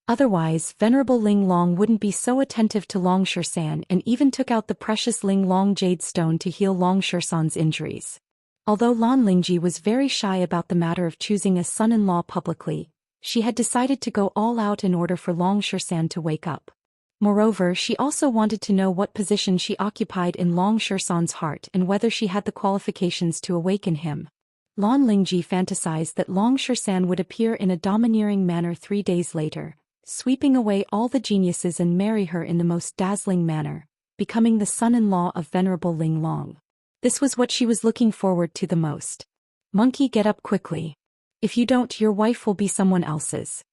Otherwise, Venerable Ling Long wouldn't be so attentive to Long Xian and even took out the precious Ling Long jade stone to heal Long Xian's injuries. Although Lan Lingji was very shy about the matter of choosing a son-in-law publicly, she had decided to go all out in order for Long Xian to wake up. Moreover, she also wanted to know what position she occupied in Long Xian's heart and whether she had the qualifications to awaken him. Lan Lingji fantasized that Long Xian would appear in a domineering manner 3 days later, sweeping away all the geniuses and marry her in the most dazzling manner, becoming the son-in-law of Venerable Ling Long. This was what she was looking forward to the most. Monkey, get up quickly. If you don't, your wife will be someone else's.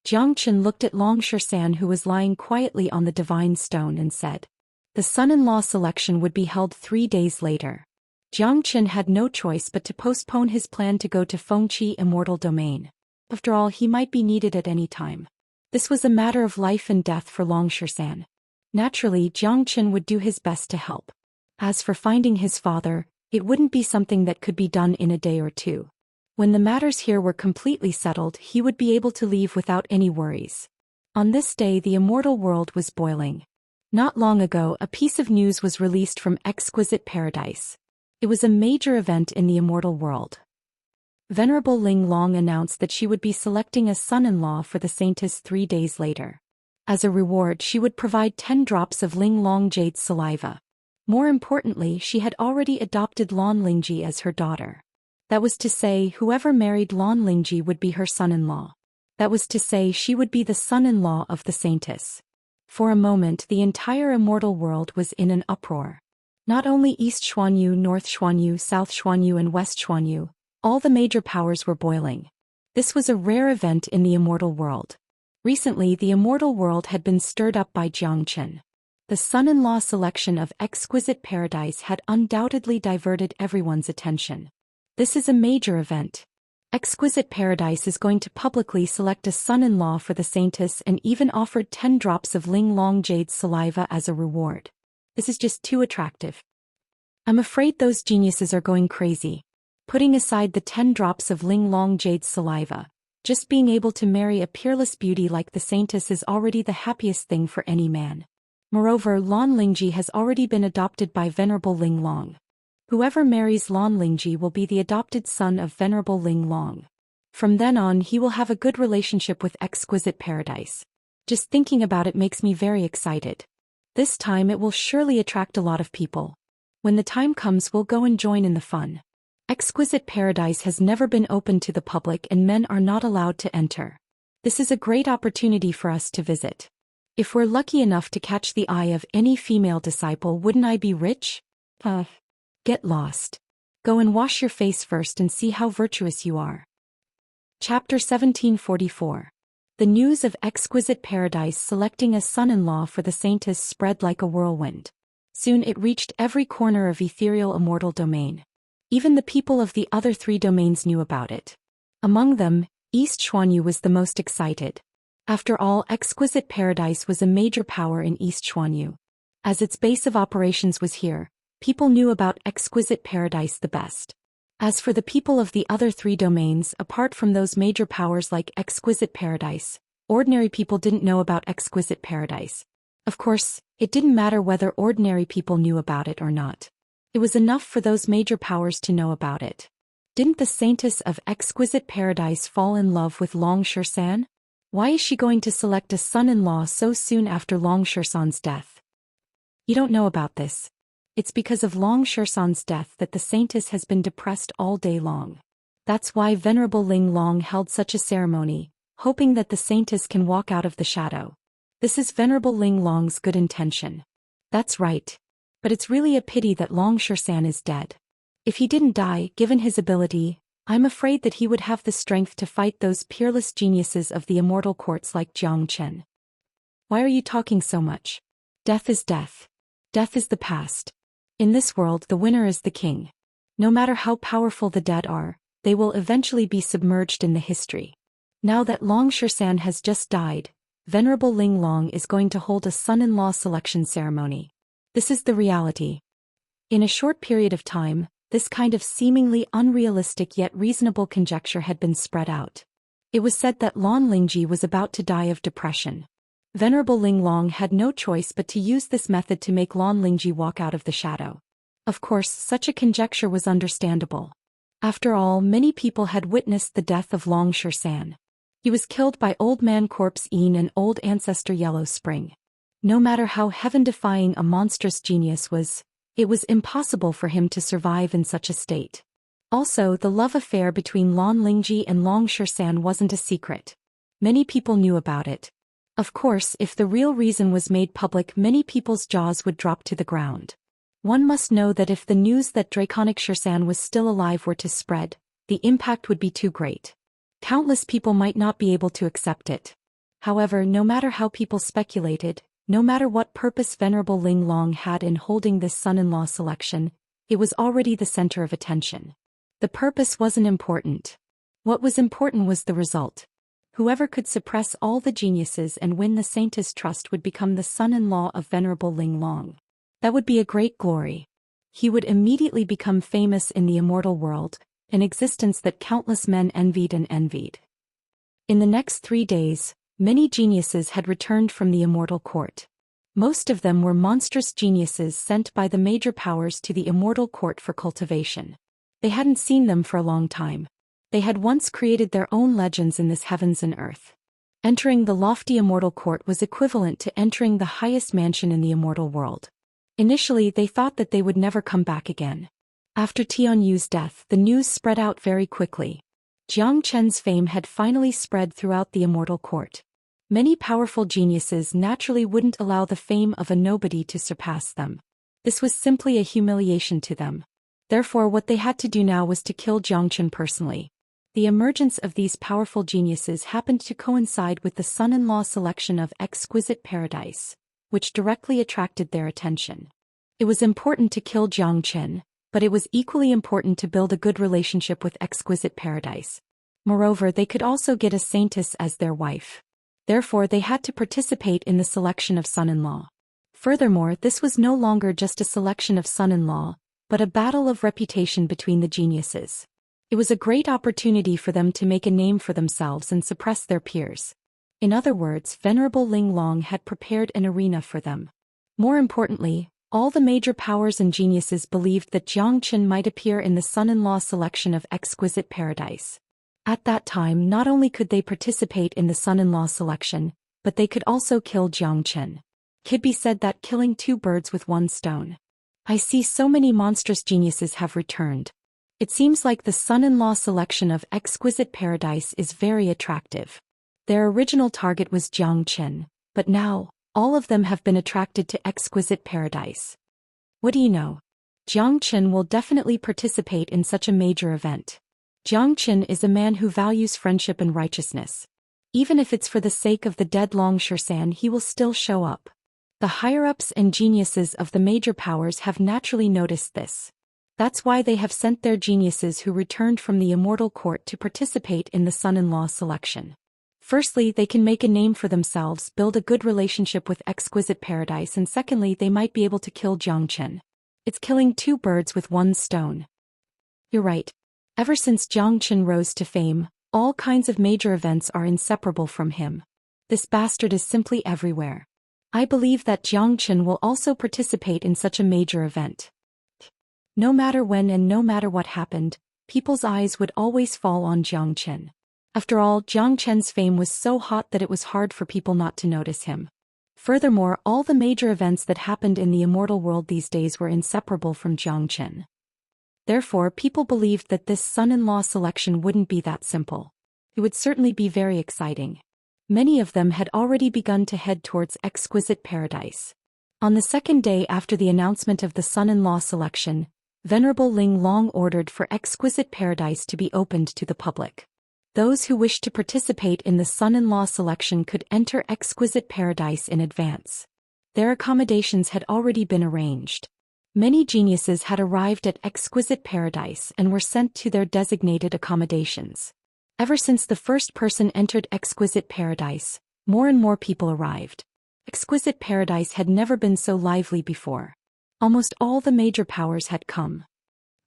Xianxia looked at Long Xian, who was lying quietly on the divine stone, and said. The son-in-law selection would be held 3 days later. Xianxia had no choice but to postpone his plan to go to Fengqi Immortal domain. After all, he might be needed at any time. This was a matter of life and death for Long Xian. Naturally, Xianxia would do his best to help. As for finding his father, it wouldn't be something that could be done in a day or two. When the matters here were completely settled, he would be able to leave without any worries. On this day, the immortal world was boiling. Not long ago, a piece of news was released from Exquisite Paradise. It was a major event in the immortal world. Venerable Ling Long announced that she would be selecting a son-in-law for the saintess 3 days later. As a reward, she would provide 10 drops of Ling Long Jade's saliva. More importantly, she had already adopted Lan Lingji as her daughter. That was to say, whoever married Lan Lingji would be her son-in-law. That was to say, she would be the son-in-law of the saintess. For a moment, the entire immortal world was in an uproar. Not only East Xuanyu, North Xuanyu, South Xuanyu and West Xuanyu, all the major powers were boiling. This was a rare event in the immortal world. Recently, the immortal world had been stirred up by Xianxia. The son-in-law selection of Exquisite Paradise had undoubtedly diverted everyone's attention. This is a major event. Exquisite Paradise is going to publicly select a son-in-law for the saintess and even offered 10 drops of Ling Long Jade's saliva as a reward. This is just too attractive. I'm afraid those geniuses are going crazy. Putting aside the 10 drops of Ling Long Jade's saliva, just being able to marry a peerless beauty like the saintess is already the happiest thing for any man. Moreover, Lan Lingji has already been adopted by Venerable Ling Long. Whoever marries Lan Lingji will be the adopted son of Venerable Ling Long. From then on, he will have a good relationship with Exquisite Paradise. Just thinking about it makes me very excited. This time it will surely attract a lot of people. When the time comes, we'll go and join in the fun. Exquisite Paradise has never been open to the public and men are not allowed to enter. This is a great opportunity for us to visit. If we're lucky enough to catch the eye of any female disciple, wouldn't I be rich? Get lost. Go and wash your face first and see how virtuous you are. Chapter 1744. The news of Exquisite Paradise selecting a son-in-law for the saintess spread like a whirlwind. Soon it reached every corner of ethereal immortal domain. Even the people of the other 3 domains knew about it. Among them, East Xuanyu was the most excited. After all, Exquisite Paradise was a major power in East Xuanyu. As its base of operations was here, people knew about Exquisite Paradise the best. As for the people of the other 3 domains, apart from those major powers like Exquisite Paradise, ordinary people didn't know about Exquisite Paradise. Of course, it didn't matter whether ordinary people knew about it or not. It was enough for those major powers to know about it. Didn't the saintess of Exquisite Paradise fall in love with Long Xian? Why is she going to select a son-in-law so soon after Long Xian's death? You don't know about this. It's because of Long Xian's death that the saintess has been depressed all day long. That's why Venerable Ling Long held such a ceremony, hoping that the saintess can walk out of the shadow. This is Venerable Ling Long's good intention. That's right. But it's really a pity that Long Xian is dead. If he didn't die, given his ability, I'm afraid that he would have the strength to fight those peerless geniuses of the immortal courts like Xianxia. Why are you talking so much? Death is death. Death is the past. In this world, the winner is the king. No matter how powerful the dead are, they will eventually be submerged in the history. Now that Long Xian has just died, Venerable Ling Long is going to hold a son-in-law selection ceremony. This is the reality. In a short period of time, this kind of seemingly unrealistic yet reasonable conjecture had been spread out. It was said that Lan Lingji was about to die of depression. Venerable Ling Long had no choice but to use this method to make Lan Lingji walk out of the shadow. Of course, such a conjecture was understandable. After all, many people had witnessed the death of Zhou Xian. He was killed by Old Man Corpse Een and Old Ancestor Yellow Spring. No matter how heaven-defying a monstrous genius was, it was impossible for him to survive in such a state. Also, the love affair between Lan Lingji and Zhou Xian wasn't a secret. Many people knew about it. Of course, if the real reason was made public, many people's jaws would drop to the ground. One must know that if the news that Draconic Xian was still alive were to spread, the impact would be too great. Countless people might not be able to accept it. However, no matter how people speculated, no matter what purpose Venerable Ling Long had in holding this son-in-law selection, it was already the center of attention. The purpose wasn't important. What was important was the result. Whoever could suppress all the geniuses and win the saint's trust would become the son-in-law of Venerable Ling Long. That would be a great glory. He would immediately become famous in the immortal world, an existence that countless men envied and envied. In the next 3 days, many geniuses had returned from the immortal court. Most of them were monstrous geniuses sent by the major powers to the immortal court for cultivation. They hadn't seen them for a long time. They had once created their own legends in this heavens and earth. Entering the lofty immortal court was equivalent to entering the highest mansion in the immortal world. Initially, they thought that they would never come back again. After Tianyu's death, the news spread out very quickly. Jiang Chen's fame had finally spread throughout the immortal court. Many powerful geniuses naturally wouldn't allow the fame of a nobody to surpass them. This was simply a humiliation to them. Therefore, what they had to do now was to kill Jiang Chen personally. The emergence of these powerful geniuses happened to coincide with the son-in-law selection of Exquisite Paradise, which directly attracted their attention. It was important to kill Jiang Chen, but it was equally important to build a good relationship with Exquisite Paradise. Moreover, they could also get a saintess as their wife. Therefore, they had to participate in the selection of son-in-law. Furthermore, this was no longer just a selection of son-in-law, but a battle of reputation between the geniuses. It was a great opportunity for them to make a name for themselves and suppress their peers. In other words, Venerable Ling Long had prepared an arena for them. More importantly, all the major powers and geniuses believed that Jiang Chen might appear in the son-in-law selection of Exquisite Paradise. At that time, not only could they participate in the son-in-law selection, but they could also kill Jiang Chen. Could be said that killing 2 birds with 1 stone. I see so many monstrous geniuses have returned. It seems like the son-in-law selection of Exquisite Paradise is very attractive. Their original target was Jiang Chen, but now, all of them have been attracted to Exquisite Paradise. What do you know? Jiang Chen will definitely participate in such a major event. Jiang Chen is a man who values friendship and righteousness. Even if it's for the sake of the dead Zhou Xian, he will still show up. The higher-ups and geniuses of the major powers have naturally noticed this. That's why they have sent their geniuses who returned from the immortal court to participate in the son-in-law selection. Firstly, they can make a name for themselves, build a good relationship with Exquisite Paradise, and secondly, they might be able to kill Jiang Chen. It's killing 2 birds with 1 stone. You're right. Ever since Jiang Chen rose to fame, all kinds of major events are inseparable from him. This bastard is simply everywhere. I believe that Jiang Chen will also participate in such a major event. No matter when and no matter what happened, people's eyes would always fall on Jiang Chen. After all, Jiang Chen's fame was so hot that it was hard for people not to notice him. Furthermore, all the major events that happened in the immortal world these days were inseparable from Jiang Chen. Therefore, people believed that this son-in-law selection wouldn't be that simple. It would certainly be very exciting. Many of them had already begun to head towards Exquisite Paradise. On the 2nd day after the announcement of the son-in-law selection, Venerable Ling Long ordered for Exquisite Paradise to be opened to the public. Those who wished to participate in the son-in-law selection could enter Exquisite Paradise in advance. Their accommodations had already been arranged. Many geniuses had arrived at Exquisite Paradise and were sent to their designated accommodations. Ever since the first person entered Exquisite Paradise, more and more people arrived. Exquisite Paradise had never been so lively before. Almost all the major powers had come.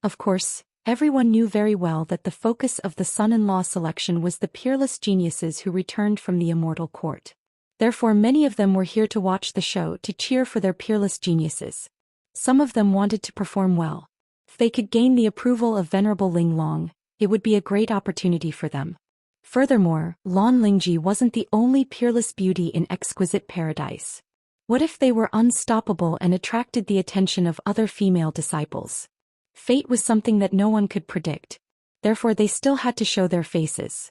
Of course, everyone knew very well that the focus of the son-in-law selection was the peerless geniuses who returned from the immortal court. Therefore, many of them were here to watch the show, to cheer for their peerless geniuses. Some of them wanted to perform well. If they could gain the approval of Venerable Ling Long, it would be a great opportunity for them. Furthermore, Lan Lingji wasn't the only peerless beauty in exquisite paradise. What if they were unstoppable and attracted the attention of other female disciples? Fate was something that no one could predict. Therefore they still had to show their faces.